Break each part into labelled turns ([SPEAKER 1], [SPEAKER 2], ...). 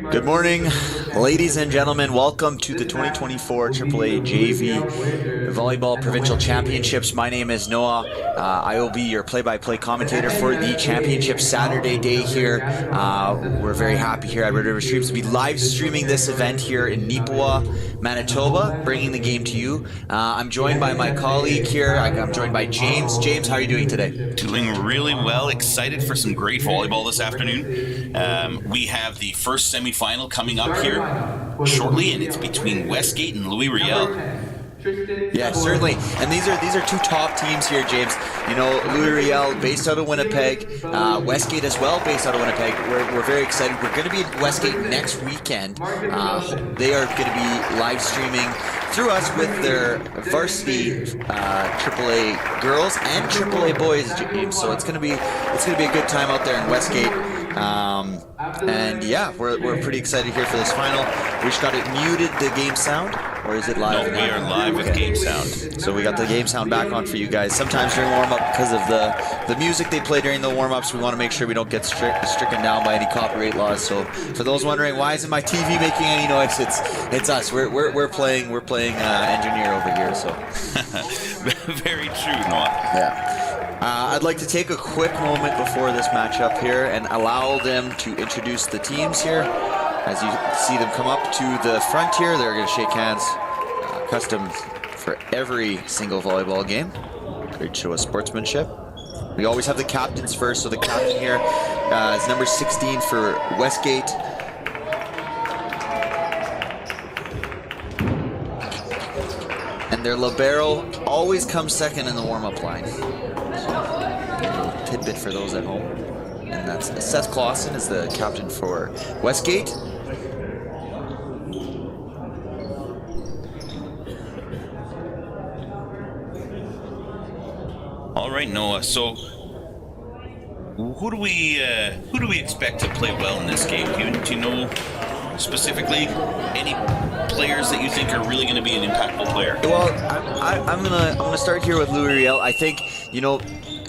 [SPEAKER 1] Good morning, ladies and gentlemen. Welcome to the 2024 AAA JV Volleyball Provincial Championships. My name is Noah. I will be your play-by-play commentator for the championship Saturday day here. We're very happy here at Red River Streams to be live streaming this event here in Nipawa, Manitoba, bringing the game to you. I'm joined by my colleague here. I'm joined by James. James, how are you doing today?
[SPEAKER 2] Doing really well. Excited for some great volleyball this afternoon. We have the first semifinal coming up here shortly, and it's between Westgate and Louis-Riel.
[SPEAKER 1] Yeah, certainly. And these are two top teams here, James. You know, Louis-Riel based out of Winnipeg, Westgate as well based out of Winnipeg. We're very excited. We're going to be in Westgate next weekend. They are going to be live streaming through us with their varsity AAA girls and AAA boys games. So it's going to be a good time out there in Westgate. And yeah, we're pretty excited here for this final. We just got it muted, the game sound, or is it live?
[SPEAKER 2] No, we are live with game sound.
[SPEAKER 1] So we got the game sound back on for you guys. Sometimes during warm-up, because of the music they play during the warm-ups, we want to make sure we don't get stricken down by any copyright laws. So for those wondering, why isn't my TV making any noise? It's us. We're playing engineer over here. So
[SPEAKER 2] very true, Noah.
[SPEAKER 1] Yeah. I'd like to take a quick moment before this matchup here and allow them to introduce the teams here. As you see them come up to the front here, they're going to shake hands, custom for every single volleyball game. Great show of sportsmanship. We always have the captains first, so the captain here is number 16 for Westgate. And their libero always comes second in the warm-up line. Tidbit for those at home. And that's Seth Clausen is the captain for Westgate.
[SPEAKER 2] All right, Noah. So who do we expect to play well in this game? Do you know specifically any players that you think are really going to be an impactful player?
[SPEAKER 1] Well, I'm gonna start here with Louis-Riel. I think, you know,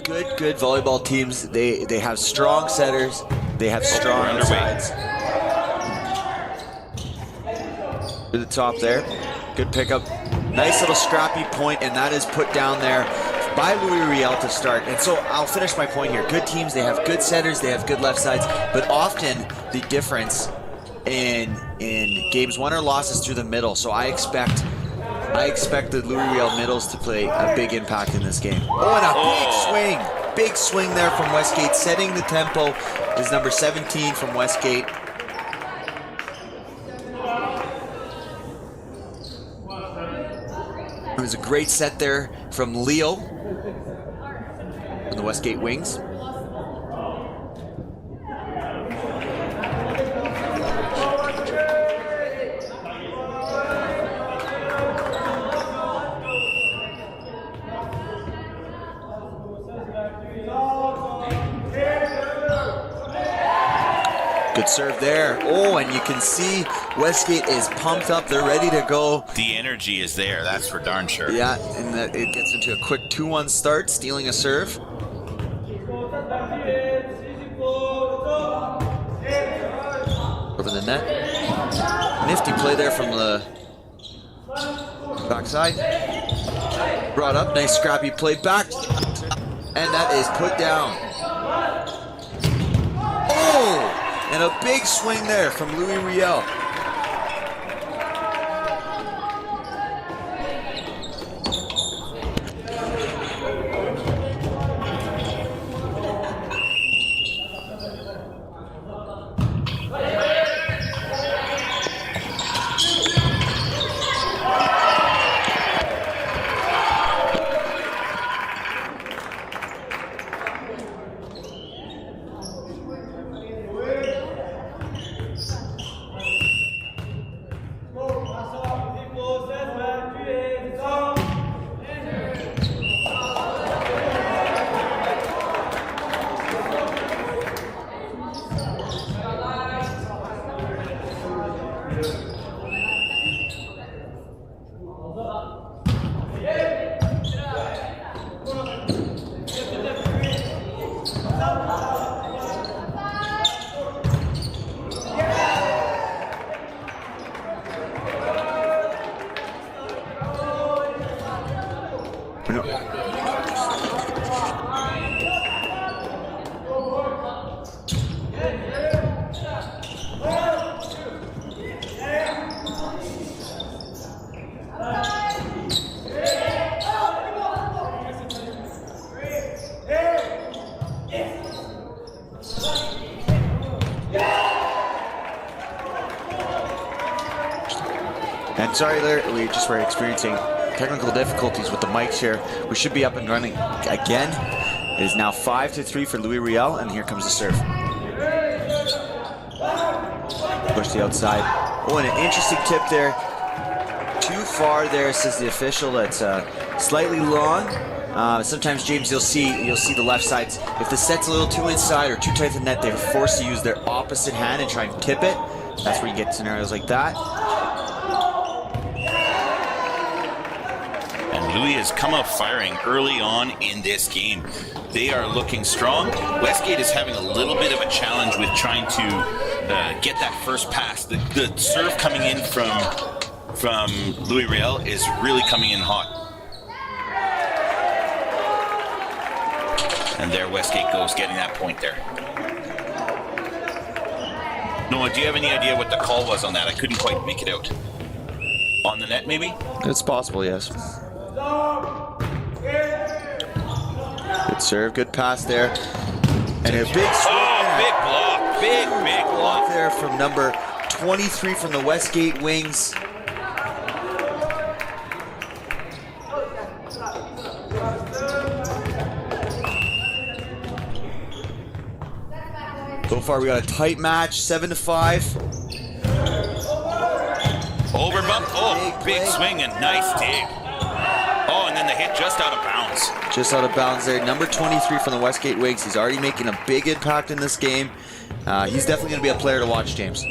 [SPEAKER 1] good volleyball teams, they have strong setters, they have strong sides. To the top there, good pickup, nice little scrappy point, and that is put down there by Louis-Riel to start. And so I'll finish my point here. Good teams, they have good setters, they have good left sides, but often the difference in games won or losses through the middle. So I expect the Louis-Riel middles to play a big impact in this game. Oh, and a big swing there from Westgate. Setting the tempo is number 17 from Westgate. It was a great set there from Leo on the Westgate wings. Good serve there. Oh, and you can see Westgate is pumped up. They're ready to go.
[SPEAKER 2] The energy is there, that's for darn sure.
[SPEAKER 1] Yeah, and it gets into a quick 2-1 start, stealing a serve. Over the net. Nifty play there from the backside. Brought up, nice scrappy play back. And that is put down. Oh! And a big swing there from Louis-Riel. And sorry there, we just were experiencing technical difficulties with the mics here. We should be up and running again. It is now 5-3 for Louis-Riel, and here comes the serve. Push the outside. Oh, and an interesting tip there. Too far there, says the official. That's slightly long. Sometimes, James, you'll see the left sides. If the set's a little too inside or too tight to the net, they're forced to use their opposite hand and try and tip it. That's where you get scenarios like that.
[SPEAKER 2] And Louis has come out firing early on in this game. They are looking strong. Westgate is having a little bit of a challenge with trying to get that first pass. The serve coming in from Louis-Riel is really coming in hot. And there Westgate goes, getting that point there. Noah, do you have any idea what the call was on that? I couldn't quite make it out. On the net, maybe?
[SPEAKER 1] It's possible, yes. Good serve, good pass there. And a big swing.
[SPEAKER 2] Oh, big block. Big block
[SPEAKER 1] there from number 23 from the Westgate Wings. So far, we got a tight match, 7-5.
[SPEAKER 2] Over bump. Oh, big swing and nice dig. Oh, and then the hit just out of bounds.
[SPEAKER 1] Just out of bounds there. Number 23 from the Westgate Wings. He's already making a big impact in this game. He's definitely going to be a player to watch, James.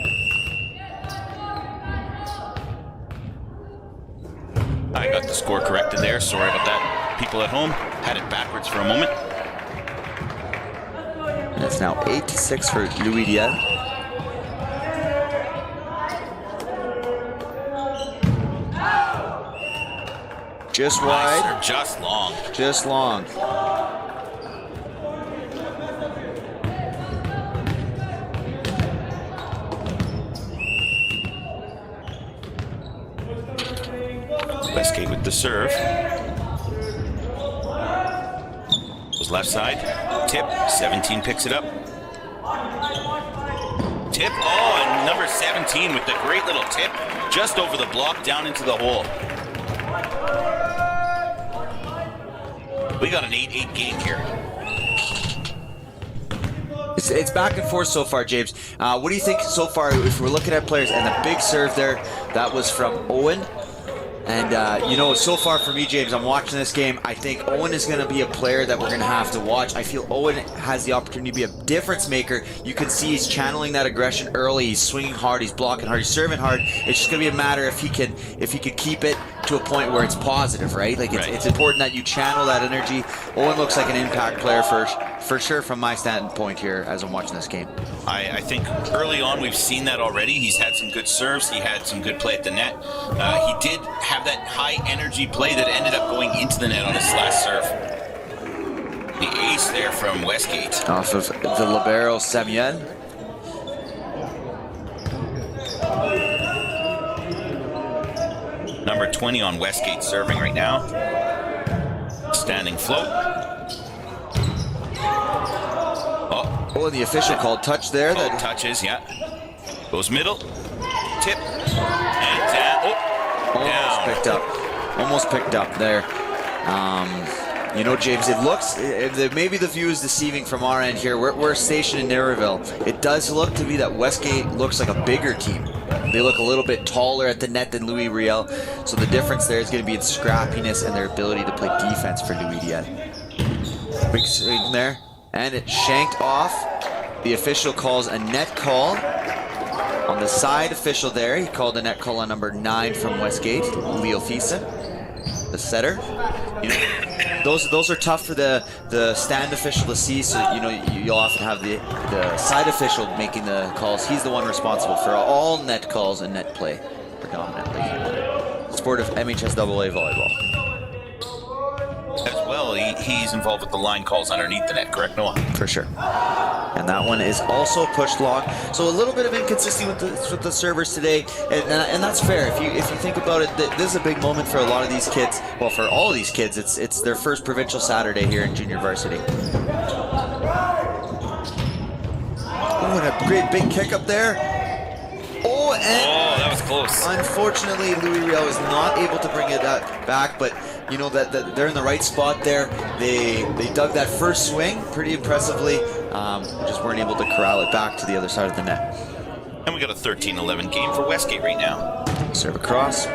[SPEAKER 2] I got the score corrected there. Sorry about that. People at home had it backwards for a moment.
[SPEAKER 1] And it's now 8-6 for Louis-Riel. Just wide.
[SPEAKER 2] Nice, or just long.
[SPEAKER 1] Just long.
[SPEAKER 2] Westgate with the serve. Goes left side. Tip. 17 picks it up. Tip. Oh, and number 17 with the great little tip just over the block down into the hole. We got an 8-8 game here.
[SPEAKER 1] It's back and forth so far, James. What do you think so far if we're looking at players? And the big serve there, that was from Owen. And, you know, so far for me, James, I'm watching this game. I think Owen is going to be a player that we're going to have to watch. I feel Owen has the opportunity to be a difference maker. You can see he's channeling that aggression early. He's swinging hard. He's blocking hard. He's serving hard. It's just going to be a matter if he can keep it to a point where it's positive, right? Like it's important that you channel that energy. Owen looks like an impact player for sure from my standpoint here as I'm watching this game.
[SPEAKER 2] I think early on we've seen that already. He's had some good serves. He had some good play at the net. He did have that high energy play that ended up going into the net on his last serve. The ace there from Westgate.
[SPEAKER 1] Off of the libero, Semyon.
[SPEAKER 2] Number 20 on Westgate serving right now. Standing float.
[SPEAKER 1] Oh, the official called touch there.
[SPEAKER 2] Called touches, yeah. Goes middle. Tip. And down.
[SPEAKER 1] Almost picked up. Almost picked up there. You know, James, it looks, maybe the view is deceiving from our end here. We're stationed in Narraville. It does look to be that Westgate looks like a bigger team. They look a little bit taller at the net than Louis-Riel. So the difference there is going to be in scrappiness and their ability to play defense for Louis-Riel. Big swing there. And it shanked off. The official calls a net call. On the side official there, he called a net call on number 9 from Westgate, Leo Fisa, the setter. You know, those are tough for the stand official to see, so you know you'll often have the side official making the calls. He's the one responsible for all net calls and net play, predominantly. Sport of MHSAA volleyball.
[SPEAKER 2] As well, he's involved with the line calls underneath the net, correct, Noah?
[SPEAKER 1] For sure. And that one is also pushed long. So a little bit of inconsistency with the servers today, and that's fair. If you think about it, this is a big moment for a lot of these kids. Well, for all of these kids, it's their first provincial Saturday here in junior varsity. and a great big kick up there. Oh, and
[SPEAKER 2] that was close.
[SPEAKER 1] Unfortunately, Louis-Riel was not able to bring it back, but you know that they're in the right spot there. They dug that first swing pretty impressively, just weren't able to corral it back to the other side of the net.
[SPEAKER 2] And we got a 13-11 game for Westgate right now.
[SPEAKER 1] Serve across,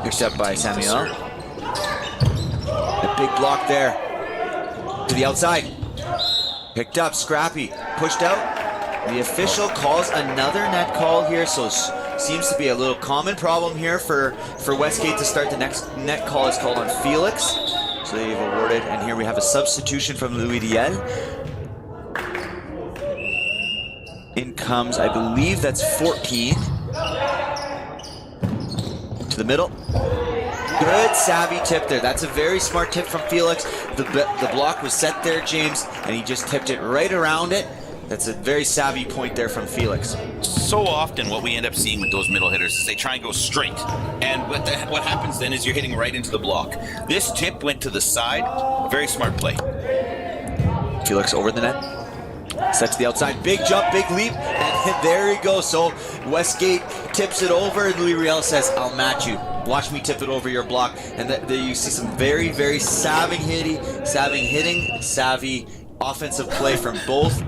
[SPEAKER 1] picked up by Samuel. A big block there to the outside. Picked up, Scrappy, pushed out. The official calls another net call here, so seems to be a little common problem here for Westgate to start. The next net call is called on Felix, so they've awarded, and here we have a substitution from Louis-Riel. In comes, I believe that's 14. To the middle. Good savvy tip there. That's a very smart tip from Felix. The block was set there, James, and he just tipped it right around it. That's a very savvy point there from Felix.
[SPEAKER 2] So often what we end up seeing with those middle hitters is they try and go straight. And what happens then is you're hitting right into the block. This tip went to the side. Very smart play.
[SPEAKER 1] Felix over the net. Set to the outside. Big jump, big leap. And there he goes. So Westgate tips it over, and Louis-Riel says, I'll match you. Watch me tip it over your block. And there you see some very, very savvy hitting, savvy offensive play from both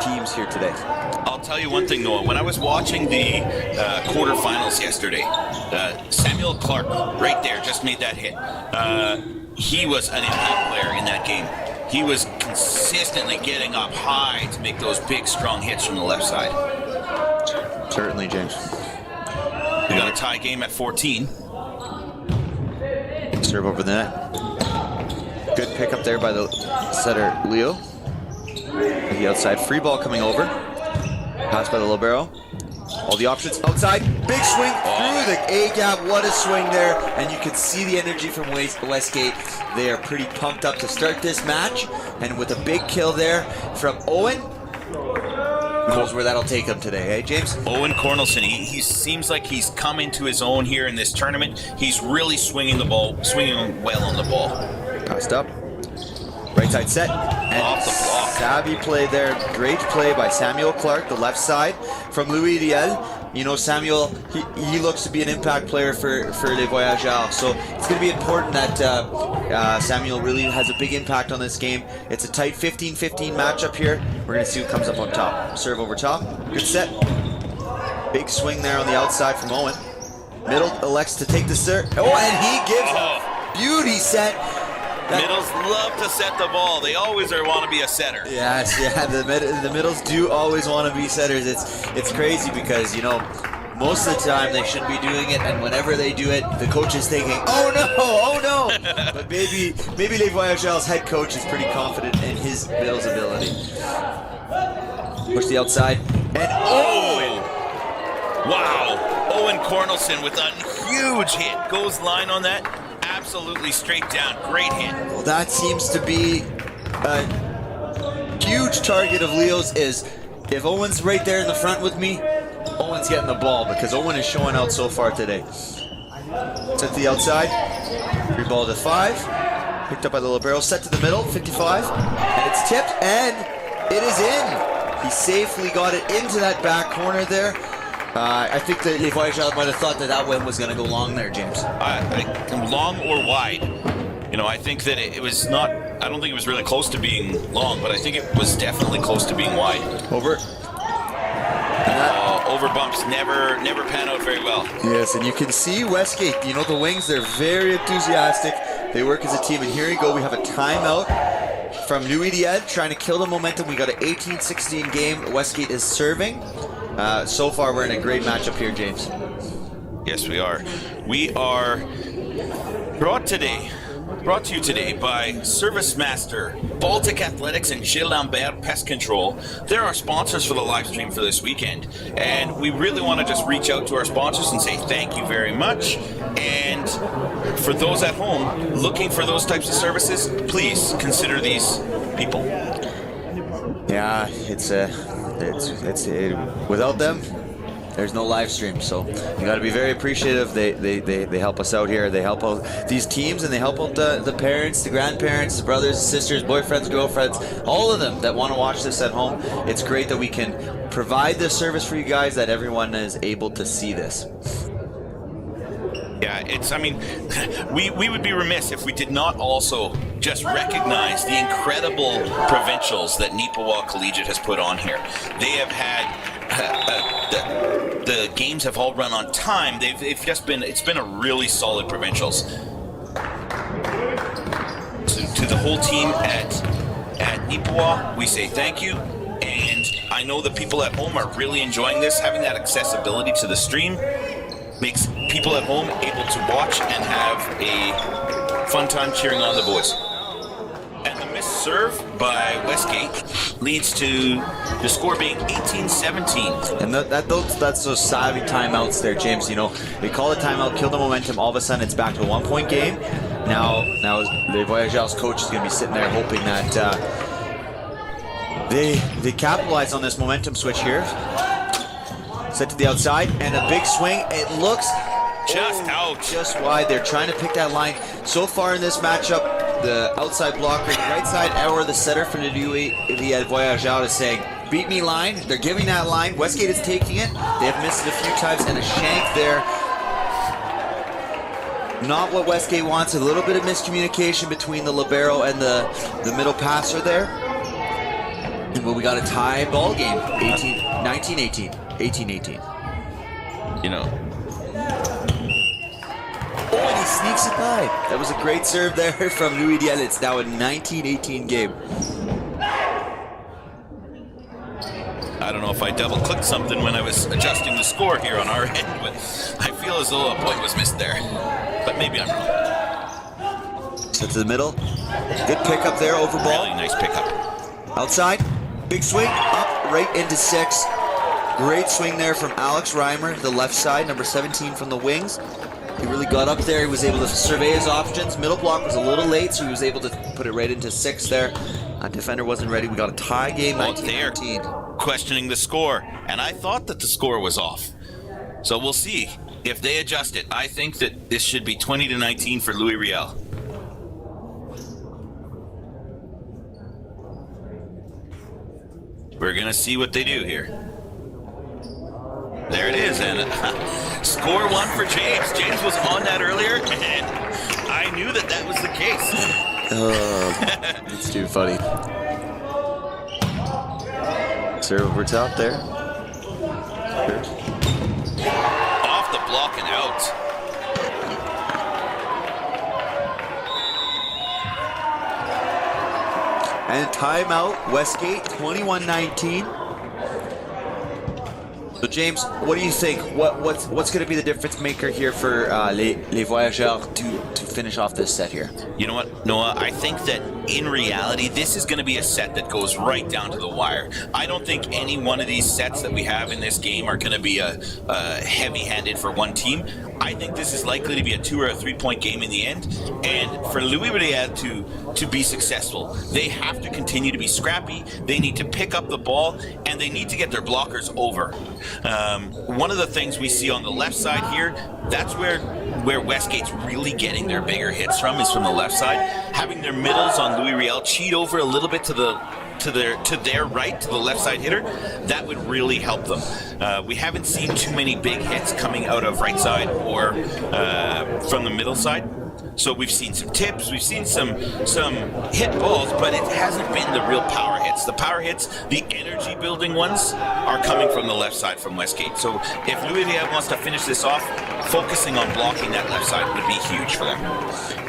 [SPEAKER 1] teams here today.
[SPEAKER 2] I'll tell you one thing, Noah. When I was watching the quarterfinals yesterday, Samuel Clark right there just made that hit. He was an impact player in that game. He was consistently getting up high to make those big, strong hits from the left side.
[SPEAKER 1] Certainly, James.
[SPEAKER 2] We got a tie game at 14.
[SPEAKER 1] Serve over the net. Good pick up there by the setter, Leo. The outside, free ball coming over. Pass by the libero. All the options outside. Big swing through the A-gap. What a swing there. And you can see the energy from Westgate. They are pretty pumped up to start this match. And with a big kill there from Owen. Who knows where that'll take him today, eh, James?
[SPEAKER 2] Owen Cornelson, he seems like he's come into his own here in this tournament. He's really swinging the ball, swinging well on the ball.
[SPEAKER 1] Passed up. Right side set. And
[SPEAKER 2] off the block.
[SPEAKER 1] Savvy play there. Great play by Samuel Clark, the left side from Louis-Riel. You know, Samuel, he looks to be an impact player for Les Voyageurs. So it's going to be important that Samuel really has a big impact on this game. It's a tight 15-15 matchup here. We're going to see who comes up on top. Serve over top. Good set. Big swing there on the outside from Owen. Middle elects to take the serve. Oh, and he gives a beauty set.
[SPEAKER 2] Middles love to set the ball. They always want to be a setter.
[SPEAKER 1] Yes, yeah, the middles do always want to be setters. It's crazy because, you know, most of the time they shouldn't be doing it, and whenever they do it, the coach is thinking, oh no. But maybe Les Voyageurs' head coach is pretty confident in his middles ability. Push the outside, and
[SPEAKER 2] wow! Owen Cornelson with a huge hit. Goes line on that. Absolutely straight down. Great hit.
[SPEAKER 1] Well, that seems to be a huge target of Leo's is if Owen's right there in the front with me, Owen's getting the ball because Owen is showing out so far today. Set to the outside. Free ball to 5. Picked up by the libero. Set to the middle. 55. And it's tipped and it is in. He safely got it into that back corner there. I think that Les Voyageurs might have thought that one was going to go long there, James.
[SPEAKER 2] Long or wide. You know, I think that it was not, I don't think it was really close to being long, but I think it was definitely close to being wide.
[SPEAKER 1] Over.
[SPEAKER 2] Over bumps never pan out very well.
[SPEAKER 1] Yes, and you can see Westgate, you know, the wings, they're very enthusiastic. They work as a team, and here you go. We have a timeout from Louis-Riel trying to kill the momentum. We got an 18-16 game. Westgate is serving. So far, we're in a great matchup here, James.
[SPEAKER 2] Yes, we are. We are brought to you today by Service Master, Baltic Athletics, and Gilles Lambert Pest Control. They're our sponsors for the live stream for this weekend. And we really want to just reach out to our sponsors and say thank you very much. And for those at home looking for those types of services, please consider these people.
[SPEAKER 1] Yeah, without them, There's no live stream, so you got to be very appreciative. They help us out here. They help out these teams, and they help out the parents, the grandparents, the brothers, sisters, boyfriends, girlfriends, all of them that want to watch this at home. It's great that we can provide this service for you guys, that everyone is able to see this.
[SPEAKER 2] Yeah, I mean, we would be remiss if we did not also just recognize the incredible provincials that Neepawa Collegiate has put on here. They have had, the games have all run on time. It's been a really solid provincials. To the whole team at Neepawa, we say thank you. And I know the people at home are really enjoying this. Having that accessibility to the stream makes people at home able to watch and have a fun time cheering on the boys. And the missed serve by Westgate leads to the score being 18-17.
[SPEAKER 1] And that's those savvy timeouts there, James. You know, they call a timeout, kill the momentum. All of a sudden, it's back to a 1-point game. Now the Voyageurs coach is going to be sitting there hoping that they capitalize on this momentum switch here. Set to the outside, and a big swing. It looks
[SPEAKER 2] just out.
[SPEAKER 1] Just wide. They're trying to pick that line. So far in this matchup, the outside blocker, right side, or the setter for the Louis-Riel Voyageurs is saying, beat me line. They're giving that line. Westgate is taking it. They have missed it a few times, and a shank there. Not what Westgate wants. A little bit of miscommunication between the libero and the middle passer there. And well, we got a tie ball game. 19-18. 18-18.
[SPEAKER 2] You know.
[SPEAKER 1] Oh, and he sneaks it by. That was a great serve there from Louis-Riel. It's now a 19-18 game.
[SPEAKER 2] I don't know if I double-clicked something when I was adjusting the score here on our end, but I feel as though a point was missed there. But maybe I'm wrong.
[SPEAKER 1] Set to the middle. Good pickup there, over ball.
[SPEAKER 2] Really nice pickup.
[SPEAKER 1] Outside. Big swing. Up right into 6. Great swing there from Alex Reimer, the left side, number 17 from the wings. He really got up there. He was able to survey his options. Middle block was a little late, so he was able to put it right into 6 there. Defender wasn't ready. We got a tie game, 19-19.
[SPEAKER 2] Questioning the score, and I thought that the score was off. So we'll see if they adjust it. I think that this should be 20-19 for Louis-Riel. We're going to see what they do here. There it is, and score 1 for James. James was on that earlier, and I knew that was the case.
[SPEAKER 1] It's too funny. Serve over top there.
[SPEAKER 2] Off the block and out.
[SPEAKER 1] And timeout, Westgate, 21-19. So James, what do you think? What's going to be the difference maker here for les Voyageurs to finish off this set here?
[SPEAKER 2] You know what, Noah? I think that in reality, this is going to be a set that goes right down to the wire. I don't think any one of these sets that we have in this game are going to be a heavy-handed for one team. I think this is likely to be a 2 or a 3-point game in the end. And for Louis-Riel to be successful, they have to continue to be scrappy. They need to pick up the ball, and they need to get their blockers over. One of the things we see on the left side here, that's where Westgate's really getting their bigger hits from, is from the left side. Having their middles on Louis-Riel cheat over a little bit to their right, to the left side hitter, that would really help them. We haven't seen too many big hits coming out of right side or from the middle side. So we've seen some tips, we've seen some hit balls, but it hasn't been the real power hits. The power hits, the energy building ones, are coming from the left side from Westgate. So if Louis-Riel wants to finish this off, focusing on blocking that left side would be huge for them.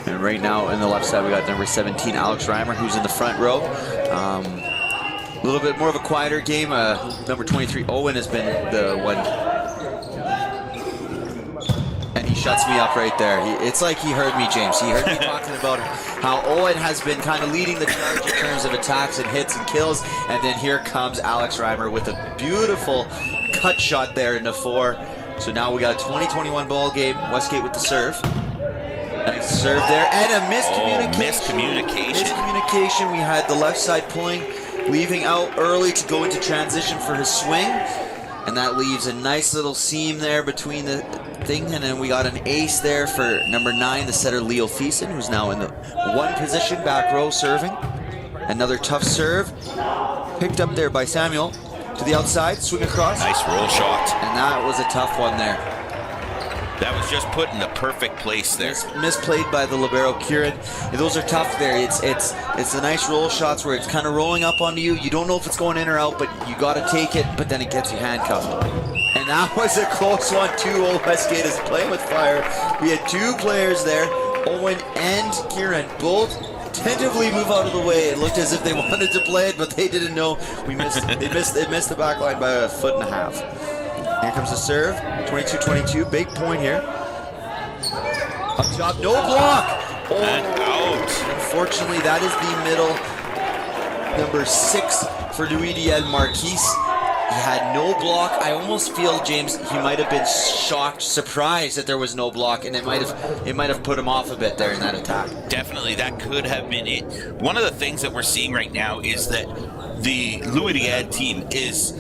[SPEAKER 1] And right now in the left side, we got number 17, Alex Reimer, who's in the front row. A little bit more of a quieter game. Number 23, Owen, has been the one. And he shuts me up right there. It's like he heard me, James. He heard me talking about how Owen has been kind of leading the charge in terms of attacks and hits and kills. And then here comes Alex Reimer with a beautiful cut shot there into 4. So now we got a 20-21 ball game. Westgate with the serve. Nice serve there. And a miscommunication. Miscommunication. We had the left side pulling, leaving out early to go into transition for his swing. And that leaves a nice little seam there between the thing, and then we got an ace there for number 9, the setter Leo Thiessen, who's now in the 1 position, back row serving. Another tough serve, picked up there by Samuel. To the outside, swing across.
[SPEAKER 2] Nice roll shot.
[SPEAKER 1] And that was a tough one there.
[SPEAKER 2] That was just put in the perfect place there.
[SPEAKER 1] Misplayed by the libero Kieran. Those are tough there. It's the nice roll shots where it's kind of rolling up onto you. You don't know if it's going in or out, but you got to take it, but then it gets you handcuffed. And that was a close one too. Old Westgate is playing with fire. We had 2 players there, Owen and Kieran, both tentatively move out of the way. It looked as if they wanted to play it, but they didn't know. They missed the back line by a 1.5 feet. Here comes the serve, 22-22, big point here. Up top, no block! Oh,
[SPEAKER 2] and out.
[SPEAKER 1] Unfortunately, that is the middle, number 6 for Louis-Riel, Marquise. He had no block. I almost feel, James, he might have been shocked, surprised that there was no block, and it might have put him off a bit there in that attack.
[SPEAKER 2] Definitely, that could have been it. One of the things that we're seeing right now is that the Louis-Riel team is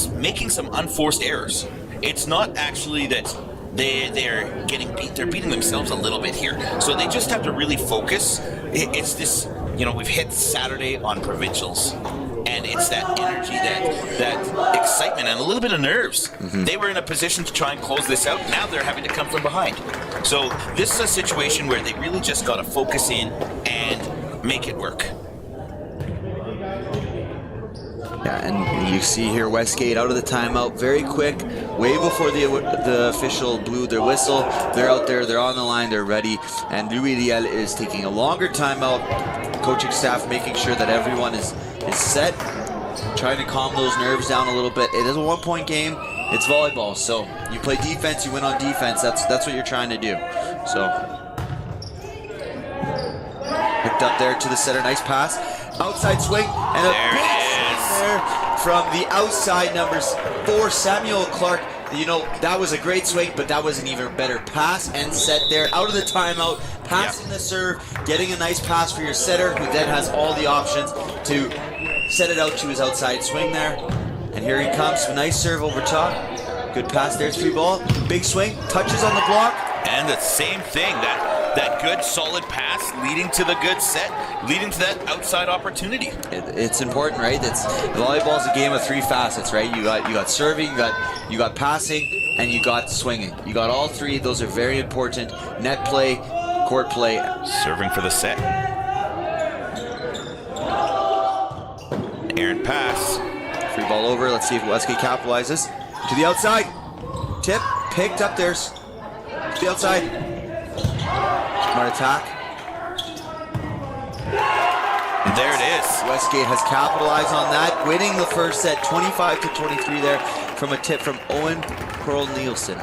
[SPEAKER 2] making some unforced errors. It's not actually that they're getting beat. They're beating themselves a little bit here. So they just have to really focus. It's this, we've hit Saturday on provincials. And it's that energy, that excitement, and a little bit of nerves. Mm-hmm. They were in a position to try and close this out. Now they're having to come from behind. So this is a situation where they really just got to focus in and make it work.
[SPEAKER 1] Yeah, and you see here Westgate out of the timeout very quick, way before the official blew their whistle. They're out there, they're on the line, they're ready, and Louis-Riel is taking a longer timeout. Coaching staff making sure that everyone is set, trying to calm those nerves down a little bit. It is a 1-point game. It's volleyball, so you play defense, you win on defense. That's what you're trying to do. So picked up there to the center, nice pass, outside swing, and
[SPEAKER 2] there it is.
[SPEAKER 1] There from the outside, numbers 4 Samuel Clark. That was a great swing, but that was an even better pass and set there. Out of the timeout, passing the serve, getting a nice pass for your setter, who then has all the options to set it out to his outside swing there. And here he comes, nice serve over top. Good pass there, 3 ball. Big swing, touches on the block.
[SPEAKER 2] And the same thing, that good solid pass leading to the good set, leading to that outside opportunity.
[SPEAKER 1] It's important, right? Volleyball is a game of 3 facets, right? You got serving, you got passing, and you got swinging. You got all 3. Those are very important. Net play, court play.
[SPEAKER 2] Serving for the set. Errant pass.
[SPEAKER 1] 3 ball over. Let's see if Westgate capitalizes. To the outside. Tip. Picked up there. To the outside. Smart attack.
[SPEAKER 2] And there it is.
[SPEAKER 1] Westgate has capitalized on that, winning the first set, 25-23 there from a tip from Owen Pearl-Nielsen.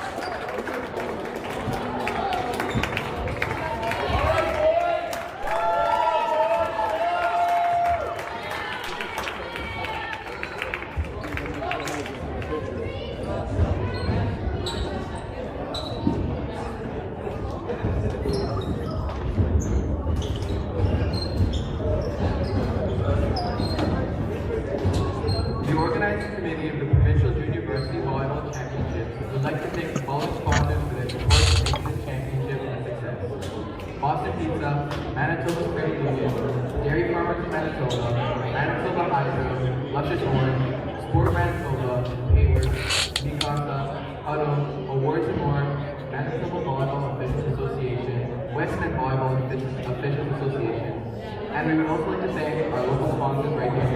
[SPEAKER 3] And we would also like to thank our local sponsors right here in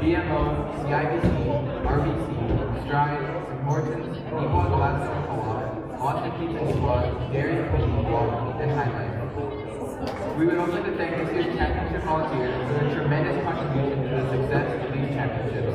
[SPEAKER 3] BMO, CIBC, RBC, Stride, St. Morton's, Equal Gladstone Co-op, Boston Pizza Squad, Dairy Queen, and Highlight. We would also like to thank this year's championship volunteers for their tremendous contribution to the success of these championships.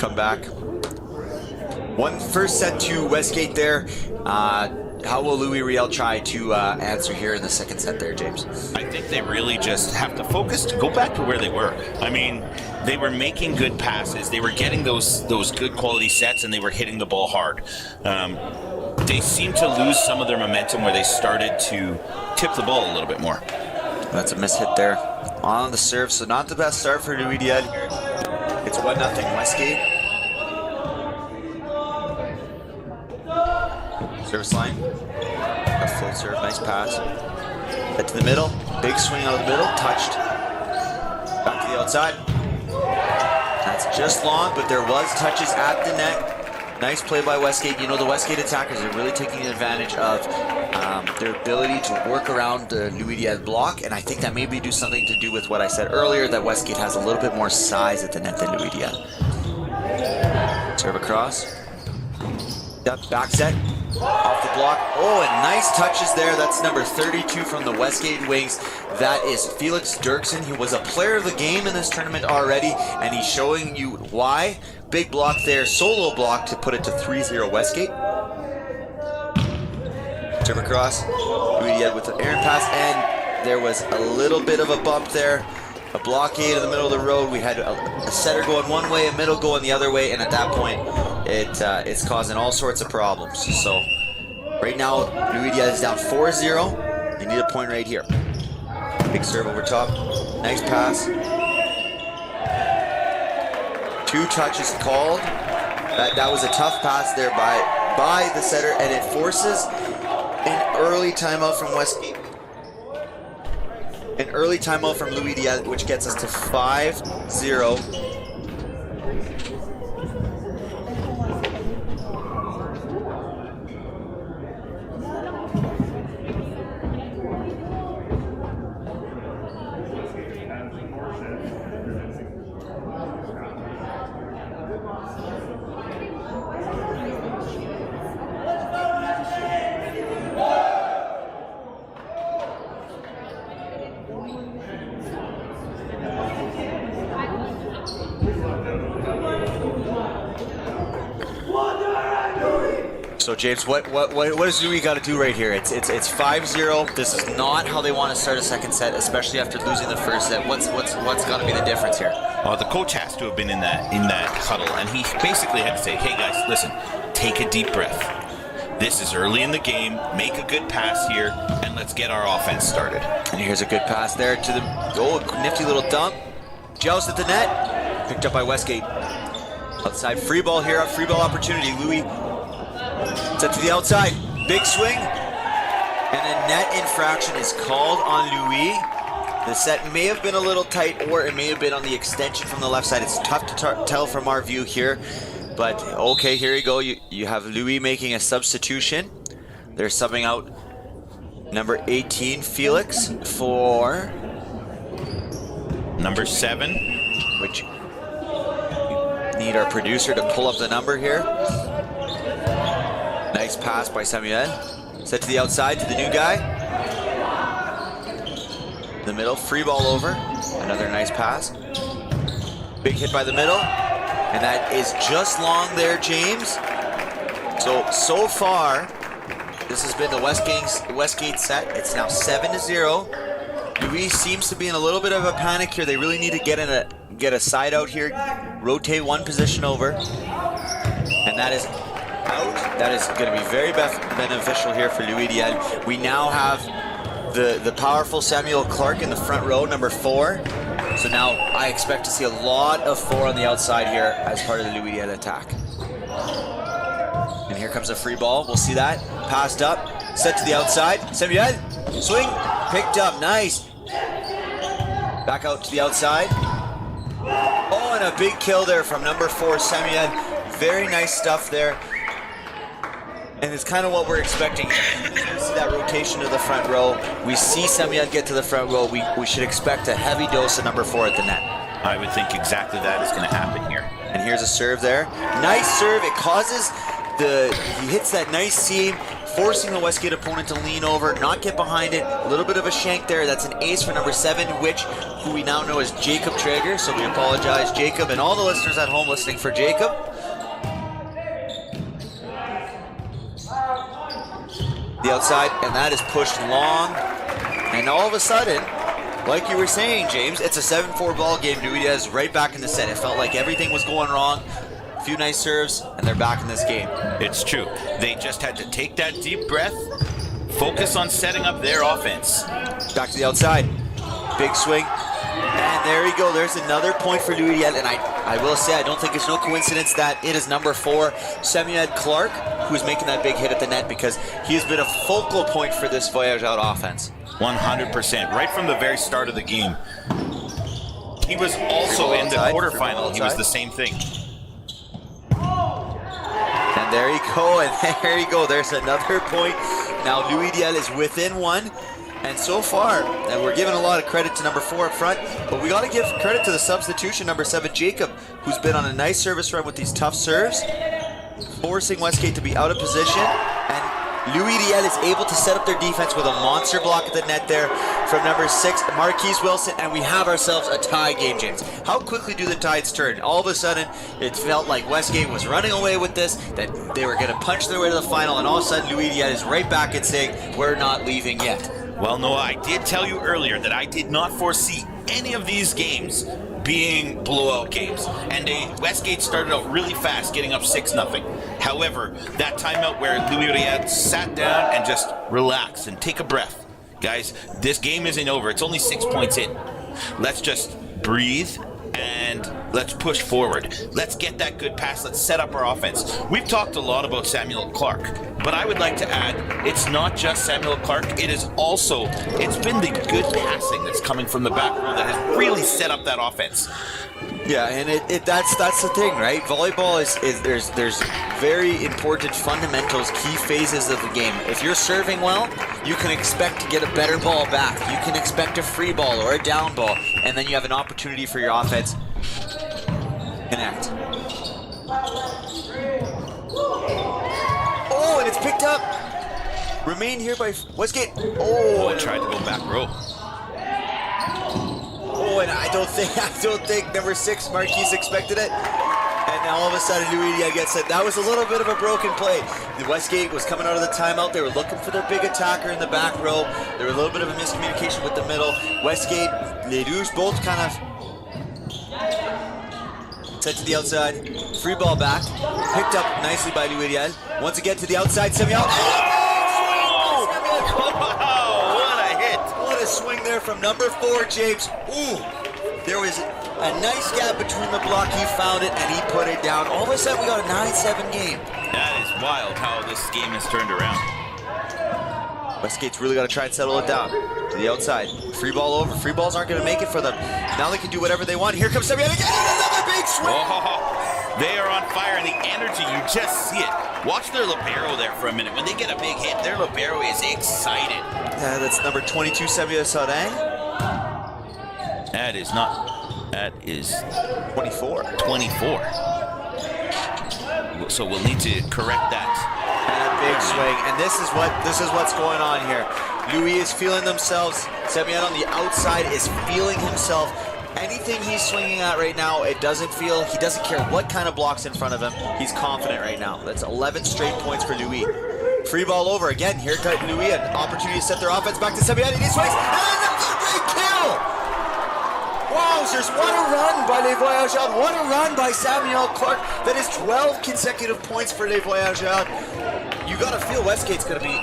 [SPEAKER 1] come back. First set to Westgate there. How will Louis-Riel try to answer here in the second set there, James?
[SPEAKER 2] I think they really just have to focus to go back to where they were. I mean, they were making good passes. They were getting those good quality sets, and they were hitting the ball hard. They seemed to lose some of their momentum where they started to tip the ball a little bit more.
[SPEAKER 1] That's a mishit there on the serve, so not the best start for Louis-Riel here. It's 1-0 Westgate. Service line, a full serve, nice pass. Head to the middle, big swing out of the middle, touched. Back to the outside. That's just long, but there was touches at the net. Nice play by Westgate. You know, the Westgate attackers are really taking advantage of their ability to work around the Louis-Riel block, and I think that maybe do something to do with what I said earlier, that Westgate has a little bit more size at the net than Louis-Riel. Serve across. Yep, back set. Off the block. Oh, and nice touches there. That's number 32 from the Westgate wings. That is Felix Dirksen. He was a player of the game in this tournament already, and he's showing you why. Big block there, solo block to put it to 3-0 Westgate. Serve across. Louis-Riel with an errant pass, and there was a little bit of a bump there. A blockade in the middle of the road. We had a setter going one way, a middle going the other way, and at that point, it's causing all sorts of problems. So right now, Louis-Riel is down 4-0. They need a point right here. Big serve over top. Nice pass. 2 touches called. That was a tough pass there by the setter, and it forces an early timeout from Westgate. An early timeout from Louis-Riel, which gets us to 5-0. So James, what does Louis got to do right here? It's 5-0. This is not how they want to start a second set, especially after losing the first set. What's got to be the difference here?
[SPEAKER 2] The coach has to have been in that huddle, and he basically had to say, "Hey guys, listen, take a deep breath. This is early in the game. Make a good pass here, and let's get our offense started."
[SPEAKER 1] And here's a good pass there to the nifty little dump. Joust at the net, picked up by Westgate. Outside free ball here, a free ball opportunity. Louis. Set to the outside, big swing, and a net infraction is called on Louis. The set may have been a little tight, or it may have been on the extension from the left side. It's tough to tell from our view here, but okay, here you go. You have Louis making a substitution. They're subbing out number 18, Felix, for
[SPEAKER 2] number 7,
[SPEAKER 1] which we need our producer to pull up the number here. Nice pass by Samuel. Set to the outside to the new guy. The middle, free ball over. Another nice pass. Big hit by the middle. And that is just long there, James. So far, this has been the Westgate set. It's now 7-0. Louis seems to be in a little bit of a panic here. They really need to get a side out here. Rotate one position over. And that is out. That is going to be very beneficial here for Louis-Riel. We now have the powerful Samuel Clark in the front row, number 4. So now I expect to see a lot of 4 on the outside here as part of the Louis-Riel attack. And here comes a free ball. We'll see that. Passed up. Set to the outside. Samuel. Swing. Picked up. Nice. Back out to the outside. Oh, and a big kill there from number 4, Samuel. Very nice stuff there. And it's kind of what we're expecting. We see that rotation to the front row. We see Samuel get to the front row. We should expect a heavy dose of number 4 at the net.
[SPEAKER 2] I would think exactly that is going to happen here.
[SPEAKER 1] And here's a serve there. Nice serve. It causes he hits that nice seam. forcing the Westgate opponent to lean over, not get behind it. A little bit of a shank there. That's an ace for number 7, who we now know as Jacob Traeger. So we apologize, Jacob, and all the listeners at home listening for Jacob. The outside, and that is pushed long. And all of a sudden, like you were saying, James, it's a 7-4 ball game. Louis-Riel is right back in the set. It felt like everything was going wrong. A few nice serves, and they're back in this game.
[SPEAKER 2] It's true. They just had to take that deep breath, focus on setting up their offense.
[SPEAKER 1] Back to the outside. Big swing. And there you go. There's another point for Louis-Riel. And I will say, I don't think it's no coincidence that it is number 4, Samuel Clark, who's making that big hit at the net, because he has been a focal point for this Voyage Out offense.
[SPEAKER 2] 100%. Right from the very start of the game. He was also in the quarterfinal. He was the same thing.
[SPEAKER 1] And there you go, and there you go. There's another point. Now Louis-Riel is within 1. And so far, and we're giving a lot of credit to number 4 up front, but we got to give credit to the substitution, number 7, Jacob, who's been on a nice service run with these tough serves, forcing Westgate to be out of position. And Louis-Riel is able to set up their defense with a monster block at the net there from number 6, Marquise Wilson, and we have ourselves a tie game, James. How quickly do the tides turn? All of a sudden, it felt like Westgate was running away with this, that they were going to punch their way to the final, and all of a sudden, Louis-Riel is right back and saying, we're not leaving yet.
[SPEAKER 2] Well, Noah, I did tell you earlier that I did not foresee any of these games being blowout games. And Westgate started out really fast, getting up 6-0. However, that timeout where Louis-Riel sat down and just relax and take a breath. Guys, this game isn't over. It's only 6 points in. Let's just breathe and let's push forward. Let's get that good pass. Let's set up our offense. We've talked a lot about Samuel Clark, but I would like to add, it's not just Samuel Clark. It's been the good passing that's coming from the back row that has really set up that offense.
[SPEAKER 1] Yeah, and that's the thing, right? Volleyball is there's very important fundamentals, key phases of the game. If you're serving well, you can expect to get a better ball back. You can expect a free ball or a down ball, and then you have an opportunity for your offense connect. Oh, and it's picked up. Remained here by Westgate.
[SPEAKER 2] Oh, it tried to go back row.
[SPEAKER 1] Oh, and I don't think number 6 Marquise expected it. And now all of a sudden Louis-Riel gets it. That was a little bit of a broken play. The Westgate was coming out of the timeout. They were looking for their big attacker in the back row. There was a little bit of a miscommunication with the middle. Westgate, Les Rouges both kind of set to the outside. Free ball back. Picked up nicely by Louis-Riel. Once again to the outside, Samuel. Swing there from number 4, James. Ooh, there was a nice gap between the block. He found it and he put it down. All of a sudden, we got a 9-7 game.
[SPEAKER 2] That is wild how this game has turned around.
[SPEAKER 1] Westgate's really got to try and settle it down. To the outside. Free ball over. Free balls aren't going to make it for them. Now they can do whatever they want. Here comes Samuel again. Another big swing.
[SPEAKER 2] Oh, they are on fire, and the energy, you just see it. Watch their libero there for a minute. When they get a big hit, their libero is excited.
[SPEAKER 1] That's number 22, Samuel Saudin.
[SPEAKER 2] That is
[SPEAKER 1] 24.
[SPEAKER 2] 24. So we'll need to correct that.
[SPEAKER 1] And a big swing. And this is what's going on here. Louis is feeling themselves. Samuel on the outside is feeling himself. Anything he's swinging at right now, he doesn't care what kind of blocks in front of him. He's confident right now. That's 11 straight points for Louis. Free ball over again. Here comes Louis, an opportunity to set their offense back to Samuel. He swings, and another big kill! Wowzers, what a run by Les Voyageurs. What a run by Samuel Clark. That is 12 consecutive points for Les Voyageurs. You gotta feel Westgate's gotta be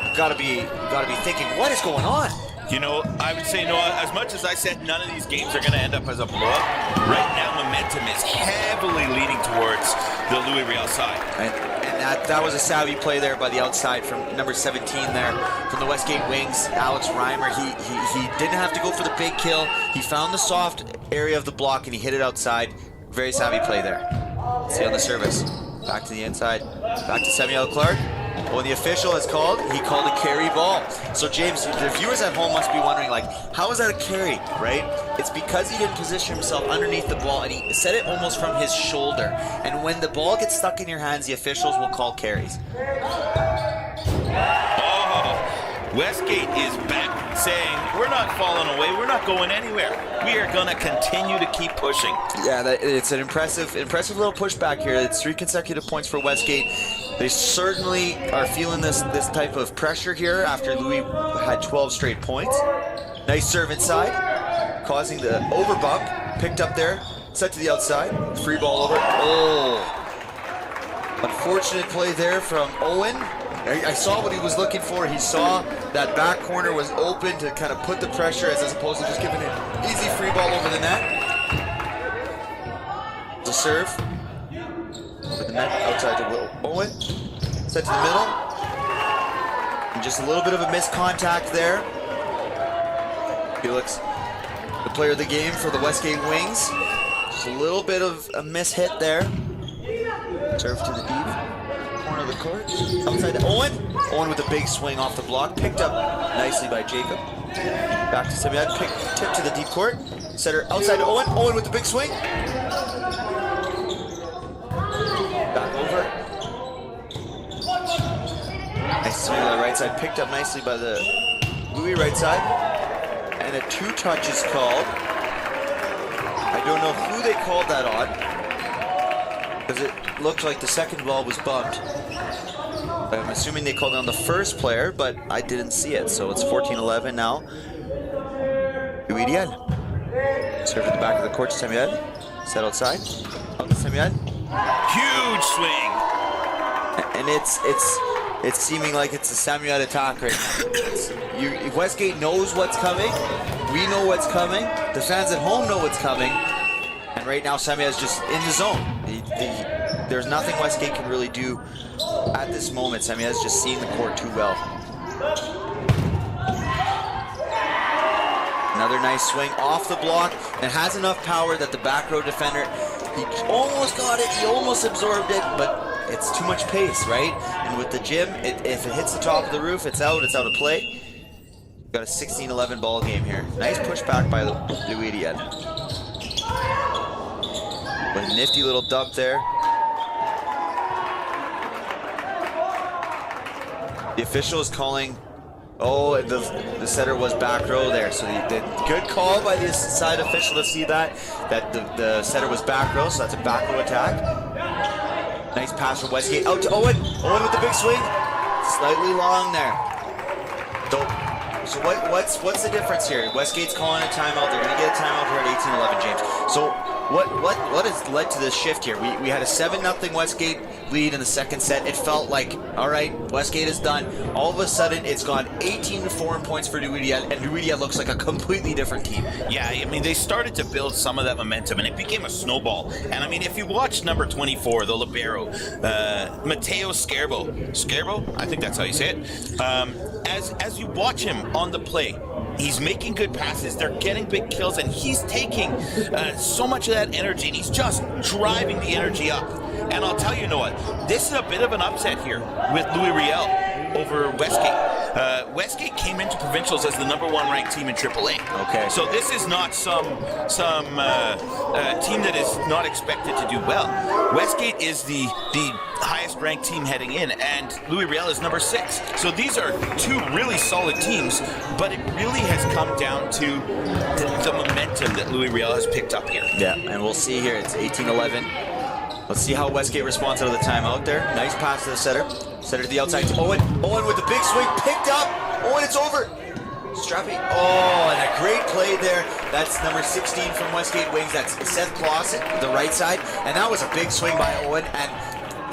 [SPEAKER 1] thinking, what is going on?
[SPEAKER 2] You know, I would say, Noah, as much as I said none of these games are going to end up as a blowout, right now momentum is heavily leaning towards the Louis-Riel side.
[SPEAKER 1] And that was a savvy play there by the outside from number 17 there, from the Westgate wings, Alex Reimer. He didn't have to go for the big kill. He found the soft area of the block and he hit it outside. Very savvy play there. See on the service. Back to the inside. Back to Samuel Clark. When the official has called, he called a carry ball. So James, the viewers at home must be wondering, like, how is that a carry, right? It's because he didn't position himself underneath the ball and he set it almost from his shoulder. And when the ball gets stuck in your hands, the officials will call carries.
[SPEAKER 2] Westgate is back saying, we're not falling away, we're not going anywhere. We are going to continue to keep pushing.
[SPEAKER 1] Yeah, it's an impressive little pushback here. It's 3 consecutive points for Westgate. They certainly are feeling this type of pressure here after Louis had 12 straight points. Nice serve inside, causing the over bump. Picked up there, set to the outside, free ball over. Oh, unfortunate play there from Owen. I saw what he was looking for. He saw that back corner was open to kind of put the pressure as opposed to just giving an easy free ball over the net. The serve over the net, outside to Owen. Set to the middle. And just a little bit of a missed contact there. Felix, the player of the game for the Westgate Wings. Just a little bit of a miss hit there. Serve to the deep corner of the court. Outside to Owen. Owen with a big swing off the block. Picked up nicely by Jacob. Back to Semyon. Tip to the deep court. Setter outside to Owen. Owen with the big swing. Back over. Nice swing on the right side. Picked up nicely by the Louis right side. And a 2 touch is called. I don't know who they called that on, because it looked like the second ball was bumped. I'm assuming they called it on the first player, but I didn't see it. So it's 14-11 now. Louis-Riel. Serve at the back of the court to Semyon. Set outside. Out to Semyon.
[SPEAKER 2] Huge swing.
[SPEAKER 1] And it's seeming like it's a Semyon attack right now. Westgate knows what's coming. We know what's coming. The fans at home know what's coming. And right now, Semyon is just in the zone. There's nothing Westgate can really do at this moment. Semyon is just seeing the court too well. Another nice swing off the block, and has enough power that the back row defender, he almost got it, he almost absorbed it, but it's too much pace, right? And with the gym, if it hits the top of the roof, it's out of play. Got a 16-11 ball game here. Nice pushback by Louis-Riel. With a nifty little dump there. The official is calling. Oh, the setter was back row there, so the good call by the side official to see that the setter was back row, so that's a back row attack. Nice pass from Westgate out to Owen. Owen with the big swing, slightly long there. So what's the difference here? Westgate's calling a timeout. They're going to get a timeout here at 18-11, James. So what has led to this shift here? We had a 7-0 Westgate lead in the second set. It felt like, all right, Westgate is done. All of a sudden, it's gone 18-4 in points for Louis-Riel, and Louis-Riel looks like a completely different team.
[SPEAKER 2] Yeah, I mean, they started to build some of that momentum, and it became a snowball. And I mean, if you watch number 24, the libero, Matteo Scerbo, I think that's how you say it. As you watch him on the play, he's making good passes, they're getting big kills, and he's taking so much of that energy, and he's just driving the energy up. And I'll tell you, Noah, this is a bit of an upset here with Louis-Riel over Westgate. Westgate came into provincials as the #1 ranked team in AAA. Okay. So this is not some team that is not expected to do well. Westgate is the highest ranked team heading in, and Louis-Riel is number 6. So these are 2 really solid teams, but it really has come down to the momentum that Louis-Riel has picked up here.
[SPEAKER 1] Yeah, and we'll see here. It's 18-11. Let's see how Westgate responds out of the timeout there. Nice pass to the setter. Setter to the outside to Owen. Owen with the big swing, picked up. Owen, it's over. Strappy. Oh, and a great play there. That's number 16 from Westgate Wings. That's Seth Clausen, the right side. And that was a big swing by Owen. And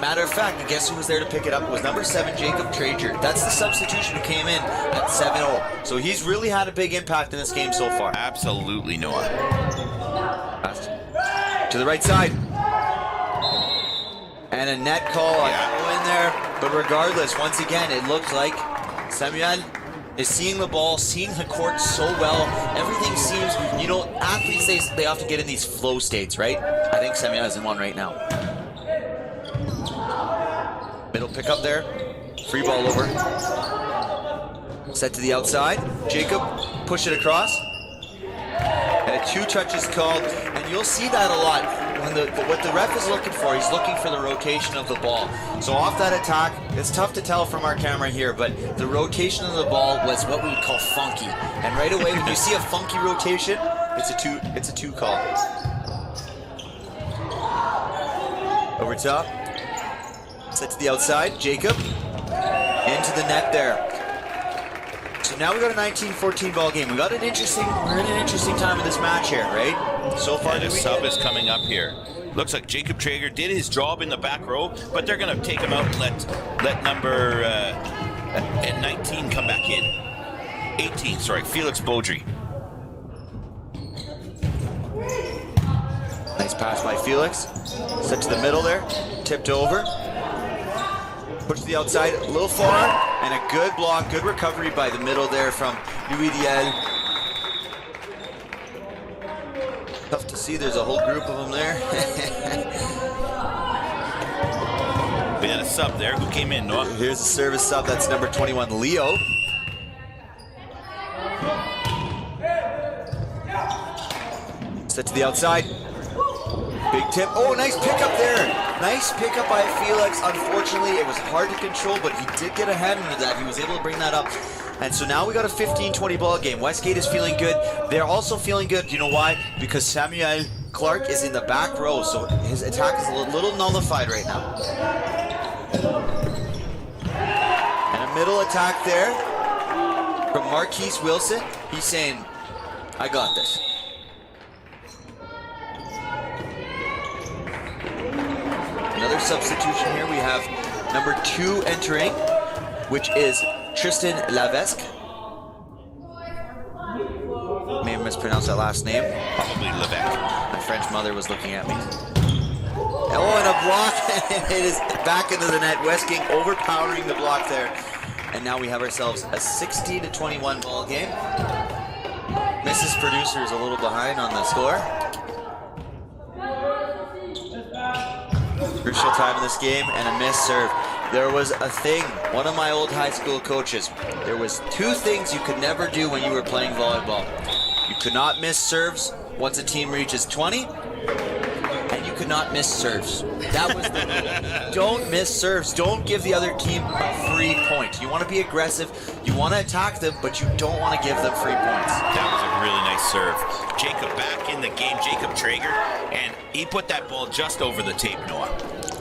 [SPEAKER 1] matter of fact, guess who was there to pick it up? It was number 7, Jacob Trager. That's the substitution who came in at 7-0. So he's really had a big impact in this game so far.
[SPEAKER 2] Absolutely, Noah.
[SPEAKER 1] To the right side. And a net call on Owen there. But regardless, once again, it looked like Semyon is seeing the ball, seeing the court so well. Everything seems, athletes, they often get in these flow states, right? I think Semyon is in one right now. Middle pickup there. Free ball over. Set to the outside. Jacob, push it across. And a 2 touch is called. And you'll see that a lot. what the ref is looking for, he's looking for the rotation of the ball. So off that attack, it's tough to tell from our camera here, but the rotation of the ball was what we would call funky. And right away, when you see a funky rotation, it's a two call. Over top, set to the outside, Jacob, into the net there. So now we got a 19-14 ball game. We're in an interesting time in this match here, right? So far,
[SPEAKER 2] the sub is coming up here. Looks like Jacob Traeger did his job in the back row, but they're going to take him out and let number 19 come back in. 18, sorry, Felix Beaudry.
[SPEAKER 1] Nice pass by Felix. Set to the middle there, tipped over. Push to the outside, a little far, and a good block, good recovery by the middle there from Louis-Riel. Tough to see, there's a whole group of them there.
[SPEAKER 2] We had a sub there. Who came in, Noah?
[SPEAKER 1] Here's the service sub, that's number 21, Leo. Set to the outside. Big tip. Oh, nice pickup there. Nice pickup by Felix. Unfortunately, it was hard to control, but he did get a hand into that. He was able to bring that up. And so now we got a 15-20 ball game. Westgate is feeling good. They're also feeling good. You know why? Because Samuel Clark is in the back row, so his attack is a little nullified right now. And a middle attack there from Marquise Wilson. He's saying, I got this. Another substitution here. We have number 2 entering, which is Tristan Lavesque. May have mispronounced that last name.
[SPEAKER 2] Probably Levesque.
[SPEAKER 1] My French mother was looking at me. Oh, and a block. It is back into the net. Westgate overpowering the block there. And now we have ourselves a 16-21 ball game. Mrs. Producer is a little behind on the score. Crucial time in this game and a missed serve. There was a thing, one of my old high school coaches, there was 2 things you could never do when you were playing volleyball. You could not miss serves once a team reaches 20, and you could not miss serves. That was the rule. Don't miss serves. Don't give the other team a free point. You want to be aggressive, you want to attack them, but you don't want to give them free points.
[SPEAKER 2] That was a really nice serve. Jacob back in the game, Jacob Traeger, and he put that ball just over the tape, Noah.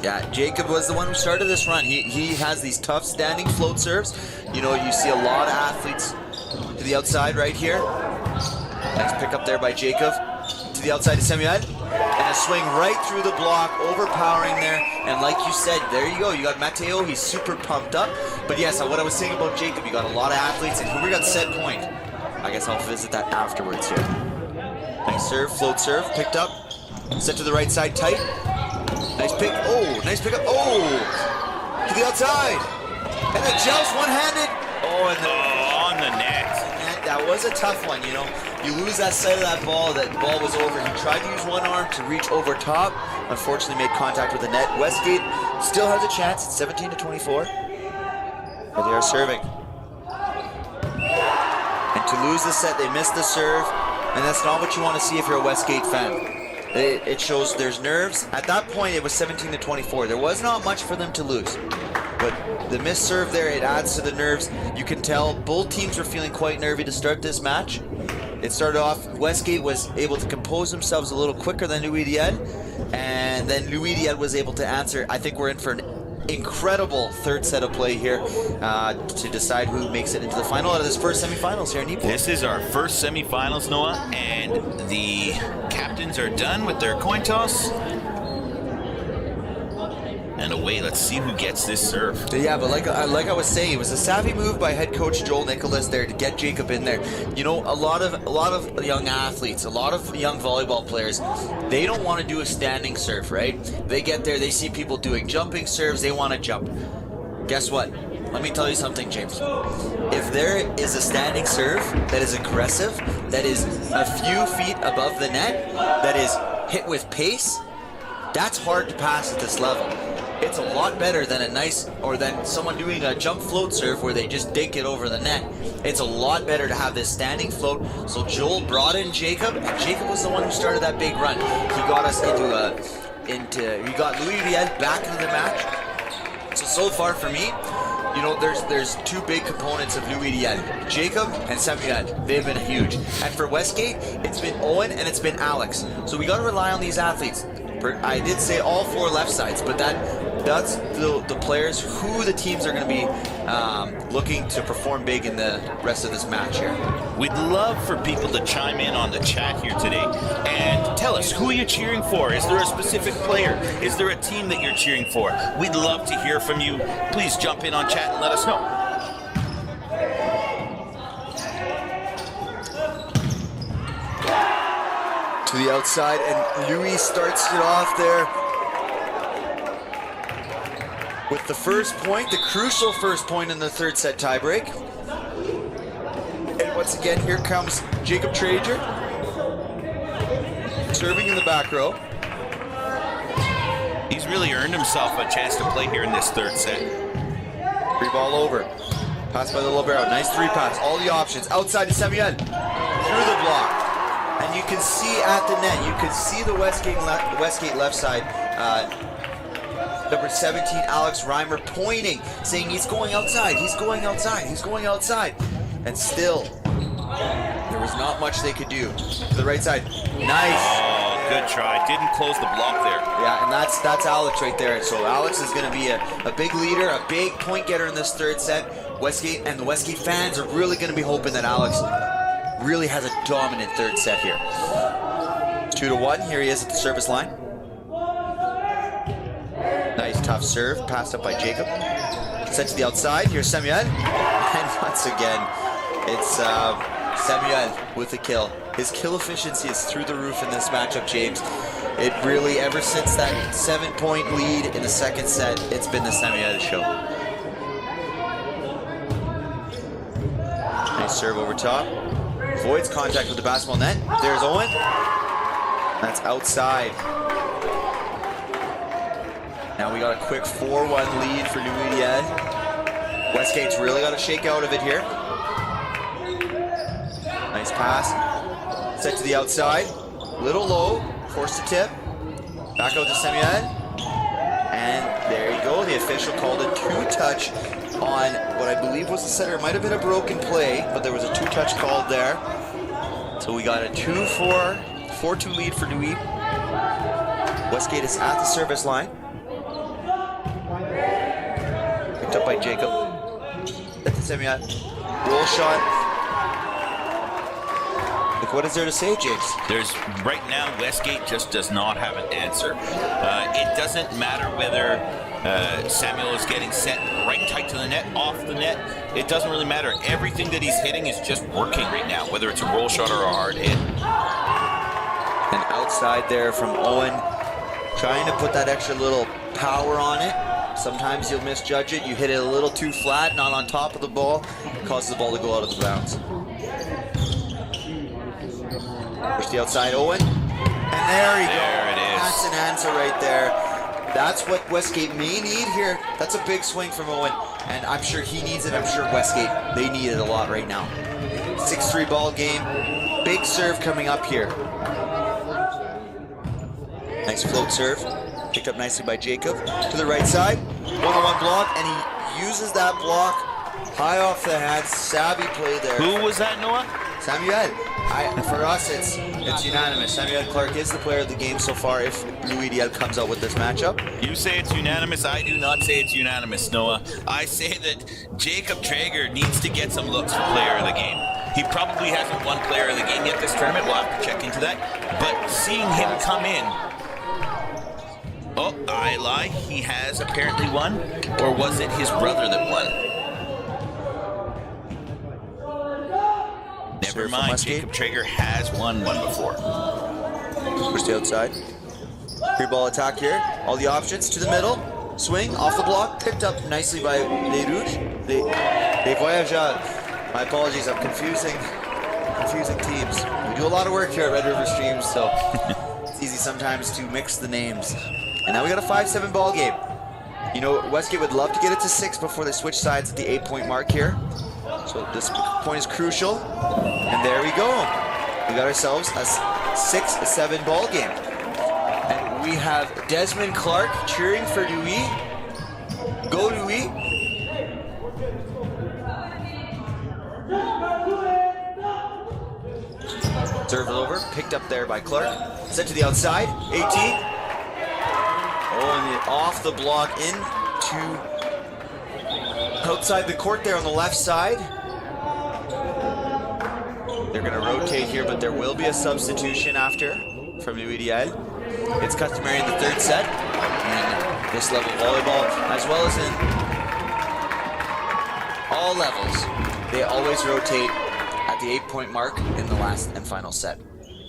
[SPEAKER 1] Yeah, Jacob was the one who started this run. He has these tough standing float serves. You know, you see a lot of athletes to the outside right here. Nice pick up there by Jacob. To the outside to Samuel. And a swing right through the block, overpowering there. And like you said, there you go. You got Mateo, he's super pumped up. But yes, what I was saying about Jacob, you got a lot of athletes. And here we got set point. I guess I'll visit that afterwards here. Nice serve, float serve, picked up. Set to the right side, tight. Nice pick. Oh, nice pickup. Oh, to the outside. And the joust one-handed. Oh, and
[SPEAKER 2] on the net.
[SPEAKER 1] That was a tough one, you know. You lose that sight of that ball was over. He tried to use one arm to reach over top. Unfortunately, made contact with the net. Westgate still has a chance. It's 17-24. But they are serving. And to lose the set, they missed the serve. And that's not what you want to see if you're a Westgate fan. It shows there's nerves. At that point, it was 17-24. There was not much for them to lose. But the missed serve there, it adds to the nerves. You can tell both teams were feeling quite nervy to start this match. It started off, Westgate was able to compose themselves a little quicker than Louis-Riel. And then Louis-Riel was able to answer. I think we're in for an incredible third set of play here to decide who makes it into the final out of this first semifinals here in Newport.
[SPEAKER 2] This is our first semifinals, Noah, and the captains are done with their coin toss. And away, let's see who gets this serve.
[SPEAKER 1] Yeah, but like I was saying, it was a savvy move by head coach Joel Nicholas there to get Jacob in there. You know, a lot of young athletes, a lot of young volleyball players, they don't want to do a standing serve, right? They get there, they see people doing jumping serves, they want to jump. Guess what? Let me tell you something, James. If there is a standing serve that is aggressive, that is a few feet above the net, that is hit with pace, that's hard to pass at this level. it's a lot better than than someone doing a jump float serve where they just dink it over the net. It's a lot better to have this standing float. So Joel brought in Jacob, and Jacob was the one who started that big run. He got us he got Louis-Riel back into the match. So far for me, you know, there's two big components of Louis-Riel, Jacob and Samuel. They've been huge. And for Westgate, it's been Owen and it's been Alex. So we got to rely on these athletes. I did say all 4 left sides, but that's the players who the teams are going to be looking to perform big in the rest of this match here.
[SPEAKER 2] We'd love for people to chime in on the chat here today and tell us, who are you cheering for? Is there a specific player? Is there a team that you're cheering for? We'd love to hear from you. Please jump in on chat and let us know.
[SPEAKER 1] To the outside, and Louis starts it off there with the first point, the crucial first point in the third set tiebreak. And once again, here comes Jacob Traeger, serving in the back row.
[SPEAKER 2] He's really earned himself a chance to play here in this third set.
[SPEAKER 1] Free ball over. Pass by the libero. Nice 3-pass. All the options. Outside to Samuel. Through the block. And you can see at the net, you can see the Westgate left side, number 17, Alex Reimer, pointing, saying he's going outside, he's going outside, he's going outside. And still, there was not much they could do. To the right side, nice.
[SPEAKER 2] Oh, good try. Didn't close the block there.
[SPEAKER 1] Yeah, and that's Alex right there. So Alex is going to be a big leader, a big point getter in this third set. Westgate and the Westgate fans are really going to be hoping that Alex really has a dominant third set here. 2-1, here he is at the service line. Nice tough serve, passed up by Jacob. Set to the outside, here's Samuel. And once again, it's Samuel with the kill. His kill efficiency is through the roof in this matchup, James. It really, ever since that 7-point lead in the second set, it's been the Samuel show. Nice serve over top. Avoids contact with the basketball net. There's Owen. That's outside. Now we got a quick 4-1 lead for Louis-Riel. Westgate's really got to shake out of it here. Nice pass. Set to the outside. Little low. Forced to tip. Back out to Samuel. And there you go. The official called a 2-touch on what I believe was the setter. It might have been a broken play, but there was a 2-touch called there. So we got a 4-2 lead for Louis. Westgate is at the service line. Picked up by Jacob. That's the Samuel. Roll shot. Like, what is there to say, James?
[SPEAKER 2] There's right now, Westgate just does not have an answer. It doesn't matter whether Samuel is getting set right tight to the net, off the net. It doesn't really matter. Everything that he's hitting is just working right now, whether it's a roll shot or a hard hit.
[SPEAKER 1] And outside there from Owen, trying to put that extra little power on it. Sometimes you'll misjudge it. You hit it a little too flat, not on top of the ball. It causes the ball to go out of the bounds. Push the outside, Owen. And there you go.
[SPEAKER 2] There it is.
[SPEAKER 1] That's an answer right there. That's what Westgate may need here. That's a big swing from Owen. And I'm sure he needs it. I'm sure Westgate, they need it a lot right now. 6-3 ball game. Big serve coming up here. Nice float serve. Picked up nicely by Jacob. To the right side. 1-on-1 block. And he uses that block high off the hands. Savvy play there.
[SPEAKER 2] Who was that, Noah?
[SPEAKER 1] Samuel. For us, it's unanimous. Samuel Clark is the player of the game so far if Louis-Riel comes out with this matchup.
[SPEAKER 2] You say it's unanimous. I do not say it's unanimous, Noah. I say that Jacob Traeger needs to get some looks for player of the game. He probably hasn't won player of the game yet this tournament. We'll have to check into that. But seeing him come in... Oh, I lie. He has apparently won. Or was it his brother that won? Never mind, Jacob Traeger has won one before.
[SPEAKER 1] Push the outside. Free ball attack here. All the options to the middle. Swing, off the block. Picked up nicely by Les Rouges. Les Voyageurs. My apologies, I'm confusing teams. We do a lot of work here at Red River Streams, so it's easy sometimes to mix the names. And now we got a 5-7 ball game. You know, Westgate would love to get it to 6 before they switch sides at the 8-point mark here. So this point is crucial. And there we go. We got ourselves a 6-7 ball game. And we have Desmond Clark cheering for Louis. Go Louis. Serve over, picked up there by Clark. Sent to the outside, 18. Oh, and off the block into outside the court there on the left side. They're going to rotate here, but there will be a substitution after from Louis-Riel. It's customary in the third set in this level of volleyball, as well as in all levels. They always rotate at the 8-point mark in the last and final set.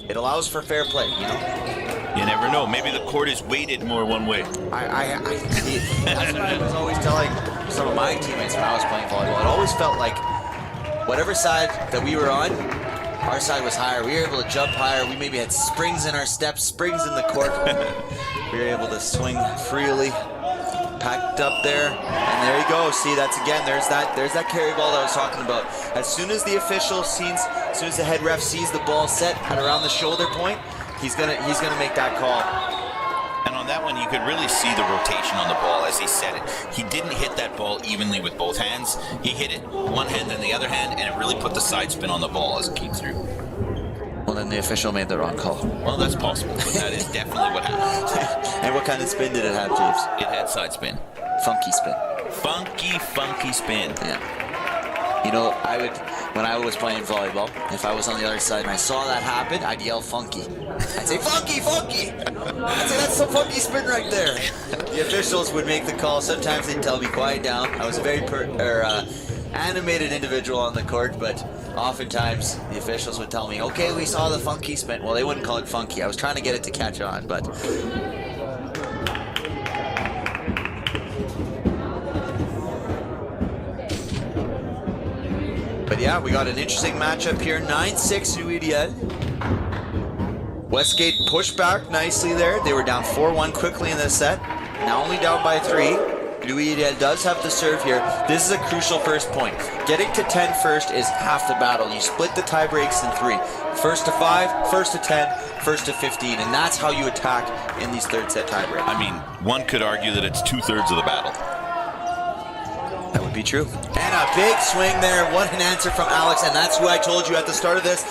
[SPEAKER 1] It allows for fair play, you know?
[SPEAKER 2] You never know. Maybe the court is weighted more one way.
[SPEAKER 1] That's what I was always telling some of my teammates when I was playing volleyball. It always felt like whatever side that we were on, our side was higher. We were able to jump higher. We maybe had springs in our steps, springs in the court. We were able to swing freely. Packed up there, and there you go. See, that's again, there's that carry ball that I was talking about. As soon as the official sees, as soon as the head ref sees the ball set at around the shoulder point, he's gonna make that call.
[SPEAKER 2] And on that one, you could really see the rotation on the ball as he set it. He didn't hit that ball evenly with both hands. He hit it one hand and the other hand, and it really put the side spin on the ball as it came through.
[SPEAKER 1] Well, then the official made the wrong call.
[SPEAKER 2] Well, that's possible, but that is definitely what happened.
[SPEAKER 1] And what kind of spin did it have, James?
[SPEAKER 2] It had side spin.
[SPEAKER 1] Funky spin.
[SPEAKER 2] Funky spin.
[SPEAKER 1] Yeah. You know, when I was playing volleyball, if I was on the other side and I saw that happen, I'd yell funky. I'd say, funky! I'd say, that's some funky spin right there. The officials would make the call. Sometimes they'd tell me, quiet down. I was a very animated individual on the court, but oftentimes the officials would tell me, okay, we saw the funky spin. Well, they wouldn't call it funky. I was trying to get it to catch on, but... But yeah, we got an interesting matchup here. 9-6 Louis-Riel. Westgate pushed back nicely there. They were down 4-1 quickly in this set. Now only down by 3. Louis-Riel does have the serve here. This is a crucial first point. Getting to 10 first is half the battle. You split the tie breaks in 3. First to 5, first to 10, first to 15. And that's how you attack in these third set tie breaks.
[SPEAKER 2] I mean, one could argue that it's 2/3 of the battle.
[SPEAKER 1] That would be true. And a big swing there. What an answer from Alex. And that's who I told you at the start of this,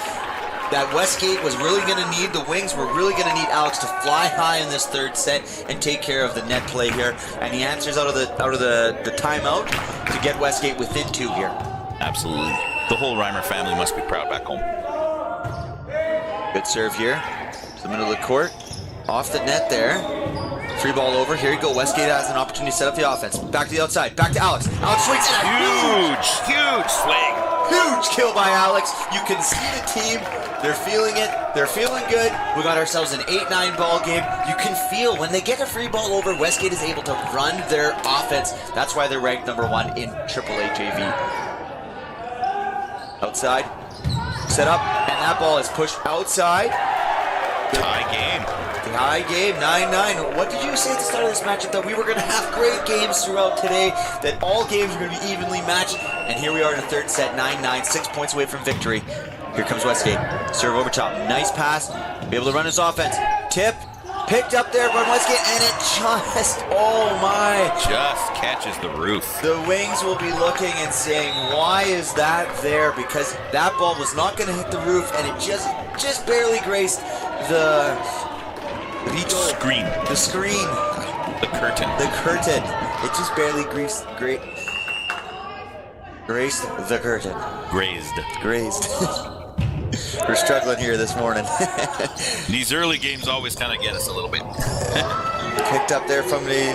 [SPEAKER 1] that Westgate was really going to need, the wings were really going to need Alex to fly high in this third set and take care of the net play here. And he answers out of the timeout to get Westgate within 2 here.
[SPEAKER 2] Absolutely. The whole Reimer family must be proud back home.
[SPEAKER 1] Good serve here to the middle of the court. Off the net there. Free ball over. Here you go. Westgate has an opportunity to set up the offense. Back to the outside. Back to Alex. Alex swings in.
[SPEAKER 2] Huge swing.
[SPEAKER 1] Huge kill by Alex. You can see the team. They're feeling it. They're feeling good. We got ourselves an 8-9 ball game. You can feel when they get a free ball over, Westgate is able to run their offense. That's why they're ranked #1 in AAA JV. Outside. Set up. And that ball is pushed outside.
[SPEAKER 2] Tie game.
[SPEAKER 1] Tie game, 9-9. What did you say at the start of this matchup? That we were going to have great games throughout today, that all games were going to be evenly matched, and here we are in the third set, 9-9, 6 points away from victory. Here comes Westgate. Serve over top. Nice pass. Be able to run his offense. Tip. Picked up there by Westgate, and it just, oh my.
[SPEAKER 2] Just catches the roof.
[SPEAKER 1] The wings will be looking and saying, why is that there? Because that ball was not going to hit the roof, and it just barely graced the...
[SPEAKER 2] Screen.
[SPEAKER 1] The screen.
[SPEAKER 2] The curtain.
[SPEAKER 1] The curtain. It just barely graced the curtain. Grazed. We're struggling here this morning.
[SPEAKER 2] These early games always kind of get us a little bit.
[SPEAKER 1] Picked up there from the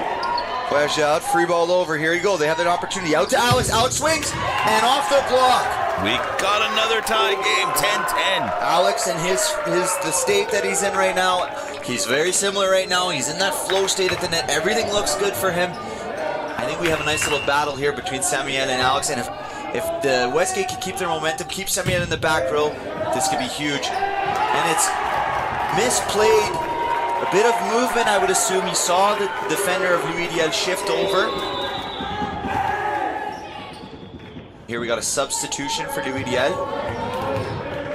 [SPEAKER 1] flash out. Free ball over. Here you go. They have that opportunity. Out to Alex. Alex swings. And off the block.
[SPEAKER 2] We got another tie game. 10-10.
[SPEAKER 1] Alex and the state that he's in right now. He's very similar right now. He's in that flow state at the net. Everything looks good for him. I think we have a nice little battle here between Samuel and Alex. And if the Westgate can keep their momentum, keep Samuel in the back row, this could be huge. And it's misplayed A bit of movement, I would assume. You saw the defender of Louis-Riel shift over. Here we got a substitution for Louis-Riel.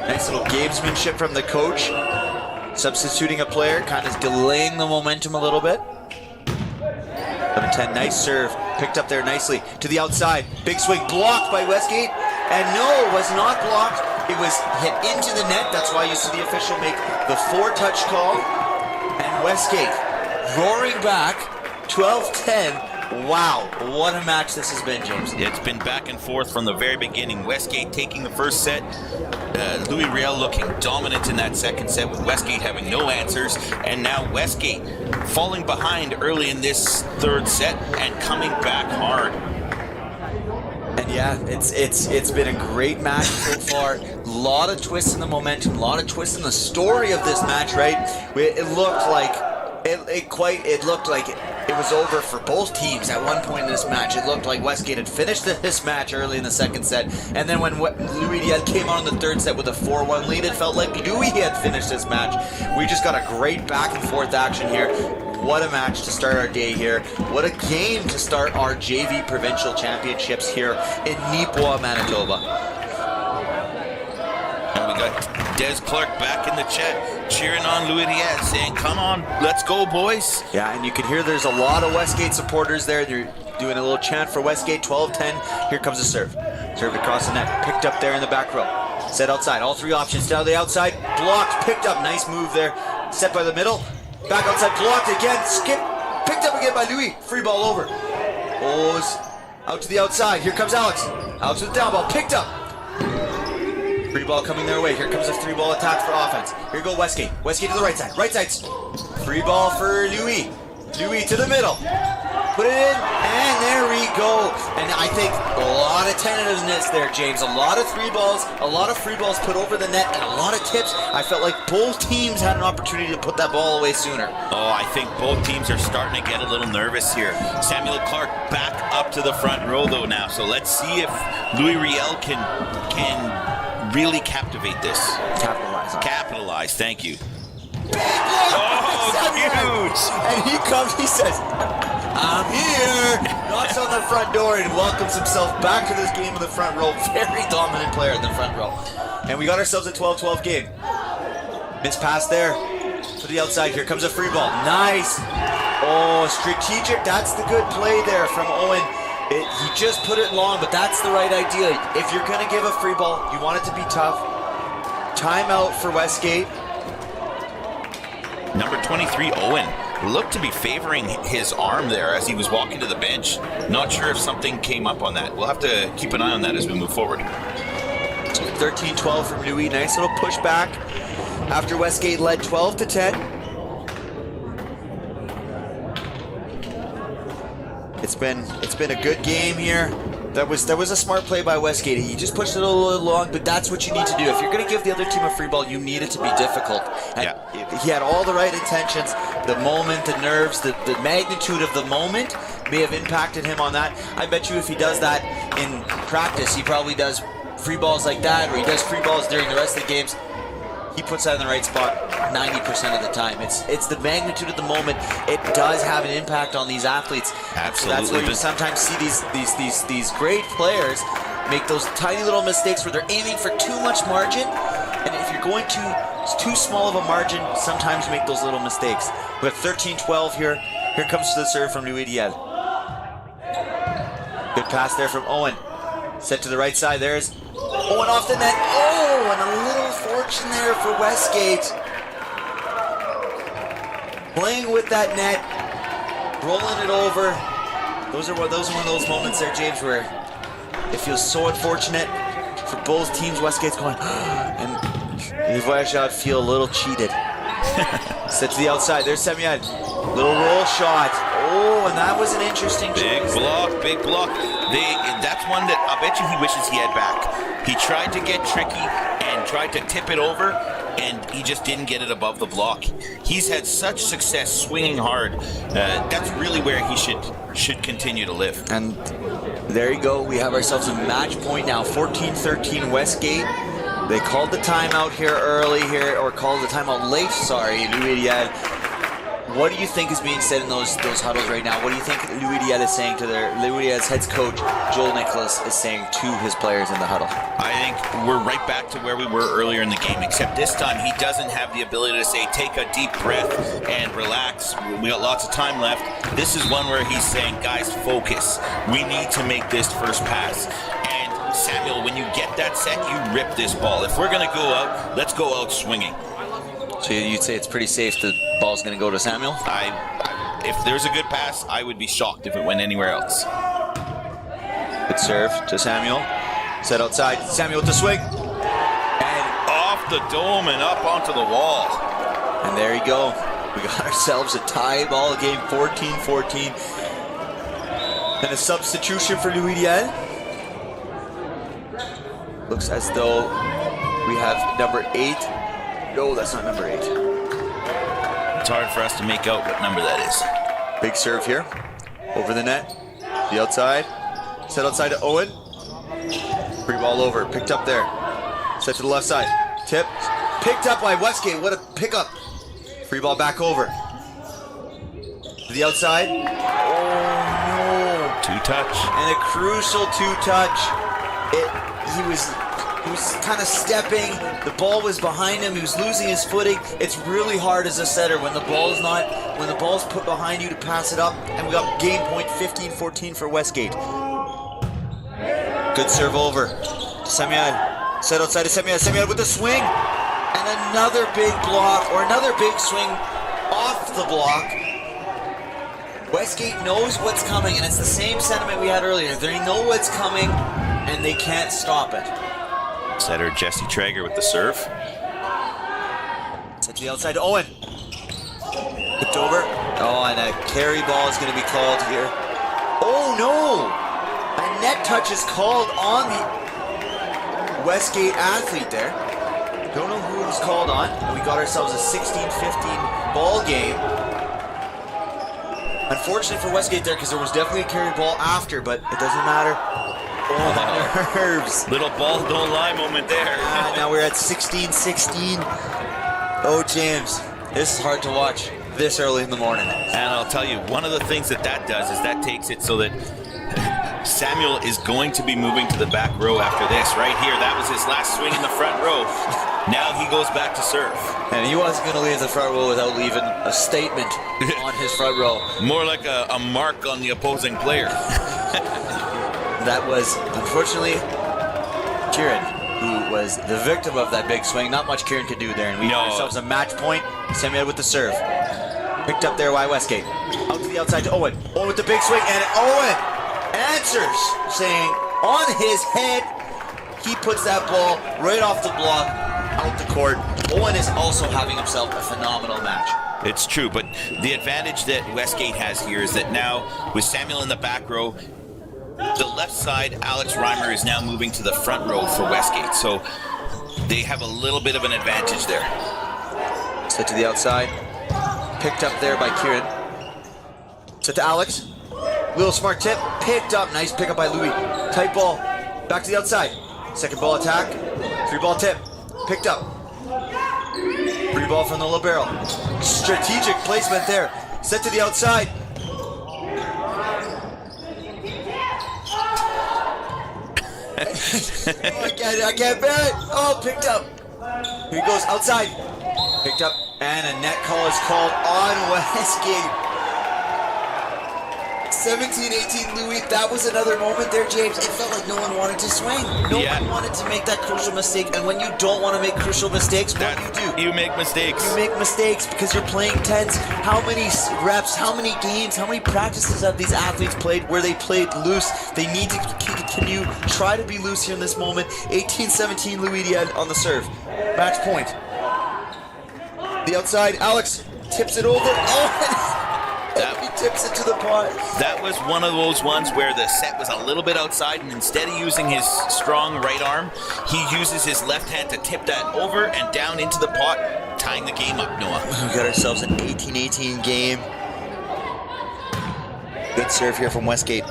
[SPEAKER 1] Nice little gamesmanship from the coach. Substituting a player, kind of delaying the momentum a little bit. 11-10, nice serve. Picked up there nicely to the outside. Big swing blocked by Westgate. And no, it was not blocked. It was hit into the net. That's why you see the official make the 4-touch call. And Westgate roaring back, 12-10. Wow, what a match this has been, James.
[SPEAKER 2] It's been back and forth from the very beginning. Westgate taking the first set. Louis-Riel looking dominant in that second set, with Westgate having no answers. And now Westgate falling behind early in this third set and coming back hard.
[SPEAKER 1] And yeah, it's been a great match so far. A lot of twists in the momentum, a lot of twists in the story of this match, right? It looked like it looked like it was over for both teams at one point in this match. It looked like Westgate had finished this match early in the second set, and then when Louis-Riel came on in the third set with a 4-1 lead, it felt like Louis had finished this match. We just got a great back and forth action here. What a match to start our day here. What a game to start our JV Provincial Championships here in Nipois, Manitoba.
[SPEAKER 2] And we got Des Clark back in the chat, cheering on Louis-Riel, saying, come on, let's go, boys.
[SPEAKER 1] Yeah, and you can hear there's a lot of Westgate supporters there. They're doing a little chant for Westgate. 12-10. Here comes the serve. Serve across the net. Picked up there in the back row. Set outside. All three options. Down the outside. Blocked. Picked up. Nice move there. Set by the middle. Back outside. Blocked again. Skip. Picked up again by Louis. Free ball over. Goes out to the outside. Here comes Alex. Alex with the down ball. Picked up. Free ball coming their way. Here comes a 3-ball attack for offense. Here go Westgate. Westgate to the right side. Right side. Free ball for Louis. Louis to the middle. Put it in, and there we go. And I think a lot of tentativeness there, James. A lot of free balls put over the net, and a lot of tips. I felt like both teams had an opportunity to put that ball away sooner.
[SPEAKER 2] Oh, I think both teams are starting to get a little nervous here. Samuel Clark back up to the front row, though, now. So let's see if Louis-Riel can really captivate this. Capitalize, thank you. Oh, huge!
[SPEAKER 1] And he comes, he says, I'm here! Knocks on the front door and welcomes himself back to this game in the front row. Very dominant player in the front row. And we got ourselves a 12-12 game. Missed pass there to the outside. Here comes a free ball. Nice! Oh, strategic. That's the good play there from Owen. He just put it long, but that's the right idea. If you're going to give a free ball, you want it to be tough. Timeout for Westgate.
[SPEAKER 2] Number 23, Owen, looked to be favoring his arm there as he was walking to the bench. Not sure if something came up on that. We'll have to keep an eye on that as we move forward.
[SPEAKER 1] 13-12 from Louis. Nice little pushback after Westgate led 12-10. It's been a good game here. That was a smart play by Westgate. He just pushed it a little long, but that's what you need to do. If you're going to give the other team a free ball, you need it to be difficult. And he had all the right intentions. The moment, the nerves, the magnitude of the moment may have impacted him on that. I bet you if he does that in practice, he probably does free balls like that, or he does free balls during the rest of the games. He puts that in the right spot 90% of the time. It's the magnitude of the moment. It does have an impact on these athletes.
[SPEAKER 2] Absolutely.
[SPEAKER 1] That's where you sometimes see these great players make those tiny little mistakes where they're aiming for too much margin. And if you're going too small of a margin, sometimes you make those little mistakes. We have 13-12 here. Here comes the serve from Louis-Riel. Good pass there from Owen. Set to the right side. There's Owen off the net. Oh, and a little fortune there for Westgate. Playing with that net, rolling it over. Those are one of those moments there, James, where it feels so unfortunate for both teams. Westgate's going, and the Voyageurs feel a little cheated. Set to the outside. There's Samuel. Little roll shot. Oh, and that was an interesting choice.
[SPEAKER 2] Big block. That's one that I bet you he wishes he had back. He tried to get tricky and tried to tip it over, and he just didn't get it above the block. He's had such success swinging hard. That's really where he should continue to live.
[SPEAKER 1] And there you go. We have ourselves a match point now. 14-13 Westgate. They called the timeout here early or called the timeout late, sorry, Louis-Riel. What do you think is being said in those huddles right now? What do you think Louis-Riel is saying to Louis-Riel's head coach, Joel Nicholas, is saying to his players in the huddle?
[SPEAKER 2] I think we're right back to where we were earlier in the game, except this time he doesn't have the ability to say, take a deep breath and relax. We got lots of time left. This is one where he's saying, guys, focus. We need to make this first pass. And Samuel, when you get that set, you rip this ball. If we're going to go out, let's go out swinging.
[SPEAKER 1] So you'd say it's pretty safe the ball's going to go to Samuel?
[SPEAKER 2] If there's a good pass, I would be shocked if it went anywhere else.
[SPEAKER 1] Good serve to Samuel. Set outside. Samuel with the swing. And
[SPEAKER 2] off the dome and up onto the wall.
[SPEAKER 1] And there you go. We got ourselves a tie ball game, 14-14. And a substitution for Louis-Riel. Looks as though we have number 8. No, that's not number 8.
[SPEAKER 2] It's hard for us to make out what number that is.
[SPEAKER 1] Big serve here. Over the net. The outside. Set outside to Owen. Free ball over. Picked up there. Set to the left side. Tip. Picked up by Westgate. What a pickup. Free ball back over. To the outside. Oh, no.
[SPEAKER 2] Two-touch.
[SPEAKER 1] And a crucial two-touch. He was kind of stepping. The ball was behind him. He was losing his footing. It's really hard as a setter when the ball's put behind you to pass it up. And we got game point 15-14 for Westgate. Good serve over to Samuel. Set outside to Samuel. Samuel with the swing. And another big block, or another big swing off the block. Westgate knows what's coming, and it's the same sentiment we had earlier. They know what's coming, and they can't stop it.
[SPEAKER 2] Setter Jesse Traeger with the serve.
[SPEAKER 1] Set to the outside to Owen. Tipped over. Oh, and a carry ball is going to be called here. Oh, no! A net touch is called on the Westgate athlete there. Don't know who it was called on. And we got ourselves a 16-15 ball game. Unfortunate for Westgate there because there was definitely a carry ball after, but it doesn't matter. Oh, the nerves.
[SPEAKER 2] Little ball don't lie moment there.
[SPEAKER 1] Now we're at 16-16. Oh, James, this is hard to watch this early in the morning.
[SPEAKER 2] And I'll tell you, one of the things that does is that takes it so that Samuel is going to be moving to the back row after this. Right here, that was his last swing in the front row. Now he goes back to serve.
[SPEAKER 1] And he wasn't going to leave the front row without leaving a statement on his front row.
[SPEAKER 2] More like a mark on the opposing player.
[SPEAKER 1] That was, unfortunately, Kieran, who was the victim of that big swing. Not much Kieran could do there, and we got ourselves a match point. Samuel with the serve. Picked up there by Westgate. Out to the outside to Owen. Owen with the big swing, and Owen answers, saying on his head, he puts that ball right off the block, out the court. Owen is also having himself a phenomenal match.
[SPEAKER 2] It's true, but the advantage that Westgate has here is that now, with Samuel in the back row, the left side, Alex Reimer, is now moving to the front row for Westgate, so they have a little bit of an advantage there.
[SPEAKER 1] Set to the outside. Picked up there by Kieran. Set to Alex. Little smart tip. Picked up. Nice pickup by Louis. Tight ball. Back to the outside. Second ball attack. 3-ball tip. Picked up. Free ball from the libero. Strategic placement there. Set to the outside. I can't bear it. Oh, picked up. Here he goes outside. Picked up, and a net call is called on Westgate. 17-18 Louis. That was another moment there, James. It felt like no one wanted to swing. No one wanted to make that crucial mistake. And when you don't want to make crucial mistakes, what do?
[SPEAKER 2] You make mistakes.
[SPEAKER 1] You make mistakes because you're playing tense. How many reps, how many games, how many practices have these athletes played where they played loose? They need to continue, try to be loose here in this moment. 18-17 Louis-Riel on the serve. Match point. The outside, Alex tips it over. Oh, he tips it to the pot.
[SPEAKER 2] That was one of those ones where the set was a little bit outside, and instead of using his strong right arm, he uses his left hand to tip that over and down into the pot, tying the game up, Noah.
[SPEAKER 1] We got ourselves an 18-18 game. Good serve here from Westgate.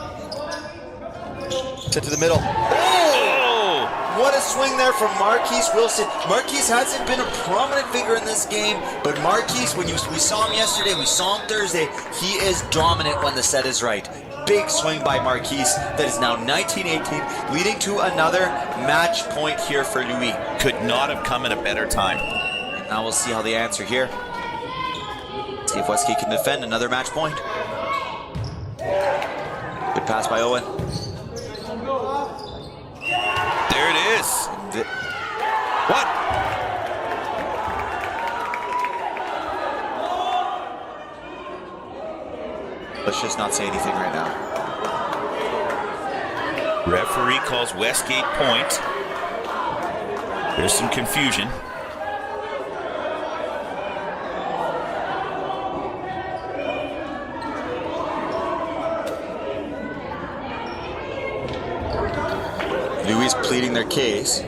[SPEAKER 1] Set to the middle. Oh! what a swing there from Marquise Wilson. Marquise hasn't been a prominent figure in this game, but Marquise, when we saw him yesterday, we saw him Thursday, he is dominant when the set is right. Big swing by Marquise. That is now 19-18, leading to another match point here for Louis.
[SPEAKER 2] Could not have come at a better time.
[SPEAKER 1] Now we'll see how they answer here. See if Westgate can defend another match point. Good pass by Owen.
[SPEAKER 2] There it is. What?
[SPEAKER 1] Let's just not say anything right now.
[SPEAKER 2] Referee calls Westgate point. There's some confusion.
[SPEAKER 1] Louis pleading their case.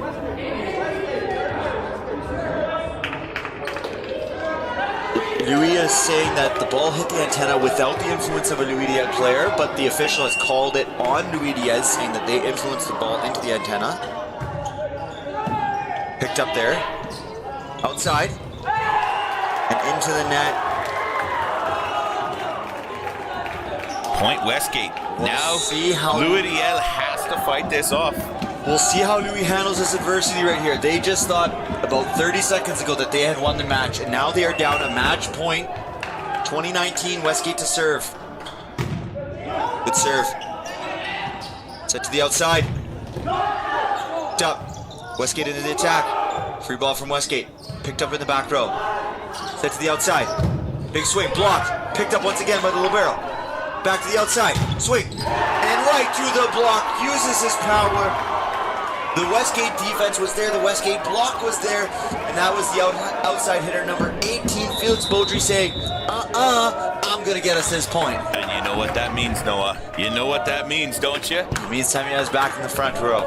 [SPEAKER 1] Louis is saying that the ball hit the antenna without the influence of a Louis-Riel player, but the official has called it on Louis-Riel, saying that they influenced the ball into the antenna. Picked up there. Outside. And into the net.
[SPEAKER 2] Point Westgate. Now
[SPEAKER 1] see how
[SPEAKER 2] Louis-Riel has to fight this off.
[SPEAKER 1] We'll see how Louis handles this adversity right here. They just thought about 30 seconds ago that they had won the match, and now they are down a match point. 2019, Westgate to serve. Good serve. Set to the outside. Up. Westgate into the attack. Free ball from Westgate. Picked up in the back row. Set to the outside. Big swing. Blocked. Picked up once again by the libero. Back to the outside. Swing. And right through the block. Uses his power. The Westgate defense was there, the Westgate block was there, and that was the outside hitter, number 18, Felix Baudry, saying, I'm going to get us this point.
[SPEAKER 2] And you know what that means, Noah. You know what that means, don't you?
[SPEAKER 1] It means Tamiya is back in the front row.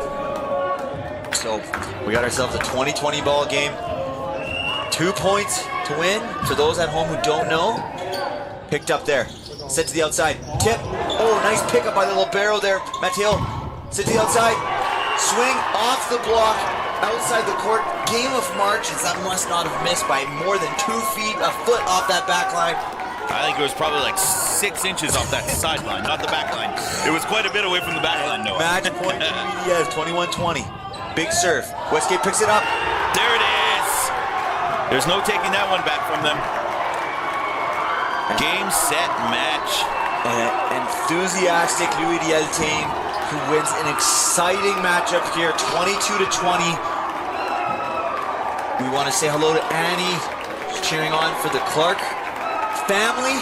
[SPEAKER 1] So, we got ourselves a 20-20 ball game. 2 points to win, for those at home who don't know. Picked up there. Set to the outside. Tip. Oh, nice pickup by the libero there. Mathieu. Set to the outside. Swing off the block, outside the court. Game of marches. That must not have missed by more than 2 feet, a foot off that back line.
[SPEAKER 2] I think it was probably like 6 inches off that sideline, not the back line. It was quite a bit away from the back line, Noah.
[SPEAKER 1] Match point Louis-Riel, 21-20. Big serve. Westgate picks it up.
[SPEAKER 2] There it is. There's no taking that one back from them. Game, set, match.
[SPEAKER 1] An enthusiastic Louis-Riel team who wins an exciting matchup here, 22-20. We want to say hello to Annie. She's cheering on for the Clark family.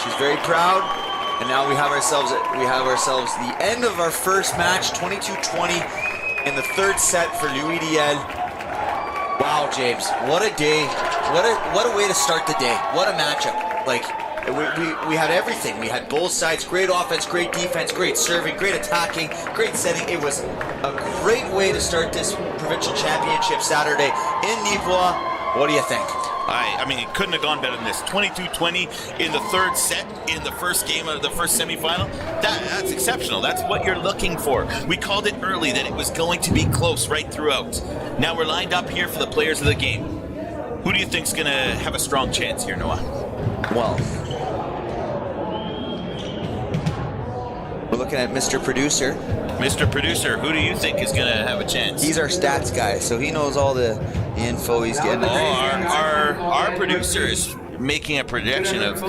[SPEAKER 1] She's very proud. And now we have ourselves the end of our first match, 22-20 in the third set for Louis-Riel. Wow, James, what a day. What a way to start the day. What a matchup. Like, we had everything. We had both sides. Great offense, great defense, great serving, great attacking, great setting. It was a great way to start this provincial championship Saturday in Nipawin. What do you think?
[SPEAKER 2] I mean, it couldn't have gone better than this. 22-20 in the third set, in the first game of the first semifinal. That's exceptional. That's what you're looking for. We called it early that it was going to be close right throughout. Now we're lined up here for the players of the game. Who do you think's going to have a strong chance here, Noah?
[SPEAKER 1] Well, we're looking at Mr. Producer.
[SPEAKER 2] Mr. Producer, who do you think is going to have a chance?
[SPEAKER 1] He's our stats guy, so he knows all the info he's getting.
[SPEAKER 2] Our producer is making a projection of...
[SPEAKER 3] The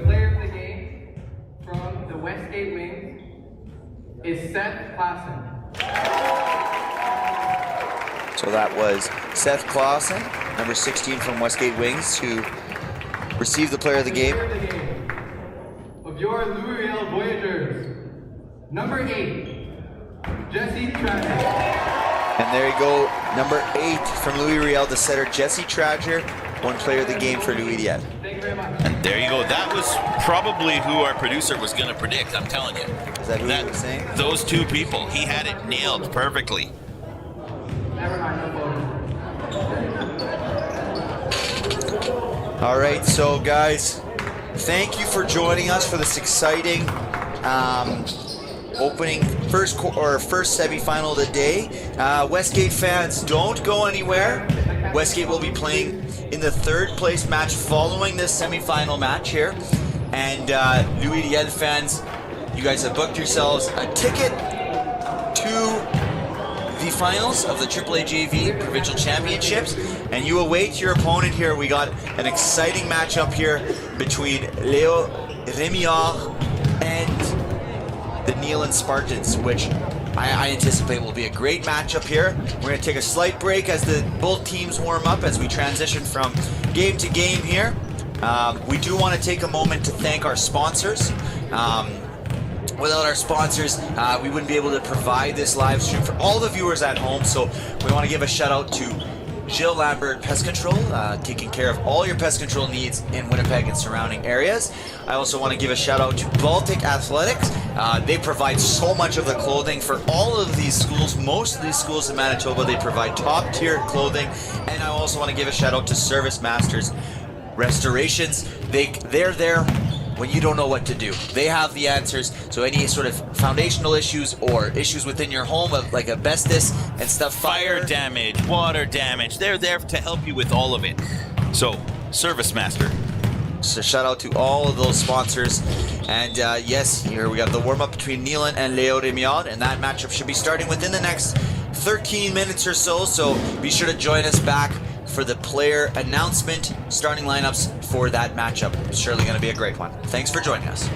[SPEAKER 3] player of the game from the Westgate Wings is Seth Klassen.
[SPEAKER 1] So that was Seth Klassen, number 16 from Westgate Wings, who received the player of the game.
[SPEAKER 3] Of your Louis-Riel Voyagers, number 8, Jesse Trager.
[SPEAKER 1] And there you go, number 8 from Louis-Riel, the setter Jesse Trager, one player of the game for Louis-Riel.
[SPEAKER 3] Thank you very much.
[SPEAKER 2] And there you go. That was probably who our producer was going to predict, I'm telling you.
[SPEAKER 1] Is that who he was saying?
[SPEAKER 2] Those two people. He had it nailed perfectly.
[SPEAKER 3] Never mind, no
[SPEAKER 1] All right, so guys, thank you for joining us for this exciting opening. first semifinal of the day. Westgate fans, don't go anywhere. Westgate will be playing in the third place match following this semifinal match here. And Louis-Riel fans, you guys have booked yourselves a ticket to the finals of the AAA JV Provincial Championships, and you await your opponent here. We got an exciting matchup here between Léo-Rémillard and the Neelan Spartans, which I anticipate will be a great matchup here. We're going to take a slight break as both teams warm up as we transition from game to game here. We do want to take a moment to thank our sponsors. Without our sponsors, we wouldn't be able to provide this live stream for all the viewers at home. So we want to give a shout out to Jill Lambert Pest Control, taking care of all your pest control needs in Winnipeg and surrounding areas. I also want to give a shout out to Baltic Athletics. They provide so much of the clothing for all of these schools. Most of these schools in Manitoba, they provide top tier clothing. And I also want to give a shout out to Service Masters Restorations. They're there when you don't know what to do. They have the answers. So any sort of foundational issues or issues within your home of like asbestos and stuff,
[SPEAKER 2] Fire damage, water damage, they're there to help you with all of it. So, Service Master.
[SPEAKER 1] So shout out to all of those sponsors. And yes, here we got the warm up between Neelan and Léo-Rémillard, and that matchup should be starting within the next 13 minutes or so. So be sure to join us back for the player announcement, starting lineups for that matchup. It's surely going to be a great one. Thanks for joining us.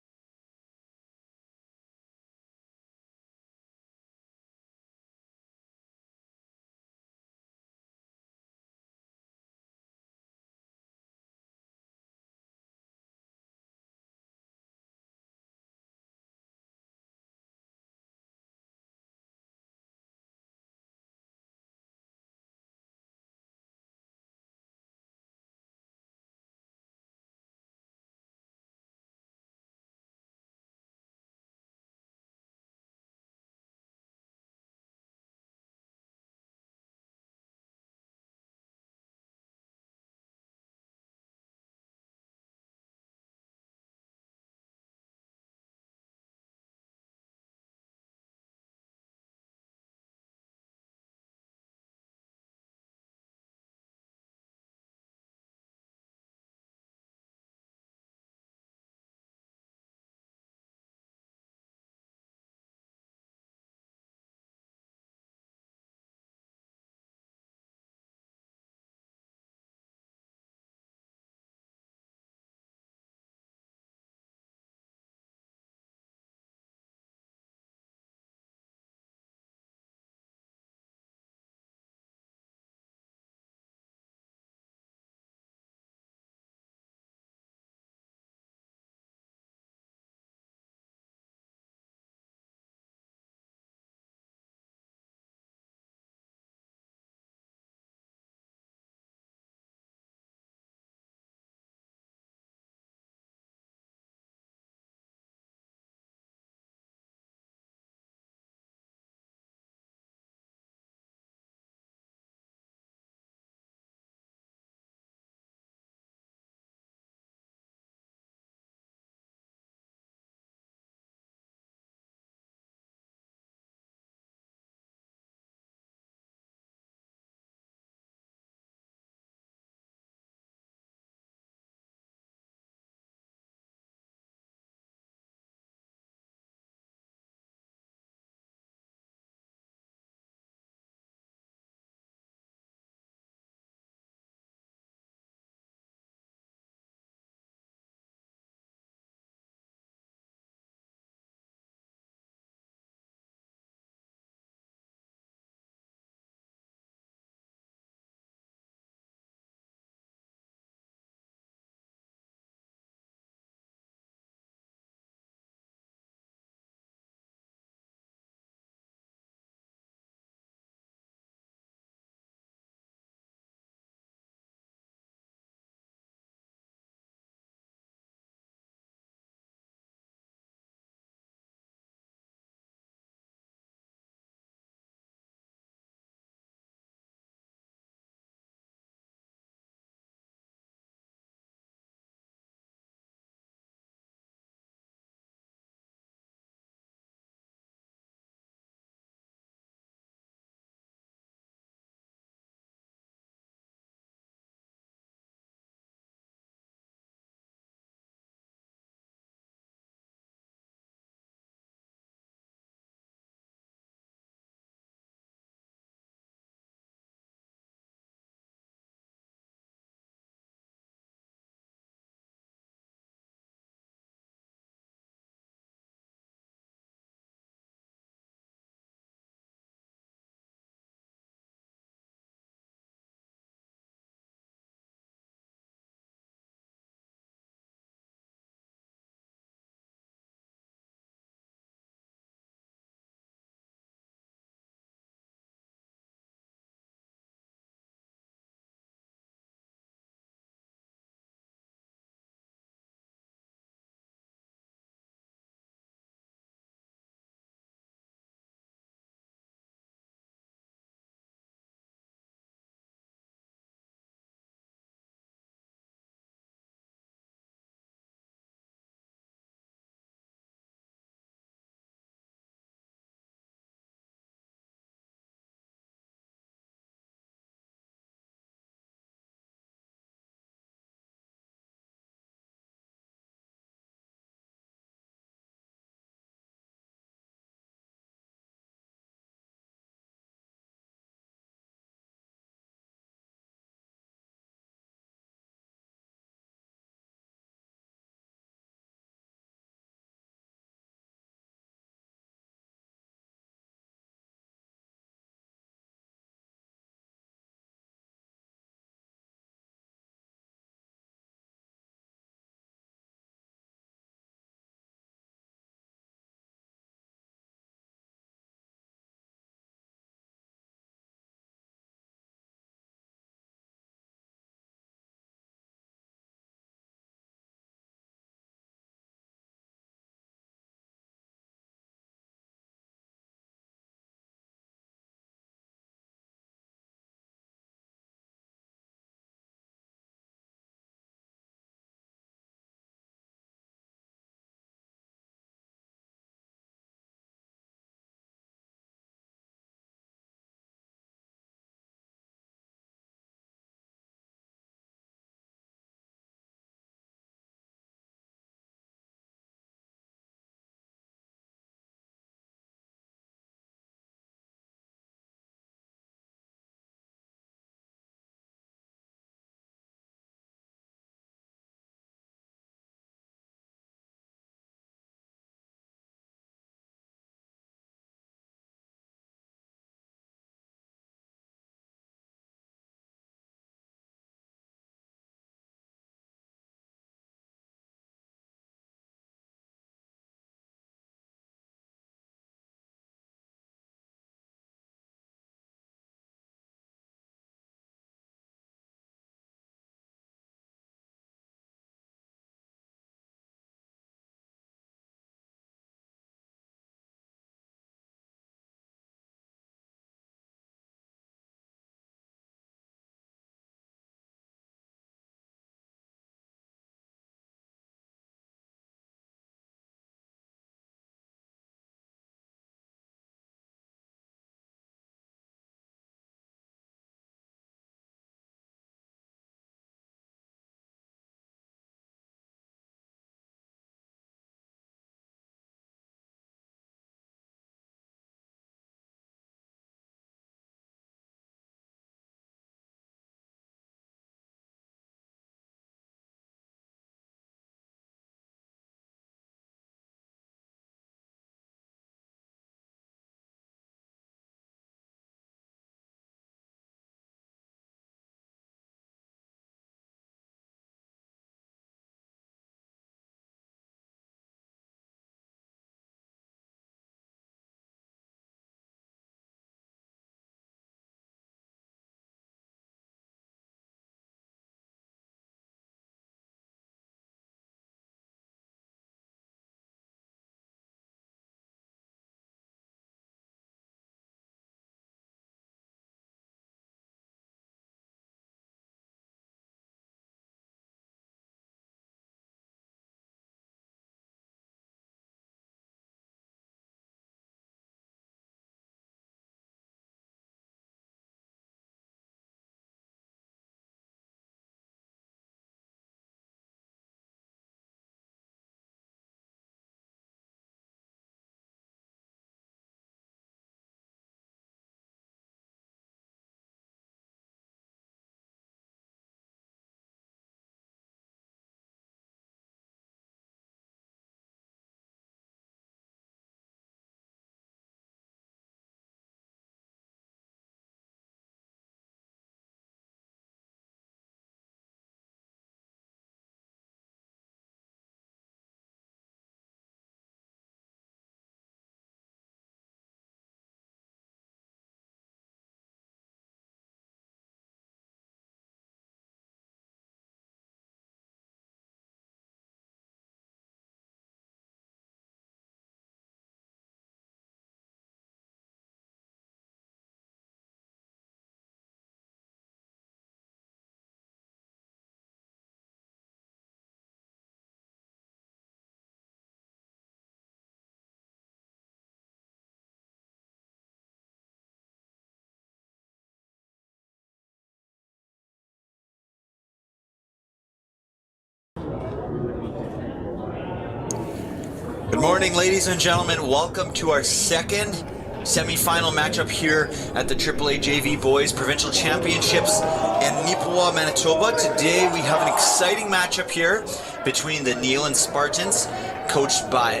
[SPEAKER 1] Good morning, ladies and gentlemen. Welcome to our second semi-final matchup here at the AAA JV Boys Provincial Championships in Nipawin, Manitoba. Today we have an exciting matchup here between the Nealon Spartans, coached by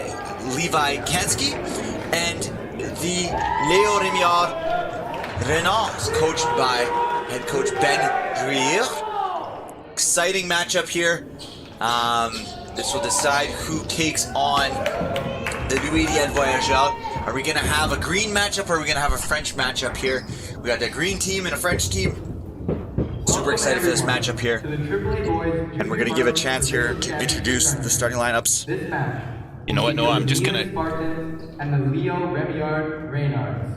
[SPEAKER 1] Levi Kansky, and the Léo-Rémillard Renards, coached by head coach Ben Druyer. Exciting matchup here. This will decide who takes on the Louis-Riel Voyageurs. Are we going to have a green matchup or are we going to have a French matchup here? We got a green team and a French team. Super excited for this matchup here. And we're going to give a chance here to introduce the starting lineups.
[SPEAKER 2] You know what, Noah, I'm just going to...
[SPEAKER 3] And the Léo-Rémillard Renards.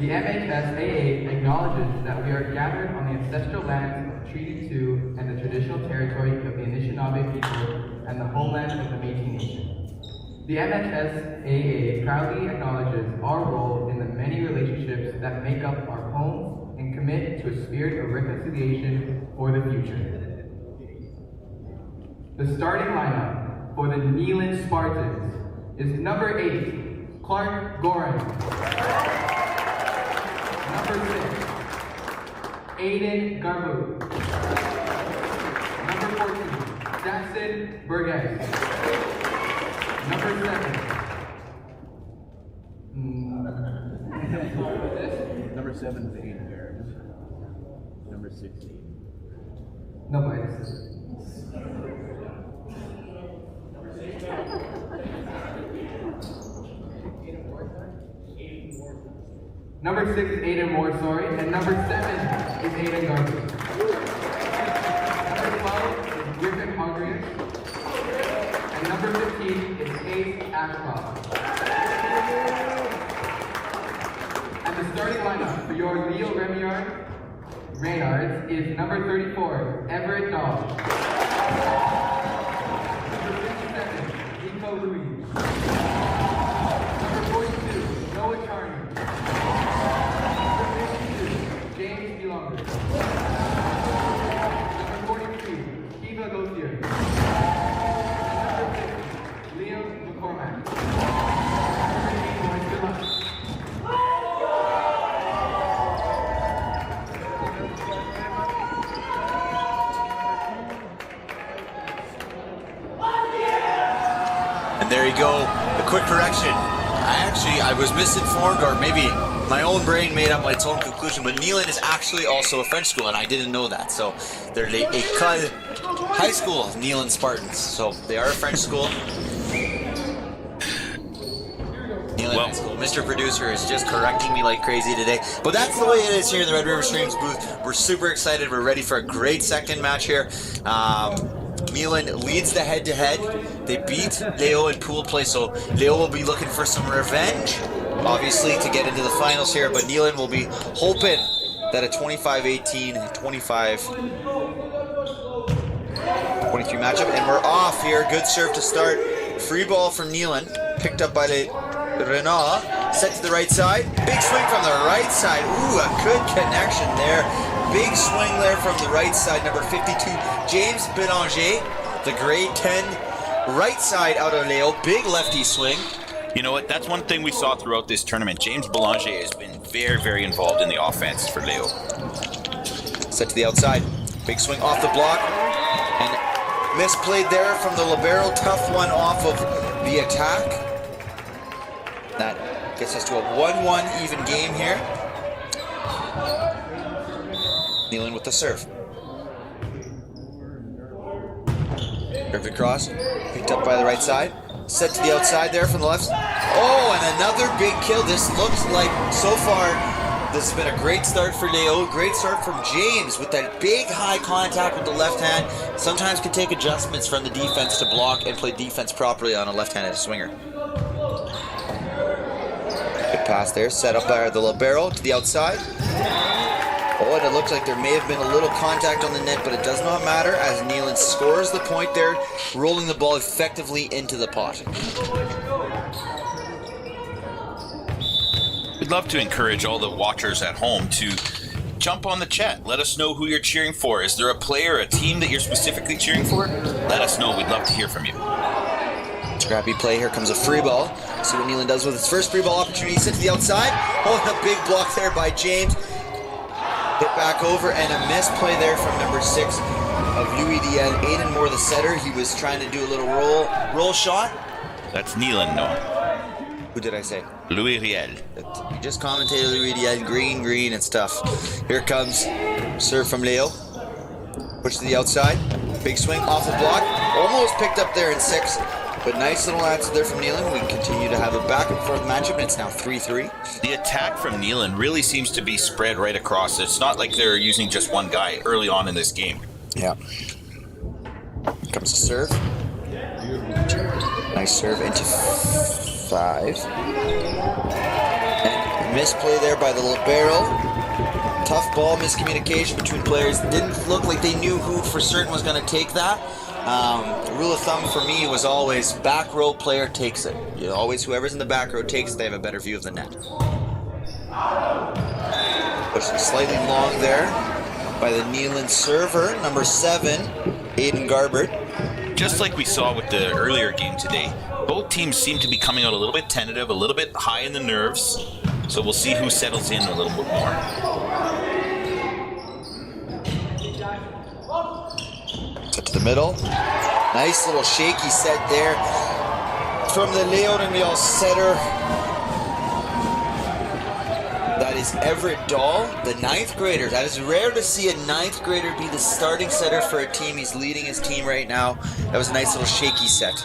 [SPEAKER 3] The MHSAA acknowledges that we are gathered on the ancestral lands of Treaty 2 and the traditional territory of the Anishinaabe people and the homeland of the Métis Nation. The MHSAA proudly acknowledges our role in the many relationships that make up our home and commit to a spirit of reconciliation for the future. The starting lineup for the Nealon Spartans is number 8, Clark Goran. Number 6, Aiden Garbu. Number 14, Jackson Burgess. Number 7.
[SPEAKER 4] Number 7 is Aiden Garbu. Number 16.
[SPEAKER 3] No bias. Number 6 is Aiden Moore, and number 7 is Aiden Garbu. Number 12 is Griffin Hogrius, and number 15 is Ace Ashcroft. And the starting lineup for your Léo-Rémillard Renards is number 34, Everett Dahl. Number 57, Nico Louis. Number 42, Noah Charney. Number 43, Eva Gauthier. Number 50, Liam McCormack. Number 81, good luck.
[SPEAKER 1] And there you go, a quick correction. I was misinformed, or maybe my own brain made up its own conclusion, but Nealon is actually also a French school, and I didn't know that. So they're the École High School of Nealon Spartans. So they are a French school. Nealon High School. Mr. Producer is just correcting me like crazy today. But that's the way it is here in the Red River Streams booth. We're super excited. We're ready for a great second match here. Nealon leads the head-to-head. They beat Léo in pool play, so Léo will be looking for some revenge, obviously, to get into the finals here, but Nealon will be hoping that a 25-18, 25-23 matchup, and we're off here. Good serve to start. Free ball from Nealon, picked up by the Renard, set to the right side. Big swing from the right side. Ooh, a good connection there. Big swing there from the right side, number 52, James Belanger, the grade 10 right side out of Léo. Big lefty swing.
[SPEAKER 2] You know what? That's one thing we saw throughout this tournament. James Belanger has been very, very involved in the offense for Léo.
[SPEAKER 1] Set to the outside. Big swing off the block. And misplayed there from the libero. Tough one off of the attack. That gets us to a 1-1 even game here. Nealon with the serve. Serve across. Picked up by the right side. Set to the outside there from the left. Oh, and another big kill. This looks like, so far, this has been a great start for Léo. Great start from James with that big high contact with the left hand. Sometimes can take adjustments from the defense to block and play defense properly on a left-handed swinger. Good pass there. Set up by the libero to the outside. Oh, and it looks like there may have been a little contact on the net, but it does not matter as Nealon scores the point there, rolling the ball effectively into the pot.
[SPEAKER 2] We'd love to encourage all the watchers at home to jump on the chat. Let us know who you're cheering for. Is there a player, a team that you're specifically cheering for? Let us know. We'd love to hear from you.
[SPEAKER 1] Scrappy play. Here comes a free ball. See what Nealon does with his first free ball opportunity. Sent to the outside. Oh, and a big block there by James. Hit back over and a missed play there from number 6 of Louis-Riel. Aiden Moore, the setter. He was trying to do a little roll shot.
[SPEAKER 2] That's Nealon, no.
[SPEAKER 1] Who did I say?
[SPEAKER 2] Louis-Riel.
[SPEAKER 1] You just commentated Louis-Riel, green and stuff. Here comes serve from Leo. Push to the outside. Big swing off the block. Almost picked up there in 6. But nice little answer there from Nealon. We continue to have a back and forth matchup, and it's now 3-3.
[SPEAKER 2] The attack from Nealon really seems to be spread right across. It's not like they're using just one guy early on in this game.
[SPEAKER 1] Yeah. Comes the serve. Nice serve into 5. And misplay there by the libero. Tough ball, miscommunication between players. Didn't look like they knew who for certain was going to take that. Rule of thumb for me was always back row player takes it. You know, always whoever's in the back row takes it, they have a better view of the net. Pushing slightly long there by the Nealon server, number 7, Aiden Garbert.
[SPEAKER 2] Just like we saw with the earlier game today, both teams seem to be coming out a little bit tentative, a little bit high in the nerves. So we'll see who settles in a little bit more.
[SPEAKER 1] Set to the middle. Nice little shaky set there from the Léo-Rémillard setter. That is Everett Dahl, the 9th grader. That is rare to see a 9th grader be the starting setter for a team. He's leading his team right now. That was a nice little shaky set.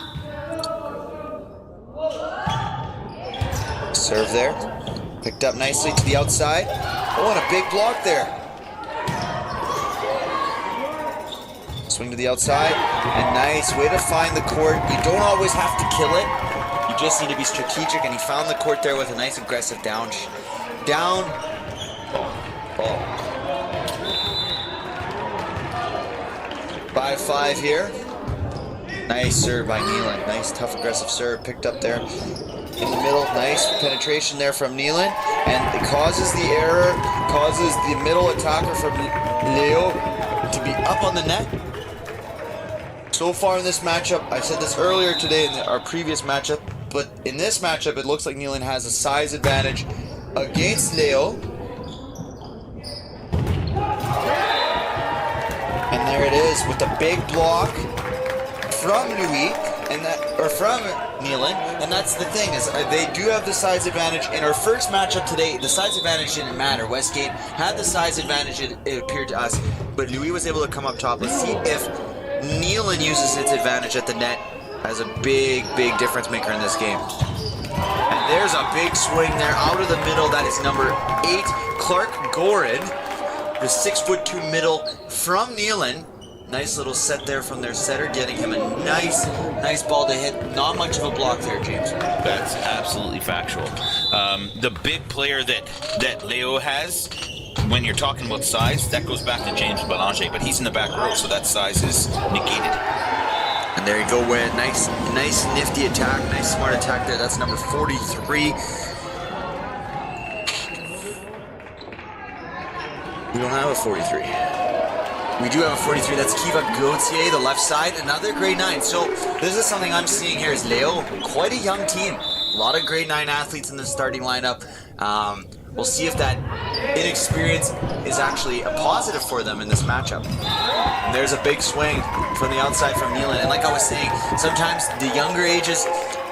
[SPEAKER 1] Serve there. Picked up nicely to the outside. Oh, and a big block there. Swing to the outside, and nice way to find the court. You don't always have to kill it. You just need to be strategic, and he found the court there with a nice aggressive down. Ball. 5-5 here. Nice serve by Nealon. Nice, tough, aggressive serve. Picked up there in the middle. Nice penetration there from Nealon, and it causes the error, causes the middle attacker from Leo to be up on the net. So far in this matchup, I said this earlier today in our previous matchup, but in this matchup, it looks like Nealon has a size advantage against Leo. And there it is with the big block from Louis, from Nealon. And that's the thing, is they do have the size advantage. In our first matchup today, the size advantage didn't matter. Westgate had the size advantage, it appeared to us, but Louis was able to come up top. Let's see if Nealon uses its advantage at the net as a big difference maker in this game. And there's a big swing there out of the middle. That is number 8, Clark Gorin, the 6'2" middle from Nealon. Nice little set there from their setter, getting him a nice ball to hit. Not much of a block there, James.
[SPEAKER 2] That's absolutely factual. The big player that Leo has, when you're talking about size, that goes back to James Belanger, but he's in the back row, so that size is negated.
[SPEAKER 1] And there you go, with nice nifty attack, nice smart attack there. That's number 43. We don't have a 43. We do have a 43. That's Kiva Gauthier, the left side, another grade 9. So this is something I'm seeing here is Leo, quite a young team. A lot of grade 9 athletes in the starting lineup. We'll see if that inexperience is actually a positive for them in this matchup. And there's a big swing from the outside from Nealon. And like I was saying, sometimes the younger ages,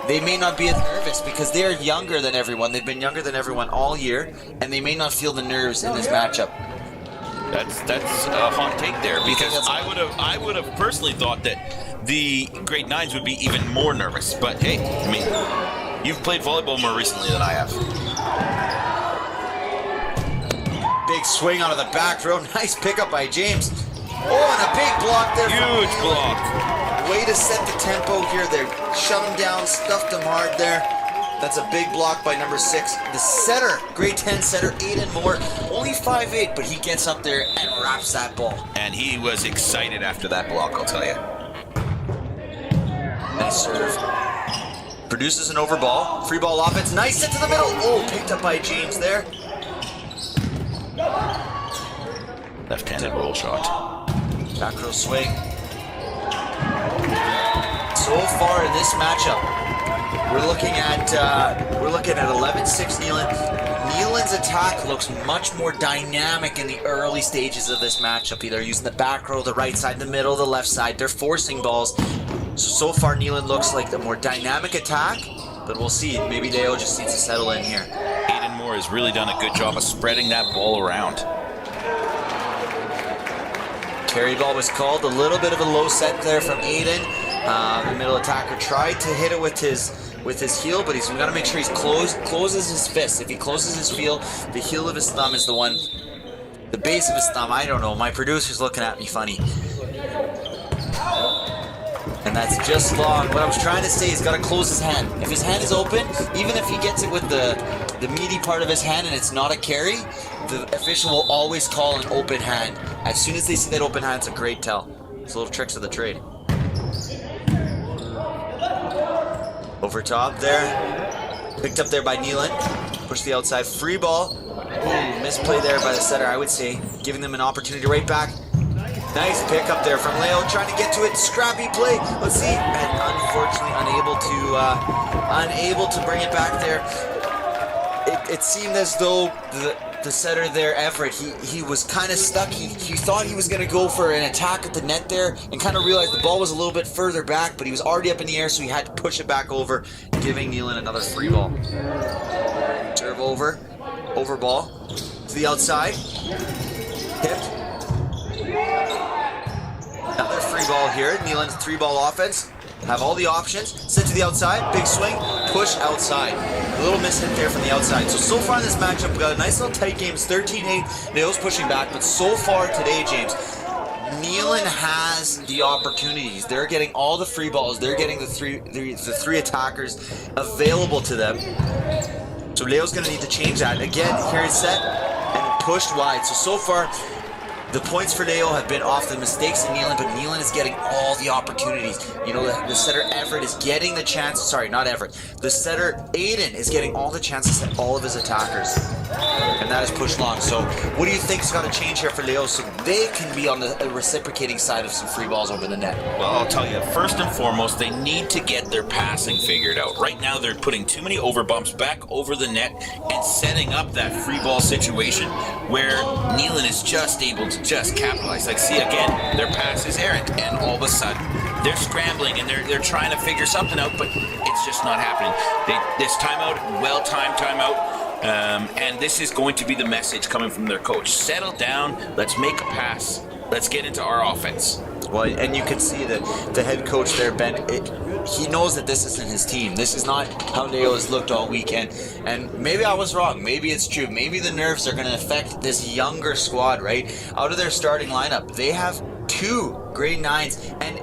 [SPEAKER 1] they may not be as nervous because they're younger than everyone. They've been younger than everyone all year, and they may not feel the nerves in this matchup.
[SPEAKER 2] That's a hot take there, because I would have personally thought that the grade 9s would be even more nervous. But hey, I mean, you've played volleyball more recently than I have.
[SPEAKER 1] Big swing out of the back row. Nice pickup by James. Oh, and a big block there.
[SPEAKER 2] Huge block.
[SPEAKER 1] Way to set the tempo here. They shut him down, stuffed him hard there. That's a big block by number 6. The setter, grade 10 setter, Aiden Moore. Only 5'8", but he gets up there and wraps that ball.
[SPEAKER 2] And he was excited after that block, I'll tell you.
[SPEAKER 1] Nice serve. Produces an over ball. Free ball offense. Nice set to the middle. Oh, picked up by James there.
[SPEAKER 2] Left-handed roll shot.
[SPEAKER 1] Back row swing. So so far in this matchup, we're looking at 11-6 Nealon. Nealon's attack looks much more dynamic in the early stages of this matchup. They're using the back row, the right side, the middle, the left side. They're forcing balls. So far, Nealon looks like the more dynamic attack, but we'll see. Maybe Léo just needs to settle in here.
[SPEAKER 2] Aiden Moore has really done a good job of spreading that ball around.
[SPEAKER 1] Carry ball was called. A little bit of a low set there from Aiden. The middle attacker tried to hit it with his heel, but he's got to make sure he closes his fist. If he closes his heel, the heel of his thumb is the base of his thumb. I don't know. My producer's looking at me funny. And that's just long. What I was trying to say is he's got to close his hand. If his hand is open, even if he gets it with the meaty part of his hand and it's not a carry, the official will always call an open hand. As soon as they see that open hand, it's a great tell. It's little tricks of the trade. Over top there. Picked up there by Nealon. Push the outside. Free ball. Ooh, misplay there by the setter, I would say. Giving them an opportunity right back. Nice pick up there from Léo. Trying to get to it. Scrappy play. Let's see. And unfortunately unable to bring it back there. It seemed as though the setter there, Everett, he was kind of stuck. He thought he was going to go for an attack at the net there and kind of realized the ball was a little bit further back, but he was already up in the air, so he had to push it back over, giving Nealon another free ball. Serve over ball to the outside. Hit. Another free ball here. Nealon's 3-ball offense. Have all the options. Sit to the outside. Big swing. Push outside. A little miss hit there from the outside. So far in this matchup, we got a nice little tight game. It's 13-8. Léo's pushing back. But so far today, James, Nealon has the opportunities. They're getting all the free balls. They're getting the three attackers available to them. So Léo's going to need to change that. Again, here it's set and pushed wide. So far, the points for Léo have been off the mistakes of Nealon, but Nealon is getting all the opportunities. You know, the setter Everett is getting the chance. Sorry, not Everett. The setter Aiden is getting all the chances to set all of his attackers. And that is pushed long. So what do you think's got to change here for Léo so they can be on the reciprocating side of some free balls over the net?
[SPEAKER 2] Well, I'll tell you, first and foremost, they need to get their passing figured out. Right now, they're putting too many overbumps back over the net and setting up that free ball situation where Nealon is just able to just capitalize. Like, see, again, their pass is errant, and all of a sudden, they're scrambling and they're trying to figure something out, but it's just not happening. This timeout, well-timed timeout, and this is going to be the message coming from their coach. Settle down, let's make a pass, let's get into our offense.
[SPEAKER 1] Well, and you can see that the head coach there, Ben, he knows that this isn't his team. This is not how Léo has looked all weekend. And maybe I was wrong. Maybe it's true. Maybe the nerves are going to affect this younger squad, right? Out of their starting lineup, they have 2 grade 9s, and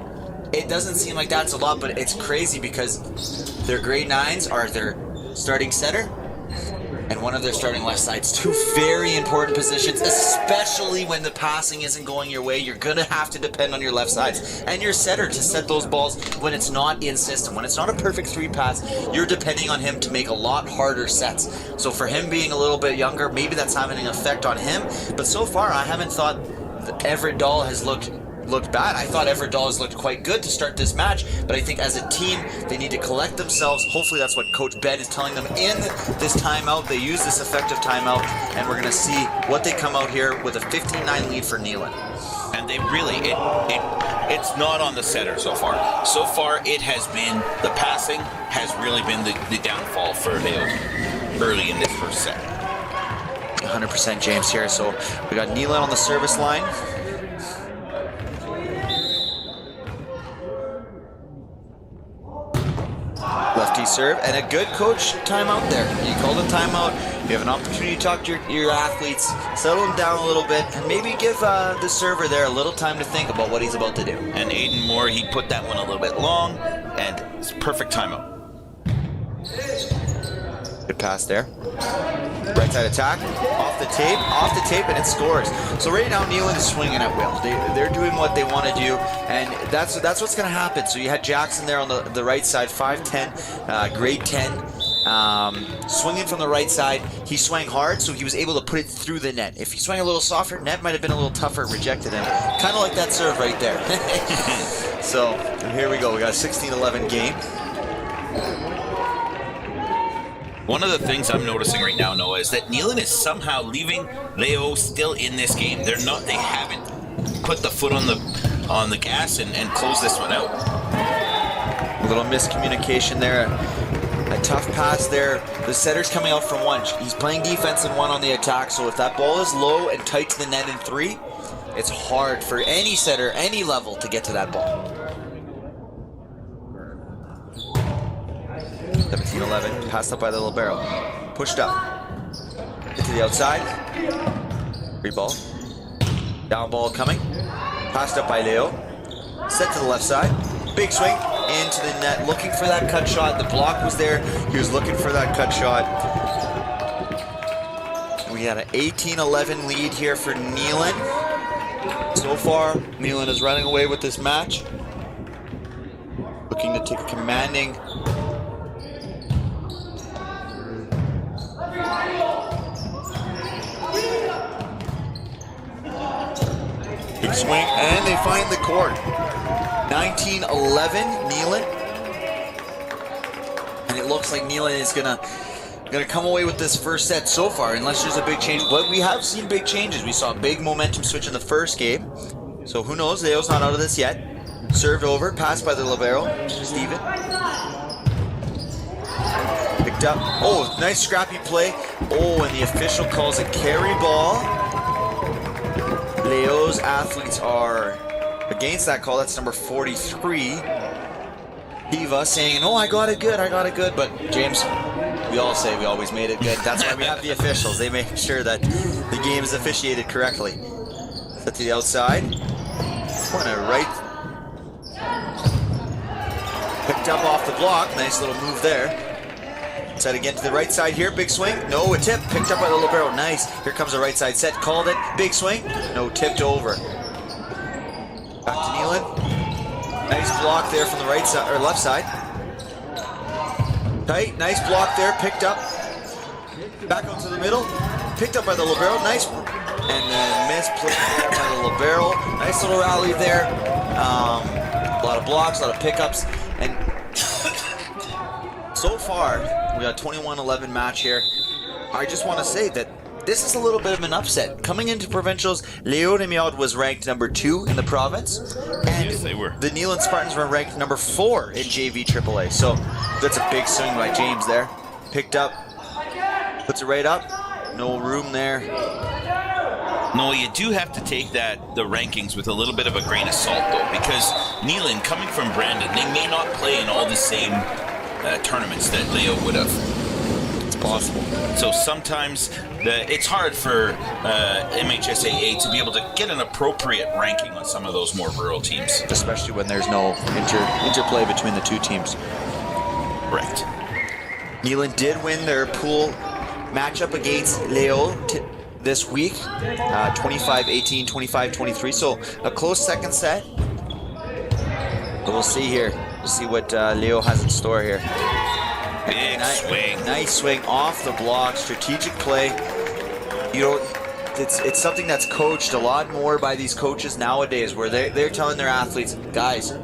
[SPEAKER 1] it doesn't seem like that's a lot, but it's crazy because their grade 9s are their starting setter and one of their starting left sides. 2 very important positions, especially when the passing isn't going your way. You're going to have to depend on your left sides and your setter to set those balls when it's not in system. When it's not a perfect 3 pass, you're depending on him to make a lot harder sets. So for him being a little bit younger, maybe that's having an effect on him. But so far, I haven't thought Everett Dahl has looked bad. I thought Everett Dahl has looked quite good to start this match, but I think as a team, they need to collect themselves. Hopefully that's what Coach Ben is telling them in this timeout. They use this effective timeout, and we're going to see what they come out here with a 15-9 lead for Nealon.
[SPEAKER 2] And they really, it's not on the setter so far. So far, it has been, the passing has really been the downfall for Léo early in this first set.
[SPEAKER 1] 100% James here. So we got Nealon on the service line. Lefty serve, and a good coach timeout there. You called a timeout. You have an opportunity to talk to your athletes, settle them down a little bit, and maybe give the server there a little time to think about what he's about to do.
[SPEAKER 2] And Aiden Moore, he put that one a little bit long, and it's perfect timeout.
[SPEAKER 1] Good pass there. Right side attack, off the tape, and it scores. So right now, Nealon is swinging at will. They're doing what they want to do, and that's what's going to happen. So you had Jackson there on the right side, 5'10", grade 10, swinging from the right side. He swung hard, so he was able to put it through the net. If he swung a little softer, net might have been a little tougher, rejected him. Kind of like that serve right there. So here we go. We got a 16-11 game.
[SPEAKER 2] One of the things I'm noticing right now, Noah, is that Nealon is somehow leaving Leo still in this game. They haven't put the foot on the gas and closed this one out.
[SPEAKER 1] A little miscommunication there. A tough pass there. The setter's coming out from one. He's playing defense and one on the attack. So if that ball is low and tight to the net in three, it's hard for any setter, any level, to get to that ball. 17-11, passed up by the libero. Pushed up. Get to the outside. Free ball. Down ball coming. Passed up by Leo. Set to the left side. Big swing into the net. Looking for that cut shot. The block was there. He was looking for that cut shot. We got an 18-11 lead here for Nealon. So far, Nealon is running away with this match. Looking to take a commanding big swing, and they find the court. 19-11, Nealon. And it looks like Nealon is gonna come away with this first set so far, unless there's a big change. But we have seen big changes. We saw a big momentum switch in the first game. So who knows? Leo's not out of this yet. Served over, passed by the libero, Steven. Picked up. Oh, nice scrappy play. Oh, and the official calls a carry ball. Leo's athletes are against that call. That's number 43. Diva saying, "Oh, I got it good. But James, we all say we always made it good. That's why we have the officials. They make sure that the game is officiated correctly. Set to the outside. Corner right. Picked up off the block. Nice little move there. Set again to the right side here. Big swing. No, a tip. Picked up by the libero. Nice. Here comes the right side set. Called it. Big swing. No, tipped over. Back to Nealon. Nice block there from the right side or left side. Tight. Nice block there. Picked up. Back onto the middle. Picked up by the libero. Nice. And then misplay there by the libero. Nice little rally there. A lot of blocks, a lot of pickups, and so far we got a 21-11 match here. I just want to say that this is a little bit of an upset. Coming into provincials, Léo-Rémillard was ranked number 2 in the province, and
[SPEAKER 2] yes, they were.
[SPEAKER 1] The Nealon Spartans were ranked number 4 in JV AAA. So that's a big swing by James there. Picked up, puts it right up. No room there.
[SPEAKER 2] No, you do have to take the rankings with a little bit of a grain of salt, though, because Nealon, coming from Brandon, they may not play in all the same tournaments that Leo would have.
[SPEAKER 1] It's possible.
[SPEAKER 2] So sometimes it's hard for MHSAA to be able to get an appropriate ranking on some of those more rural teams.
[SPEAKER 1] Especially when there's no interplay between the two teams.
[SPEAKER 2] Correct.
[SPEAKER 1] Nealon did win their pool matchup against Leo this week, 25-18, 25-23, so a close second set. But we'll see here. We'll see what Leo has in store here.
[SPEAKER 2] Big swing.
[SPEAKER 1] Nice swing off the block, strategic play. You know, it's something that's coached a lot more by these coaches nowadays, where they're telling their athletes, guys,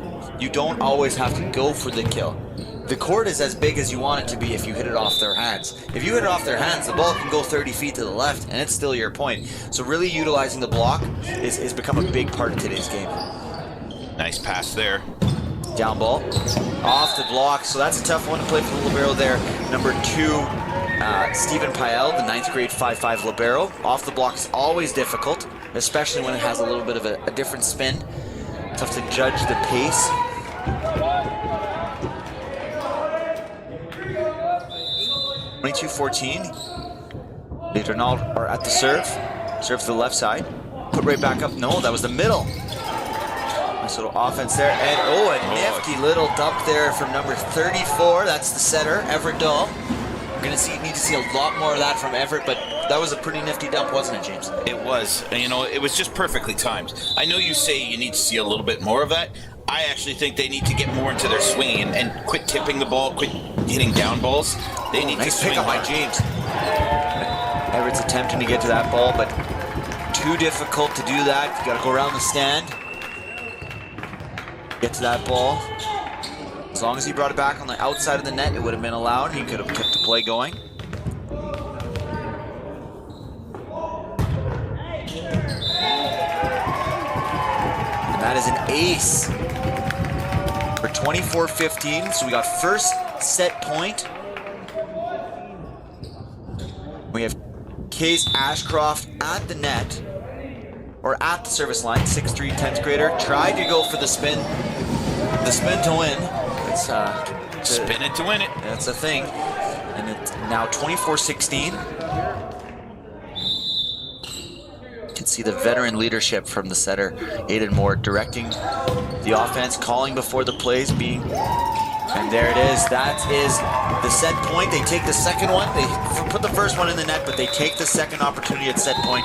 [SPEAKER 1] you don't always have to go for the kill. The court is as big as you want it to be if you hit it off their hands. If you hit it off their hands, the ball can go 30 feet to the left, and it's still your point. So really utilizing the block is become a big part of today's game.
[SPEAKER 2] Nice pass there.
[SPEAKER 1] Down ball, off the block. So that's a tough one to play for the libero there. Number 2, Stephen Pael, the 9th grade 5'5" libero. Off the block is always difficult, especially when it has a little bit of a different spin. Tough to judge the pace. 22-14. Les Renards are at the serve. Serve to the left side. Put right back up. No, that was the middle. Nice little offense there. And a nifty little dump there from number 34. That's the setter, Everett Dahl. We're going to need to see a lot more of that from Everett, but that was a pretty nifty dump, wasn't it, James?
[SPEAKER 2] It was. And, you know, it was just perfectly timed. I know you say you need to see a little bit more of that. I actually think they need to get more into their swinging and quit tipping the ball, quit hitting down balls. They need to swing
[SPEAKER 1] pick up by James. Everett's attempting to get to that ball, but too difficult to do that. You got to go around the stand. get to that ball. As long as he brought it back on the outside of the net, it would have been allowed. He could have kept the play going. And that is an ace for 24-15. So we got first set point. We have Case Ashcroft at the net, or at the service line. 6'3", 10th grader. Tried to go for the spin to win. It's
[SPEAKER 2] spin it to win it.
[SPEAKER 1] That's a thing. And it's now 24-16. You can see the veteran leadership from the setter, Aiden Moore, directing the offense, calling before the plays being. And there it is. That is the set point. They take the second one. They put the first one in the net, but they take the second opportunity at set point.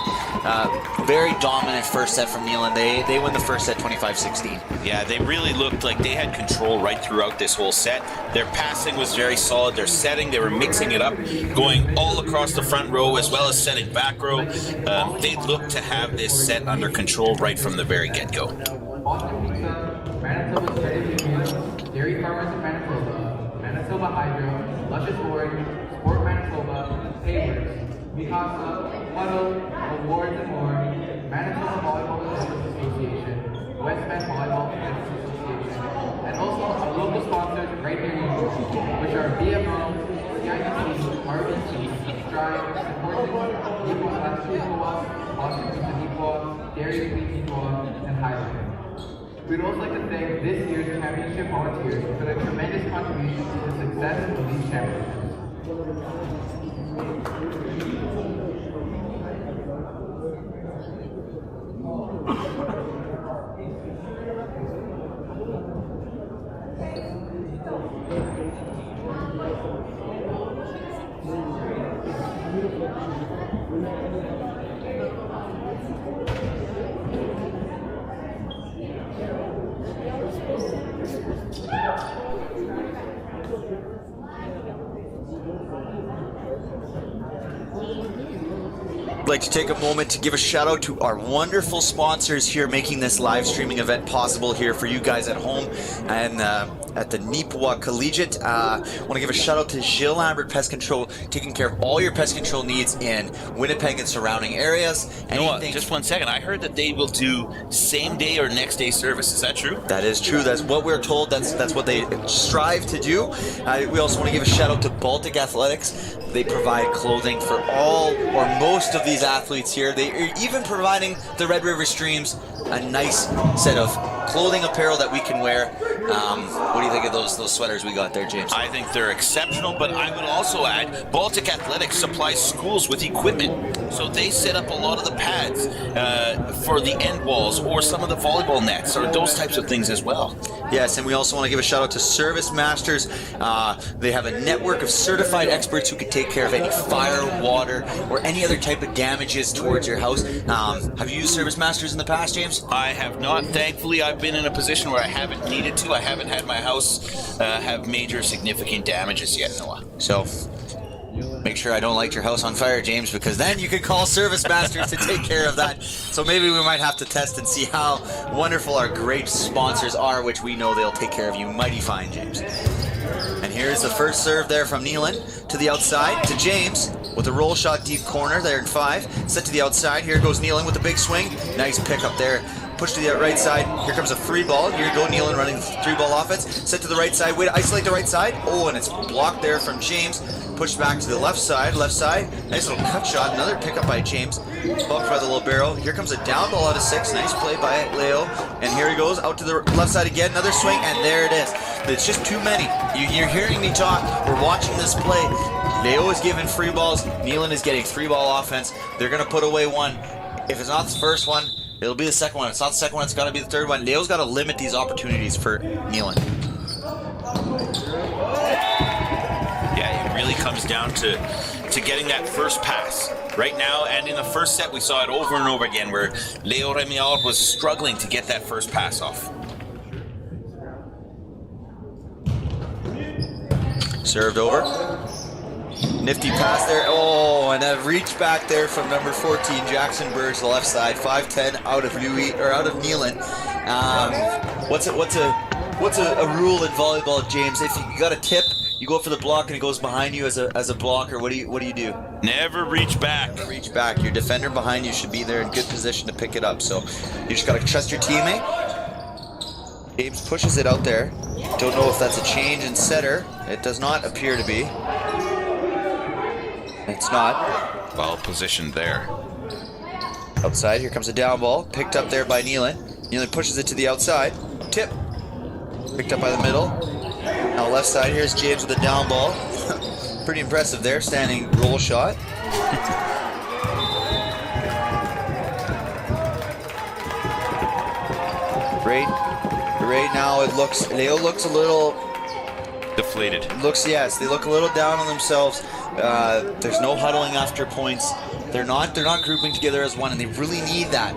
[SPEAKER 1] Very dominant first set from Neelan. They win the first set 25-16.
[SPEAKER 2] Yeah, they really looked like they had control right throughout this whole set. Their passing was very solid. Their setting, they were mixing it up, going all across the front row as well as setting back row. They looked to have this set under control right from the very get-go.
[SPEAKER 3] Dairy Farmers of Manitoba, Manitoba Hydro, Luscious Orange, Sport Manitoba, Hayward, Mikasa, Huddle, Awards and more, Manitoba Volleyball Association, West Bend Volleyball Association, and also our local sponsors right here in which are BMO, CIBC, RBC, Strive, Supporting, Nippon Latsukowa, Boston Pizza Nippon, Dairy Queen Nippon, and Highland. We'd also like to thank this year's championship volunteers for their tremendous contribution to the success of these championships.
[SPEAKER 1] I'd like to take a moment to give a shout out to our wonderful sponsors here making this live streaming event possible here for you guys at home and at the Nippwa Collegiate. I want to give a shout out to Gilles Lambert Pest Control, taking care of all your pest control needs in Winnipeg and surrounding areas.
[SPEAKER 2] You know what? Just 1 second. I heard that they will do same day or next day service. Is that true?
[SPEAKER 1] That is true. That's what we're told. That's what they strive to do. We also want to give a shout out to Baltic Athletics. They provide clothing for all or most of these athletes here. They are even providing the Red River Streams a nice set of clothing apparel that we can wear. What do you think of those sweaters we got there, James?
[SPEAKER 2] I think they're exceptional, but I would also add Baltic Athletics supplies schools with equipment. So they set up a lot of the pads for the end walls or some of the volleyball nets or those types of things as well.
[SPEAKER 1] Yes, and we also want to give a shout out to Service Masters. They have a network of certified experts who can take care of any fire, water, or any other type of damages towards your house. Have you used Service Masters in the past, James?
[SPEAKER 2] I have not. Thankfully, I've been in a position where I haven't needed to. I haven't had my house have major significant damages yet, Noah.
[SPEAKER 1] So make sure I don't light your house on fire, James, because then you could call Service Masters to take care of that. So maybe we might have to test and see how wonderful our great sponsors are, which we know they'll take care of you mighty fine, James. And here's the first serve there from Neelan to the outside to James with a roll shot deep corner there in 5. Set to the outside. Here goes Neelan with a big swing. Nice pick up there. Push to the right side. Here comes a 3-ball. Here you go, Neelan running the 3-ball offense. Set to the right side. Way to isolate the right side. Oh, and it's blocked there from James. Pushed back to the left side. Left side. Nice little cut shot. Another pickup by James. Bumped by the little barrel. Here comes a down ball out of 6. Nice play by Leo. And here he goes out to the left side again. Another swing, and there it is. It's just too many. You're hearing me talk. We're watching this play. Leo is giving free balls. Neelan is getting 3-ball offense. They're going to put away one. If it's not the first one, it'll be the second one. If it's not the second one, it's got to be the third one. Leo's got to limit these opportunities for Neelan.
[SPEAKER 2] Yeah, it really comes down to getting that first pass. Right now, and in the first set, we saw it over and over again where Léo-Rémillard was struggling to get that first pass off.
[SPEAKER 1] Served over. Nifty pass there. Oh, and a reach back there from number 14, Jackson Burge, the left side. 5'10" out of Neelan. What's a rule in volleyball, James? If you got a tip, you go for the block and it goes behind you as a blocker. What do you do?
[SPEAKER 2] Never reach back.
[SPEAKER 1] Reach back. Your defender behind you should be there in good position to pick it up. So you just got to trust your teammate. James pushes it out there. Don't know if that's a change in setter. It does not appear to be. It's not.
[SPEAKER 2] Well positioned there.
[SPEAKER 1] Outside, here comes a down ball. Picked up there by Nealon. Nealon pushes it to the outside. Tip. Picked up by the middle. Now left side, here's James with a down ball. Pretty impressive there, standing roll shot. Right now it looks, Leo looks a little
[SPEAKER 2] deflated.
[SPEAKER 1] Yes, they look a little down on themselves. There's no huddling after points. They're not grouping together as one, and they really need that.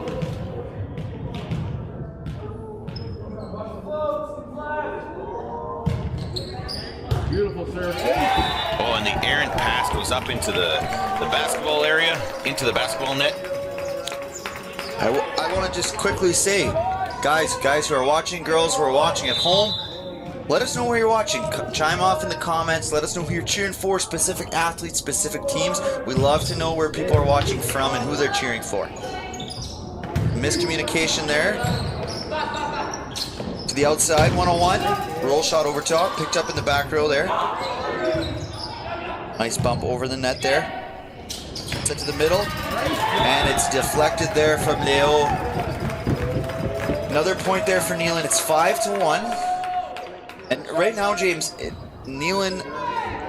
[SPEAKER 4] Beautiful serve.
[SPEAKER 2] Oh, and the errant pass goes up into the basketball area, into the basketball net.
[SPEAKER 1] I want to just quickly say, guys who are watching, girls who are watching at home, let us know where you're watching. Chime off in the comments. Let us know who you're cheering for, specific athletes, specific teams. We love to know where people are watching from and who they're cheering for. Miscommunication there. To the outside, one-on-one. Roll shot over top, picked up in the back row there. Nice bump over the net there. Set to the middle, and it's deflected there from Leo. Another point there for Nealon. It's 5-1. And right now, James, Nealon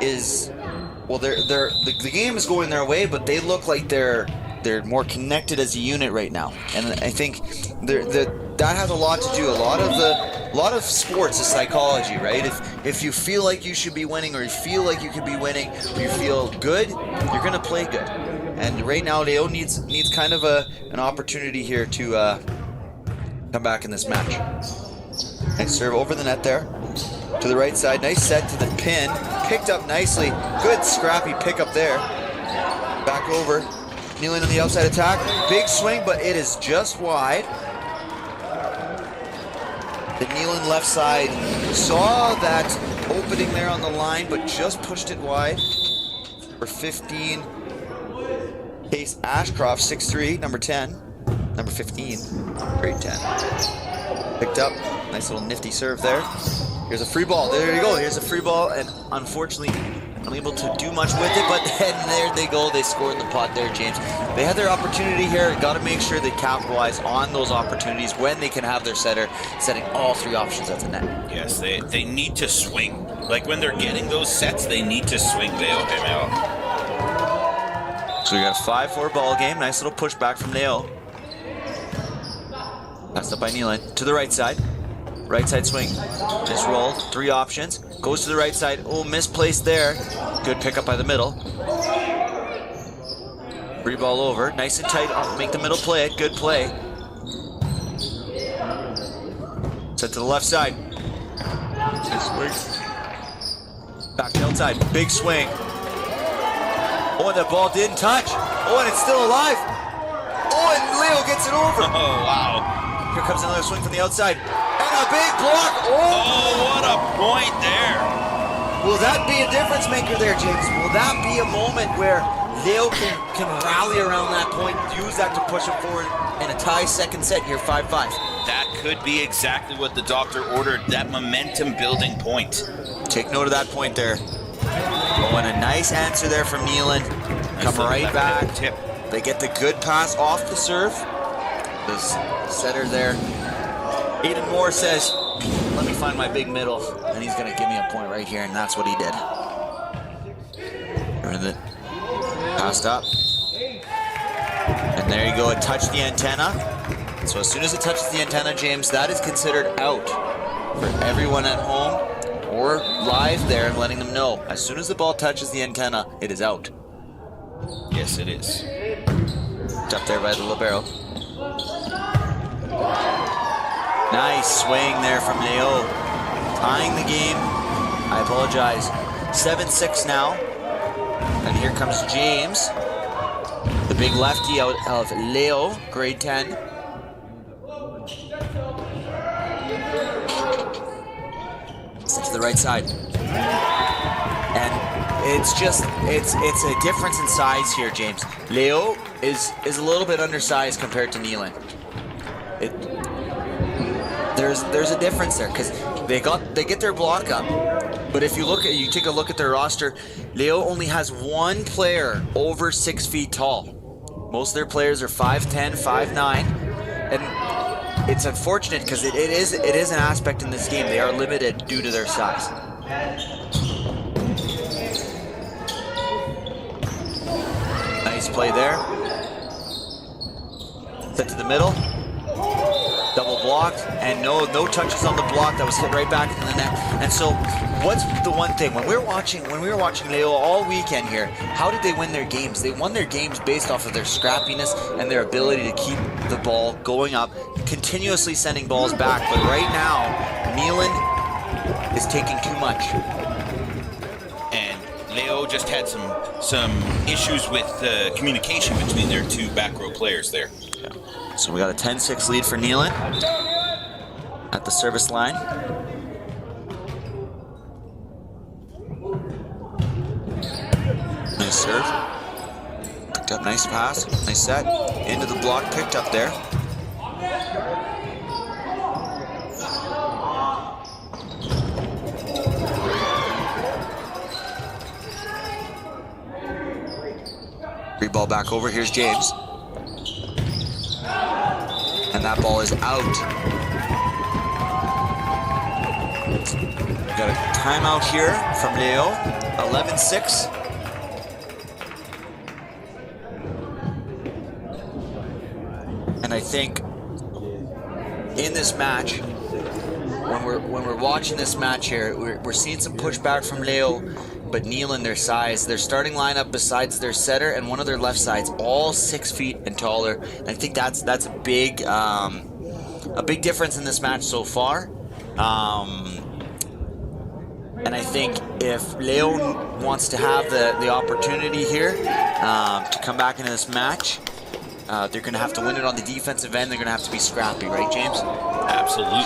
[SPEAKER 1] is, well, the game is going their way, but they look like they're more connected as a unit right now. And I think that has a lot to do. A lot of sports is psychology, right? If you feel like you should be winning, or you feel like you could be winning, or you feel good, you're gonna play good. And right now, Leo needs kind of an opportunity here to come back in this match. Nice serve over the net there. To the right side, nice set to the pin. Picked up nicely. Good scrappy pickup there. Back over. Nealon on the outside attack. Big swing, but it is just wide. The Nealon left side saw that opening there on the line, but just pushed it wide. For 15. Case Ashcroft, 6'3", number 10. Number 15, grade 10. Picked up. Nice little nifty serve there. Here's a free ball. There you go. Here's a free ball, and unfortunately unable to do much with it, but then there they go. They scored the pot there, James. They had their opportunity here. Got to make sure they capitalize on those opportunities when they can have their setter setting all three options at the net.
[SPEAKER 2] Yes, they need to swing. Like when they're getting those sets, they need to swing Léo-Rémillard.
[SPEAKER 1] So we got a 5-4 ball game. Nice little pushback from Leo. Passed up by Nealon. To the right side. Right side swing. Just roll. Three options. Goes to the right side. Oh, misplaced there. Good pickup by the middle. Free ball over. Nice and tight. Make the middle play it. Good play. Set to the left side. Good swing. Back to the outside. Big swing. Oh, and the ball didn't touch. Oh, and it's still alive. Oh, and Leo gets it over.
[SPEAKER 2] Oh, wow.
[SPEAKER 1] Here comes another swing from the outside. And a big block.
[SPEAKER 2] Oh, what a point there.
[SPEAKER 1] Will that be a difference maker there, James? Will that be a moment where Leo can rally around that point, use that to push him forward in a tie second set here, 5-5?
[SPEAKER 2] That could be exactly what the doctor ordered, that momentum-building point.
[SPEAKER 1] Take note of that point there. Oh, and a nice answer there from Nealon. Come right back.
[SPEAKER 2] Tip.
[SPEAKER 1] They get the good pass off the serve. This setter there. Aiden Moore says, let me find my big middle, and he's going to give me a point right here, and that's what he did. Passed up. And there you go, it touched the antenna. So as soon as it touches the antenna, James, that is considered out for everyone at home or live there and letting them know. As soon as the ball touches the antenna, it is out.
[SPEAKER 2] Yes, it is.
[SPEAKER 1] It's up there by the libero. Nice swing there from Leo. Tying the game. I apologize. 7-6 now. And here comes James. The big lefty out of Leo, grade 10. the right side. And it's a difference in size here, James. Leo is a little bit undersized compared to Neelan. There's a difference there because they get their block up. But if you take a look at their roster, Leo only has one player over 6 feet tall. Most of their players are 5'10", 5'9", and it's unfortunate because it is an aspect in this game. They are limited due to their size. Nice play there. Set to the middle. Double blocked, and no touches on the block. That was hit right back into the net. And so, what's the one thing when we were watching Leo all weekend here? How did they win their games? They won their games based off of their scrappiness and their ability to keep the ball going up, continuously sending balls back. But right now, Neelan is taking too much.
[SPEAKER 2] And Leo just had some issues with communication between their two back row players there.
[SPEAKER 1] Yeah. So we got a 10-6 lead for Neelan at the service line. Nice serve. Picked up, nice pass, nice set. Into the block, picked up there. Free ball back over, here's James. And that ball is out. Got a timeout here from Leo. 11-6. And I think in this match, when we're watching this match here, we're seeing some pushback from Leo, but Neelan, their size, their starting lineup besides their setter and one of their left sides, all 6 feet and taller. And I think that's a big difference in this match so far. And I think if Leo wants to have the opportunity here to come back into this match, they're going to have to win it on the defensive end. They're going to have to be scrappy, right, James?
[SPEAKER 2] Absolutely.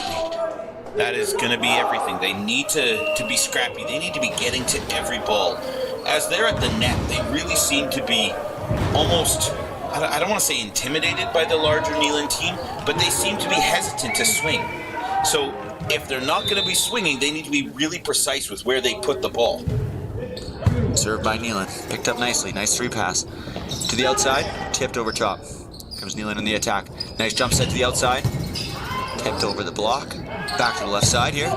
[SPEAKER 2] That is going to be everything. They need to be scrappy. They need to be getting to every ball. As they're at the net, they really seem to be almost, I don't want to say intimidated by the larger Neelan team, but they seem to be hesitant to swing. So if they're not going to be swinging, they need to be really precise with where they put the ball.
[SPEAKER 1] Served by Neelan. Picked up nicely. Nice free pass. To the outside. Tipped over top. Comes Neelan in the attack. Nice jump set to the outside. Tipped over the block. Back to the left side here.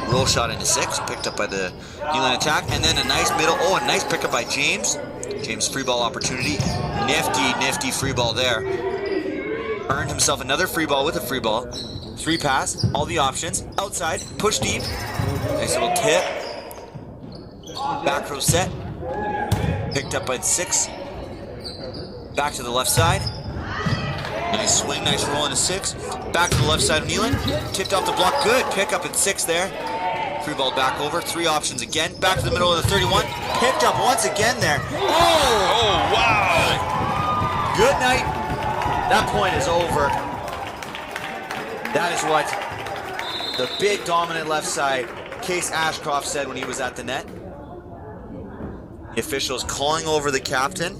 [SPEAKER 1] Roll shot into 6. Picked up by the Neelan attack. And then a nice middle. Oh, a nice pickup by James. James free ball opportunity. Nifty free ball there. Earned himself another free ball with a free ball. 3 pass. All the options. Outside. Push deep. Nice little tip. Back row set. Picked up by the 6. Back to the left side. Nice swing, nice roll into 6. Back to the left side of Neelan. Tipped off the block. Good pick up at 6 there. Free ball back over. 3 options again. Back to the middle of the 31. Picked up once again there.
[SPEAKER 2] Oh, wow.
[SPEAKER 1] Good night. That point is over. That is what the big dominant left side, Case Ashcroft, said when he was at the net. The officials calling over the captain.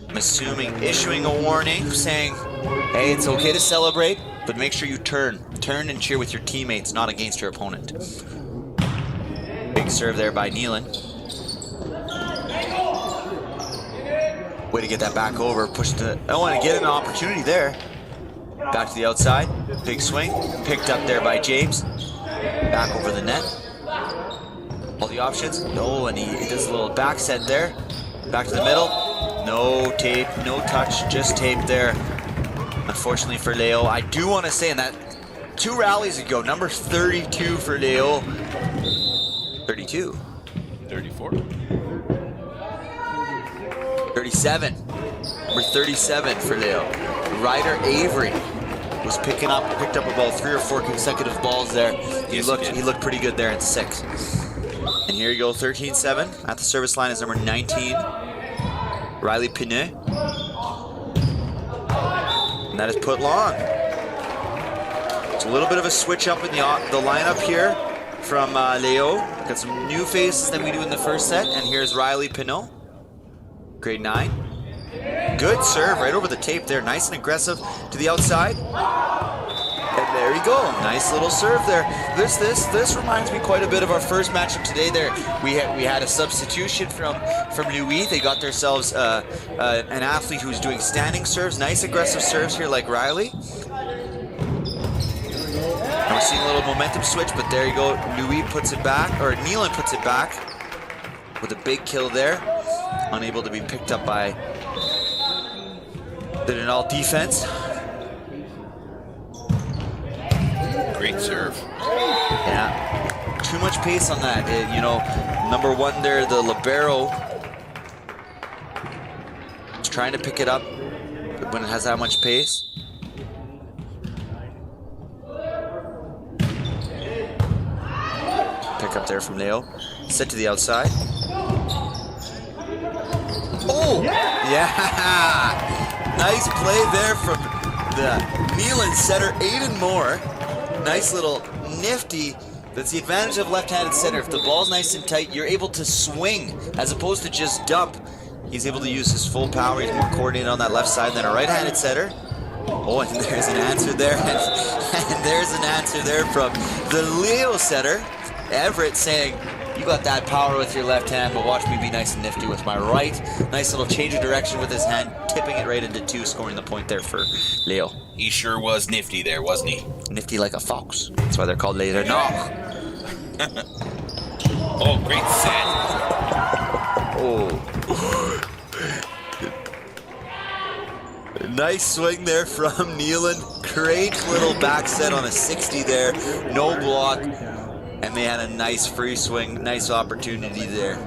[SPEAKER 1] I'm assuming issuing a warning saying, hey, it's okay to celebrate, but make sure you turn and cheer with your teammates, not against your opponent. Big serve there by Neelan. Way to get that back over, push to, oh, and get an opportunity there. Back to the outside, big swing, picked up there by James. Back over the net. All the options, no, and he does a little back set there. Back to the middle. No tape, no touch, just tape there. Unfortunately for Leo. I do want to say in that 2 rallies ago, number 32 for Leo. 32.
[SPEAKER 2] 34.
[SPEAKER 1] 37. Number 37 for Leo. Ryder Avery was picked up about 3 or 4 consecutive balls there. He looked pretty good there in 6. And here you go, 13-7. At the service line is number 19. Riley Pinet. And that is put long. So So a little bit of a switch up in the lineup here from Leo. Got some new faces than we do in the first set. And here's Riley Pinot, grade 9. Good serve right over the tape there. Nice and aggressive to the outside. And there you go. Nice little serve there. This reminds me quite a bit of our first matchup today there. We had a substitution from Louis. They got themselves an athlete who's doing standing serves. Nice aggressive serves here like Riley. And we're seeing a little momentum switch, but there you go. Louis puts it back, or Nealon puts it back with a big kill there. Unable to be picked up by the Denal defense.
[SPEAKER 2] Great serve.
[SPEAKER 1] Yeah, too much pace on that. You know, number 1 there, the libero, is trying to pick it up when it has that much pace. Pick up there from Leo. Set to the outside. Oh! Yeah! Nice play there from the Nealon setter, Aiden Moore. Nice little nifty. That's the advantage of left-handed setter. If the ball's nice and tight, you're able to swing as opposed to just dump. He's able to use his full power. He's more coordinated on that left side than a right-handed setter. Oh, and there's an answer there. And there's an answer there from the Leo setter, Everett, saying, you got that power with your left hand, but watch me be nice and nifty with my right. Nice little change of direction with his hand, tipping it right into 2, scoring the point there for Leo.
[SPEAKER 2] He sure was nifty there, wasn't he?
[SPEAKER 1] Nifty like a fox. That's why they're called Léo-Rémillard.
[SPEAKER 2] Oh, great set.
[SPEAKER 1] Oh. Nice swing there from Nealon. Great little back set on a 60 there. No block. And they had a nice free swing, nice opportunity there.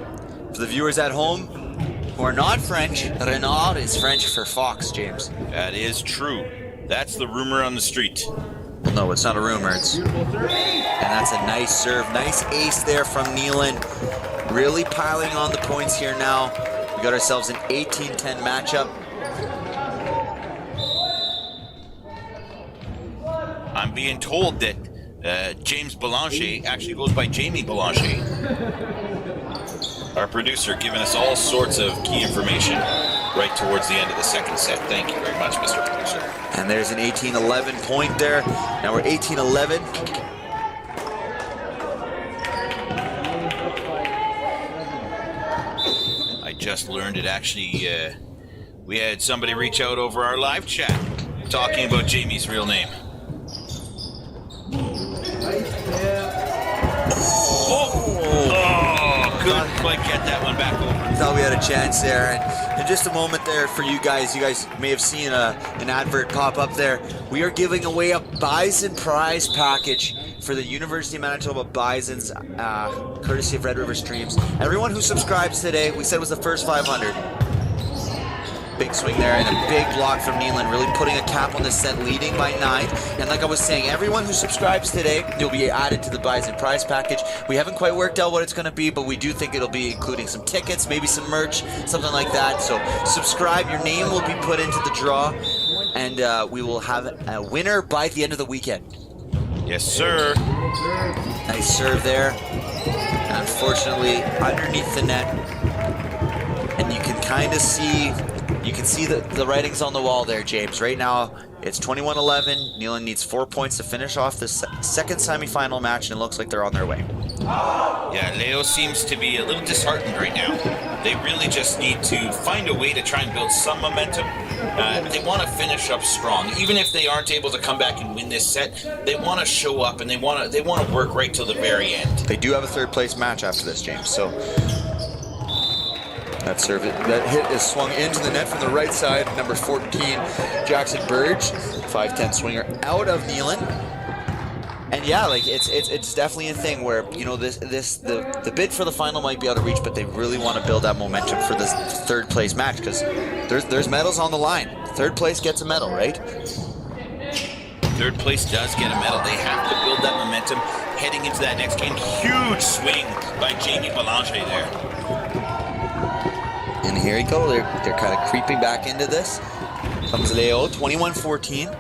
[SPEAKER 1] For the viewers at home who are not French, Renard is French for fox, James.
[SPEAKER 2] That is true. That's the rumor on the street.
[SPEAKER 1] Well, no, it's not a rumor. And that's a nice serve. Nice ace there from Nealon. Really piling on the points here now. We got ourselves an 18-10 matchup.
[SPEAKER 2] I'm being told that James Belanger actually goes by Jamie Belanger. Our producer giving us all sorts of key information right towards the end of the second set. Thank you very much, Mr. Producer.
[SPEAKER 1] And there's an 18-11 point there. Now we're 18-11.
[SPEAKER 2] I just learned it actually, we had somebody reach out over our live chat talking about Jamie's real name. Couldn't quite get that one back over.
[SPEAKER 1] Thought we had a chance there. And in just a moment there for you guys may have seen an advert pop up there. We are giving away a Bison prize package for the University of Manitoba Bisons, courtesy of Red River Streams. Everyone who subscribes today, we said was the first 500. Big swing there and a big block from Nealon, really putting a cap on the set, leading by 9. And like I was saying, everyone who subscribes today, you'll be added to the Bison prize package. We haven't quite worked out what it's going to be, but we do think it'll be including some tickets, maybe some merch, something like that. So subscribe, your name will be put into the draw, and we will have a winner by the end of the weekend.
[SPEAKER 2] Yes, sir.
[SPEAKER 1] Nice serve there. And unfortunately, underneath the net. And you can kind of see... You can see the writings on the wall there, James. Right now, it's 21-11. Nealon needs 4 points to finish off the second semifinal match, and it looks like they're on their way.
[SPEAKER 2] Yeah, Leo seems to be a little disheartened right now. They really just need to find a way to try and build some momentum. They want to finish up strong. Even if they aren't able to come back and win this set, they want to show up, and they want to work right till the very end.
[SPEAKER 1] They do have a third-place match after this, James, so... That hit is swung into the net from the right side. Number 14, Jackson Burge, 5'10" swinger out of Nealon. And yeah, like it's definitely a thing where, you know, the bid for the final might be out of reach, but they really want to build that momentum for this third place match because there's medals on the line. Third place gets a medal, right?
[SPEAKER 2] Third place does get a medal. They have to build that momentum heading into that next game. Huge swing by Jamie Belanger there.
[SPEAKER 1] And here you go, they're kind of creeping back into this. Comes Leo, 21-14.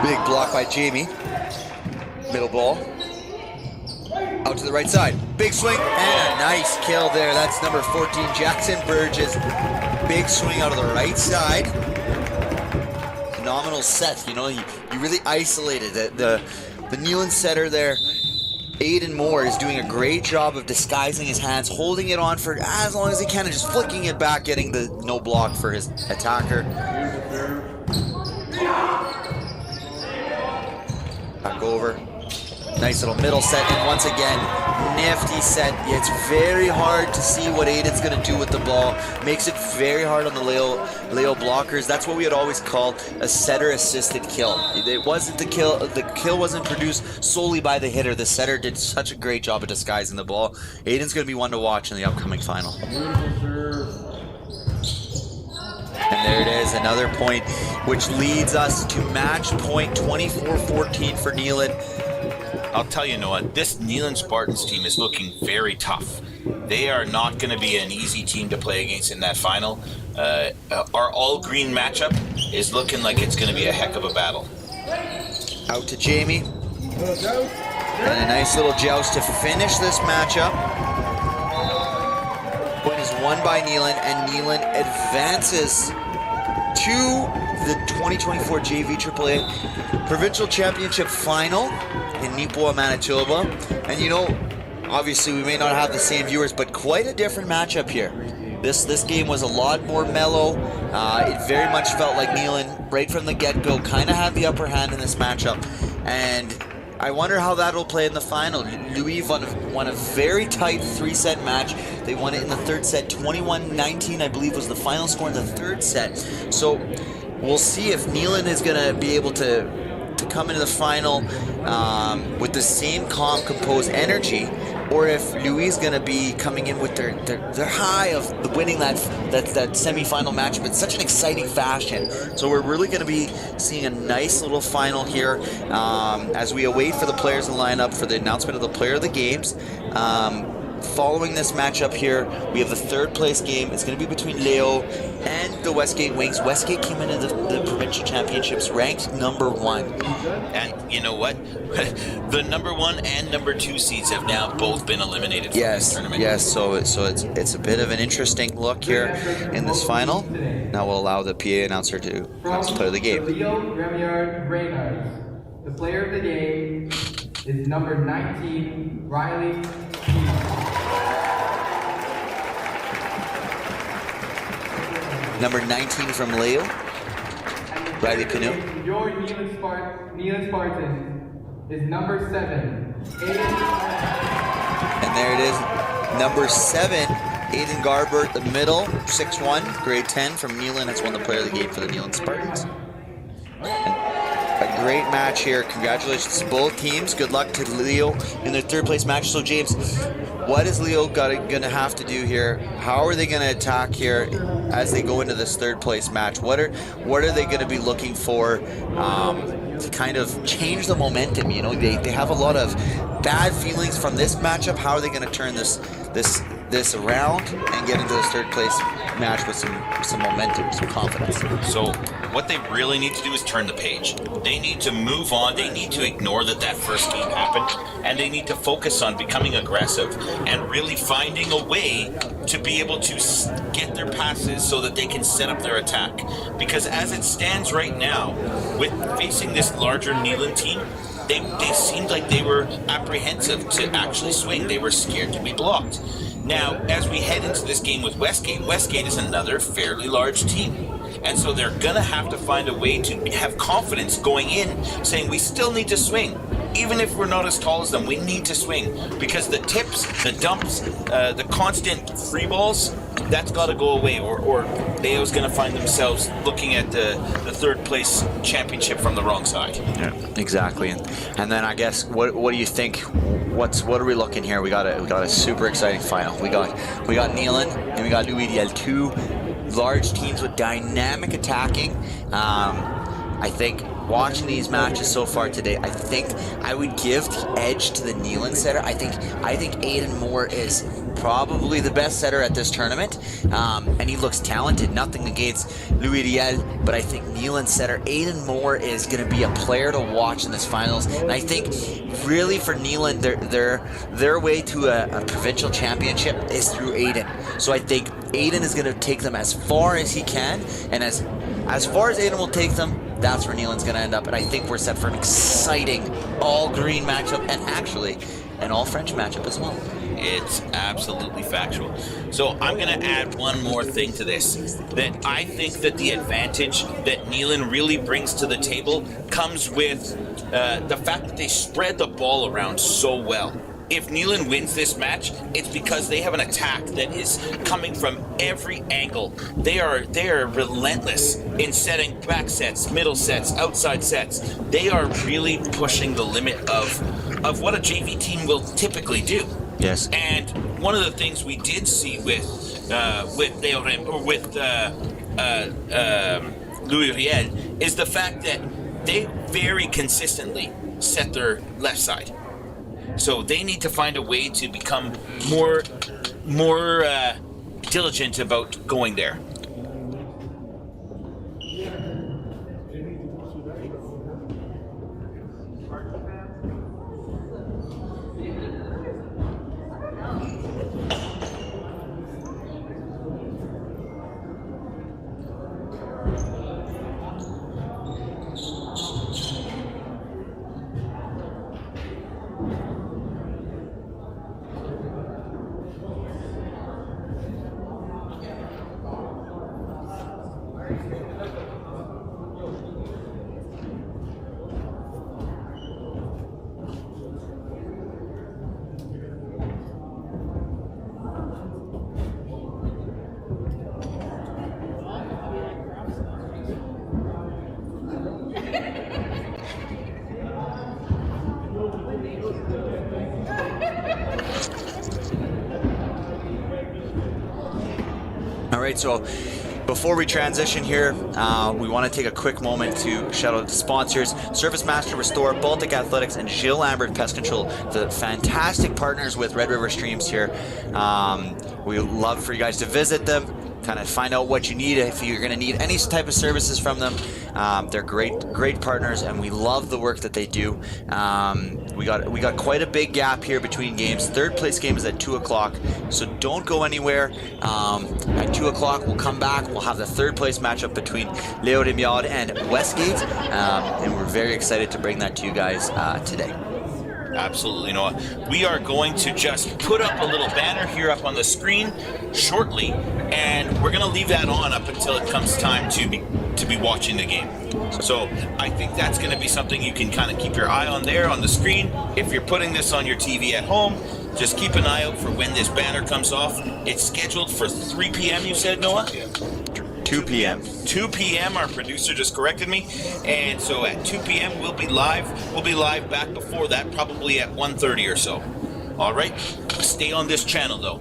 [SPEAKER 1] Big block by Jamie. Middle ball. Out to the right side. Big swing and a nice kill there. That's number 14, Jackson Burgess. Big swing out of the right side. Phenomenal set. You know, you really isolated it. The Neelan setter there, Aiden Moore, is doing a great job of disguising his hands, holding it on for as long as he can, and just flicking it back, getting the no block for his attacker. Back over. Nice little middle set, and once again, nifty set. It's very hard to see what Aiden's going to do with the ball. Makes it very hard on the Leo blockers. That's what we had always called a setter-assisted kill. It wasn't the kill wasn't produced solely by the hitter. The setter did such a great job of disguising the ball. Aiden's going to be one to watch in the upcoming final. And there it is, another point, which leads us to match point 24-14 for Neelan.
[SPEAKER 2] I'll tell you, Noah, this Neelan Spartans team is looking very tough. They are not going to be an easy team to play against in that final. Our all-green matchup is looking like it's going to be a heck of a battle.
[SPEAKER 1] Out to Jamie. And a nice little joust to finish this matchup. Point is won by Neelan, and Neelan advances to the 2024 JV AAA Provincial Championship Final in Nipoa, Manitoba. And you know, obviously we may not have the same viewers, but quite a different matchup here. This game was a lot more mellow. It very much felt like Neelan, right from the get-go, kind of had the upper hand in this matchup. And I wonder how that'll play in the final. Louis won a very tight 3-set match. They won it in the third set. 21-19, I believe, was the final score in the third set. So we'll see if Neelan is going to be able to come into the final with the same calm, composed energy, or if Louis is going to be coming in with their high of winning that semi-final match, but such an exciting fashion. So we're really going to be seeing a nice little final here as we await for the players to line up for the announcement of the player of the games. Following this matchup here, we have the third place game. It's going to be between Leo and the Westgate Wings. Westgate came into the provincial championships ranked #1.
[SPEAKER 2] And you know what? The #1 and #2 seeds have now both been eliminated from this tournament.
[SPEAKER 1] Yes, so it's a bit of an interesting look here in this final. Now we'll allow the PA announcer to announce the player of the game.
[SPEAKER 3] Léo-Rémillard, the player of the game is number 19, Riley.
[SPEAKER 1] Number 19 from Leo, Riley Pinu.
[SPEAKER 3] Your Neelan Spartan is number 7, Aiden.
[SPEAKER 1] And there it is, number 7, Aiden Garbert, the middle, 6'1", grade 10 from Neelan. Has won the player of the game for the Neelan Spartans. A great match here. Congratulations to both teams. Good luck to Leo in their third place match. So James, what is Leo gonna have to do here? How are they gonna attack here as they go into this third place match? What are they gonna be looking for to kind of change the momentum? You know, they have a lot of bad feelings from this matchup. How are they gonna turn this around and get into this third place match with some momentum, some confidence?
[SPEAKER 2] So what they really need to do is turn the page. They need to move on. They need to ignore that first game happened, and they need to focus on becoming aggressive and really finding a way to be able to get their passes so that they can set up their attack. Because as it stands right now, with facing this larger Neelan team, they seemed like they were apprehensive to actually swing. They were scared to be blocked. Now, as we head into this game with Westgate, Westgate is another fairly large team. And so they're going to have to find a way to have confidence going in, saying we still need to swing. Even if we're not as tall as them, we need to swing. Because the tips, the dumps, the constant free balls, that's got to go away. Or Leo's going to find themselves looking at the third place championship from the wrong side.
[SPEAKER 1] Yeah, exactly. And then I guess, what do you think? What are we looking here? We got a super exciting final. We got Neelan and we got Louis-Riel, two large teams with dynamic attacking. I think watching these matches so far today, I think I would give the edge to the Neelan setter. I think Aiden Moore is probably the best setter at this tournament, and he looks talented. Nothing against Louis-Riel, but I think Neelan's setter Aiden Moore is going to be a player to watch in this finals. And I think really for Neelan, their way to a provincial championship is through Aiden. So I think Aiden is going to take them as far as he can, and as far as Aiden will take them, that's where Neelan's going to end up. And I think we're set for an exciting all-green matchup, and actually an all-French matchup as well.
[SPEAKER 2] It's absolutely factual. So I'm going to add one more thing to this, that I think that the advantage that Neelan really brings to the table comes with the fact that they spread the ball around so well. If Neelan wins this match, it's because they have an attack that is coming from every angle. They are relentless in setting back sets, middle sets, outside sets. They are really pushing the limit of what a JV team will typically do.
[SPEAKER 1] Yes.
[SPEAKER 2] And one of the things we did see with Léo-Rémillard, or with Louis-Riel, is the fact that they very consistently set their left side. So they need to find a way to become more diligent about going there.
[SPEAKER 1] All right, so before we transition here, we want to take a quick moment to shout out the sponsors: Service Master Restore, Baltic Athletics, and Gilles Lambert Pest Control, the fantastic partners with Red River Streams here. We would love for you guys to visit them, kind of find out what you need, if you're going to need any type of services from them. They're great partners, and we love the work that they do. We got quite a big gap here between games. Third place game is at 2 o'clock, so don't go anywhere. At 2 o'clock, we'll come back. We'll have the third place matchup between Léo-Rémillard and Westgate, and we're very excited to bring that to you guys today.
[SPEAKER 2] Absolutely, Noah. We are going to just put up a little banner here up on the screen shortly, and we're going to leave that on up until it comes time to be watching the game. So I think that's going to be something you can kind of keep your eye on there on the screen. If you're putting this on your TV at home, just keep an eye out for when this banner comes off. It's scheduled for 3 p.m., you said, Noah?
[SPEAKER 1] 2 p.m.
[SPEAKER 2] 2 p.m. Our producer just corrected me. And so at 2 p.m. we'll be live. We'll be live back before that, probably at 1:30 or so. All right? Stay on this channel, though.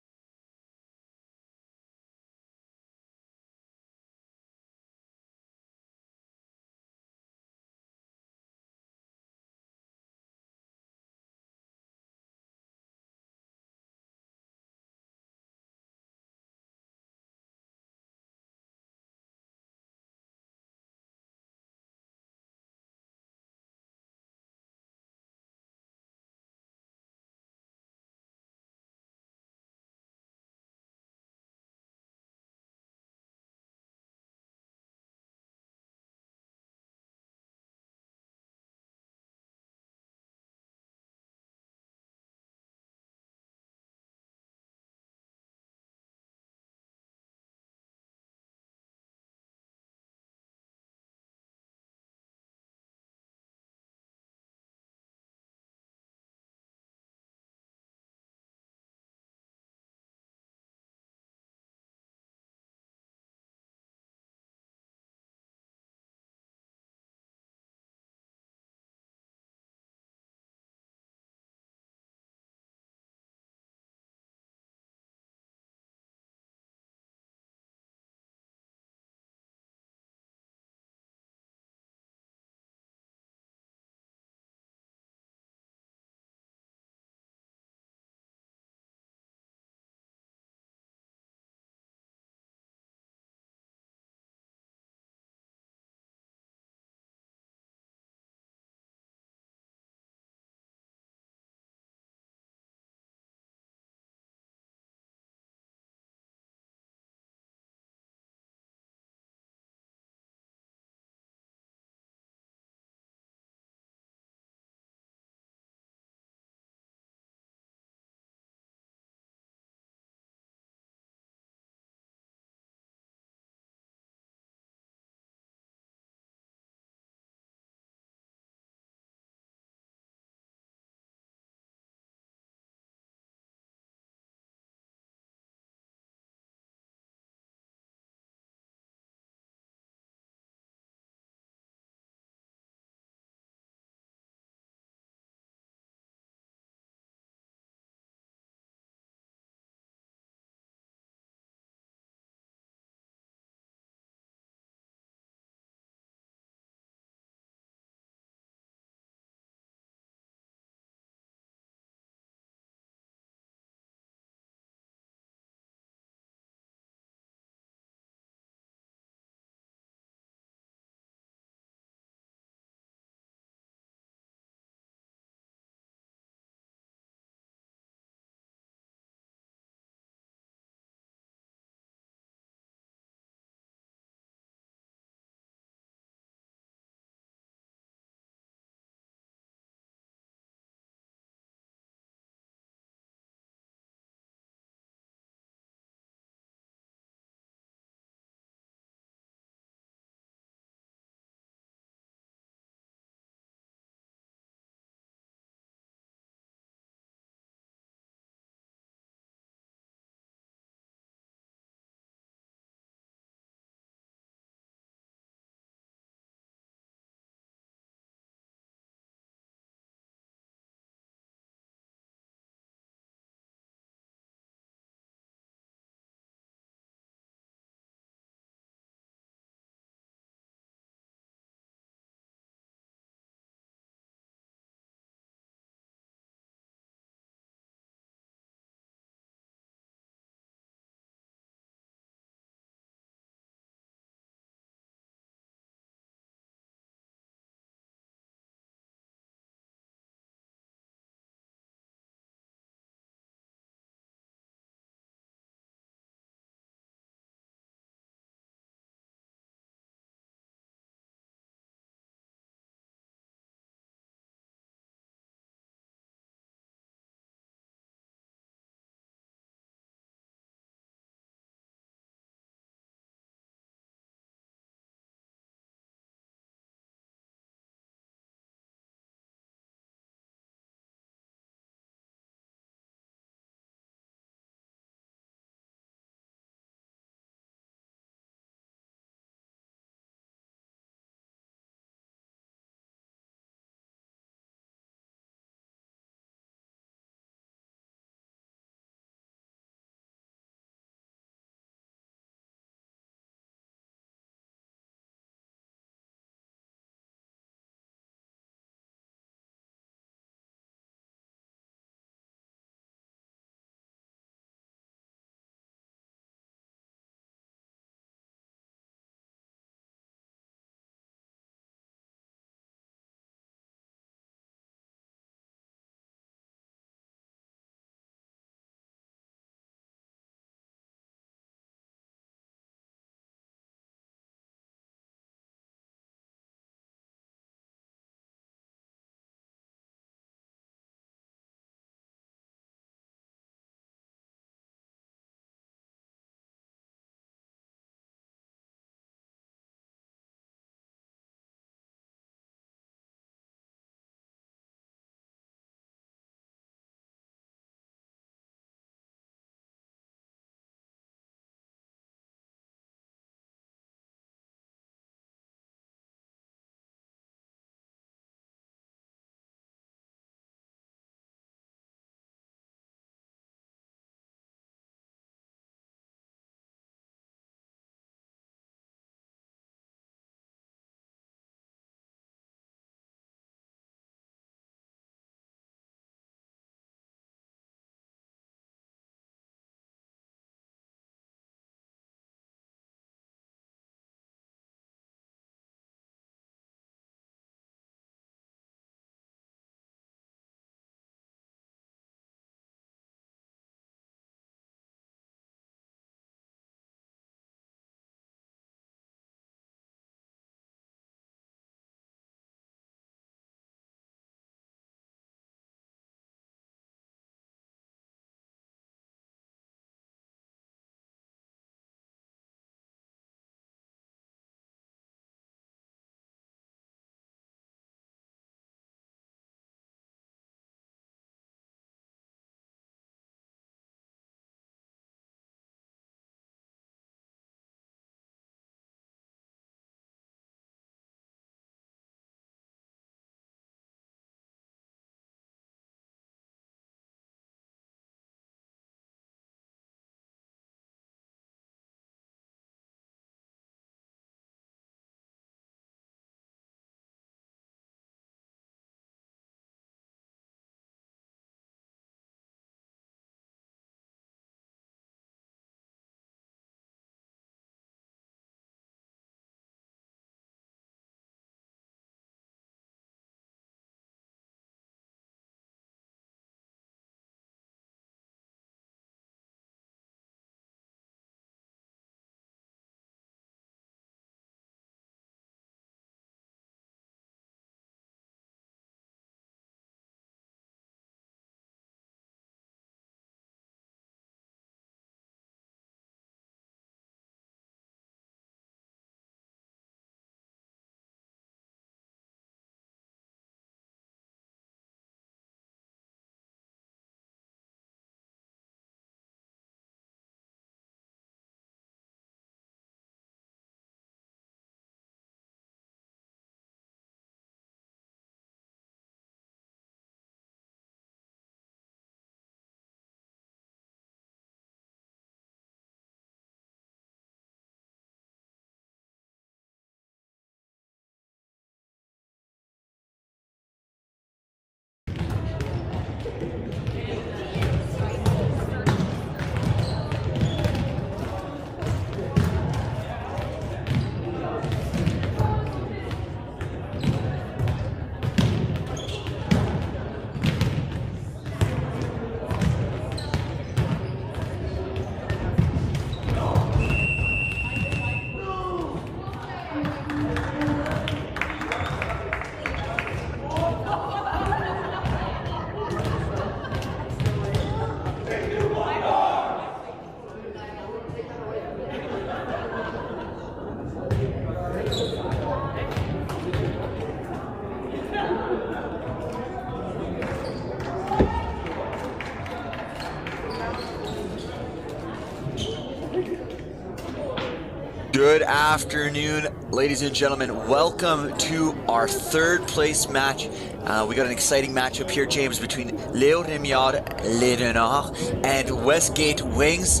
[SPEAKER 1] Good afternoon, ladies and gentlemen. Welcome to our third place match. We got an exciting matchup here, James, between Léo-Rémillard, Les Renards, and Westgate Wings.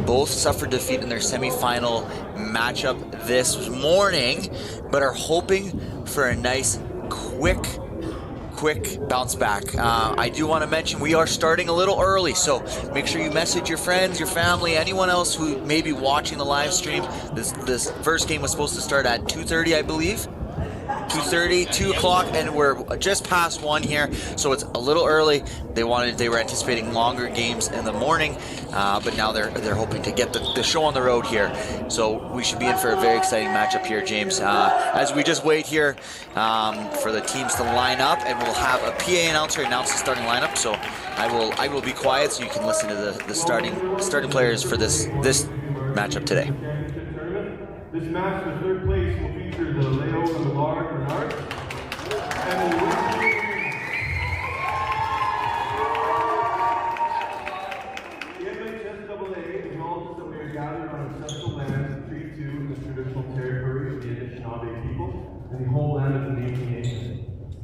[SPEAKER 1] Both suffered defeat in their semifinal matchup this morning, but are hoping for a nice, quick bounce back. I do want to mention we are starting a little early, so make sure you message your friends, your family, anyone else who may be watching the live stream. This first game was supposed to start at 2:30, I believe. 2:30, 2 o'clock, and we're just past 1 here, so it's a little early. They were anticipating longer games in the morning, but now they're hoping to get the show on the road here. So we should be in for a very exciting matchup here, James. As we just wait here for the teams to line up, and we'll have a PA announcer announce the starting lineup. So I will be quiet so you can listen to the starting players for this matchup today.
[SPEAKER 5] This match for third place will feature the Léo-Rémillard Renards and the NHSAA acknowledges that we are gathered on ancestral lands and treaty to the traditional territory of the Anishinaabe people and the whole land of the Métis Nation.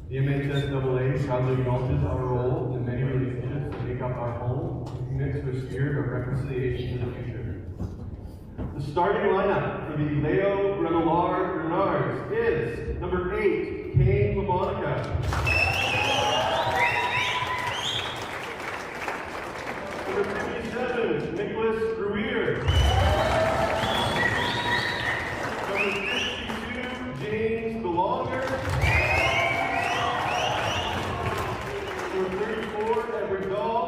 [SPEAKER 5] The MHSAA proudly acknowledges our role in many relationships that make up our home and commits to a spirit of reconciliation in the future. The starting lineup for the Léo-Rémillard Renards is number 8, Kane LaMonica. Number 57, Nicholas Ruier. Number 52, James Belonger. Number 34, Edward Dahl.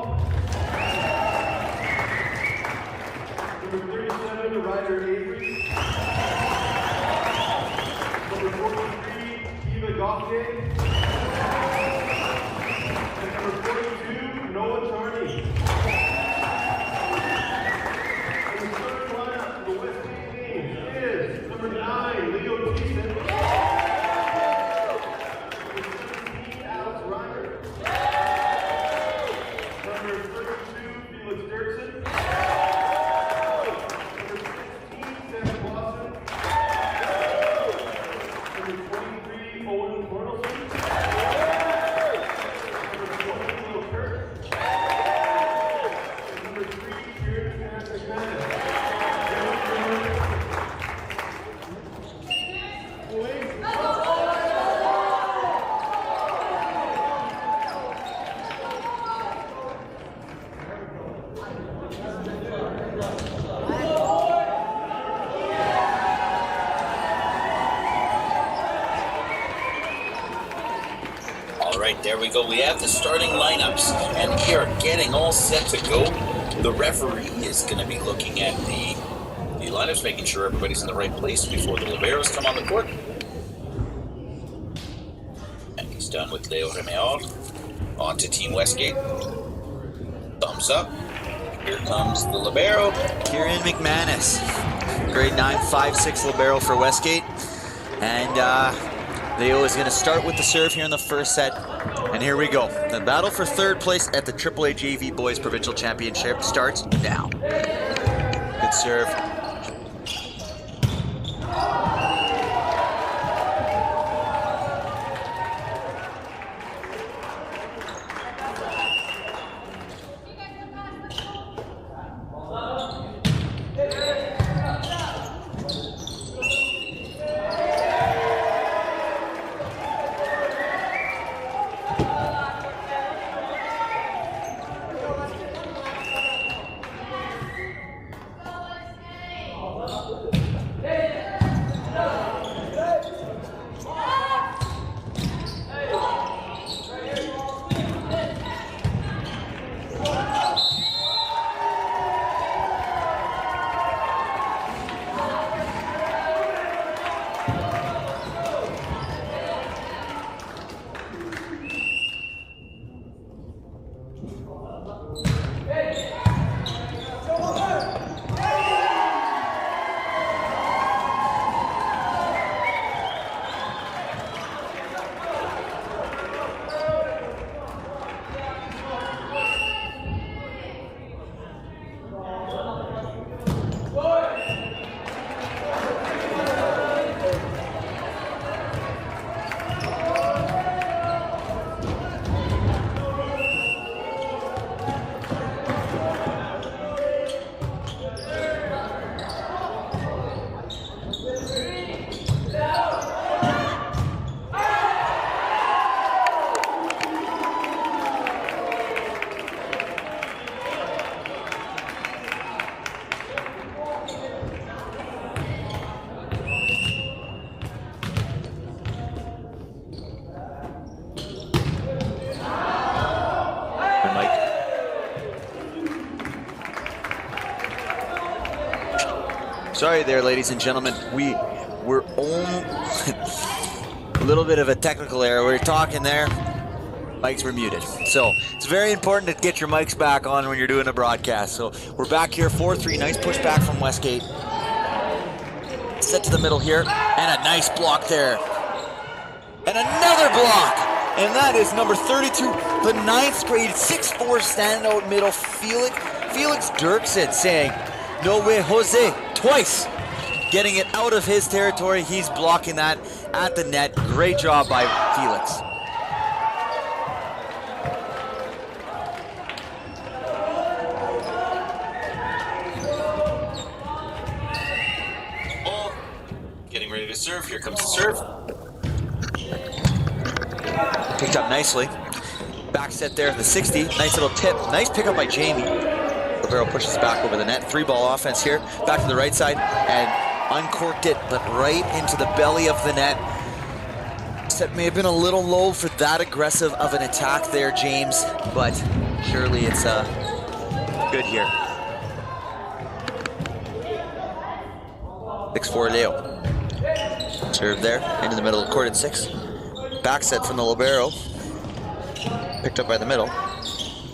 [SPEAKER 5] Number 37, Ryder Avery. Number 43, Kiva Gauthier. And number 42, Noah Charney. And the starting lineup for the Westgate team is number 9, Leo Thiessen. Number 17, Alex Reiner. Number 32, Felix Dirksen.
[SPEAKER 2] There we go. We have the starting lineups, and we are getting all set to go. The referee is going to be looking at the lineups, making sure everybody's in the right place before the liberos come on the court. And he's done with Léo-Rémillard. On to Team Westgate. Thumbs up. Here comes the libero.
[SPEAKER 1] Kieran McManus, grade 9, 5'6" libero for Westgate. And Leo is going to start with the serve here in the first set. And here we go. The battle for third place at the AAA JV Boys Provincial Championship starts now. Good serve. Sorry there, ladies and gentlemen. We're on a little bit of a technical error. We were talking there. Mics were muted. So it's very important to get your mics back on when you're doing a broadcast. So we're back here, 4-3. Nice pushback from Westgate. Set to the middle here, and a nice block there. And another block! And that is number 32, the 9th grade 6'4" standout middle, Felix Dirksen, saying, "No way, Jose," twice. Getting it out of his territory. He's blocking that at the net. Great job by Felix.
[SPEAKER 2] Getting ready to serve. Here comes the serve.
[SPEAKER 1] Picked up nicely. Back set there, the 60. Nice little tip. Nice pickup by Jamie. Libero pushes back over the net. 3-ball offense here. Back to the right side and uncorked it, but right into the belly of the net. Set may have been a little low for that aggressive of an attack there, James, but surely it's good here. 6-4 Leo. Serve there, into the middle of court at 6. Back set from the libero. Picked up by the middle.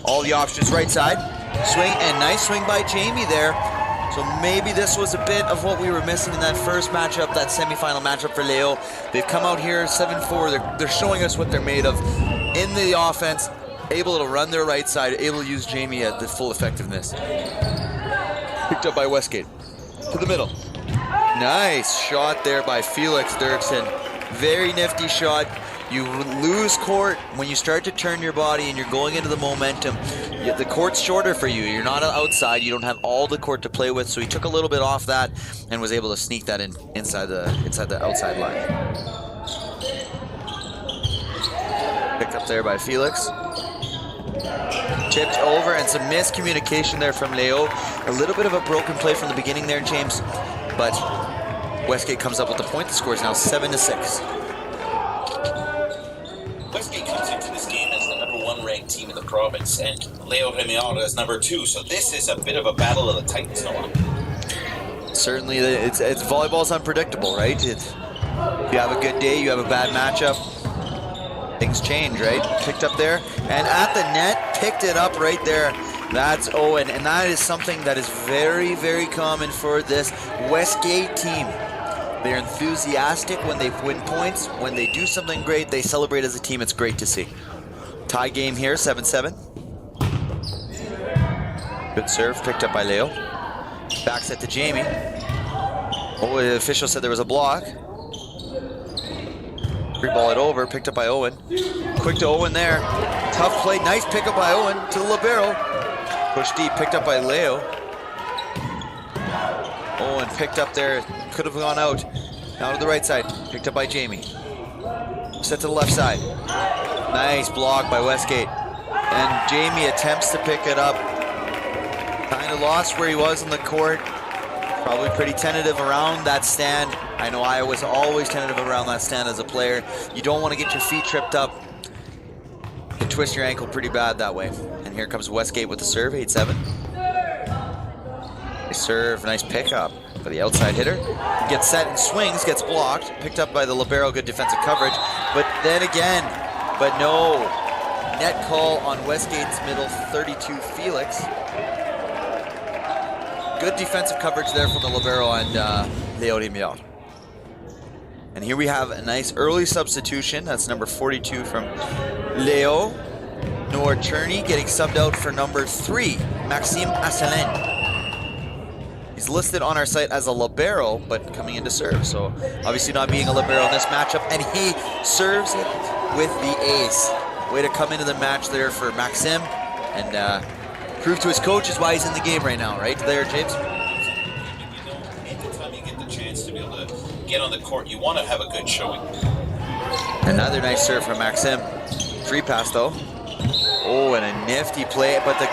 [SPEAKER 1] All the options right side. Swing, and nice swing by Jamie there. So maybe this was a bit of what we were missing in that first matchup, that semifinal matchup for Leo. They've come out here 7-4. They're showing us what they're made of in the offense. Able to run their right side, able to use Jamie at the full effectiveness. Picked up by Westgate. To the middle. Nice shot there by Felix Dirksen. Very nifty shot. You lose court when you start to turn your body and you're going into the momentum. The court's shorter for you. You're not outside. You don't have all the court to play with. So he took a little bit off that and was able to sneak that in inside the outside line. Picked up there by Felix. Tipped over, and some miscommunication there from Leo. A little bit of a broken play from the beginning there, James. But Westgate comes up with the point. The score is now 7-6.
[SPEAKER 2] Westgate comes into this game as the #1 ranked team in the province, and Léo-Rémillard is #2. So this is a bit of a battle of the Titans, Noah.
[SPEAKER 1] Certainly, it's volleyball's unpredictable, right? If you have a good day, you have a bad matchup, things change, right? Picked up there, and at the net, picked it up right there. That's Owen, and that is something that is very, very common for this Westgate team. They're enthusiastic when they win points. When they do something great, they celebrate as a team. It's great to see. Tie game here, 7-7. Good serve, picked up by Leo. Back set to Jamie. Oh, the official said there was a block. Free ball it over, picked up by Owen. Quick to Owen there. Tough play, nice pickup by Owen to the libero. Push deep, picked up by Leo. Owen picked up there, could have gone out. Now to the right side, picked up by Jamie. Set to the left side. Nice block by Westgate. And Jamie attempts to pick it up. Kind of lost where he was in the court. Probably pretty tentative around that stand. I know I was always tentative around that stand as a player. You don't want to get your feet tripped up. You can twist your ankle pretty bad that way. And here comes Westgate with the serve, 8-7. Nice serve, nice pickup for the outside hitter. Gets set and swings, gets blocked. Picked up by the libero, good defensive coverage. But then again, but no. Net call on Westgate's middle, 32, Felix. Good defensive coverage there from the libero and Léo-Rémillard. And here we have a nice early substitution. That's number 42 from Leo. Noah Cherney getting subbed out for number 3, Maxime Asselin. He's listed on our site as a libero, but coming in to serve. So obviously not being a libero in this matchup. And he serves it with the ace. Way to come into the match there for Maxime. And prove to his coach is why he's in the game right now, right there, James?
[SPEAKER 2] Anytime you get the chance to be able to get on the court, you want to have a good showing.
[SPEAKER 1] Another nice serve from Maxime. Free pass though. Oh, and a nifty play, but the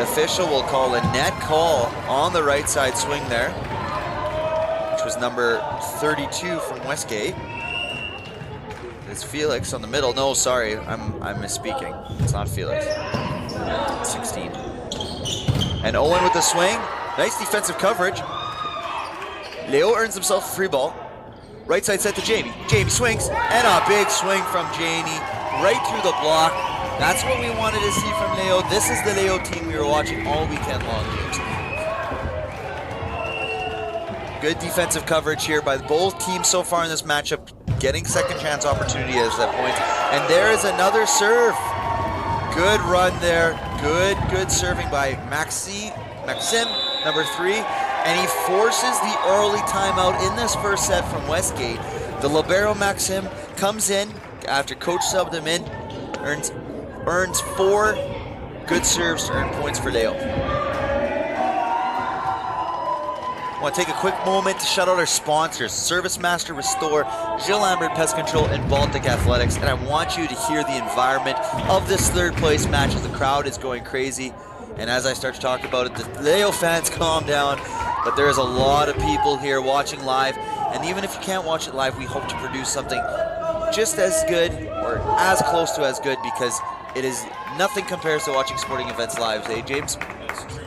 [SPEAKER 1] official will call a net call on the right side swing there, which was number 32 from Westgate. It's Felix on the middle. No, sorry, I'm misspeaking. It's not Felix. 16. And Owen with the swing. Nice defensive coverage. Leo earns himself a free ball. Right side set to Jamie. Jamie swings, and a big swing from Jamie right through the block. That's what we wanted to see from Leo. This is the Leo team we were watching all weekend long, James. Good defensive coverage here by both teams so far in this matchup, getting second chance opportunity at that point. And there is another serve. Good run there. Good serving by Maxim, number 3. And he forces the early timeout in this first set from Westgate. The libero Maxim comes in after coach subbed him in, earns 4 good serves to earn points for Leo. I want to take a quick moment to shout out our sponsors, Service Master Restore, Jill Lambert Pest Control, and Baltic Athletics. And I want you to hear the environment of this third place match as the crowd is going crazy. And as I start to talk about it, the Leo fans calm down, but there is a lot of people here watching live. And even if you can't watch it live, we hope to produce something just as good or as close to as good, because it is nothing compares to watching sporting events live, eh, James?
[SPEAKER 2] That's true.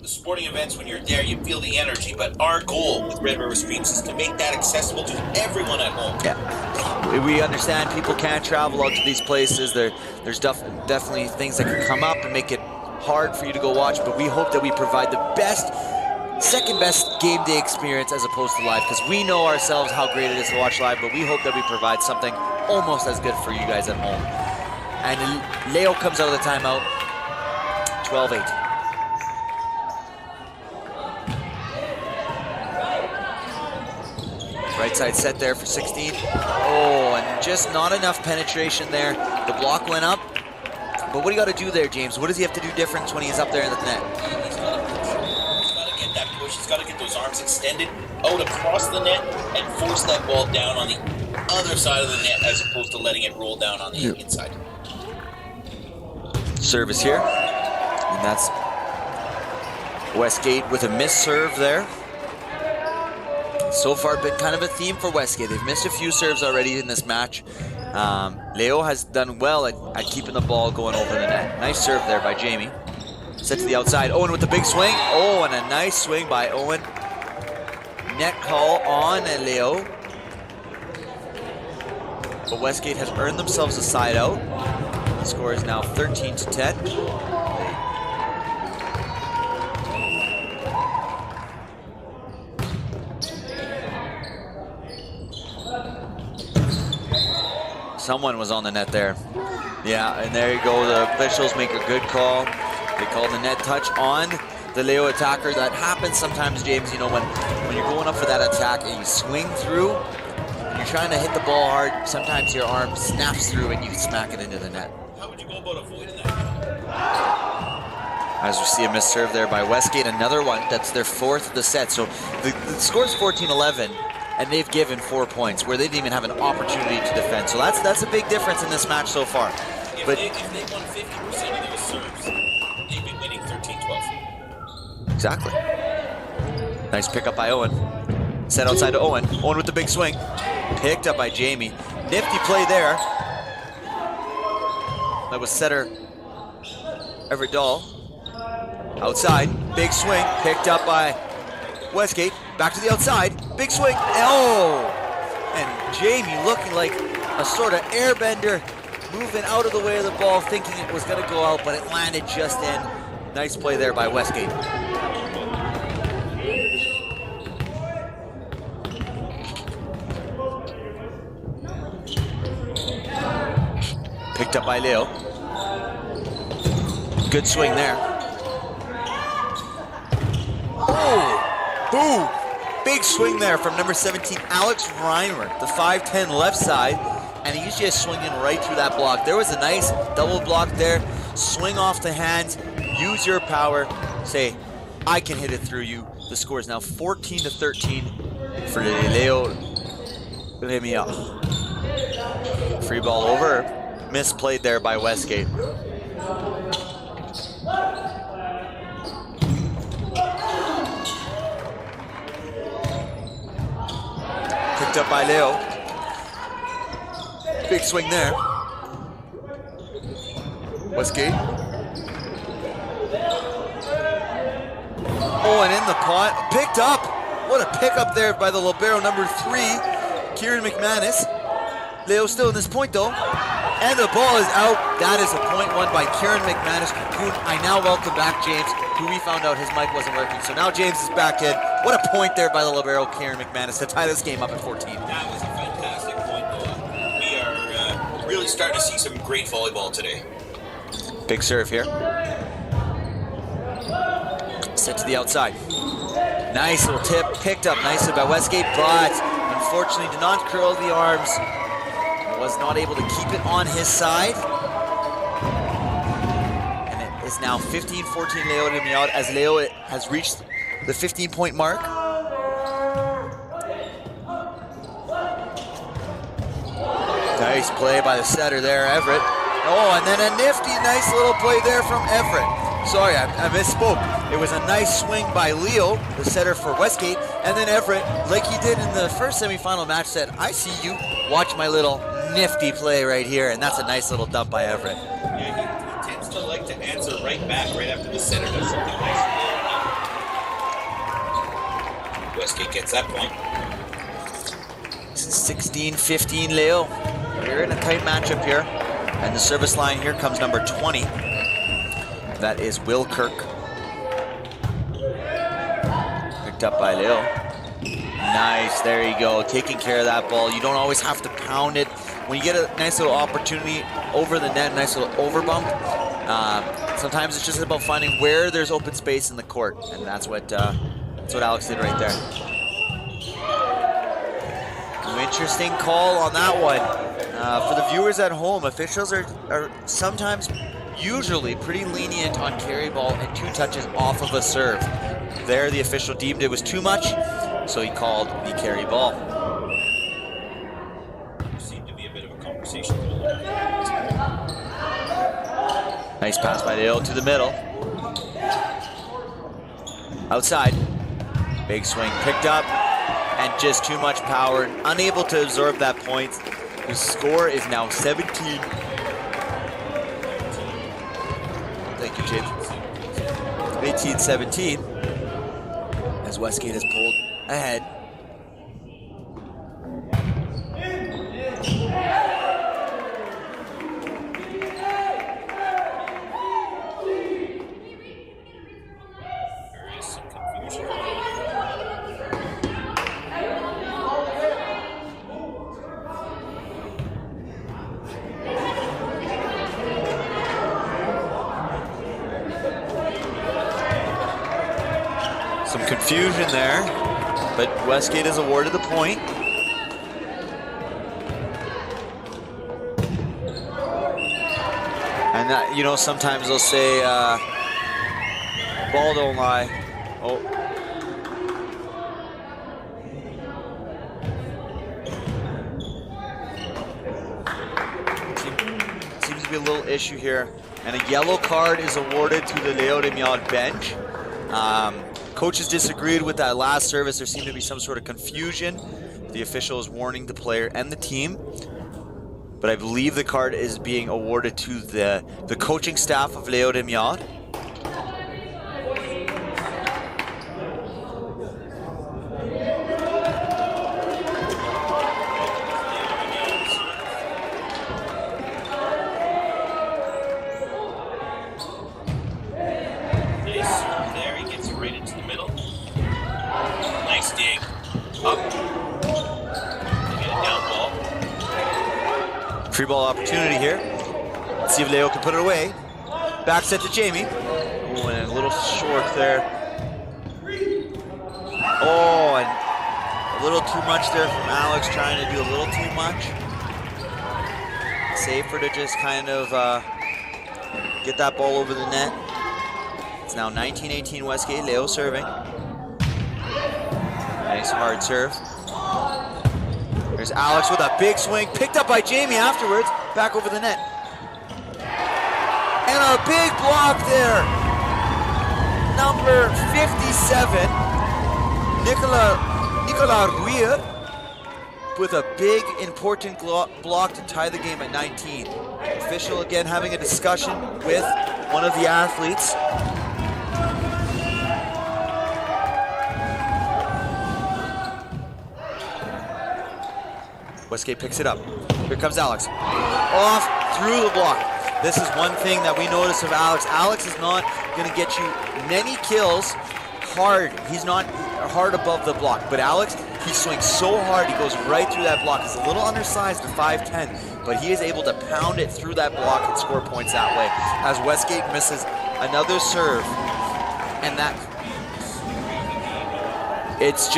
[SPEAKER 2] The sporting events, when you're there, you feel the energy, but our goal with Red River Streams is to make that accessible to everyone at home.
[SPEAKER 1] Yeah, we understand people can't travel out to these places. There's definitely things that can come up and make it hard for you to go watch, but we hope that we provide the second best game day experience as opposed to live, because we know ourselves how great it is to watch live, but we hope that we provide something almost as good for you guys at home. And Leo comes out of the timeout, 12-8. Right side set there for 16. Oh, and just not enough penetration there. The block went up. But what do you got to do there, James? What does he have to do different when he's up there in the net?
[SPEAKER 2] He's got to get that push. He's got to get those arms extended out across the net and force that ball down on the other side of the net as opposed to letting it roll down on the inside.
[SPEAKER 1] Service here. And that's Westgate with a missed serve there. So far been kind of a theme for Westgate. They've missed a few serves already in this match. Leo has done well at keeping the ball going over the net. Nice serve there by Jamie. Set to the outside. Owen with the big swing. Oh, and a nice swing by Owen. Net call on Leo. But Westgate has earned themselves a side out. The score is now 13-10. Someone was on the net there. Yeah, and there you go. The officials make a good call. They call the net touch on the Leo attacker. That happens sometimes, James, you know, when you're going up for that attack and you swing through, and you're trying to hit the ball hard, sometimes your arm snaps through and you smack it into the net.
[SPEAKER 2] How would you go about avoiding that?
[SPEAKER 1] As we see a missed serve there by Westgate, another one. That's their 4th of the set. So the score's 14-11. And they've given 4 points where they didn't even have an opportunity to defend. So that's a big difference in this match so far.
[SPEAKER 2] If they won 50% of those serves, they'd be winning 13-12.
[SPEAKER 1] Exactly. Nice pickup by Owen. Set outside to Owen. Owen with the big swing. Picked up by Jamie. Nifty play there. That was setter Everett Dahl. Outside. Big swing. Picked up by Westgate. Back to the outside. Big swing. Oh! And Jamie looking like a sort of airbender, moving out of the way of the ball, thinking it was going to go out, but it landed just in. Nice play there by Westgate. Picked up by Leo. Good swing there. Oh! Boom! Big swing there from number 17, Alex Reimer, the 5'10 left side, and he's just swinging right through that block. There was a nice double block there. Swing off the hands, use your power, say, I can hit it through you. The score is now 14-13 for Léo-Rémillard. Free ball over, misplayed there by Westgate. Picked up by Leo. Big swing there. Westgate. Oh, and in the pot. Picked up What a pickup there by the libero number 3, Kieran McManus. Leo still in this point though. And the ball is out. That is a point won by Kieran McManus, who I now welcome back James, who we found out his mic wasn't working. So now James is back in. What a point there by the libero, Kieran McManus, to tie this game up at 14.
[SPEAKER 2] That was a fantastic point, though. We are really starting to see some great volleyball today.
[SPEAKER 1] Big serve here. Set to the outside. Nice little tip, picked up nicely by Westgate, but unfortunately did not curl the arms. Was not able to keep it on his side. And it is now 15-14 Léo-Rémillard as Leo has reached the 15-point mark. Nice play by the setter there, Everett. Oh, and then a nifty, nice little play there from Everett. Sorry, I misspoke. It was a nice swing by Leo, the setter for Westgate, and then Everett, like he did in the first semifinal match, said, I see you, watch my little nifty play right here, and that's a nice little dump by Everett.
[SPEAKER 2] Yeah, he tends to like to answer right back right after the setter does something nice. Westgate gets that point.
[SPEAKER 1] 16-15 Leo. We're in a tight matchup here, and the service line here comes number 20. That is Will Kirk. Picked up by Leo. Nice, there you go, taking care of that ball. You don't always have to pound it. When you get a nice little opportunity over the net, nice little over bump, sometimes it's just about finding where there's open space in the court, and that's what Alex did right there. Interesting call on that one. For the viewers at home, officials are sometimes, usually, pretty lenient on carry ball and 2 touches off of a serve. There, the official deemed it was too much, so he called the carry ball.
[SPEAKER 2] Seemed to be a bit of a conversation.
[SPEAKER 1] Nice pass by Leo to the middle. Outside. Big swing picked up, and just too much power. Unable to absorb that point. The score is now 17. Thank you, James. 18-17. As Westgate has pulled ahead.
[SPEAKER 2] There is some confusion.
[SPEAKER 1] Some confusion there, but Westgate is awarded the point. And that, you know, sometimes they'll say, ball don't lie. Oh. Seems to be a little issue here. And a yellow card is awarded to the Léo-Rémillard bench. Coaches disagreed with that last service. There seemed to be some sort of confusion. The official is warning the player and the team. But I believe the card is being awarded to the coaching staff of Léo-Rémillard. Free ball opportunity here. Let's see if Leo can put it away. Back set to Jamie. Oh, and a little short there. Oh, and a little too much there from Alex, trying to do a little too much. Safer to just kind of get that ball over the net. It's now 19-18 Westgate. Leo serving. Nice hard serve. There's Alex with a big swing, picked up by Jamie afterwards, back over the net. And a big block there. Number 57, Nicolas Louis-Riel, with a big, important block to tie the game at 19. Official again having a discussion with one of the athletes. Westgate picks it up. Here comes Alex. Off through the block. This is one thing that we notice of Alex. Alex is not going to get you many kills hard. He's not hard above the block. But Alex, he swings so hard, he goes right through that block. He's a little undersized at 5'10", but he is able to pound it through that block and score points that way. As Westgate misses another serve, and that it's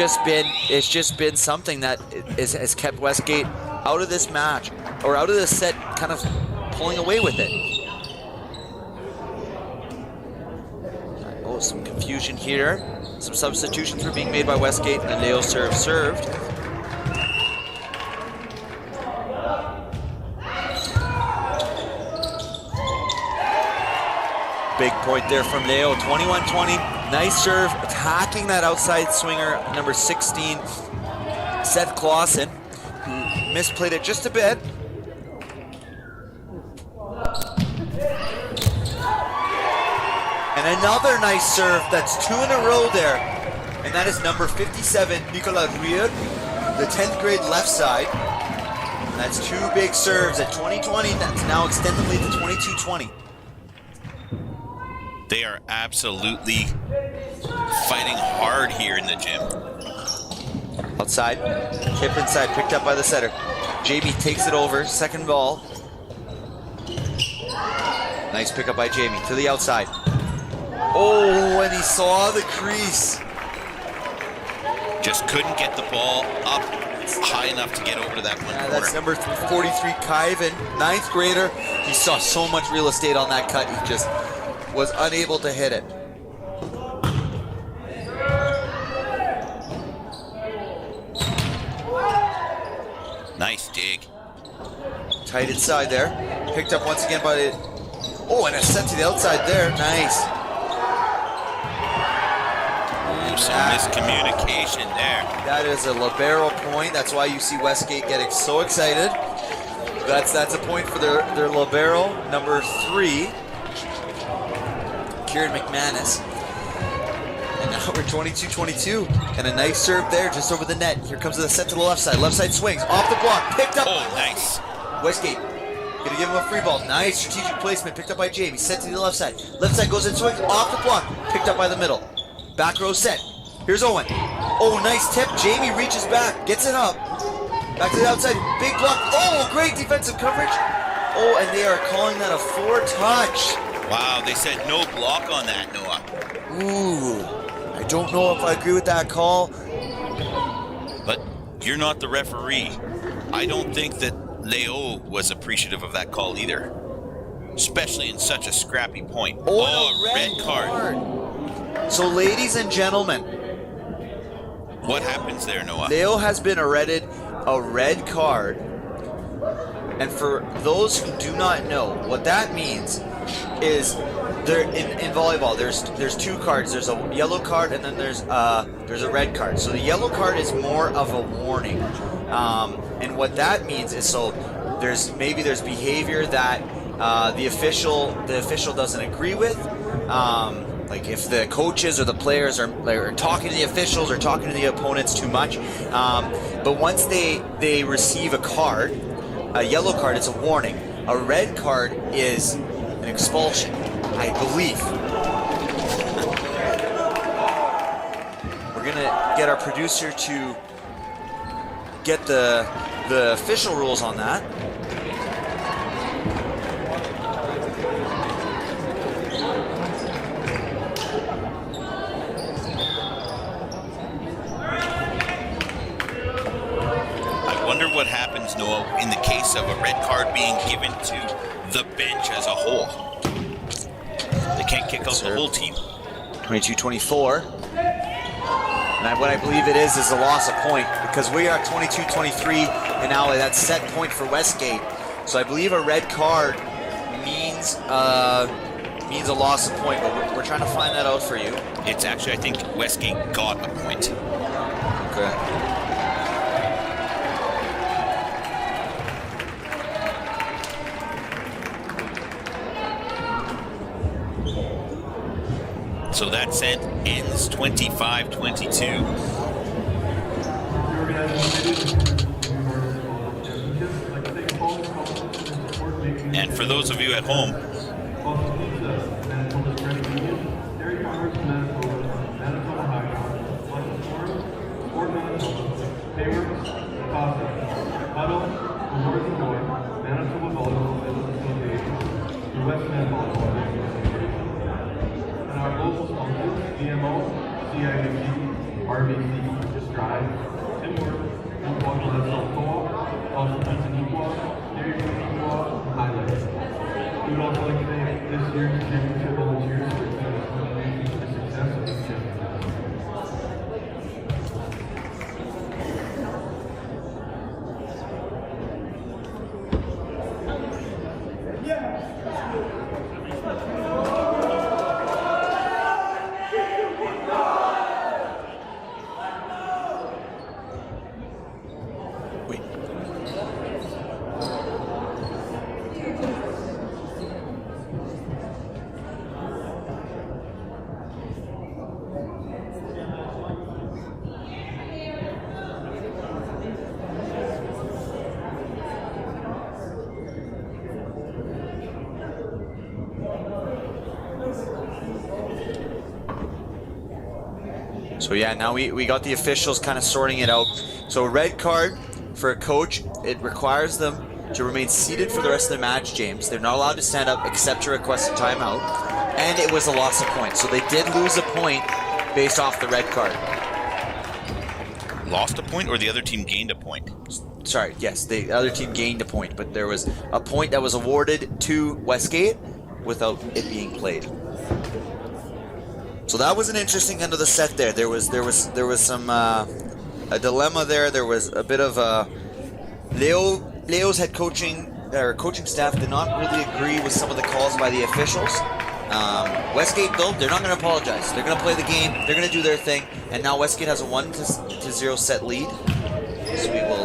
[SPEAKER 1] just been something that has kept Westgate out of this match, or out of this set, kind of pulling away with it. Oh, some confusion here. Some substitutions were being made by Westgate, and Leo served. Big point there from Leo, 21-20. Nice serve, attacking that outside swinger, number 16, Seth Clausen, who misplayed it just a bit. And another nice serve, that's 2 in a row there. And that is number 57, Louis-Riel, the 10th grade left side. And that's 2 big serves at 20-20, that's now extended the lead to 22-20.
[SPEAKER 2] They are absolutely fighting hard here in the gym.
[SPEAKER 1] Outside, tip inside, picked up by the setter. Jamie takes it over, second ball. Nice pickup by Jamie to the outside. Oh, and he saw the crease.
[SPEAKER 2] Just couldn't get the ball up high enough to get over to that one corner.
[SPEAKER 1] That's number 43, Kyvan, 9th grader. He saw so much real estate on that cut, he just was unable to hit it.
[SPEAKER 2] Nice dig.
[SPEAKER 1] Tight inside there. Picked up once again by the... Oh, and a set to the outside there. Nice.
[SPEAKER 2] Some miscommunication there.
[SPEAKER 1] That is a libero point. That's why you see Westgate getting so excited. That's a point for their libero, number 3, Kieran McManus. And now we're 22-22. And a nice serve there just over the net. Here comes the set to the left side. Left side swings. Off the block. Picked up.
[SPEAKER 2] Oh, nice.
[SPEAKER 1] Westgate gonna give him a free ball. Nice strategic placement. Picked up by Jamie. Set to the left side. Left side goes in, swings. Off the block. Picked up by the middle. Back row set. Here's Owen. Oh, nice tip. Jamie reaches back. Gets it up. Back to the outside. Big block. Oh, great defensive coverage. Oh, and they are calling that a 4-touch.
[SPEAKER 2] Wow, they said no block on that, Noah.
[SPEAKER 1] Ooh. I don't know if I agree with that call.
[SPEAKER 2] But you're not the referee. I don't think that Leo was appreciative of that call either. Especially in such a scrappy point.
[SPEAKER 1] Oh,
[SPEAKER 2] red card.
[SPEAKER 1] So, ladies and gentlemen,
[SPEAKER 2] what happens there, Noah?
[SPEAKER 1] Leo has been awarded a red card. And for those who do not know, what that means is there in volleyball there's 2 cards. There's a yellow card and then there's a red card. So the yellow card is more of a warning. And what that means is, so there's behavior that the official doesn't agree with. Like if the coaches or the players are talking to the officials or talking to the opponents too much. But once they receive a card, a yellow card, it's a warning. A red card is an expulsion, I believe. We're gonna get our producer to get the official rules on that.
[SPEAKER 2] What happens, Noah, in the case of a red card being given to the bench as a whole? They can't kick out the whole team.
[SPEAKER 1] 22-24. And what I believe it is a loss of point, because we are 22-23, and now that's set point for Westgate. So I believe a red card means a loss of point, but we're trying to find that out for you.
[SPEAKER 2] It's actually, I think Westgate got a point.
[SPEAKER 1] Okay.
[SPEAKER 2] So that set ends 25-22. And for those of you at home,
[SPEAKER 5] Boston Pizza, Manitoba's Credit Union, Dairy Farmers of Manitoba, Manitoba Hydro, Western Forest, Sport Manitoba, Hayworks, CASA, Huddle, Awards and North, Manitoba Volleyball Business Association, and Westman Volleyball Business Association. And our local sponsors, DMO, CIBC, RBC, Strive, Tim Hortons, Newport National Co-op, Boston Pizza Newport, Dairy Farmers Newport, and Highlight. We would also like to thank this year's championship volunteers for its contribution to the success of these championships.
[SPEAKER 1] Wait. So yeah, now we got the officials kind of sorting it out. So red card for a coach, it requires them to remain seated for the rest of the match, James. They're not allowed to stand up except to request a timeout. And it was a loss of points. So they did lose a point based off the red card.
[SPEAKER 2] lost a point or the other team gained a point?
[SPEAKER 1] Sorry, yes, the other team gained a point, but there was a point that was awarded to Westgate without it being played. So that was an interesting end of the set there. There was some a dilemma there. There was a bit of Leo's head coaching staff did not really agree with some of the calls by the officials. Westgate though, they're not going to apologize. They're going to play the game. They're going to do their thing. And now Westgate has a 1-0 set lead. So we will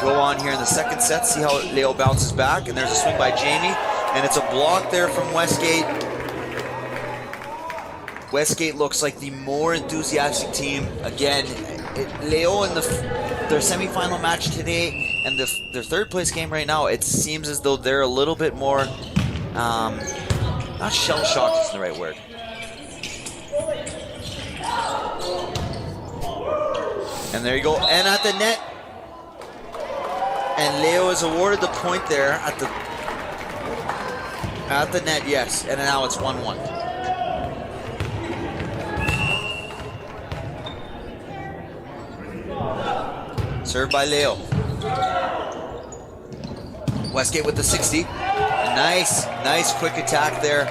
[SPEAKER 1] go on here in the second set, see how Leo bounces back. And there's a swing by Jamie, and it's a block there from Westgate. Westgate looks like the more enthusiastic team. Again, Leo in their semifinal match today and their third place game right now, it seems as though they're a little bit more, not shell-shocked is the right word. And there you go, and at the net. And Leo is awarded the point there at the net, yes. And now it's 1-1. Served by Leo. Westgate with the 60. Nice quick attack there.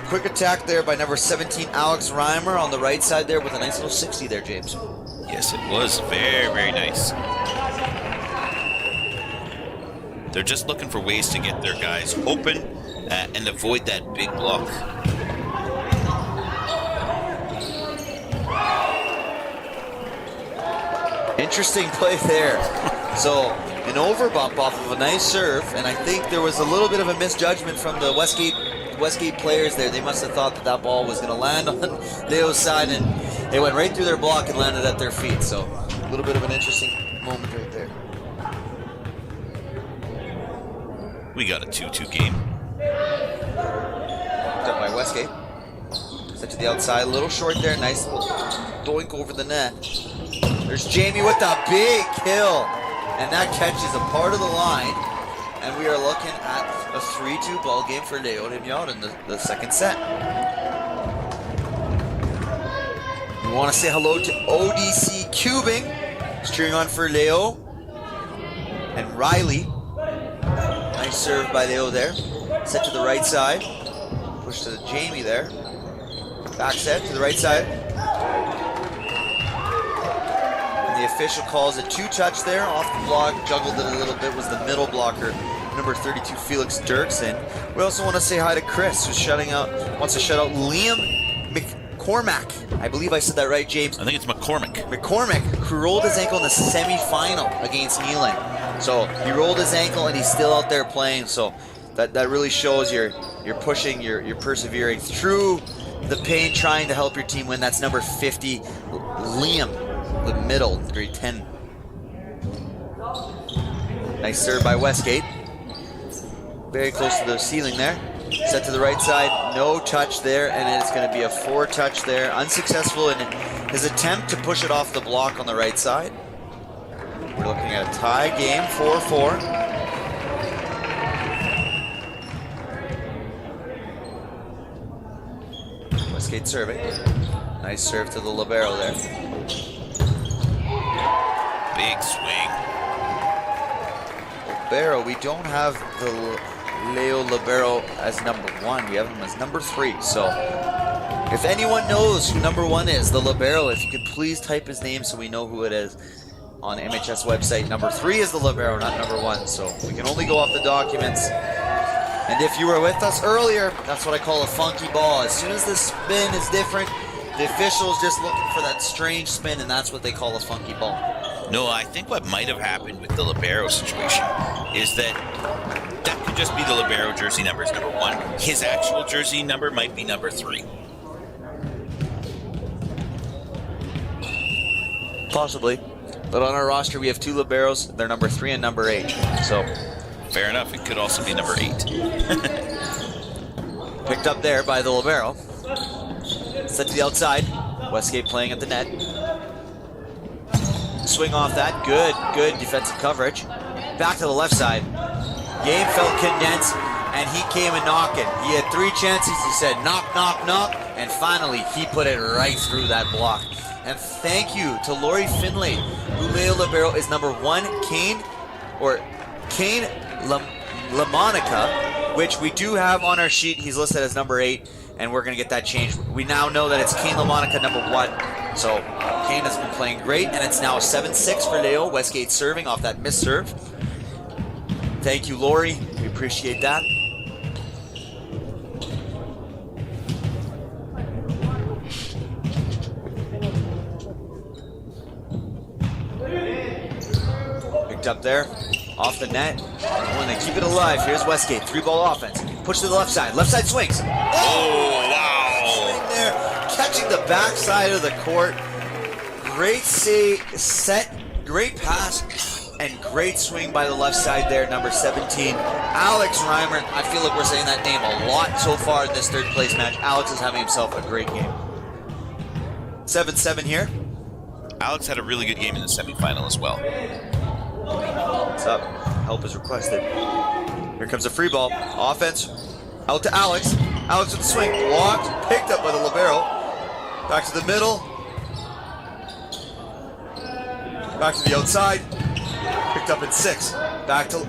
[SPEAKER 1] Quick attack there by number 17, Alex Reimer on the right side there with a nice little 60 there, James.
[SPEAKER 2] Yes, it was very nice. They're just looking for ways to get their guys open and avoid that big block.
[SPEAKER 1] Interesting play there. So an overbump off of a nice serve, and I think there was a little bit of a misjudgment from the Westgate players there. They must have thought that ball was going to land on Leo's side, and it went right through their block and landed at their feet. So a little bit of an interesting moment right there.
[SPEAKER 2] We got a 2-2 game.
[SPEAKER 1] Done by Westgate. Set to the outside, a little short there. Nice little doink over the net. There's Jamie with a big kill. And that catch is a part of the line. And we are looking at a 3-2 ball game for Léo-Rémillard in the second set. We want to say hello to ODC Cubing. Cheering on for Leo. And Riley. Nice serve by Leo there. Set to the right side. Push to Jamie there. Back set to the right side. And the official calls a 2-touch there off the block. Juggled it a little bit, was the middle blocker. Number 32, Felix Dirksen. We also want to say hi to Chris, who's wants to shout out Liam McCormack. I believe I said that right, James.
[SPEAKER 2] I think it's McCormick.
[SPEAKER 1] McCormick, who rolled his ankle in the semi-final against Kneeling. So he rolled his ankle and he's still out there playing. So that really shows you're pushing, you're persevering through the pain, trying to help your team win. That's number 50, Liam, the middle, grade 10. Nice serve by Westgate. very close to the ceiling there. Set to the right side, no touch there, and it's going to be a 4-touch there. Unsuccessful in his attempt to push it off the block on the right side. We're looking at a tie game, 4-4. Westgate serving. Nice serve to the libero there.
[SPEAKER 2] Big swing.
[SPEAKER 1] Libero, we don't have the Leo libero as number 1. We have him as number 3. So if anyone knows who number 1 is, the libero, if you could please type his name so we know who it is on MHS website. Number 3 is the libero, not number 1. So we can only go off the documents. And if you were with us earlier, that's what I call a funky ball. As soon as the spin is different, the official's just looking for that strange spin, and that's what they call a funky ball.
[SPEAKER 2] No, I think what might have happened with the libero situation is that could just be the libero jersey number is number 1. His actual jersey number might be number 3.
[SPEAKER 1] Possibly. But on our roster, we have 2 liberos. They're number 3 and number 8. So
[SPEAKER 2] fair enough. It could also be number 8.
[SPEAKER 1] picked up there by the libero. Set to the outside. Westgate playing at the net. Swing off that. Good defensive coverage. Back to the left side. Game felt condensed, and he came and knocking. He had 3 chances. He said knock, knock, knock, and finally he put it right through that block. And thank you to Lori Finlay, who Leo libero is number 1. Kane LaMonica, which we do have on our sheet. He's listed as number 8, and we're going to get that changed. We now know that it's Kane LaMonica, number 1. So Kane has been playing great, and it's now 7-6 for Leo. Westgate serving off that missed serve. Thank you, Lori. We appreciate that. Picked up there. Off the net. When they keep it alive, here's Westgate. 3-ball offense. Push to the left side. Left side swings.
[SPEAKER 2] Oh, wow.
[SPEAKER 1] Swing there. Catching the back side of the court. Great set. Great pass. And great swing by the left side there, number 17. Alex Reimer. I feel like we're saying that name a lot so far in this 3rd place match. Alex is having himself a great game. 7-7 here.
[SPEAKER 2] Alex had a really good game in the semifinal as well.
[SPEAKER 1] What's up? Help is requested. Here comes a free ball. Offense. Out to Alex. Alex with the swing. Blocked. Picked up by the libero. Back to the middle. Back to the outside. Picked up at 6. Back to...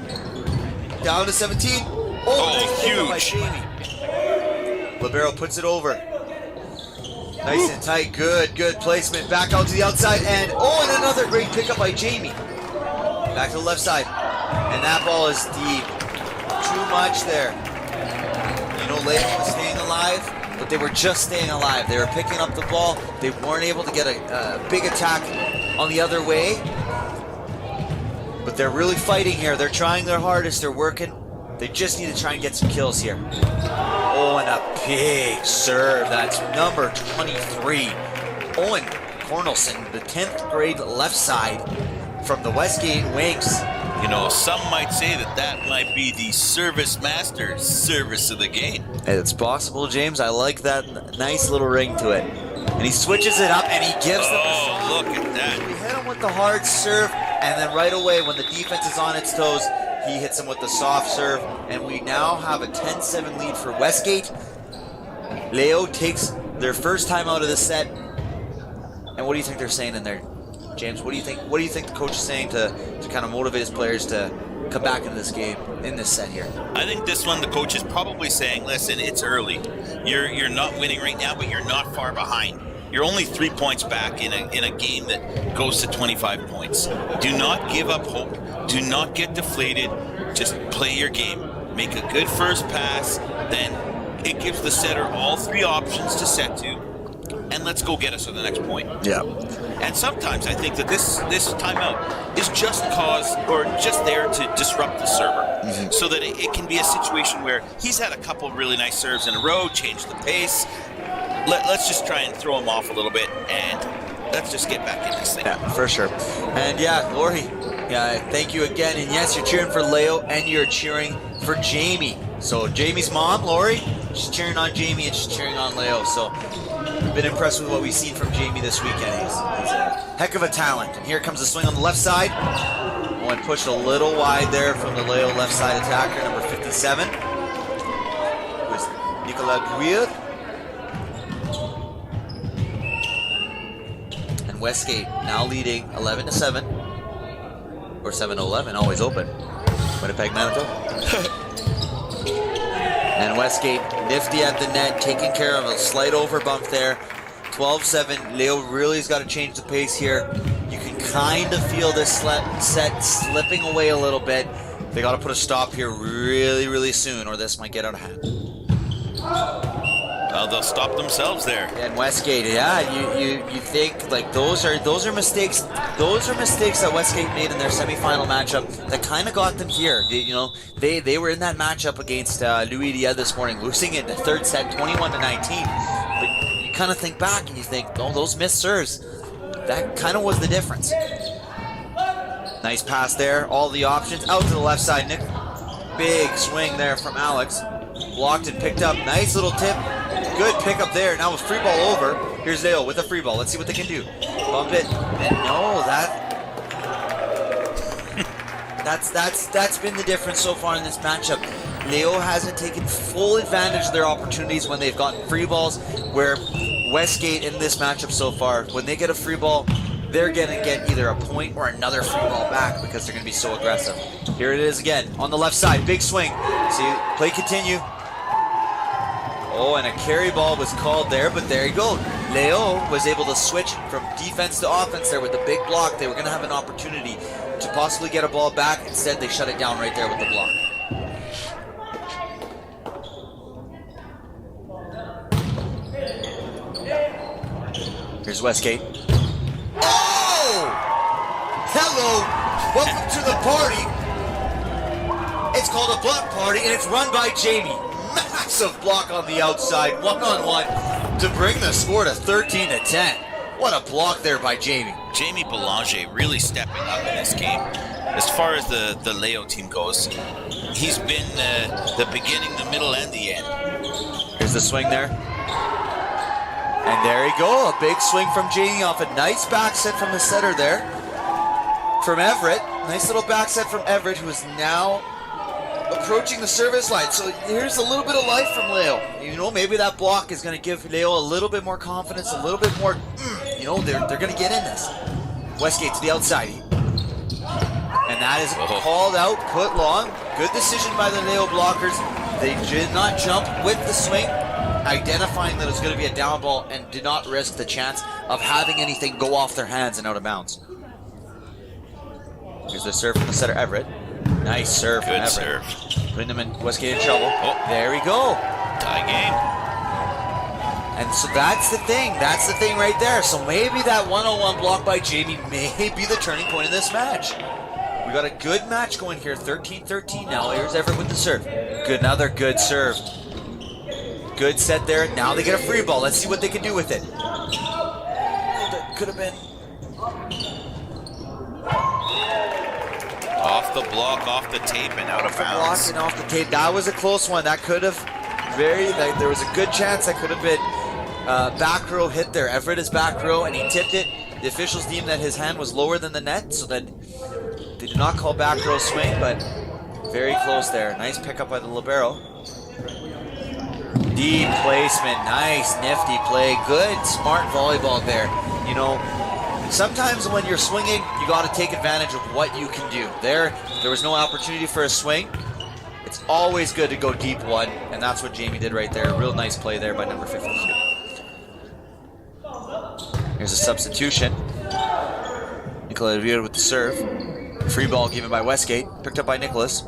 [SPEAKER 1] Down to 17.
[SPEAKER 2] Oh, huge.
[SPEAKER 1] By Jamie. Libero puts it over. Nice and tight. Good placement. Back out to the outside. And another great pickup by Jamie. Back to the left side. And that ball is deep. Too much there. You know, Leighton was staying alive, but they were just staying alive. They were picking up the ball. They weren't able to get a big attack on the other way. But they're really fighting here. They're trying their hardest. They're working. They just need to try and get some kills here. Oh, and a big serve. That's number 23. Owen Cornelson, the 10th grade left side from the Westgate Wings.
[SPEAKER 2] You know, some might say that might be the service master's service of the game.
[SPEAKER 1] It's possible, James. I like that nice little ring to it. And he switches it up and he gives them the serve.
[SPEAKER 2] Look at that.
[SPEAKER 1] We hit him with the hard serve, and then right away when the defense is on its toes, he hits him with the soft serve, and we now have a 10-7 lead for Westgate. Leo takes their first time out of the set. And what do you think they're saying in there, James? What do you think? What do you think the coach is saying to kind of motivate his players to come back into this game in this set here?
[SPEAKER 2] I think this one the coach is probably saying, listen, it's early. You're not winning right now, but you're not far behind. You're only 3 points back in a game that goes to 25 points. Do not give up hope. Do not get deflated. Just play your game. Make a good first pass. Then it gives the setter all 3 options to set to. And let's go get us to the next point.
[SPEAKER 1] Yeah.
[SPEAKER 2] And sometimes I think that this timeout is just there to disrupt the server, so that it can be a situation where he's had a couple really nice serves in a row, change the pace. Let's just try and throw him off a little bit, and let's just get back in this thing.
[SPEAKER 1] Yeah, for sure. And yeah, Lori, Yeah, thank you again. And yes, you're cheering for Leo and you're cheering for Jamie. So Jamie's mom, Lori, she's cheering on Jamie and she's cheering on Leo. So I've been impressed with what we've seen from Jamie this weekend. He's a heck of a talent. And here comes the swing on the left side. Oh, and pushed a little wide there from the Leo left side attacker, number 57. Who is Léo-Rémillard. And Westgate now leading 11-7. Or 7-11, always open. Winnipeg, Manitoba. And Westgate nifty at the net, taking care of a slight over bump there. 12-7. Leo really has got to change the pace here. You can kind of feel this set slipping away a little bit. They got to put a stop here really, really soon, or this might get out of hand.
[SPEAKER 2] Well, they'll stop themselves there.
[SPEAKER 1] And Westgate, yeah, you think like those are mistakes. Those are mistakes that Westgate made in their semifinal matchup that kind of got them here. They were in that matchup against Louis-Riel this morning, losing it in the third set, 21-19. But you kind of think back and you think, oh, those missed serves. That kind of was the difference. Nice pass there. All the options out to the left side. Nick, big swing there from Alex. Blocked and picked up. Nice little tip. Good pickup there. Now with free ball over. Here's Leo with a free ball. Let's see what they can do. Bump it. And no, that's been the difference so far in this matchup. Leo hasn't taken full advantage of their opportunities when they've gotten free balls, where Westgate in this matchup so far, when they get a free ball, they're going to get either a point or another free ball back because they're going to be so aggressive. Here it is again on the left side. Big swing. See, play continue. Oh, and a carry ball was called there, but there you go. Leo was able to switch from defense to offense there with the big block. They were going to have an opportunity to possibly get a ball back. Instead, they shut it down right there with the block. Here's Westgate. Oh! Hello! Welcome to the party. It's called a block party, and it's run by Jamie. Massive block on the outside, one-on-one, to bring the score to 13-10. What a block there by Jamie.
[SPEAKER 2] Jamie Belanger really stepping up in this game. As far as the Leo team goes, he's been the beginning, the middle, and the end.
[SPEAKER 1] Here's the swing there. And there you go, a big swing from Jamie off a nice back set from the setter there. From Everett, nice little back set from Everett, who is now approaching the service line. So here's a little bit of life from Leo. Maybe that block is going to give Leo a little bit more confidence, a little bit more, they're going to get in this. Westgate to the outside. And that is called out, put long. Good decision by the Leo blockers. They did not jump with the swing, identifying that it was going to be a down ball and did not risk the chance of having anything go off their hands and out of bounds. Here's the serve from the setter, Everett. Nice serve from Everett.
[SPEAKER 2] Good serve.
[SPEAKER 1] Putting them in Westgate in trouble. Oh, there we go.
[SPEAKER 2] Tie game.
[SPEAKER 1] And so that's the thing. That's the thing right there. So maybe that one-on-one block by Jamie may be the turning point in this match. We got a good match going here. 13-13 now. Here's Everett with the serve. Another good serve. Good set there. Now they get a free ball. Let's see what they can do with it. That could have been...
[SPEAKER 2] Off the block, off the tape, and out of bounds.
[SPEAKER 1] Block and off the tape. That was a close one. That could have there was a good chance that could have been back row hit there. Everett is back row, and he tipped it. The officials deemed that his hand was lower than the net, so that they did not call back row swing, but very close there. Nice pickup by the libero. Deep placement. Nice, nifty play. Good, smart volleyball there. Sometimes when you're swinging, you got to take advantage of what you can do. There was no opportunity for a swing. It's always good to go deep one, and that's what Jamie did right there. Real nice play there by number 52. Here's a substitution. Léo-Rémillard with the serve. Free ball given by Westgate, picked up by Nicholas.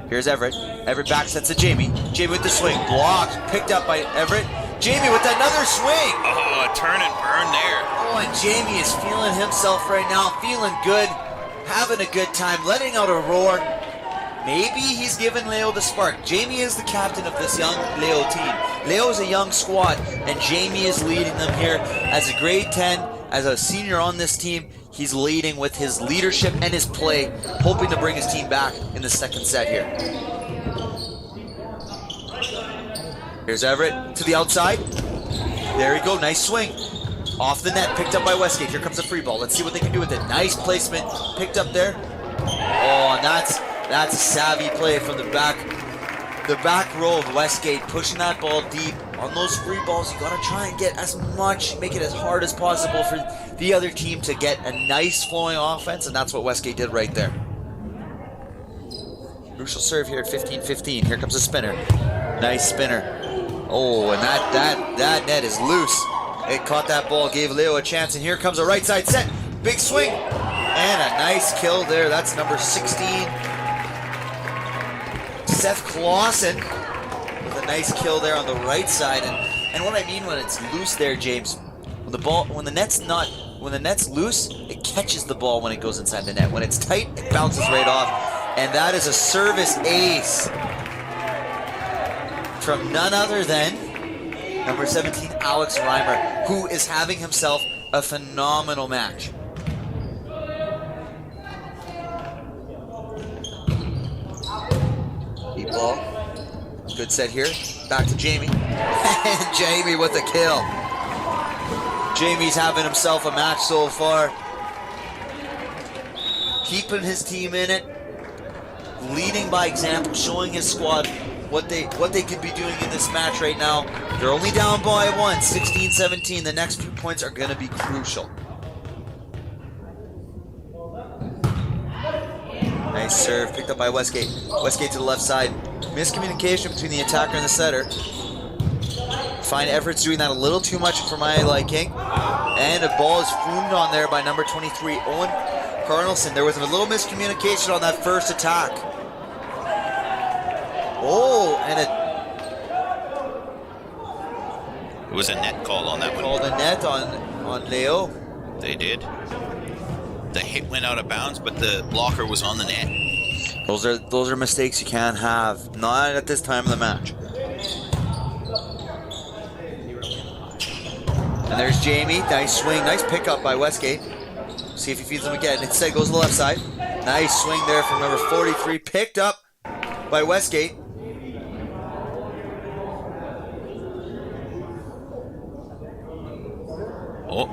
[SPEAKER 1] Here's Everett. Everett back sets to Jamie. Jamie with the swing, blocked, picked up by Everett. Jamie with another swing.
[SPEAKER 2] Oh, a turn and burn there.
[SPEAKER 1] Oh, and Jamie is feeling himself right now, feeling good, having a good time, letting out a roar. Maybe he's given Leo the spark. Jamie is the captain of this young Leo team. Leo is a young squad, and Jamie is leading them here as a grade 10, as a senior on this team. he's leading with his leadership and his play, hoping to bring his team back in the second set here. Here's Everett to the outside. There you go, nice swing. Off the net, picked up by Westgate. Here comes a free ball. Let's see what they can do with it. Nice placement, picked up there. Oh, and that's a savvy play from the back row of Westgate, pushing that ball deep. On those free balls, you gotta try and get as much, make it as hard as possible for the other team to get a nice flowing offense, and that's what Westgate did right there. Crucial serve here at 15-15. Here comes a spinner. Nice spinner. Oh, and that net is loose. It caught that ball, gave Leo a chance, and here comes a right side set. Big swing, and a nice kill there. That's number 16. Seth Clausen with a nice kill there on the right side. And what I mean when it's loose there, James, when the net's loose, it catches the ball when it goes inside the net. When it's tight, it bounces right off. And that is a service ace from none other than number 17, Alex Reimer, who is having himself a phenomenal match. Deep ball. Good set here. Back to Jamie. And Jamie with the kill. Jamie's having himself a match so far. Keeping his team in it. Leading by example, showing his squad what they could be doing in this match right now. They're only down by one, 16-17. The next few points are going to be crucial. Nice serve, picked up by Westgate. Westgate to the left side. Miscommunication between the attacker and the setter. Find Everett's doing that a little too much for my liking. And a ball is foomed on there by number 23, Owen Carnelson. There was a little miscommunication on that first attack. Oh, and
[SPEAKER 2] it was a net call on that one.
[SPEAKER 1] Called a net on Leo.
[SPEAKER 2] They did. The hit went out of bounds, but the blocker was on the net.
[SPEAKER 1] Those are mistakes you can't have. Not at this time of the match. And there's Jamie. Nice swing. Nice pickup by Westgate. See if he feeds them again. Instead goes to the left side. Nice swing there from number 43. Picked up by Westgate.
[SPEAKER 2] Oh.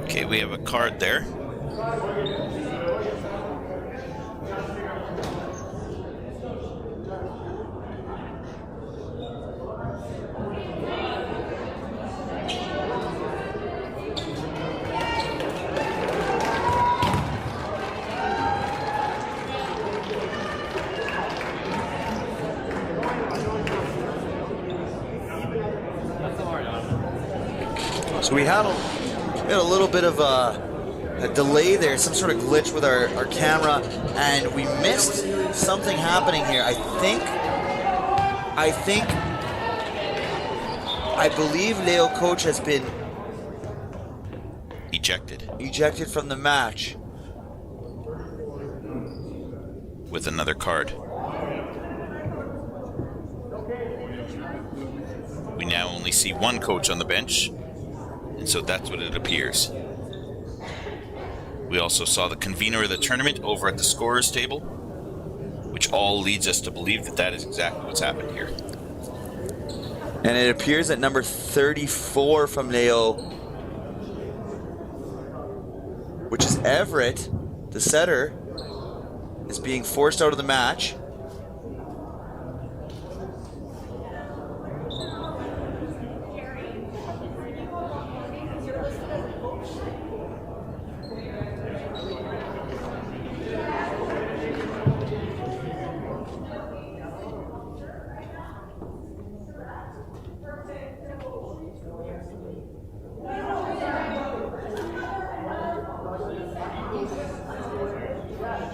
[SPEAKER 2] Okay, we have a card there.
[SPEAKER 1] So we had a little bit of a delay there, some sort of glitch with our camera, and we missed something happening here. I believe Leo Coach has been ejected from the match
[SPEAKER 2] with another card. We now only see one coach on the bench, and so that's what it appears. We also saw the convener of the tournament over at the scorers table, which all leads us to believe that that is exactly what's happened here.
[SPEAKER 1] And it appears that number 34 from Leo, which is Everett, the setter, is being forced out of the match.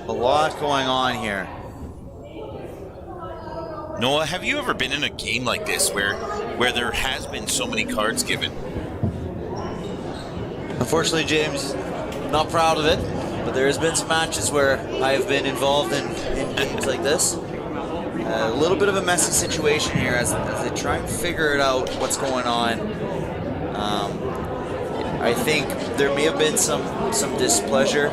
[SPEAKER 1] A lot going on here.
[SPEAKER 2] Noah, have you ever been in a game like this where there has been so many cards given?
[SPEAKER 1] Unfortunately, James, not proud of it. but there has been some matches where I have been involved in games like this. A little bit of a messy situation here as they try and figure it out what's going on. I think there may have been some displeasure.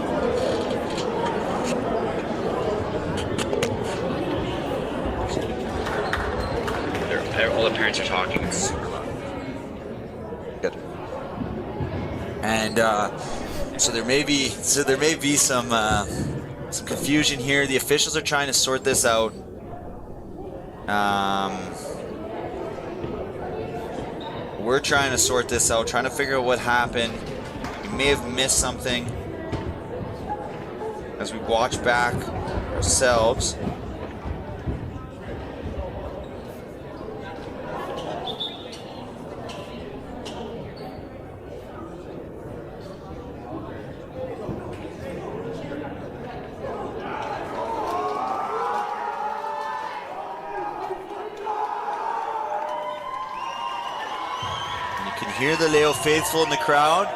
[SPEAKER 6] All the parents are talking. It's super loud.
[SPEAKER 1] Good. And so there may be some confusion here. The officials are trying to sort this out. We're trying to sort this out, trying to figure out what happened. We may have missed something as we watch back ourselves. Hear the Leo faithful in the crowd.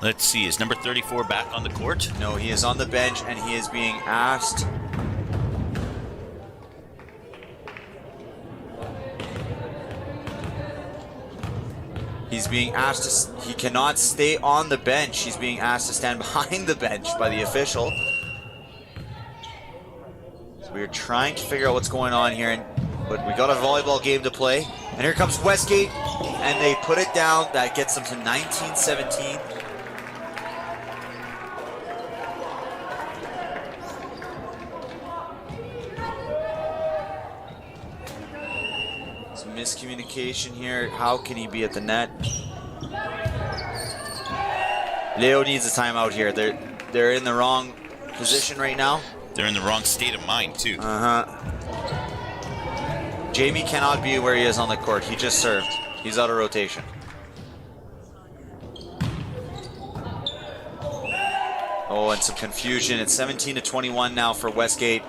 [SPEAKER 2] Let's see, is number 34 back on the court?
[SPEAKER 1] No, he is on the bench and he is being asked. He's being asked he cannot stay on the bench. He's being asked to stand behind the bench by the official. So we're trying to figure out what's going on here. But we got a volleyball game to play. And here comes Westgate, and they put it down. That gets them to 19-17. Some miscommunication here. How can he be at the net? Leo needs a timeout here. They're in the wrong position right now.
[SPEAKER 2] They're in the wrong state of mind, too.
[SPEAKER 1] Jamie cannot be where he is on the court. He just served. He's out of rotation. Oh, and some confusion. It's 17-21 now for Westgate.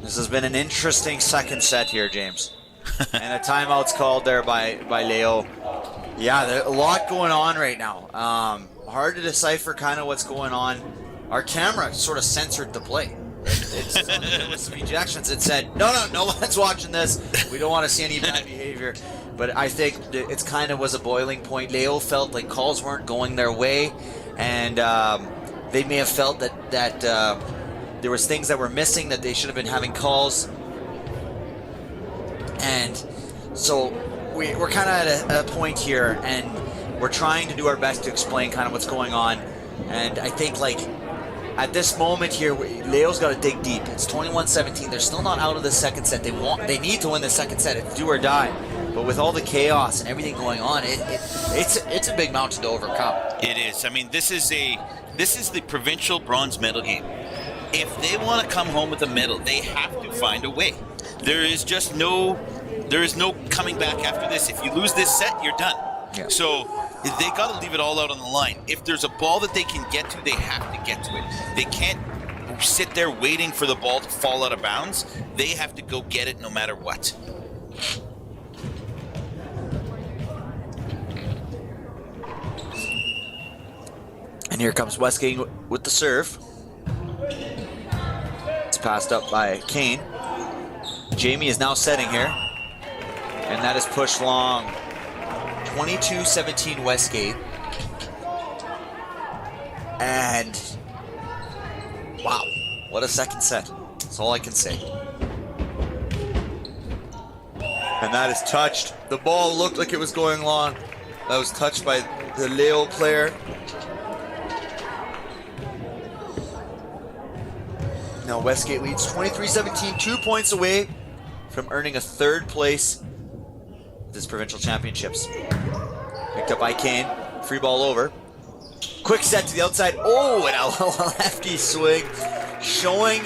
[SPEAKER 1] This has been an interesting second set here, James. And a timeout's called there by Leo. Yeah, there's a lot going on right now. Hard to decipher kind of what's going on. Our camera sort of censored the play. There was some ejections. It said, no one's watching this. We don't want to see any bad behavior. But I think it's kind of was a boiling point. Leo felt like calls weren't going their way, and they may have felt that there was things that were missing, that they should have been having calls. And so we're kind of at a point here, and we're trying to do our best to explain kind of what's going on. And I think, like, at this moment here, Leo's got to dig deep. It's 21-17. They're still not out of the second set. They need to win the second set. It's do or die. But with all the chaos and everything going on, it's a big mountain to overcome.
[SPEAKER 2] It is. I mean, this is the provincial bronze medal game. If they want to come home with a medal, they have to find a way. There is no coming back after this. If you lose this set, you're done.
[SPEAKER 1] Yeah.
[SPEAKER 2] So they got to leave it all out on the line. If there's a ball that they can get to, they have to get to it. They can't sit there waiting for the ball to fall out of bounds. They have to go get it no matter what.
[SPEAKER 1] And here comes Westgate with the serve. It's passed up by Kane. Jamie is now setting here. And that is pushed long. 22-17 Westgate. And wow, what a second set. That's all I can say. And that is touched. The ball looked like it was going long. That was touched by the Leo player. Now Westgate leads 23-17, 2 points away from earning a third place at this provincial championships. Picked up by Kane, free ball over. Quick set to the outside. Oh, and a lefty swing, showing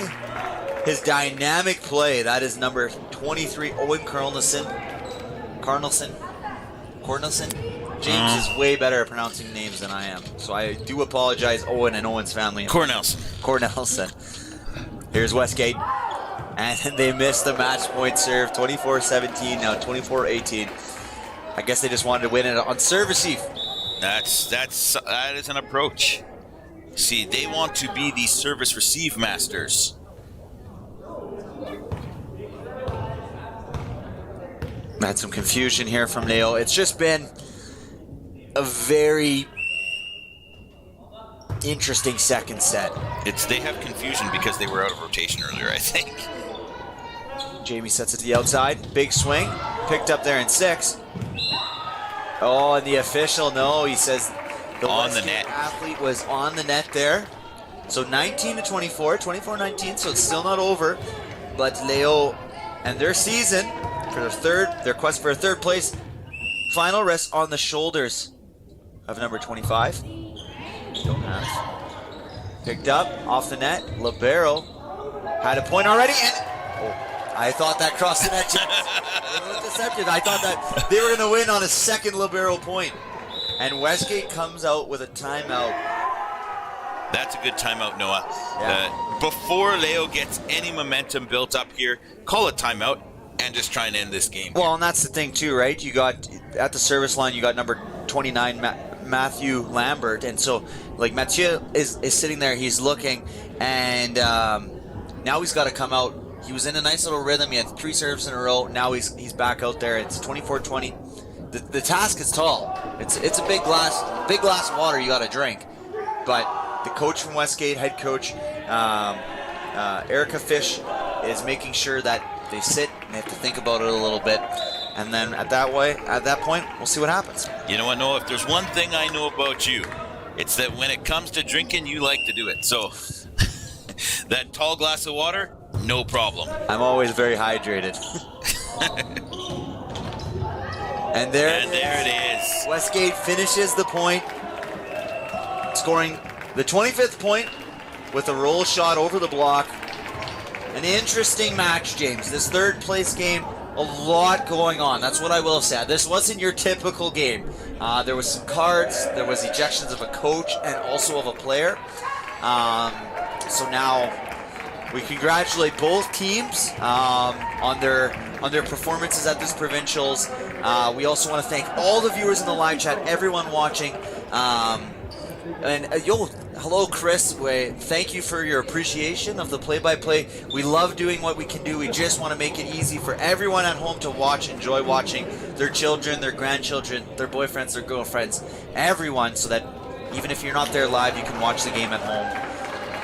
[SPEAKER 1] his dynamic play. That is number 23, Owen Cornelson. James is way better at pronouncing names than I am, so I do apologize, Owen and Owen's family.
[SPEAKER 2] Cornelson.
[SPEAKER 1] Here's Westgate. And they missed the match point serve, 24-17, now 24-18. I guess they just wanted to win it on serve receive.
[SPEAKER 2] That is an approach. See, they want to be the service receive masters.
[SPEAKER 1] Had some confusion here from Léo. It's just been a very interesting second set.
[SPEAKER 2] They have confusion because they were out of rotation earlier, I think.
[SPEAKER 1] Jamie sets it to the outside. Big swing. Picked up there in 6. Oh, and the official, no, he says the
[SPEAKER 2] on the
[SPEAKER 1] Westgate
[SPEAKER 2] net
[SPEAKER 1] athlete was on the net there. So 19-24, 24-19, so it's still not over. But Léo and their season for their quest for a third place final rests on the shoulders of number 25. Don't have. Picked up off the net. Libero had a point already, and I thought that crossed the net. It was deceptive. I thought that they were going to win on a second libero point. And Westgate comes out with a timeout.
[SPEAKER 2] That's a good timeout, Noah.
[SPEAKER 1] Yeah.
[SPEAKER 2] Before Léo gets any momentum built up here, call a timeout and just try and end this game.
[SPEAKER 1] Well, and that's the thing too, right? You got at the service line, you got number 29, Matthew Lambert, and so like Mathieu is sitting there, he's looking, and now he's got to come out. He was in a nice little rhythm. He had 3 serves in a row. Now he's back out there. It's 24-20. The task is tall. It's a big glass of water you got to drink. But the coach from Westgate, head coach Erica Fish, is making sure that they sit and they have to think about it a little bit. And then at that point, we'll see what happens.
[SPEAKER 2] You know what, Noah? If there's one thing I know about you, it's that when it comes to drinking, you like to do it. So that tall glass of water, no problem.
[SPEAKER 1] I'm always very hydrated. And there it is. Westgate finishes the point, scoring the 25th point with a roll shot over the block. An interesting match, James. This third place game, a lot going on. That's what I will say. This wasn't your typical game. There was some cards, there was ejections of a coach and also of a player. So now we congratulate both teams on their performances at this provincials. We also want to thank all the viewers in the live chat, everyone watching. Hello, Chris. Thank you for your appreciation of the play-by-play. We love doing what we can do. We just want to make it easy for everyone at home to enjoy watching their children, their grandchildren, their boyfriends, their girlfriends, everyone, so that even if you're not there live, you can watch the game at home.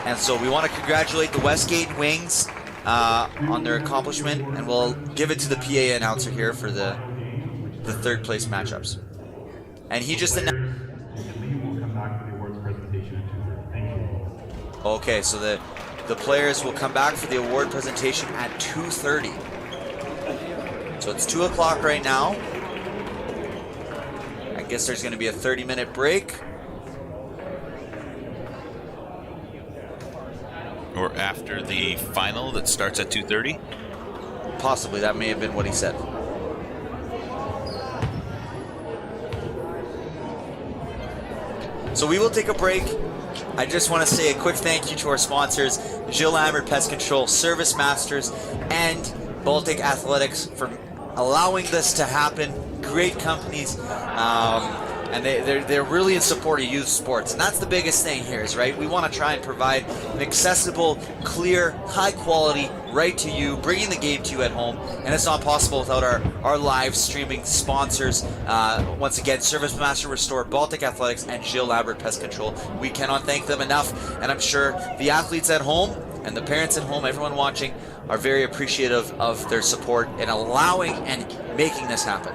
[SPEAKER 1] And so we want to congratulate the Westgate Wings on their accomplishment, and we'll give it to the PA announcer here for the third place matchups. And he just announced. Okay, so the players will come back for the award presentation at 2:30. So it's 2 o'clock right now. I guess there's going to be a 30-minute break.
[SPEAKER 2] Or after the final that starts at 2:30?
[SPEAKER 1] Possibly, that may have been what he said. So we will take a break. I just want to say a quick thank you to our sponsors, Gilles Lambert Pest Control, Service Masters, and Baltic Athletics for allowing this to happen. Great companies, and they're really in support of youth sports, and that's the biggest thing here, is right. We want to try and provide an accessible, clear, high quality, right to you, bringing the game to you at home, and it's not possible without our live streaming sponsors. Once again, Service Master Restore, Baltic Athletics, and Gilles Lambert Pest Control. We cannot thank them enough, and I'm sure the athletes at home and the parents at home, everyone watching, are very appreciative of their support in allowing and making this happen.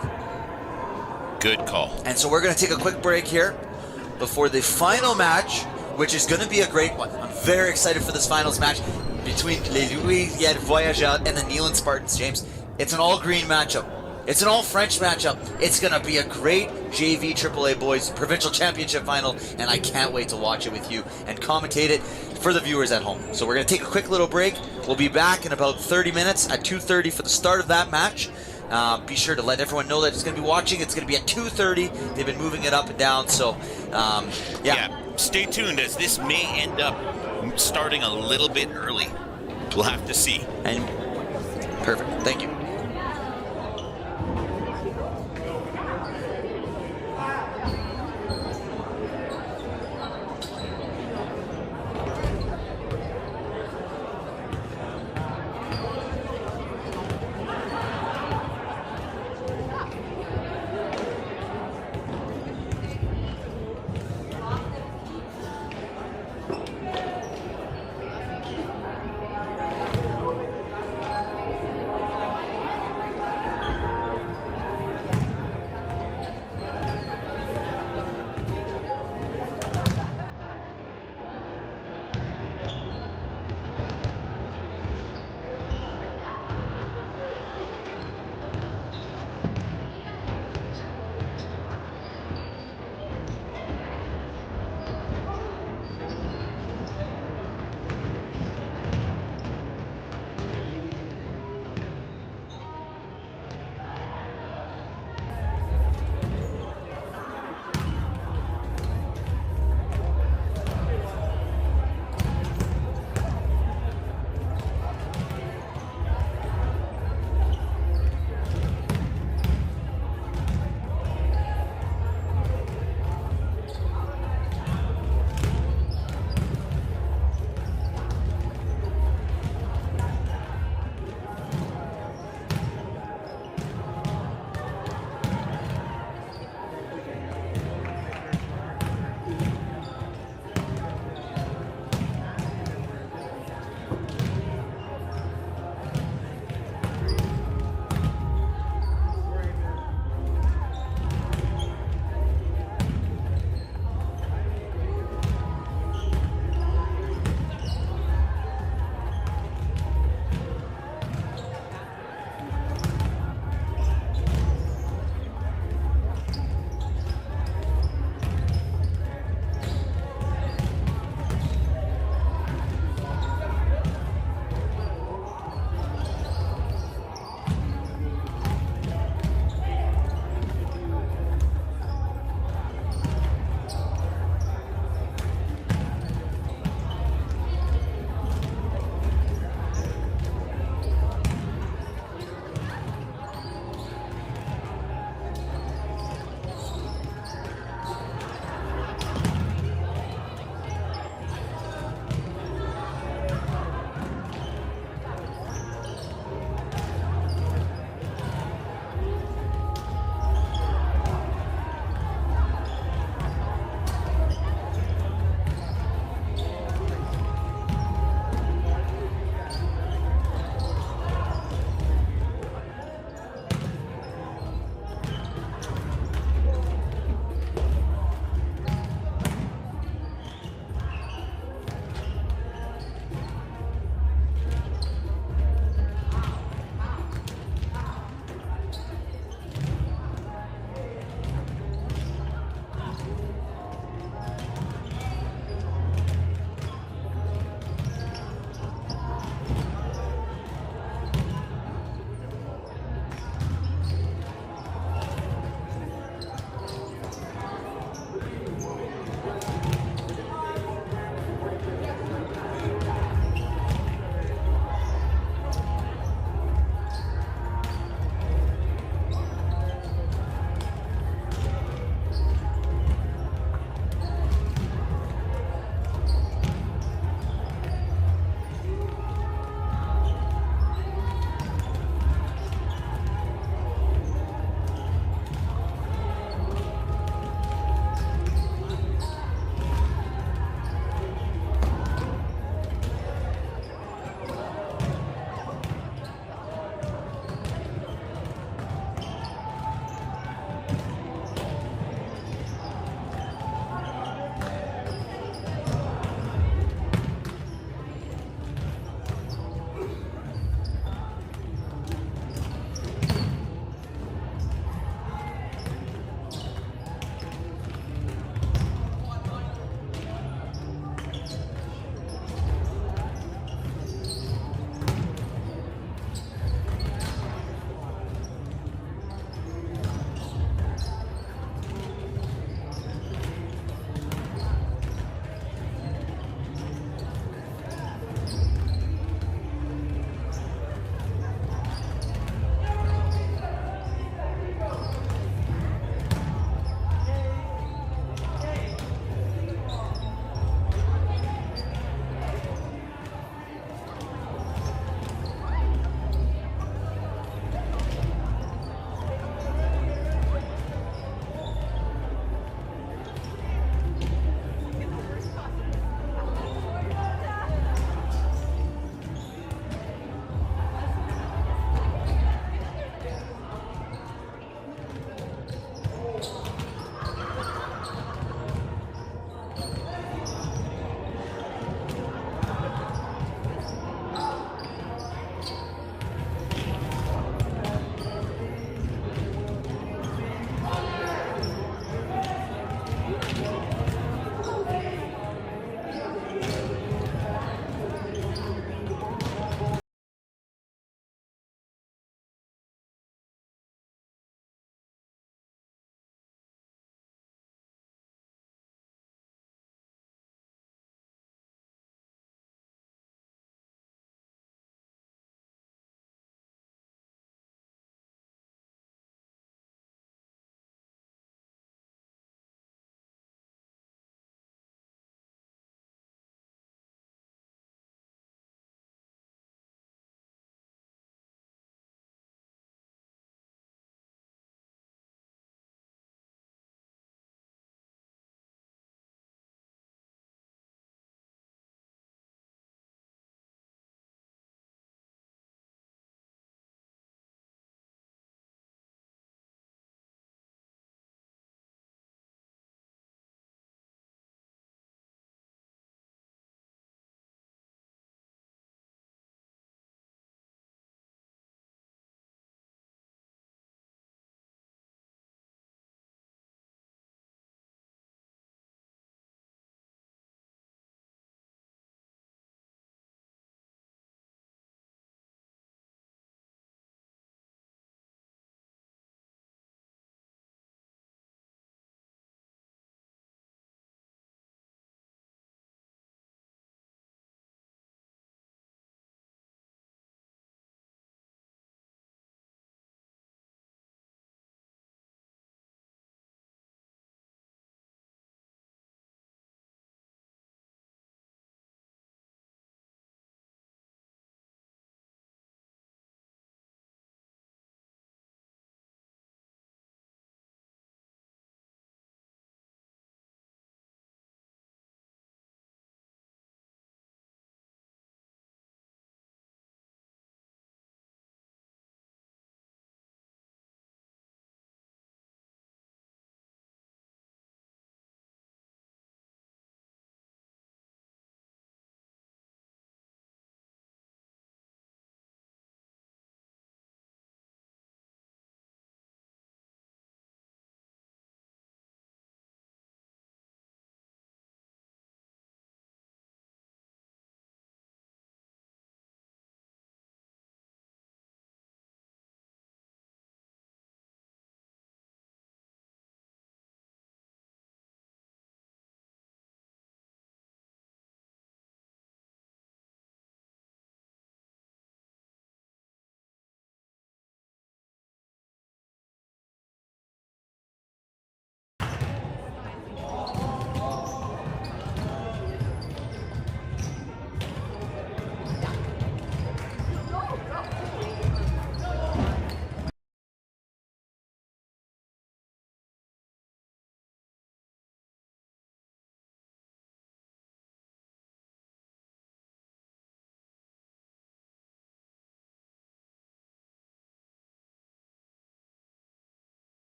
[SPEAKER 2] Good call.
[SPEAKER 1] And so we're going to take a quick break here before the final match, which is going to be a great one. I'm very excited for this finals match between Les Louis-Riel Voyageurs and the Neelan Spartans, James. It's an all-green matchup. It's an all-French matchup. It's going to be a great JV AAA Boys Provincial Championship final, and I can't wait to watch it with you and commentate it for the viewers at home. So we're going to take a quick little break. We'll be back in about 30 minutes at 2:30 for the start of that match. Be sure to let everyone know that it's going to be watching. It's going to be at 2:30. They've been moving it up and down, so yeah.
[SPEAKER 2] Stay tuned, as this may end up starting a little bit early. We'll have to see.
[SPEAKER 1] And Perfect. Thank you.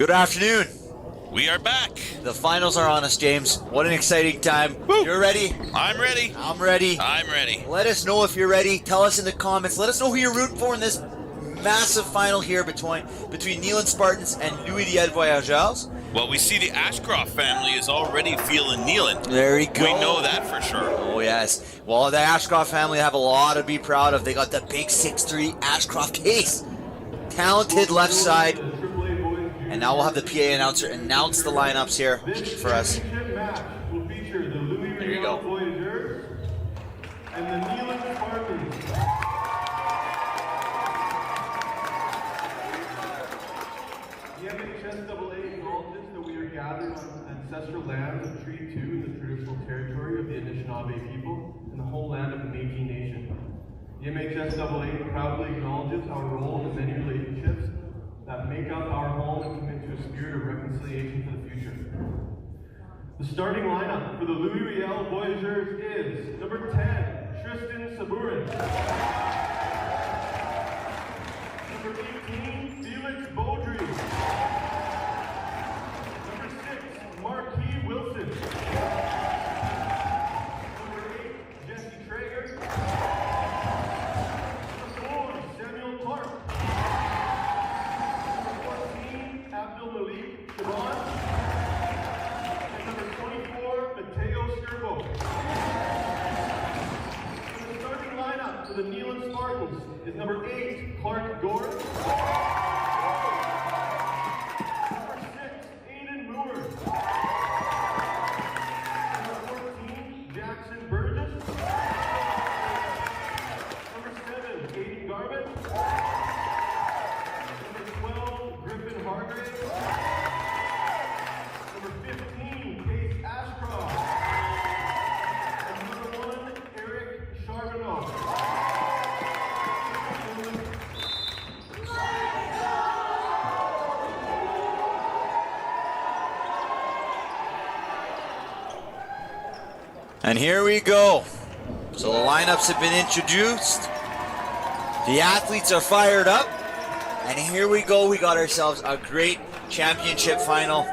[SPEAKER 1] Good afternoon.
[SPEAKER 2] We are back.
[SPEAKER 1] The finals are on us, James. What an exciting time.
[SPEAKER 2] Woo.
[SPEAKER 1] You're ready?
[SPEAKER 2] I'm ready.
[SPEAKER 1] I'm ready.
[SPEAKER 2] I'm ready.
[SPEAKER 1] Let us know if you're ready. Tell us in the comments. Let us know who you're rooting for in this massive final here between Neelan Spartans and Louis-Riel Voyageurs.
[SPEAKER 2] Well, we see the Ashcroft family is already feeling Neelan.
[SPEAKER 1] There we go.
[SPEAKER 2] We know that for sure.
[SPEAKER 1] Oh, yes. Well, the Ashcroft family have a lot to be proud of. They got the big 6'3" Ashcroft case. Talented left side. And now we'll have the PA announcer announce the lineups here for us.
[SPEAKER 5] This match will feature the Louis-Riel Voyageurs and the Neelan Spartans. The MHSAA acknowledges that we are gathered on ancestral lands of Treaty 2 in the traditional territory of the Anishinaabe people and the whole land of the Métis Nation. The MHSAA proudly acknowledges our role in the many relationships that make up our home and commit to a spirit of reconciliation for the future. The starting lineup for the Louis-Riel Voyageurs is number 10, Tristan Saburin. Number 18, Felix Beaudry. Number 6, Marquis Wilson. Number 8, Jesse Traeger. Number 4, Samuel Clark. Abdul Malik Shaban, and number 24, Mateo Sturbo. The starting lineup for the Neelan Spartans is number 8, Clark Gorin, number 6, Aiden Moore, number 14, Jackson Burgess, number 7, Aiden Garment, number 12, Griffin Hargrave, number 15, Case Ashcroft, and number 1, Eric Charbonneau.
[SPEAKER 1] And here we go. So the lineups have been introduced. The athletes are fired up. And here we go. We got ourselves a great championship final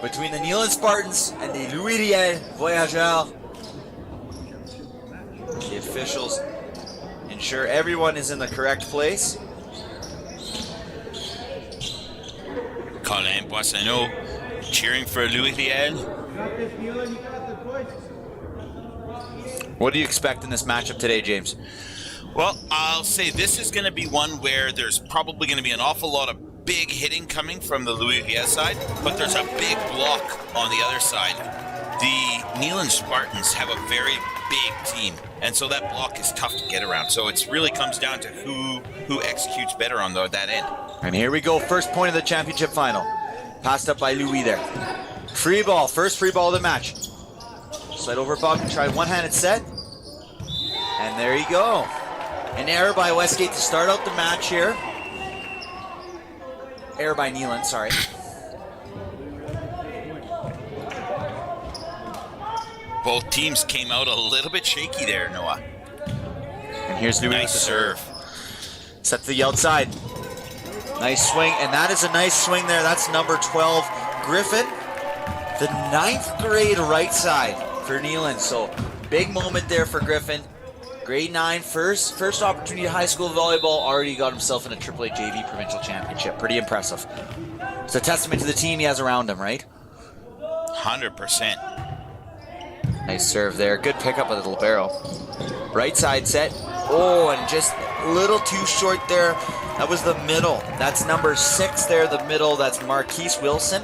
[SPEAKER 1] between the Neelan Spartans and the Louis-Riel Voyageurs. The officials ensure everyone is in the correct place.
[SPEAKER 2] Colin Boissonneau cheering for Louis-Riel.
[SPEAKER 1] What do you expect in this matchup today, James?
[SPEAKER 2] Well, I'll say this is going to be one where there's probably going to be an awful lot of big hitting coming from the Louis-Riel side, but there's a big block on the other side. The Neelan Spartans have a very big team, and so that block is tough to get around. So it really comes down to who executes better on that end.
[SPEAKER 1] And here we go, first point of the championship final. Passed up by Louis there. Free ball, first free ball of the match. Slide over Bob and try one-handed set. And there you go. An error by Westgate to start out the match here. Error by Neelan, sorry.
[SPEAKER 2] Both teams came out a little bit shaky there, Noah.
[SPEAKER 1] And here's Louis
[SPEAKER 2] Nice
[SPEAKER 1] with the
[SPEAKER 2] serve.
[SPEAKER 1] Set to the outside. Nice swing, and that is a nice swing there. That's number 12, Griffin. The 9th grade right side for Neelan. So big moment there for Griffin. Grade 9, first opportunity at high school volleyball, already got himself in a AAA JV provincial championship. Pretty impressive. It's a testament to the team he has around him, right?
[SPEAKER 2] 100%.
[SPEAKER 1] Nice serve there. Good pickup of the libero. Right side set. Oh, and just a little too short there. That was the middle. That's number 6 there, the middle. That's Marquise Wilson.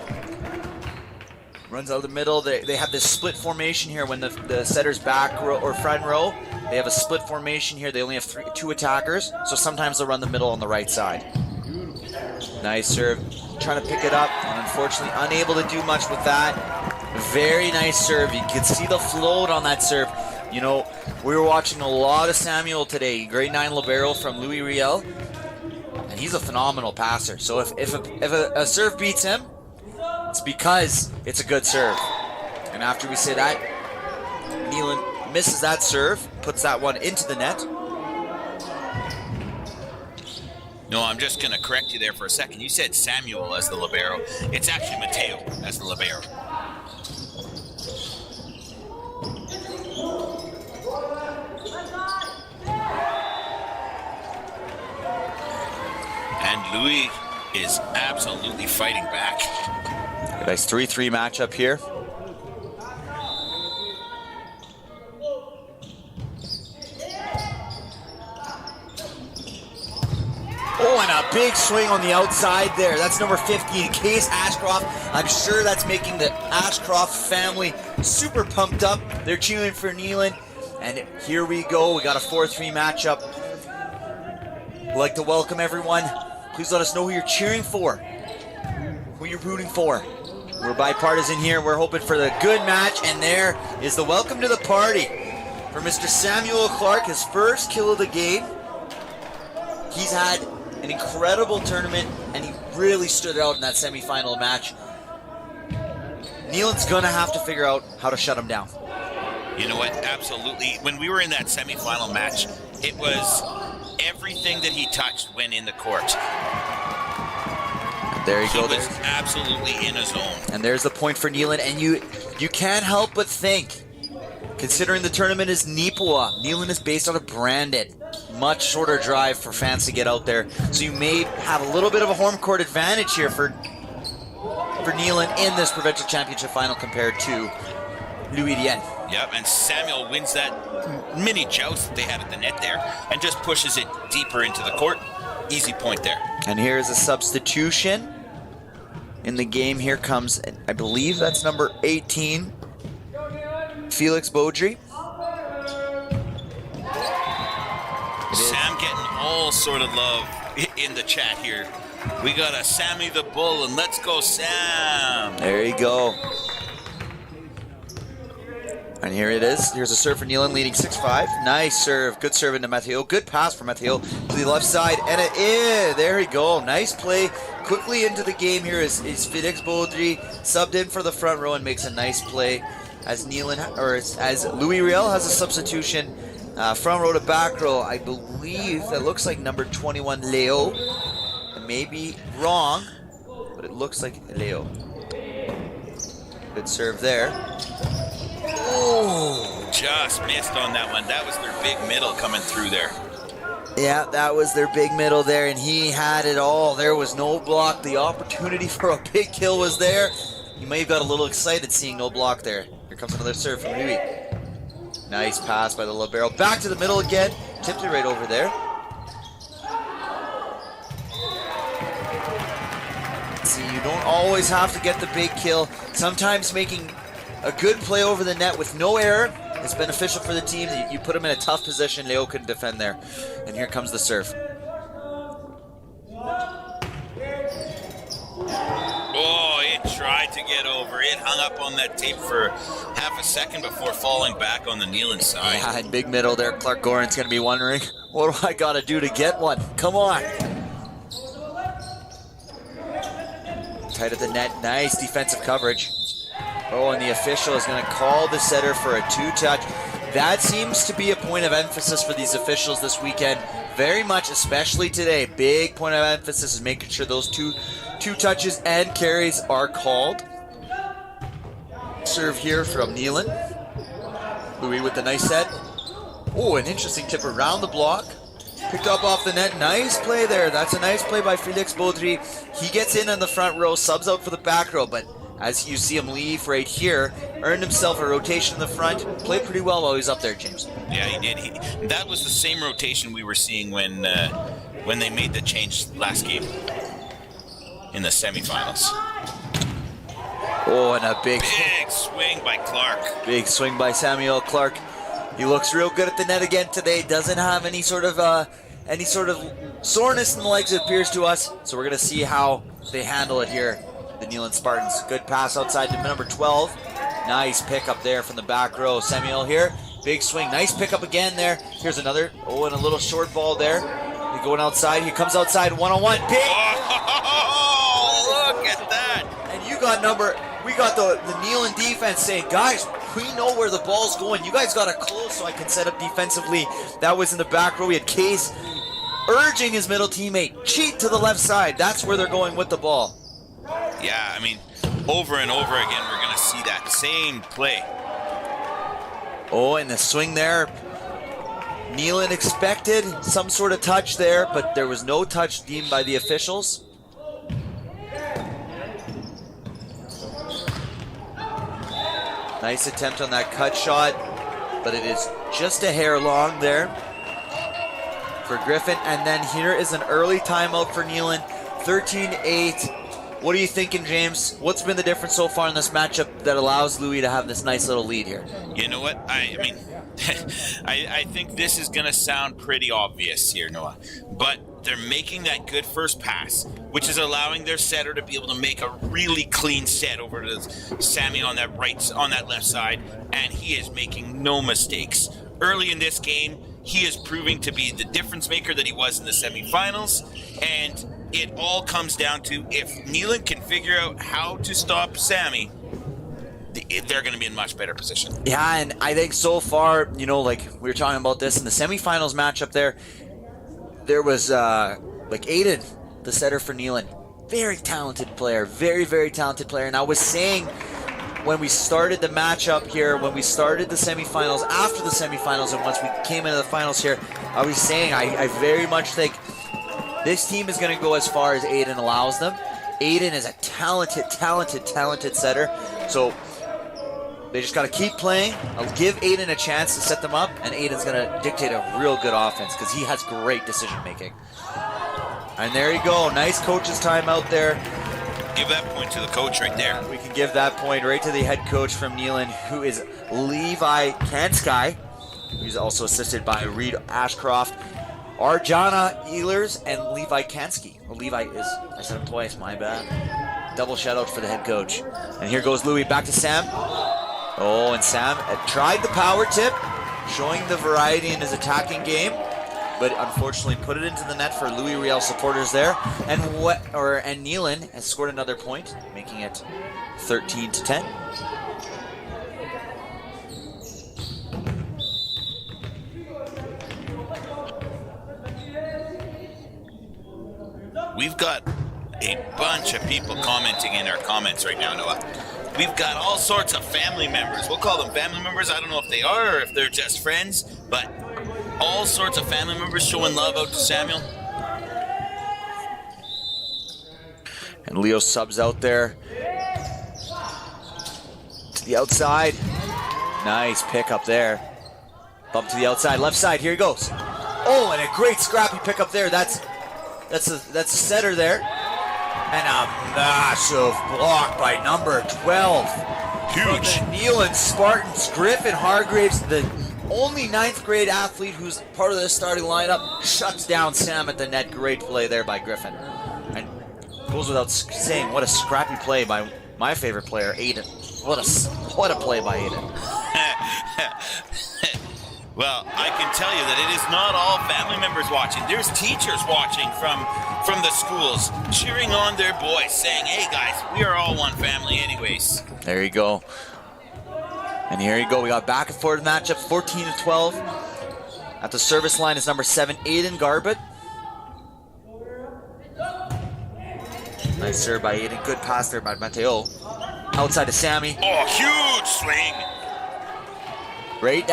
[SPEAKER 1] Runs out of the middle. They have this split formation here when the setter's back row or front row. They have a split formation here. They only have 2 attackers, so sometimes they'll run the middle on the right side. Nice serve. Trying to pick it up, and unfortunately unable to do much with that. Very nice serve. You can see the float on that serve. You know, we were watching a lot of Samuel today, grade 9 libero from Louis-Riel, and he's a phenomenal passer. So if a serve beats him, it's because it's a good serve. And after we say that, Neelan misses that serve, puts that one into the net.
[SPEAKER 2] No, I'm just going to correct you there for a second. You said Samuel as the libero. It's actually Mateo as the libero. And Louis is absolutely fighting back.
[SPEAKER 1] Nice 3-3 matchup here. Oh, and a big swing on the outside there. That's number 15, Case Ashcroft. I'm sure that's making the Ashcroft family super pumped up. They're cheering for Neelan. And here we go. We got a 4-3 matchup. I'd like to welcome everyone. Please let us know who you're cheering for, who you're rooting for. We're bipartisan here. We're hoping for the good match. And there is the welcome to the party for Mr. Samuel Clark, his first kill of the game. He's had an incredible tournament, and he really stood out in that semifinal match. Neelan's gonna have to figure out how to shut him down.
[SPEAKER 2] You know what? Absolutely. When we were in that semifinal match, it was everything that he touched went in the court.
[SPEAKER 1] There you go.
[SPEAKER 2] He was absolutely in a zone.
[SPEAKER 1] And there's the point for Neelan, and you can't help but think, considering the tournament is Nipawa, Neelan is based out of Brandon. Much shorter drive for fans to get out there. So you may have a little bit of a home court advantage here for Neelan in this provincial championship final compared to Louis-Riel.
[SPEAKER 2] Yep, and Samuel wins that mini joust that they had at the net there and just pushes it deeper into the court. Easy point there.
[SPEAKER 1] And here's a substitution in the game. Here comes, I believe that's number 18, Felix Baudry.
[SPEAKER 2] Sam getting all sort of love in the chat here. We got a Sammy the Bull, and let's go Sam.
[SPEAKER 1] There you go. And here it is. Here's a serve for Neelan, leading 6-5. Nice serve. Good serve into Mateo. Good pass for Mateo to the left side. And it is. There you go. Nice play. Quickly into the game here is Felix Baudry, subbed in for the front row and makes a nice play as Neelan, or as Louis-Riel has a substitution. Front row to back row, I believe that looks like number 21, Leo. I may be wrong, but it looks like Leo. Good serve there.
[SPEAKER 2] Oh, just missed on that one. That was their big middle coming through there.
[SPEAKER 1] Yeah, that was their big middle there, and he had it all. There was no block. The opportunity for a big kill was there. You may have got a little excited seeing no block there. Here comes another serve from Louis. Nice pass by the libero. Back to the middle again. Tipped it right over there. See, you don't always have to get the big kill. Sometimes making a good play over the net with no error is beneficial for the team. You put him in a tough position. Leo couldn't defend there. And here comes the serve.
[SPEAKER 2] Oh, it tried to get over. It hung up on that tape for half a second before falling back on the Neelan side.
[SPEAKER 1] Yeah, and big middle there. Clark Goran's going to be wondering, what do I got to do to get one? Come on. Tight at the net. Nice defensive coverage. Oh, and the official is going to call the setter for a two-touch. That seems to be a point of emphasis for these officials this weekend. Very much, especially today. Big point of emphasis is making sure those two touches and carries are called. Serve here from Neelan. Louis with the nice set. Oh, an interesting tip around the block. Picked up off the net. Nice play there. That's a nice play by Felix Baudry. He gets in on the front row, subs out for the back row, but as you see him leave right here, earned himself a rotation in the front. Played pretty well while he was up there, James.
[SPEAKER 2] Yeah, he did. That was the same rotation we were seeing when they made the change last game in the semifinals.
[SPEAKER 1] Oh, and a big
[SPEAKER 2] swing by Clark.
[SPEAKER 1] Big swing by Samuel Clark. He looks real good at the net again today. Doesn't have any sort of soreness in the legs, it appears to us. So we're gonna see how they handle it here, the Neelan Spartans. Good pass outside to number 12. Nice pick up there from the back row. Samuel here, big swing, nice pickup again there. Here's another. Oh, and a little short ball there. He's going outside. He comes outside one-on-one. Big.
[SPEAKER 2] Oh, look at that.
[SPEAKER 1] And we got the Neelan defense saying, guys, we know where the ball's going. You guys got to close so I can set up defensively. That was in the back row. We had Case urging his middle teammate, cheat to the left side. That's where they're going with the ball.
[SPEAKER 2] Yeah, I mean, over and over again, we're going to see that same play.
[SPEAKER 1] Oh, and the swing there. Nealon expected some sort of touch there, but there was no touch deemed by the officials. Nice attempt on that cut shot, but it is just a hair long there for Griffin. And then here is an early timeout for Nealon, 13-8. What are you thinking, James? What's been the difference so far in this matchup that allows Louis to have this nice little lead here?
[SPEAKER 2] You know what? I mean, I think this is going to sound pretty obvious here, Noah. But they're making that good first pass, which is allowing their setter to be able to make a really clean set over to Sammy on that left side, and he is making no mistakes. Early in this game, he is proving to be the difference maker that he was in the semifinals, and it all comes down to if Nealon can figure out how to stop Sammy, they're going to be in much better position.
[SPEAKER 1] Yeah, and I think so far, you know, like we were talking about this in the semifinals matchup there was like Aiden, the setter for Nealon. Very talented player, very, very talented player. And I was saying when we started the matchup here, when we started the semifinals, after the semifinals, and once we came into the finals here, I was saying I very much think this team is going to go as far as Aiden allows them. Aiden is a talented setter. So they just got to keep playing. I'll give Aiden a chance to set them up, and Aiden's going to dictate a real good offense because he has great decision making. And there you go. Nice coach's timeout there.
[SPEAKER 2] Give that point to the coach right there.
[SPEAKER 1] We can give that point right to the head coach from Nealon, who is Levi Kansky. He's also assisted by Reed Ashcroft, Arjana Ehlers, and Levi Kansky. Well, Levi is, I said him twice, my bad. Double shout out for the head coach. And here goes Louis back to Sam. Oh, and Sam tried the power tip, showing the variety in his attacking game, but unfortunately put it into the net for Louis-Riel supporters there. And Nealon has scored another point, making it 13-10.
[SPEAKER 2] We've got a bunch of people commenting in our comments right now, Noah. We've got all sorts of family members. We'll call them family members. I don't know if they are or if they're just friends, but all sorts of family members showing love out to Samuel.
[SPEAKER 1] And Leo subs out there to the outside. Nice pick up there. Bump to the outside, left side. Here he goes. Oh, and a great scrappy pick up there. That's a setter there. And a massive block by number 12.
[SPEAKER 2] Huge.
[SPEAKER 1] From the Nealon Spartans, Griffin Hargraves, the only 9th grade athlete who's part of the starting lineup, shuts down Sam at the net. Great play there by Griffin. And goes without saying, what a scrappy play by my favorite player, Aiden. What a play by Aiden.
[SPEAKER 2] Well, I can tell you that it is not all family members watching. There's teachers watching from the schools, cheering on their boys, saying, hey guys, we are all one family anyways.
[SPEAKER 1] There you go. And here you go. We got back and forth matchup, 14-12. At the service line is number 7, Aiden Garbett. Nice serve by Aiden. Good pass there by Mateo. Outside to Sammy.
[SPEAKER 2] Oh, huge swing.
[SPEAKER 1] Right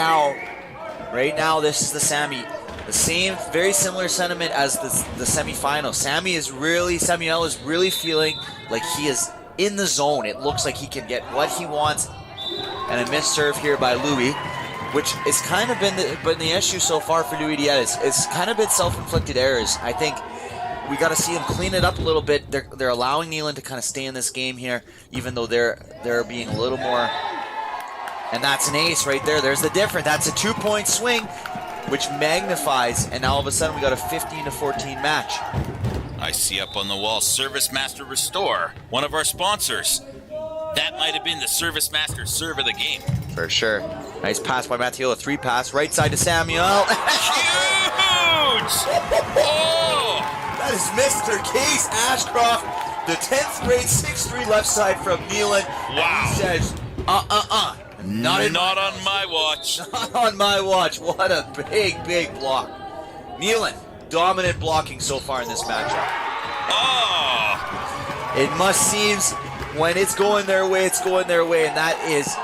[SPEAKER 1] now, this is the Sammy. The same, very similar sentiment as the semifinal. Samuel is really feeling like he is in the zone. It looks like he can get what he wants. And a missed serve here by Louis, which has kind of been the issue so far for Louis-Riel. It's kind of been self-inflicted errors. I think we got to see him clean it up a little bit. They're allowing Nealon to kind of stay in this game here, even though they're being a little more. And that's an ace right there. There's the difference. That's a 2-point swing, which magnifies. And now all of a sudden we got a 15-14 match.
[SPEAKER 2] I see up on the wall, Service Master Restore, one of our sponsors. That might have been the Service Master serve of the game.
[SPEAKER 1] For sure. Nice pass by Mateo. A 3 pass. Right side to Samuel.
[SPEAKER 2] Huge! Oh!
[SPEAKER 1] That is Mr. Case Ashcroft, the 10th grade 6'3" left side from Nealon.
[SPEAKER 2] Wow.
[SPEAKER 1] And he says, Not
[SPEAKER 2] on my watch.
[SPEAKER 1] Not on my watch. What a big block. Nealon, dominant blocking so far in this matchup.
[SPEAKER 2] Oh!
[SPEAKER 1] It must seems when it's going their way, it's going their way, and that is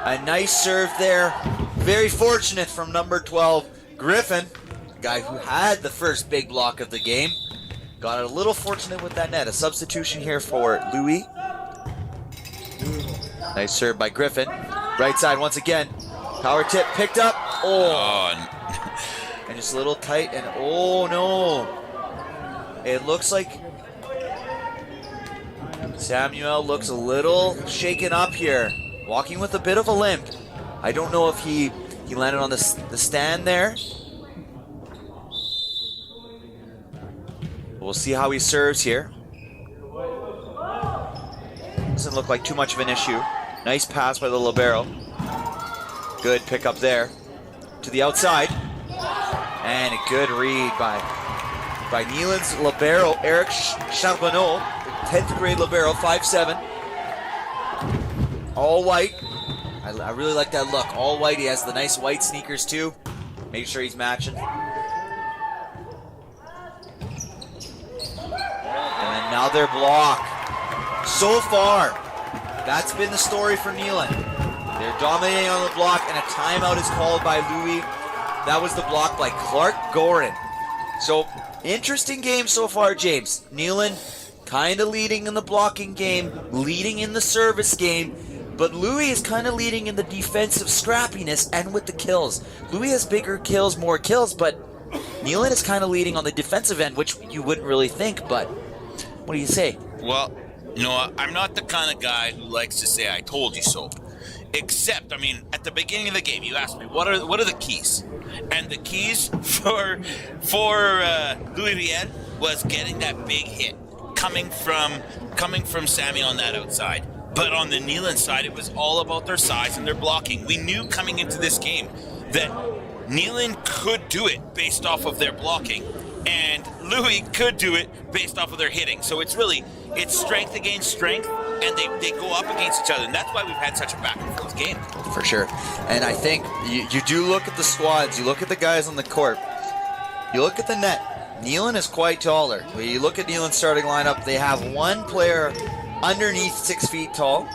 [SPEAKER 1] a nice serve there. Very fortunate from number 12, Griffin, the guy who had the first big block of the game. Got a little fortunate with that net. A substitution here for Louis. Nice serve by Griffin. Right side once again. Power tip picked up. Oh. And just a little tight and oh no. It looks like Samuel looks a little shaken up here. Walking with a bit of a limp. I don't know if he landed on the stand there. We'll see how he serves here. Doesn't look like too much of an issue. Nice pass by the libero. Good pickup there. To the outside. And a good read by Neelan's libero, Eric Charbonneau, 10th grade libero, 5'7". All white. I really like that look. All white. He has the nice white sneakers too. Make sure he's matching. And another block. So far, that's been the story for Neelan. They're dominating on the block, and a timeout is called by Louis. That was the block by Clark Gorin. So, interesting game so far, James. Neelan kind of leading in the blocking game, leading in the service game, but Louis is kind of leading in the defensive scrappiness and with the kills. Louis has bigger kills, more kills, but Neelan is kind of leading on the defensive end, which you wouldn't really think, but what do you say?
[SPEAKER 2] Well, no, I'm not the kind of guy who likes to say, I told you so. Except, I mean, at the beginning of the game, you asked me, what are the keys? And the keys for Louis-Riel was getting that big hit coming from Sammy on that outside. But on the Neelan side, it was all about their size and their blocking. We knew coming into this game that Neelan could do it based off of their blocking, and Louis could do it based off of their hitting. So it's strength against strength, and they go up against each other, and that's why we've had such a back and forth game.
[SPEAKER 1] For sure. And I think you do look at the squads, you look at the guys on the court, you look at the net. Neelan is quite taller. When you look at Neelan's starting lineup, they have one player underneath 6 feet tall,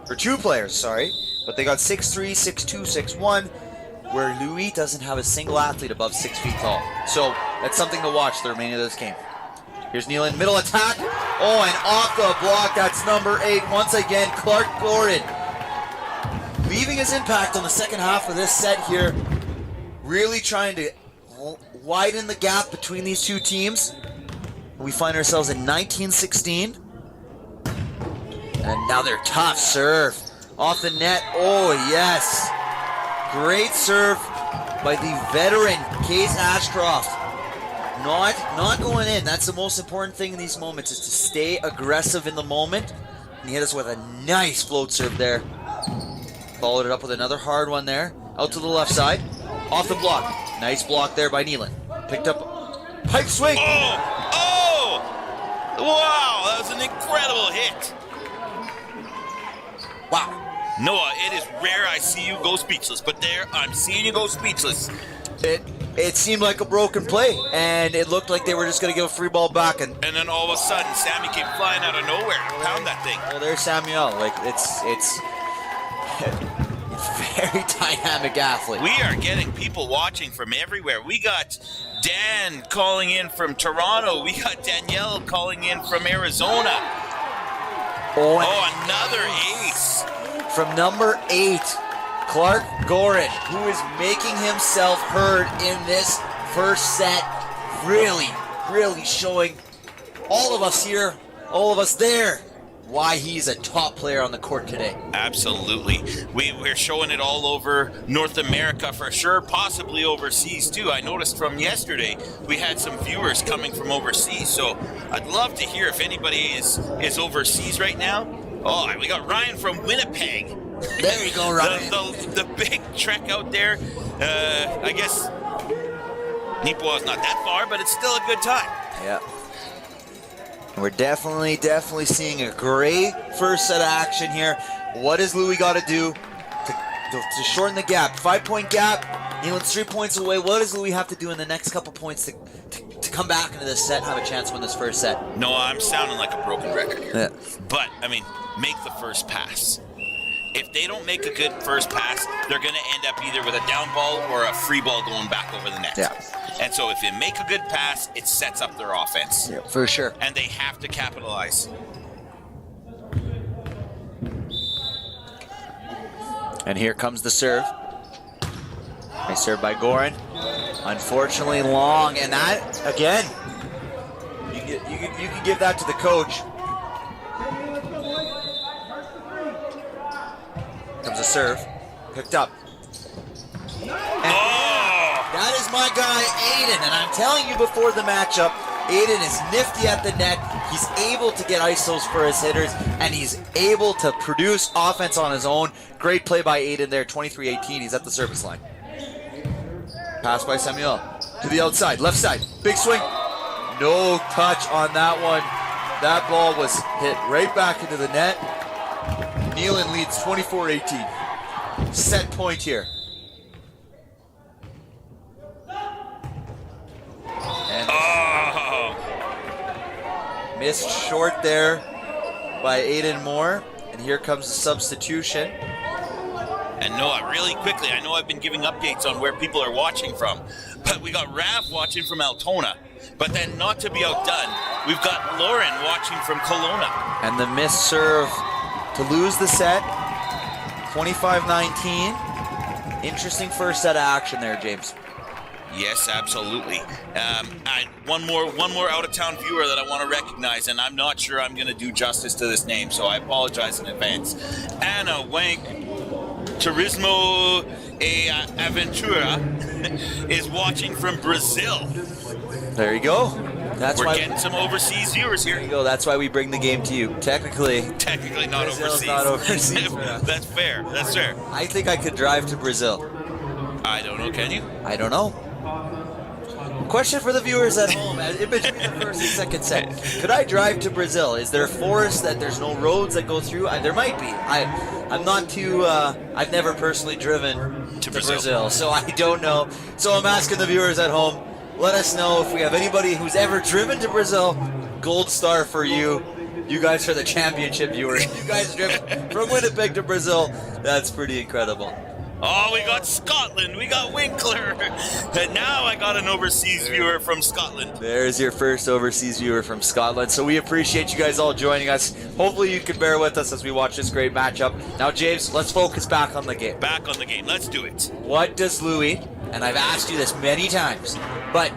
[SPEAKER 1] or two players, sorry, but they got 6'3", 6'2", 6'1", where Louis doesn't have a single athlete above 6 feet tall. So that's something to watch the remaining of this game. Here's Neelan, middle attack. Oh, and off the block, that's number 8. Once again, Clark Gordon leaving his impact on the second half of this set here. Really trying to widen the gap between these two teams. We find ourselves in 1916. And now they're tough serve. Off the net, oh yes. Great serve by the veteran, Case Ashcroft. Not going in. That's the most important thing in these moments, is to stay aggressive in the moment. And he hit us with a nice float serve there. Followed it up with another hard one there. Out to the left side. Off the block. Nice block there by Neelan. Picked up pipe swing.
[SPEAKER 2] Oh! Wow, that was an incredible hit.
[SPEAKER 1] Wow.
[SPEAKER 2] Noah, it is rare I see you go speechless, but there, I'm seeing you go speechless.
[SPEAKER 1] It seemed like a broken play, and it looked like they were just going to give a free ball back. And
[SPEAKER 2] then all of a sudden, Sammy came flying out of nowhere and pound that thing.
[SPEAKER 1] Well, there's Samuel. Like, it's very dynamic athlete.
[SPEAKER 2] We are getting people watching from everywhere. We got Dan calling in from Toronto. We got Danielle calling in from Arizona. Oh, another ace.
[SPEAKER 1] From number 8, Clark Gorin, who is making himself heard in this first set. Really, really showing all of us here, all of us there, why he's a top player on the court today.
[SPEAKER 2] Absolutely. We're showing it all over North America for sure, possibly overseas too. I noticed from yesterday we had some viewers coming from overseas, so I'd love to hear if anybody is overseas right now. Oh, we got Ryan from Winnipeg.
[SPEAKER 1] There you go, Ryan.
[SPEAKER 2] the big trek out there. I guess Nipaw's not that far, but it's still a good time.
[SPEAKER 1] Yeah. We're definitely seeing a great first set of action here. What does Louis got to do to shorten the gap? 5-point gap. Nealon's 3 points away. What does Louis have to do in the next couple points to come back into this set and have a chance to win this first set?
[SPEAKER 2] No, I'm sounding like a broken record here.
[SPEAKER 1] Yeah.
[SPEAKER 2] But, I mean, make the first pass. If they don't make a good first pass, they're going to end up either with a down ball or a free ball going back over the net.
[SPEAKER 1] Yeah.
[SPEAKER 2] And so if they make a good pass, it sets up their offense.
[SPEAKER 1] Yeah, for sure.
[SPEAKER 2] And they have to capitalize.
[SPEAKER 1] And here comes the serve. Nice serve by Goran. Unfortunately long, and that, again, you can give that to the coach. Comes a serve, picked up. And that is my guy, Aiden, and I'm telling you before the matchup, Aiden is nifty at the net. He's able to get isos for his hitters, and he's able to produce offense on his own. Great play by Aiden there, 23-18. He's at the service line. Pass by Samuel to the outside, left side, big swing. No touch on that one. That ball was hit right back into the net. Nealon leads 24-18. Set point here. And missed short there by Aiden Moore. And here comes the substitution.
[SPEAKER 2] And Noah, really quickly, I know I've been giving updates on where people are watching from, but we got Rav watching from Altona. But then, not to be outdone, we've got Lauren watching from Kelowna.
[SPEAKER 1] And the missed serve to lose the set, 25-19. Interesting first set of action there, James.
[SPEAKER 2] Yes, absolutely. One more out-of-town viewer that I want to recognize, and I'm not sure I'm going to do justice to this name, so I apologize in advance. Anna Wank Turismo e Aventura is watching from Brazil.
[SPEAKER 1] There you go.
[SPEAKER 2] We're getting some overseas viewers here.
[SPEAKER 1] There you go. That's why we bring the game to you. Technically
[SPEAKER 2] not
[SPEAKER 1] Brazil's
[SPEAKER 2] overseas.
[SPEAKER 1] not overseas.
[SPEAKER 2] That's fair. That's fair.
[SPEAKER 1] I think I could drive to Brazil.
[SPEAKER 2] I don't know. Can you?
[SPEAKER 1] I don't know. Question for the viewers at home, in between the first and second set. Could I drive to Brazil? Is there a forest that there's no roads that go through? There might be. I'm not too, I've never personally driven to Brazil, so I don't know. So I'm asking the viewers at home, let us know if we have anybody who's ever driven to Brazil. Gold star for you. You guys are the championship viewers. You guys driven from Winnipeg to Brazil. That's pretty incredible.
[SPEAKER 2] Oh, we got Scotland. We got Winkler. And now I got an overseas viewer from Scotland.
[SPEAKER 1] There's your first overseas viewer from Scotland. So we appreciate you guys all joining us. Hopefully you can bear with us as we watch this great matchup. Now, James, let's focus back on the game.
[SPEAKER 2] Back on the game. Let's do it.
[SPEAKER 1] What does Louis, and I've asked you this many times, but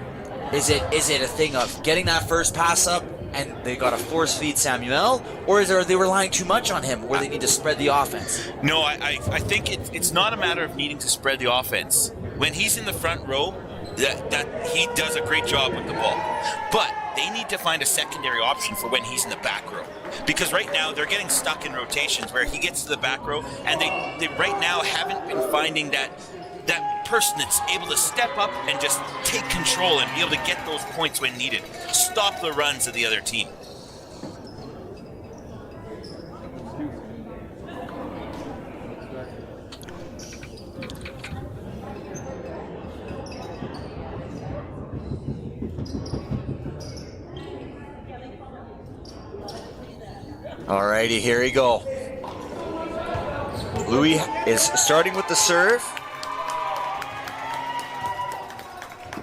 [SPEAKER 1] is it a thing of getting that first pass up and they got to force feed Samuel, or are they relying too much on him where they need to spread the offense?
[SPEAKER 2] No, I think it's not a matter of needing to spread the offense. When he's in the front row, that he does a great job with the ball. But they need to find a secondary option for when he's in the back row. Because right now they're getting stuck in rotations where he gets to the back row, and they right now haven't been finding that person that's able to step up and just take control and be able to get those points when needed. Stop the runs of the other team.
[SPEAKER 1] Alrighty, here we go. Louis is starting with the serve.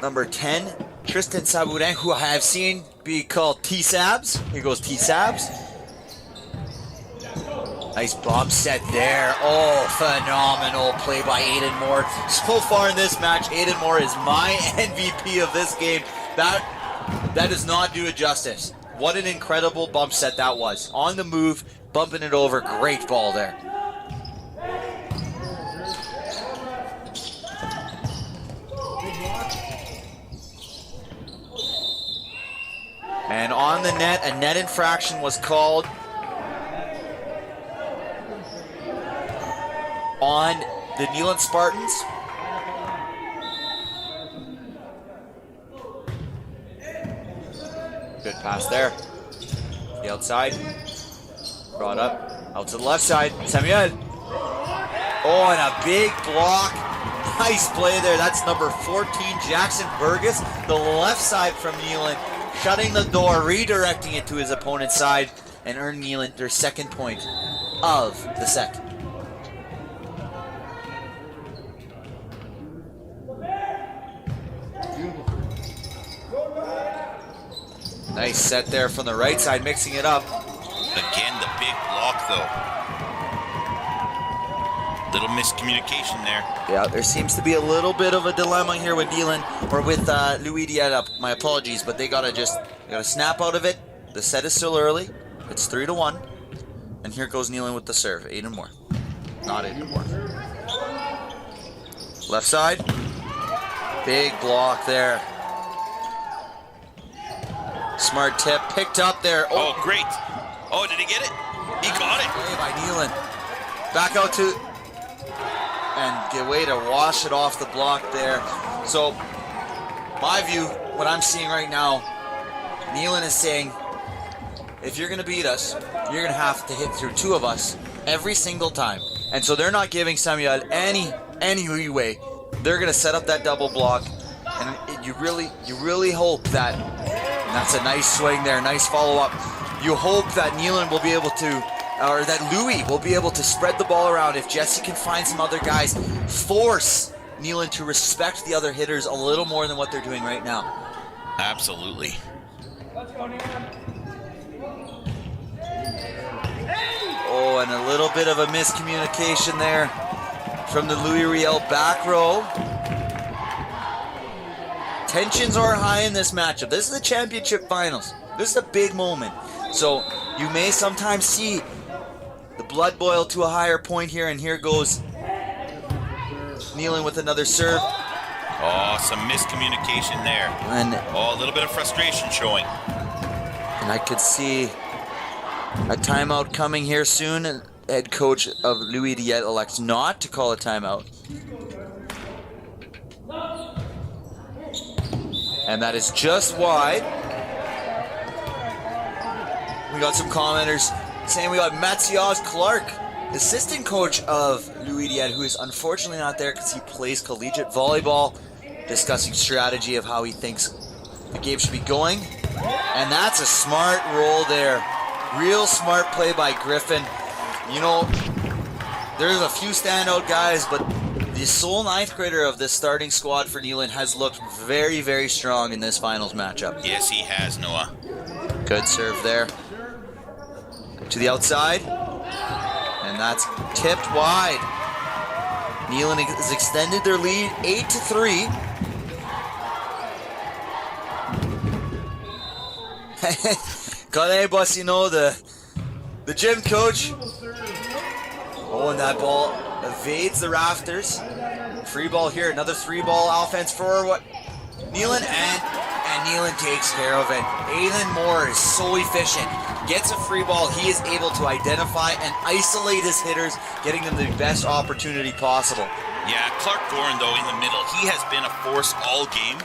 [SPEAKER 1] Number 10, Tristan Sabourin, who I have seen be called T-Sabs. Here goes T-Sabs. Nice bomb set there. Oh, phenomenal play by Aiden Moore. So far in this match, Aiden Moore is my MVP of this game. That does not do it justice. What an incredible bump set that was. On the move, bumping it over. Great ball there. And on the net, a net infraction was called on the Nealon Spartans. Good pass there. The outside. Brought up. Out to the left side. Samuel. Oh, and a big block Nice play there. That's number 14, Jackson Burgess. The left side from Neelan, shutting the door, redirecting it to his opponent's side, and earning Neelan their second point of the set. Nice set there from the right side, mixing it up.
[SPEAKER 2] Again, the big block, though. Little miscommunication there.
[SPEAKER 1] Yeah, there seems to be a little bit of a dilemma here with Neelan, or with Louis-Riel. My apologies, but they gotta snap out of it. The set is still early. It's 3-1, and here goes Neelan with the serve. 8 and more, not 8 and more. Left side, big block there. Smart tip, picked up there.
[SPEAKER 2] Oh, great. Oh, did he get it? He got it.
[SPEAKER 1] Play by Neelan. Back out to, and get a way to wash it off the block there. So, my view, what I'm seeing right now, Neelan is saying, if you're going to beat us, you're going to have to hit through 2 of us every single time. And so they're not giving Samuel any leeway. They're going to set up that double block, and you really hope that, and that's a nice swing there, nice follow-up. You hope that Neelan will be able to, or that Louis will be able to spread the ball around. If Jesse can find some other guys, force Neelan to respect the other hitters a little more than what they're doing right now.
[SPEAKER 2] Absolutely.
[SPEAKER 1] Oh, and a little bit of a miscommunication there from the Louis-Riel back row. Tensions are high in this matchup. This is the championship finals. This is a big moment. So you may sometimes see the blood boil to a higher point here, and here goes Neelan with another serve.
[SPEAKER 2] Oh, some miscommunication there.
[SPEAKER 1] And
[SPEAKER 2] a little bit of frustration showing.
[SPEAKER 1] And I could see a timeout coming here soon, and head coach of Louis-Riel elects not to call a timeout. And that is just wide. We got some commenters saying we got Matthias Clark, assistant coach of Louis-Riel, who is unfortunately not there because he plays collegiate volleyball, discussing strategy of how he thinks the game should be going. And that's a smart roll there. Real smart play by Griffin. You know, there's a few standout guys, but the sole 9th grader of this starting squad for Neelan has looked very, very strong in this finals matchup.
[SPEAKER 2] Yes, he has, Noah.
[SPEAKER 1] Good serve there. To the outside. And that's tipped wide. Neelan has extended their lead 8-3. Colin Bossino, the gym coach. Oh, and that ball evades the rafters. Free ball here, another 3-ball offense for what? Neelan, and Neelan takes care of it. Aiden Moore is so efficient. Gets a free ball. He is able to identify and isolate his hitters, getting them the best opportunity possible.
[SPEAKER 2] Yeah, Clark Gorin, though, in the middle, he has been a force all game.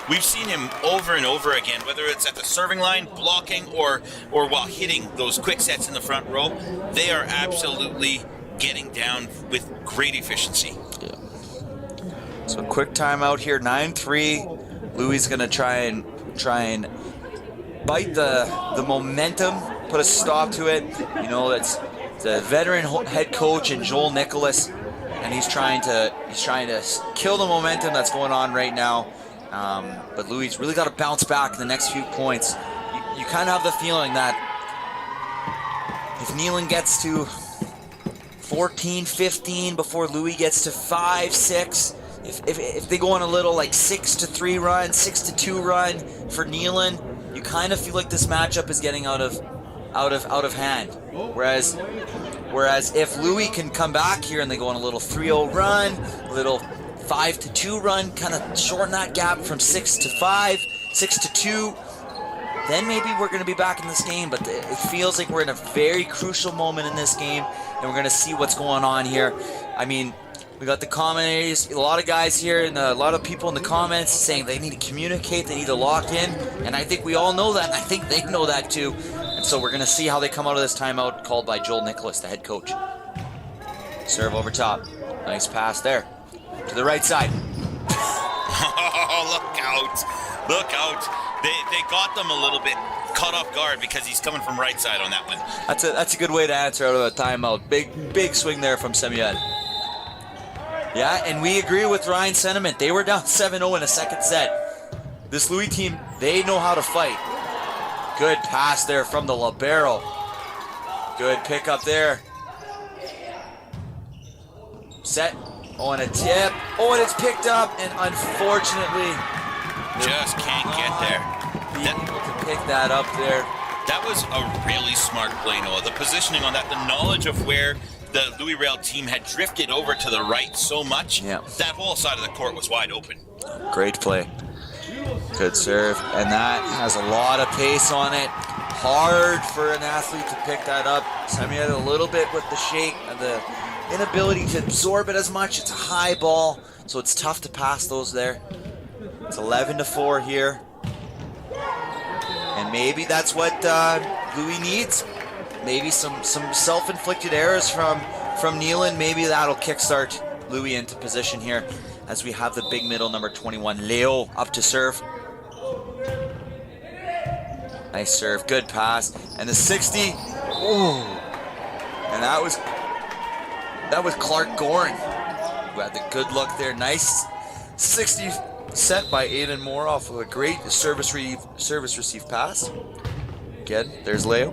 [SPEAKER 2] We've seen him over and over again, whether it's at the serving line, blocking, or while hitting those quick sets in the front row. They are absolutely getting down with great efficiency.
[SPEAKER 1] Yeah. So quick timeout here, 9-3. Louis is going to try and bite the momentum, put a stop to it. You know, that's the veteran head coach and Joel Nicholas, and he's trying to kill the momentum that's going on right now. But Louis really got to bounce back in the next few points. You kind of have the feeling that if Neelan gets to 14-15 before Louis gets to 5-6, if they go on a little like 6-3 run, 6-2 run for Neelan, you kind of feel like this matchup is getting out of hand. Whereas if Louis can come back here and they go on a little 3-0 run, a little 5-2 run, kind of shorten that gap from 6-5, 6-2, then maybe we're going to be back in this game. But it feels like we're in a very crucial moment in this game, and we're going to see what's going on here. I mean, we got the commentators, a lot of guys here, and a lot of people in the comments saying they need to communicate, they need to lock in, and I think we all know that, and I think they know that too. And so we're going to see how they come out of this timeout called by Joel Nicholas, the head coach. Serve over top. Nice pass there To the right side.
[SPEAKER 2] Oh, look out. Look out. They got them a little bit caught off guard because he's coming from right side on that one.
[SPEAKER 1] That's a good way to answer out of a timeout. Big swing there from Samuel. Yeah, and we agree with Ryan's sentiment. They were down 7-0 in a second set. This Louis team, they know how to fight. Good pass there from the libero. Good pick up there. Set. Oh, and a tip. Oh, and it's picked up, and unfortunately,
[SPEAKER 2] just can't get there.
[SPEAKER 1] Being able to pick that up there.
[SPEAKER 2] That was a really smart play, Noah. The positioning on that, the knowledge of where the Louis-Riel team had drifted over to the right so much, that whole side of the court was wide open.
[SPEAKER 1] Great play. Good serve, and that has a lot of pace on it. Hard for an athlete to pick that up. Samuel a little bit with the shake and the inability to absorb it as much. It's a high ball, so it's tough to pass those there. It's 11-4 here. And maybe that's what Louis needs. Maybe some self-inflicted errors from Nealon. Maybe that'll kickstart Louis into position here as we have the big middle, number 21, Léo, up to serve. Nice serve, good pass, and the 60. Ooh, and that was Clark Goring who had the good look there. Nice 60 set by Aiden Moore off of a great service receive pass. Again, there's Léo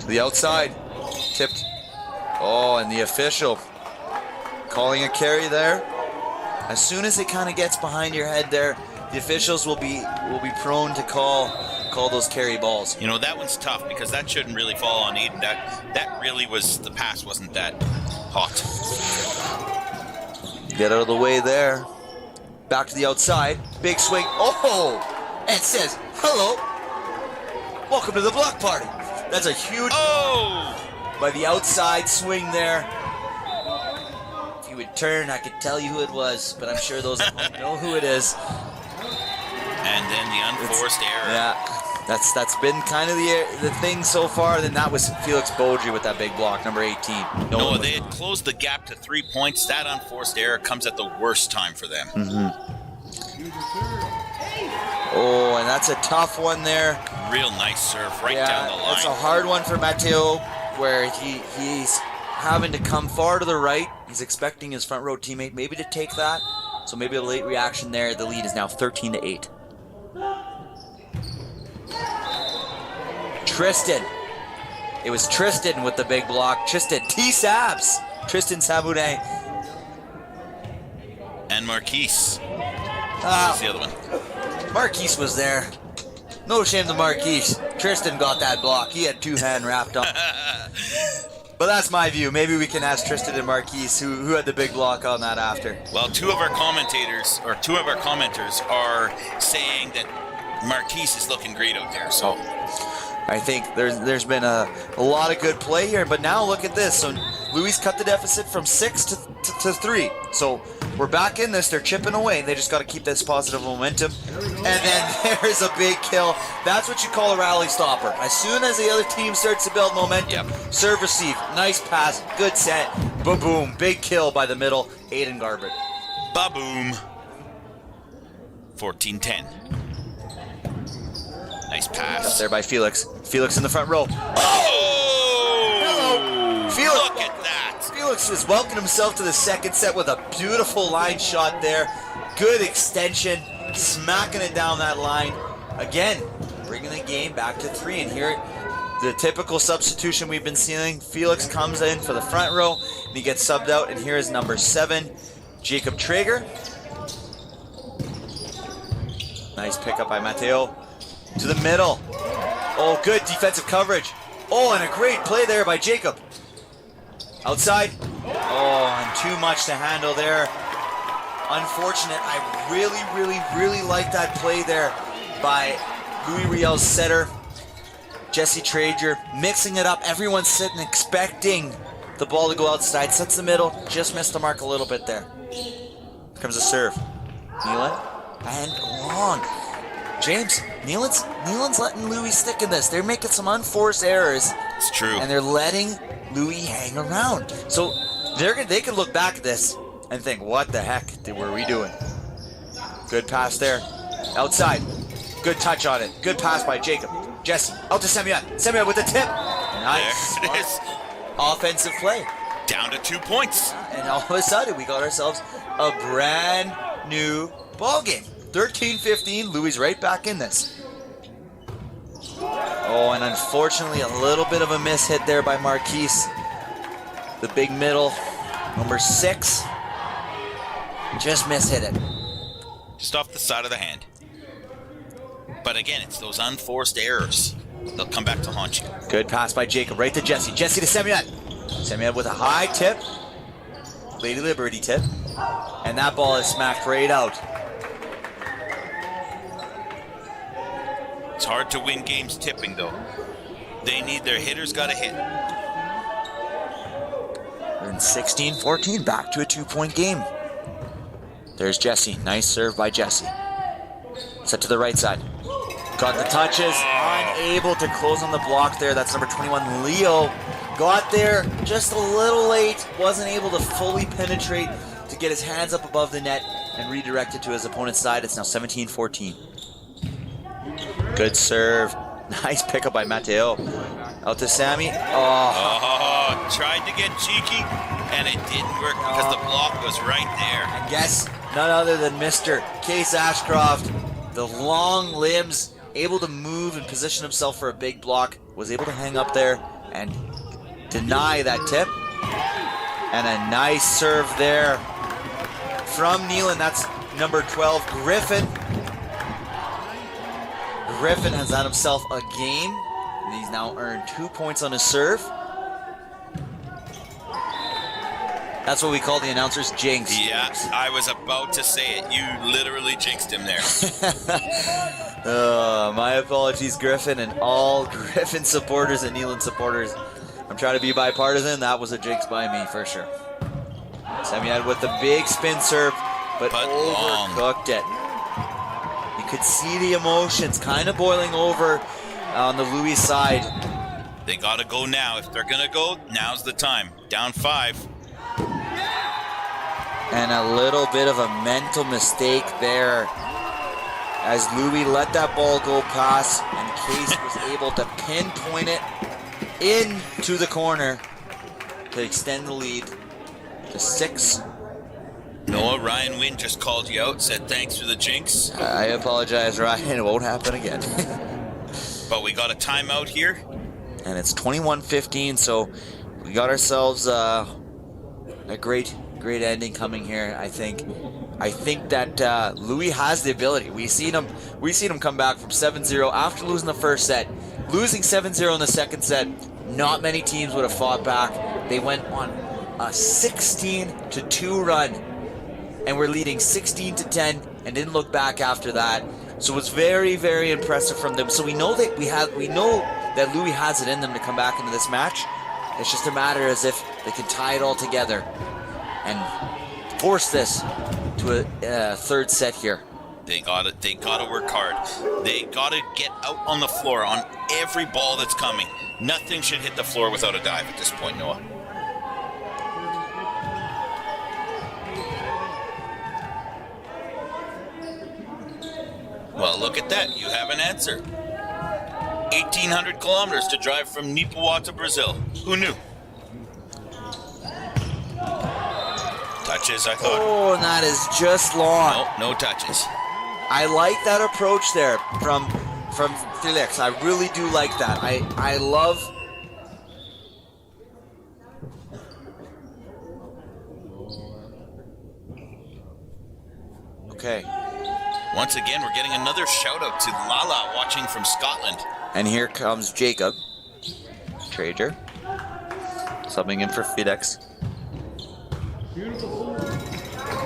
[SPEAKER 1] to the outside, tipped. Oh, and the official calling a carry there. As soon as it kind of gets behind your head there, the officials will be prone to call those carry balls.
[SPEAKER 2] You know, that one's tough because that shouldn't really fall on Aiden. That really was, the pass wasn't that hot.
[SPEAKER 1] Get out of the way there. Back to the outside. Big swing. Oh! And says, hello. Welcome to the block party. That's a huge...
[SPEAKER 2] Oh!
[SPEAKER 1] By the outside swing there. If you would turn, I could tell you who it was, but I'm sure those at home know who it is.
[SPEAKER 2] And then the unforced error.
[SPEAKER 1] Yeah, that's been kind of the thing so far. Then that was Felix Beaudry with that big block, number 18.
[SPEAKER 2] No, they had closed the gap to 3 points. That unforced error comes at the worst time for them.
[SPEAKER 1] Oh, and that's a tough one there.
[SPEAKER 2] Real nice serve right down the line.
[SPEAKER 1] That's a hard one for Matteo, where he's having to come far to the right. He's expecting his front row teammate maybe to take that. So maybe a late reaction there. The lead is now 13-8. Tristan. It was Tristan with the big block. Tristan T-Sabs. Tristan Sabounet.
[SPEAKER 2] And Marquise. That's the other one.
[SPEAKER 1] Marquise was there. No shame to Marquise. Tristan got that block. He had 2 hand wrapped up. But that's my view. Maybe we can ask Tristan and Marquise who had the big block on that after.
[SPEAKER 2] Well, two of our commenters are saying that Marquise is looking great out there. So
[SPEAKER 1] I think there's been a lot of good play here. But now look at this. So Louis cut the deficit from 6 to 3. So we're back in this. They're chipping away. They just got to keep this positive momentum. And then there's a big kill. That's what you call a rally stopper. As soon as the other team starts to build momentum, serve receive, nice pass, good set, ba-boom, big kill by the middle, Aiden Garbett.
[SPEAKER 2] Ba-boom. 14-10. Nice pass.
[SPEAKER 1] Up there by Felix. Felix in the front row.
[SPEAKER 2] Oh!
[SPEAKER 1] Hello! Felix.
[SPEAKER 2] Look at that.
[SPEAKER 1] Felix has welcomed himself to the second set with a beautiful line shot there. Good extension. Smacking it down that line. Again, bringing the game back to 3. And here, the typical substitution we've been seeing. Felix comes in for the front row, and he gets subbed out. And here is number 7, Jacob Traeger. Nice pickup by Matteo. To the middle. Oh, good defensive coverage. Oh, and a great play there by Jacob. Outside. Oh, and too much to handle there. Unfortunate. I really like that play there by Louis-Riel's setter, Jesse Traeger, mixing it up. Everyone's sitting expecting the ball to go outside. Sets the middle. Just missed the mark a little bit there. Here comes a serve. Nealon. And long. James, Nealon's letting Louis stick in this. They're making some unforced errors.
[SPEAKER 2] It's true.
[SPEAKER 1] And they're letting Louis hang around. So they can look back at this and think, what the heck were we doing? Good pass there. Outside. Good touch on it. Good pass by Jacob. Jesse, out to Semyon. Semyon with the tip. Nice.
[SPEAKER 2] There it is.
[SPEAKER 1] Offensive play.
[SPEAKER 2] Down to 2 points.
[SPEAKER 1] And all of a sudden, we got ourselves a brand new ball game. 13-15, Louis right back in this. Oh, and unfortunately, a little bit of a miss hit there by Marquise. The big middle, number 6. Just mishit it.
[SPEAKER 2] Just off the side of the hand. But again, it's those unforced errors. They'll come back to haunt you.
[SPEAKER 1] Good pass by Jacob, right to Jesse. Jesse to Semyon. Semyon with a high tip. Lady Liberty tip. And that ball is smacked right out.
[SPEAKER 2] It's hard to win games tipping, though. They need their hitters got to hit.
[SPEAKER 1] We're in 16-14, back to a 2-point game. There's Jesse. Nice serve by Jesse. Set to the right side. Got the touches. Unable to close on the block there. That's number 21, Leo. Got there just a little late. Wasn't able to fully penetrate to get his hands up above the net and redirect it to his opponent's side. It's now 17-14. Good serve. Nice pickup by Mateo. Out to Sammy.
[SPEAKER 2] Oh, tried to get cheeky, and it didn't work because the block was right there.
[SPEAKER 1] And guess none other than Mr. Case Ashcroft. The long limbs, able to move and position himself for a big block, was able to hang up there and deny that tip. And a nice serve there from Neelan. That's number 12, Griffin. Griffin has had himself a game, and he's now earned 2 points on his serve. That's what we call the announcers jinx.
[SPEAKER 2] Yeah, I was about to say it. You literally jinxed him there.
[SPEAKER 1] My apologies, Griffin, and all Griffin supporters and Neelan supporters. I'm trying to be bipartisan. That was a jinx by me, for sure. Semyon with the big spin serve, but overcooked it. You could see the emotions kind of boiling over on the Louis side.
[SPEAKER 2] They got to go now. If they're going to go, now's the time. Down 5.
[SPEAKER 1] And a little bit of a mental mistake there as Louis let that ball go past, and Case was able to pinpoint it into the corner to extend the lead to 6.
[SPEAKER 2] Noah, Ryan Wynn just called you out, said thanks for the jinx.
[SPEAKER 1] I apologize, Ryan. It won't happen again.
[SPEAKER 2] But we got a timeout here.
[SPEAKER 1] And it's 21-15, so we got ourselves a great ending coming here. I think that Louis has the ability. We've seen him come back from 7-0 after losing the first set, losing 7-0 in the second set. Not many teams would have fought back. They went on a 16-2 run, and we're leading 16-10, and didn't look back after that. So it was very, very impressive from them. So we know that Louis has it in them to come back into this match. It's just a matter as if they can tie it all together and force this to a third set here.
[SPEAKER 2] They got to work hard. They got to get out on the floor on every ball that's coming. Nothing should hit the floor without a dive at this point, Noah. Well, look at that. You have an answer. 1,800 kilometers to drive from Nipoua to Brazil. Who knew? Touches, I thought.
[SPEAKER 1] Oh, and that is just long.
[SPEAKER 2] No touches.
[SPEAKER 1] I like that approach there from Felix. I really do like that. I love. Okay.
[SPEAKER 2] Once again, we're getting another shout out to Lala watching from Scotland.
[SPEAKER 1] And here comes Jacob Trader, subbing in for Felix.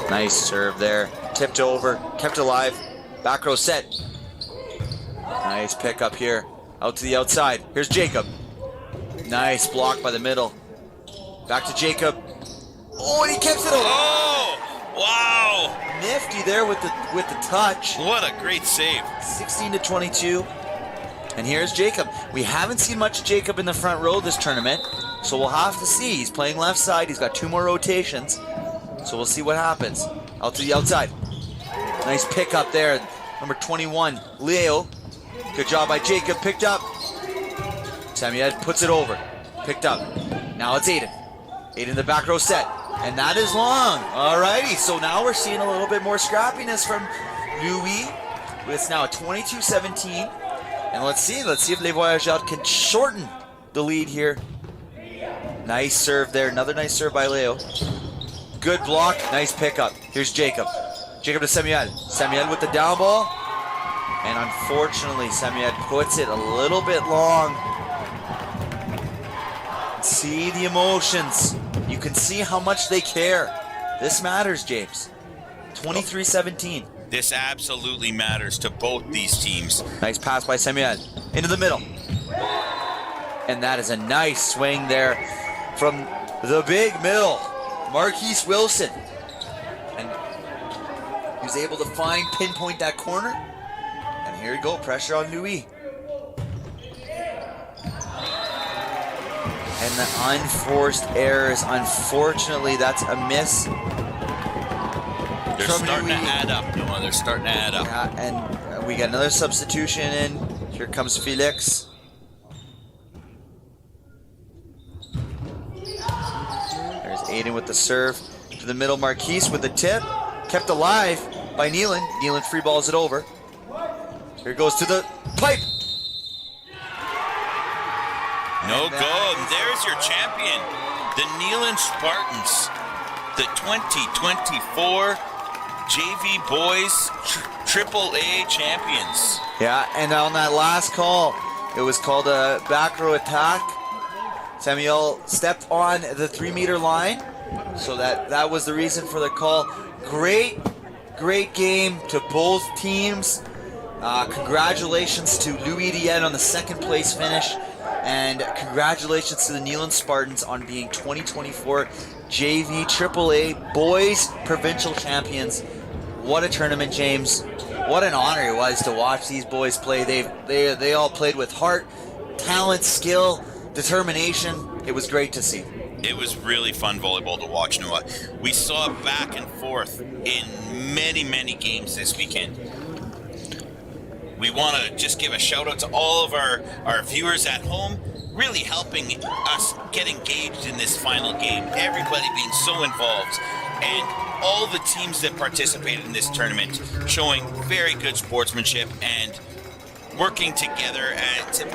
[SPEAKER 1] Nice serve there. Tipped over, kept alive. Back row set. Nice pickup here. Out to the outside. Here's Jacob. Nice block by the middle. Back to Jacob. Oh, and he keeps it alive.
[SPEAKER 2] Oh, wow.
[SPEAKER 1] Nifty there with the touch.
[SPEAKER 2] What a great save.
[SPEAKER 1] 16-22. And here's Jacob. We haven't seen much of Jacob in the front row this tournament, so we'll have to see. He's playing left side. He's got 2 more rotations. So we'll see what happens. Out to the outside. Nice pick up there. Number 21, Leo. Good job by Jacob. Picked up. Samuel puts it over. Picked up. Now it's Aiden. Aiden the back row set. And that is long. Alrighty. So now we're seeing a little bit more scrappiness from Louis. It's now a 22-17. And let's see if Les Voyageurs can shorten the lead here. Nice serve there. Another nice serve by Leo. Good block. Nice pickup. Here's Jacob. Jacob to Samuel. Samuel with the down ball. And unfortunately, Samuel puts it a little bit long. See the emotions. You can see how much they care. This matters, James. 23-17.
[SPEAKER 2] This absolutely matters to both these teams.
[SPEAKER 1] Nice pass by Samuel. Into the middle. And that is a nice swing there from the big middle, Marquise Wilson. And he was able to pinpoint that corner. And here we go, pressure on Louis. And the unforced errors, unfortunately, that's a miss.
[SPEAKER 2] They're starting to add up, Noah. They're starting to add up.
[SPEAKER 1] Yeah, and we got another substitution in. Here comes Felix. There's Aiden with the serve. To the middle, Marquise with the tip. Kept alive by Neelan. Neelan free balls it over. Here goes to the pipe.
[SPEAKER 2] No goal. And there's your champion, the Neelan Spartans, the 2024 JV Boys AAA champions.
[SPEAKER 1] Yeah, and on that last call, it was called a back row attack. Samuel stepped on the 3-meter line, so that was the reason for the call. Great game to both teams. Congratulations to Louis-Riel on the second place finish. And congratulations to the Neelan Spartans on being 2024 JV AAA Boys Provincial Champions. What a tournament, James. What an honor it was to watch these boys play. They all played with heart, talent, skill, determination. It was great to see.
[SPEAKER 2] It was really fun volleyball to watch, Noah. We saw it back and forth in many, many games this weekend. We want to just give a shout out to all of our viewers at home, really helping us get engaged in this final game. Everybody being so involved, and all the teams that participated in this tournament showing very good sportsmanship and working together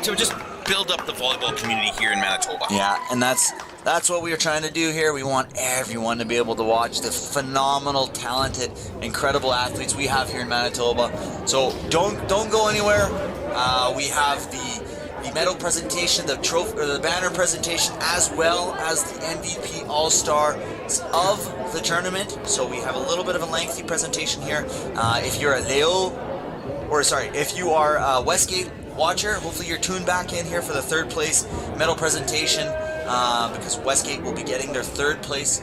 [SPEAKER 2] to just build up the volleyball community here in Manitoba.
[SPEAKER 1] Yeah, and that's what we are trying to do here. We want everyone to be able to watch the phenomenal, talented, incredible athletes we have here in Manitoba. So don't go anywhere. We have the medal presentation, the trophy, or the banner presentation, as well as the MVP All-Star of the tournament. So we have a little bit of a lengthy presentation here. If you're if you are a Westgate watcher, hopefully you're tuned back in here for the third place medal presentation, because Westgate will be getting their third place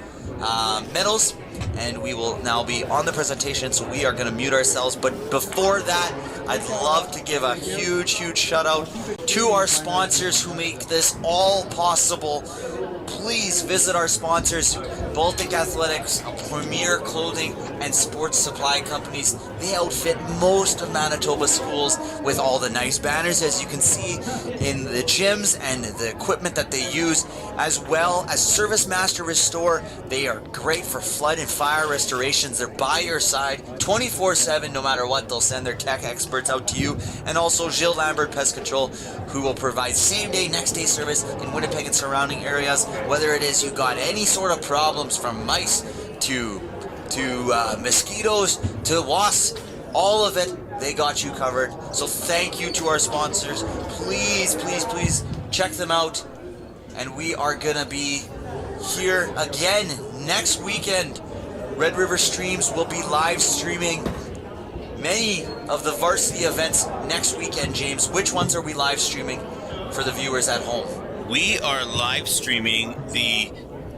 [SPEAKER 1] medals, and we will now be on the presentation, so we are going to mute ourselves. But before that, I'd love to give a huge shout out to our sponsors who make this all possible. Please visit our sponsors, Baltic Athletics, premier clothing and sports supply companies. They outfit most of Manitoba schools with all the nice banners, as you can see in the gyms and the equipment that they use, as well as Service Master Restore. They are great for flood and fire restorations. They're by your side 24/7, no matter what. They'll send their tech experts out to you. And also Gilles Lambert Pest Control, who will provide same-day, next-day service in Winnipeg and surrounding areas. Whether it is you got any sort of problems from mice to mosquitoes to wasps, all of it, they got you covered. So thank you to our sponsors. Please check them out. And we are gonna be here again next weekend. Red River Streams will be live streaming many of the varsity events next weekend, James. Which ones are we live streaming for the viewers at home?
[SPEAKER 2] We are live streaming the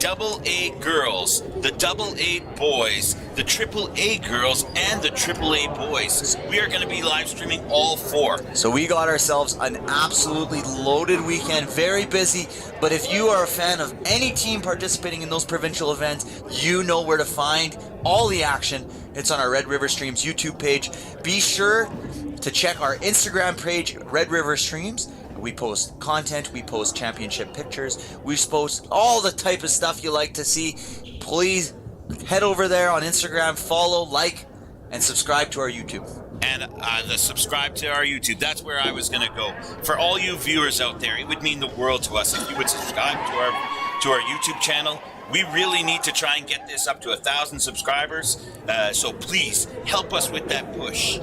[SPEAKER 2] AA girls, the AA boys, the AAA girls, and the AAA boys. We are going to be live streaming all 4.
[SPEAKER 1] So we got ourselves an absolutely loaded weekend, very busy. But if you are a fan of any team participating in those provincial events, you know where to find all the action. It's on our Red River Streams YouTube page. Be sure to check our Instagram page, Red River Streams. We post content, we post championship pictures, we post all the type of stuff you like to see. Please head over there on Instagram, follow, like, and subscribe to our YouTube.
[SPEAKER 2] And the subscribe to our YouTube, that's where I was going to go. For all you viewers out there, it would mean the world to us if you would subscribe to our YouTube channel. We really need to try and get this up to 1,000 subscribers, so please help us with that push.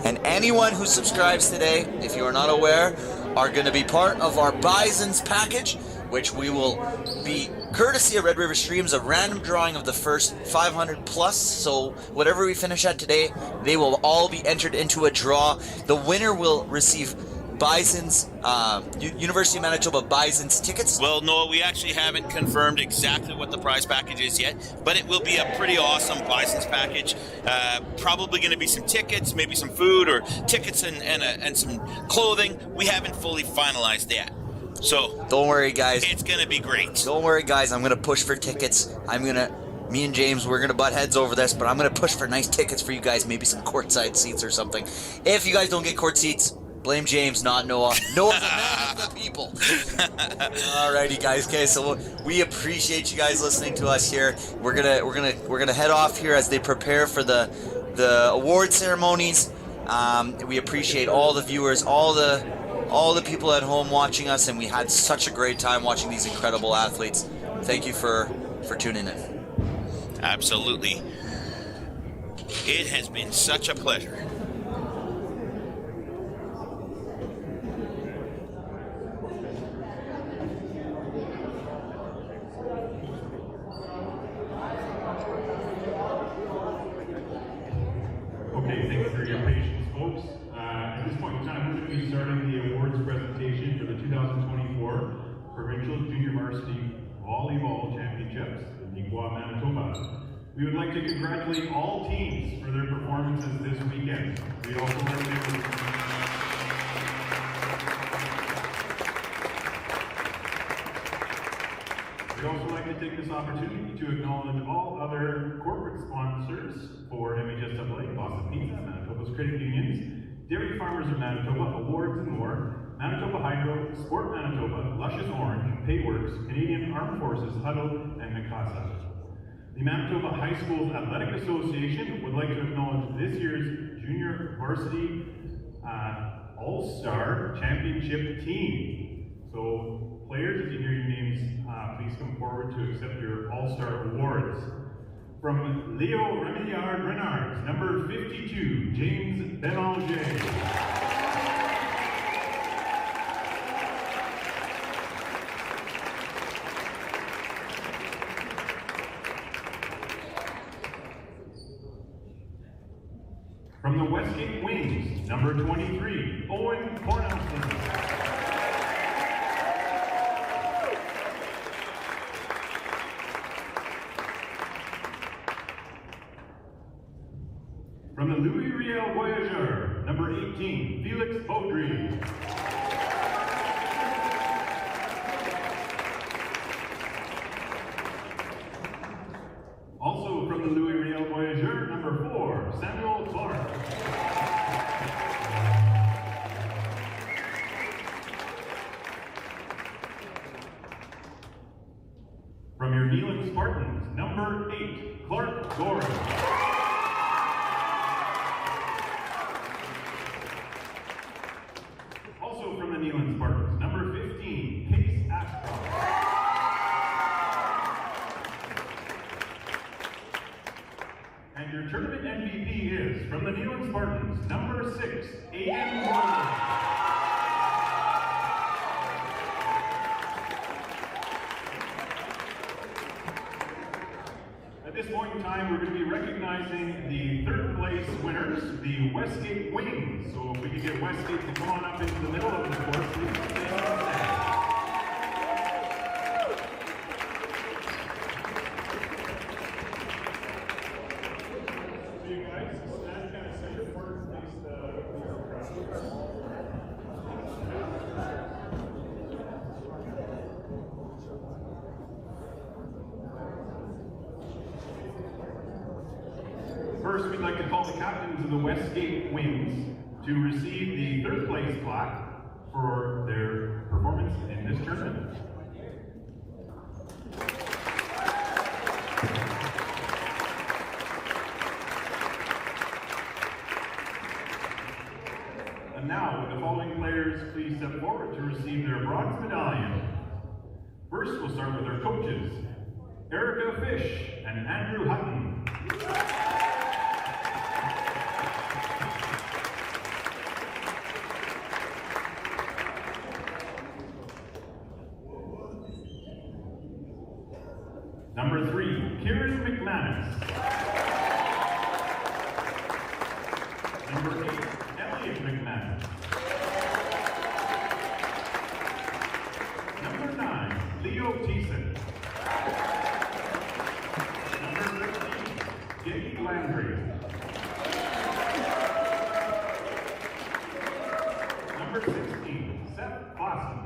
[SPEAKER 1] And anyone who subscribes today, if you are not aware, are going to be part of our Bisons package, which we will be courtesy of Red River Streams, a random drawing of the first 500 plus. So whatever we finish at today, they will all be entered into a draw. The winner will receive Bison's, University of Manitoba Bison's tickets.
[SPEAKER 2] Well, Noah, we actually haven't confirmed exactly what the prize package is yet, but it will be a pretty awesome Bison's package. Probably going to be some tickets, maybe some food, or tickets and some clothing. We haven't fully finalized that. So
[SPEAKER 1] don't worry, guys.
[SPEAKER 2] It's going to be great.
[SPEAKER 1] Don't worry, guys. I'm going to push for tickets. Me and James, we're going to butt heads over this, but I'm going to push for nice tickets for you guys, maybe some courtside seats or something. If you guys don't get court seats, blame James, not Noah. Noah's a man of the people. Alrighty, guys. Okay, so we appreciate you guys listening to us here. We're gonna head off here as they prepare for the award ceremonies. We appreciate all the viewers, all the people at home watching us, and we had such a great time watching these incredible athletes. Thank you for tuning in.
[SPEAKER 2] Absolutely. It has been such a pleasure.
[SPEAKER 5] Okay, thank you for your patience, folks. At this point in time, we're going to be starting the awards presentation for the 2024 Provincial Junior Varsity Volleyball Championships in Niagara, Manitoba. We would like to congratulate all teams for their performances this weekend. We'd also like to take this opportunity to acknowledge all other corporate sponsors for MHSAA, Boston Pizza, Manitoba's Credit Unions, Dairy Farmers of Manitoba, Awards and more, Manitoba Hydro, Sport Manitoba, Luscious Orange, Payworks, Canadian Armed Forces, Huddle, and Mikasa. The Manitoba High Schools Athletic Association would like to acknowledge this year's Junior Varsity All-Star Championship team. So, players, if you hear your names, please come forward to accept your All-Star Awards. From Léo-Rémillard Renards, number 52, James Belanger. From the Westgate Wings, number 23, Owen Cornelson. From the Louis-Riel Voyageur, number 18, Felix Baudry. Also from the Louis-Riel Voyageur, number 4, Samuel Clark. From your Neelan Spartans, number 8, Clark Gorin. Also from the Neelan Spartans, number 15, Case Ashcroft. And your tournament MVP is, from the Neelan Spartans, number 6, Aiden Moore. At this point in time, we're going to be recognizing the third place winners, the Westgate Wings. So if we could get Westgate to come on up into the middle of the course, please stay on the stand. First, we'd like to call the captains of the Westgate Wings to receive the third place plaque for their performance in this tournament. And now, would the following players please step forward to receive their bronze medallion. First, we'll start with our coaches, Erica Fish and Andrew Hutton. Number 3, Kieran McManus. Number 8, Elliot McManus. Number 9, Leo Thiessen. Number 13, Jake Landry. Number 16, Seth Clausen.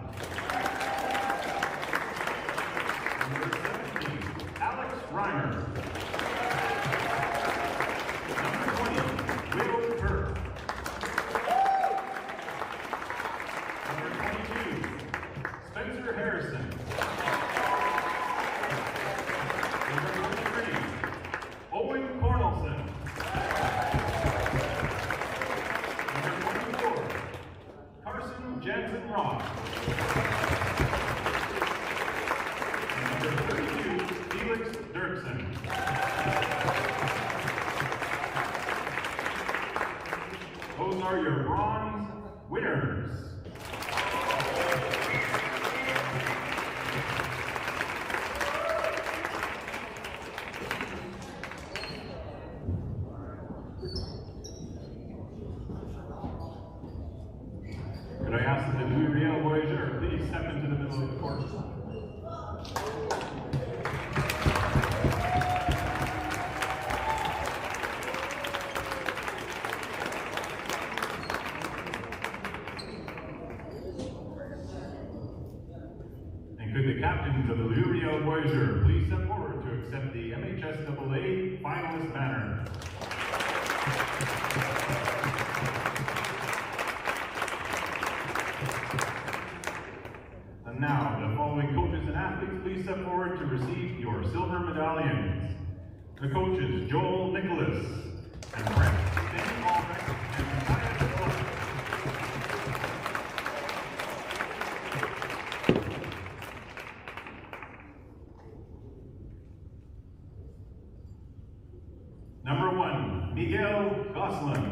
[SPEAKER 5] Number 17, Alex Reimer. Number 20, Will Burke. Number 22, Spencer Harrison. Number 23, Owen Cornelson. Number 24, Carson Jansen Ross. And number 32, Felix Dirksen. Those are your bronze winners. Could I ask that the Louis-Riel Voyageur please step into the middle of the court? And could the captains of the Louis-Riel Voyageur please step forward to accept the MHSAA finalist banner? And now, the following coaches and athletes, please step forward to receive your silver medallions. The coaches, Joel Nicholas and Brett Danny Albrecht and Matthias Clark. Number 1, Miguel Gosselin.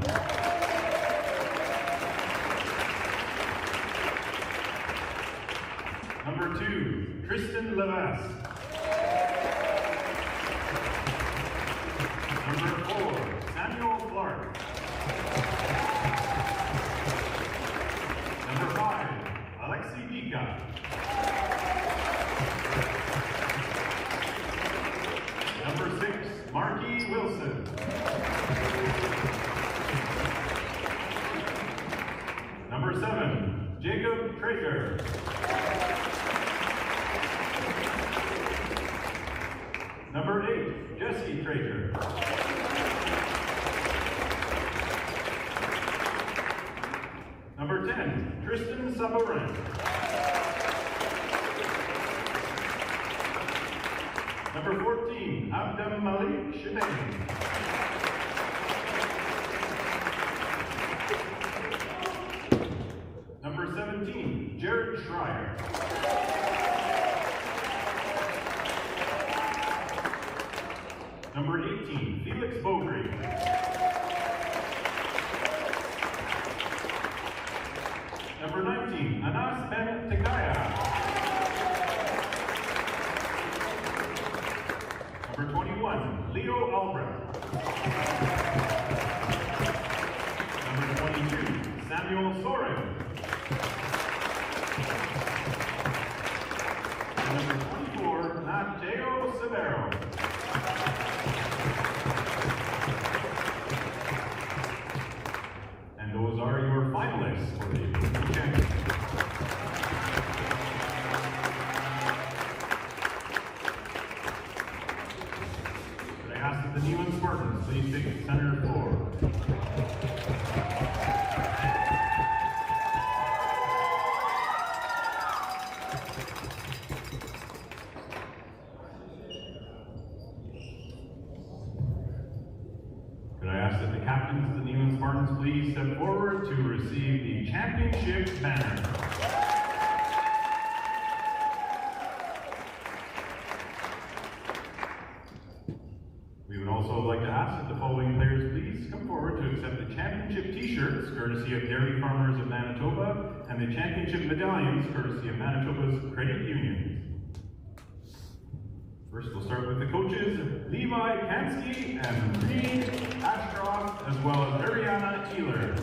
[SPEAKER 5] Number 2, Tristan Levesque. Number 4, Samuel Clark. Number 5, Alexei Dika. Number 6, Marky Wilson. Number 7, Jacob Traeger. Number 8, Jesse Traeger. Number 10, Tristan Sabarin. Number 14, Abdel Malik Shibane. Number 17, Jared Schreier. Number 18, Felix Beaudry. Number 19, Anas Ben Tekaya. Number 21, Leo Albrecht. Number 22, Samuel Soren. And number 24, Mateo Severo. And those are your finalists for the championship. Could I ask that the Neyland Spartans please take center please step forward to receive the championship banner. We would also like to ask that the following players please come forward to accept the championship t-shirts courtesy of Dairy Farmers of Manitoba and the championship medallions courtesy of Manitoba's credit unions. First, we'll start with the coaches, Levi Kansky and Reed Ashcroft, as well as Ariana Keeler.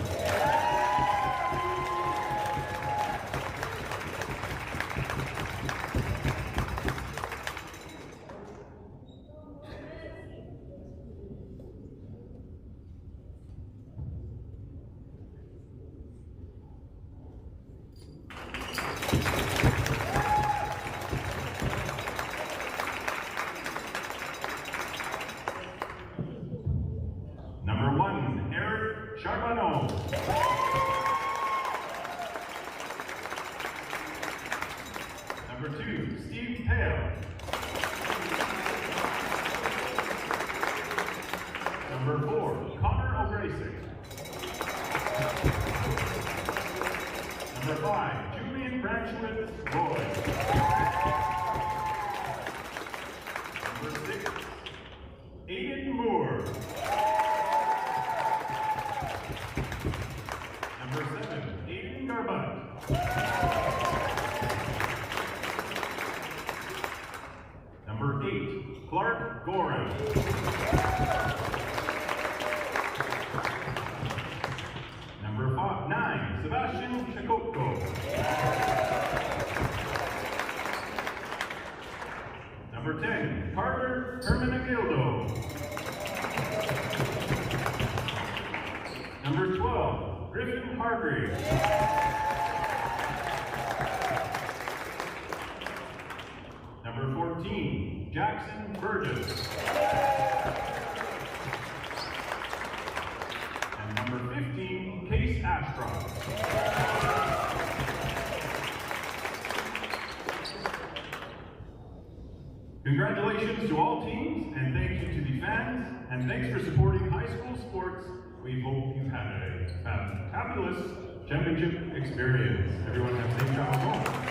[SPEAKER 5] Number 1, Eric Charbonneau. Number 2, Steve Pale. Number 4, Connor O'Graysick. Number 5, Julian Branchwitz Roy. Number 6, Aiden Moore. Number 7, Aiden Garbutt. Number 8, Clark Goran. Number 9, Sebastian Chakotko. Number 10, Carter Hermenegildo. Number 12, Griffin Hargrave. Number 14, Jackson Burgess. And number 15, Case Ashcroft. Congratulations to all teams, and thank you to the fans, and thanks for supporting high school sports. We hope you've had a fabulous championship experience. Everyone have a safe travel home.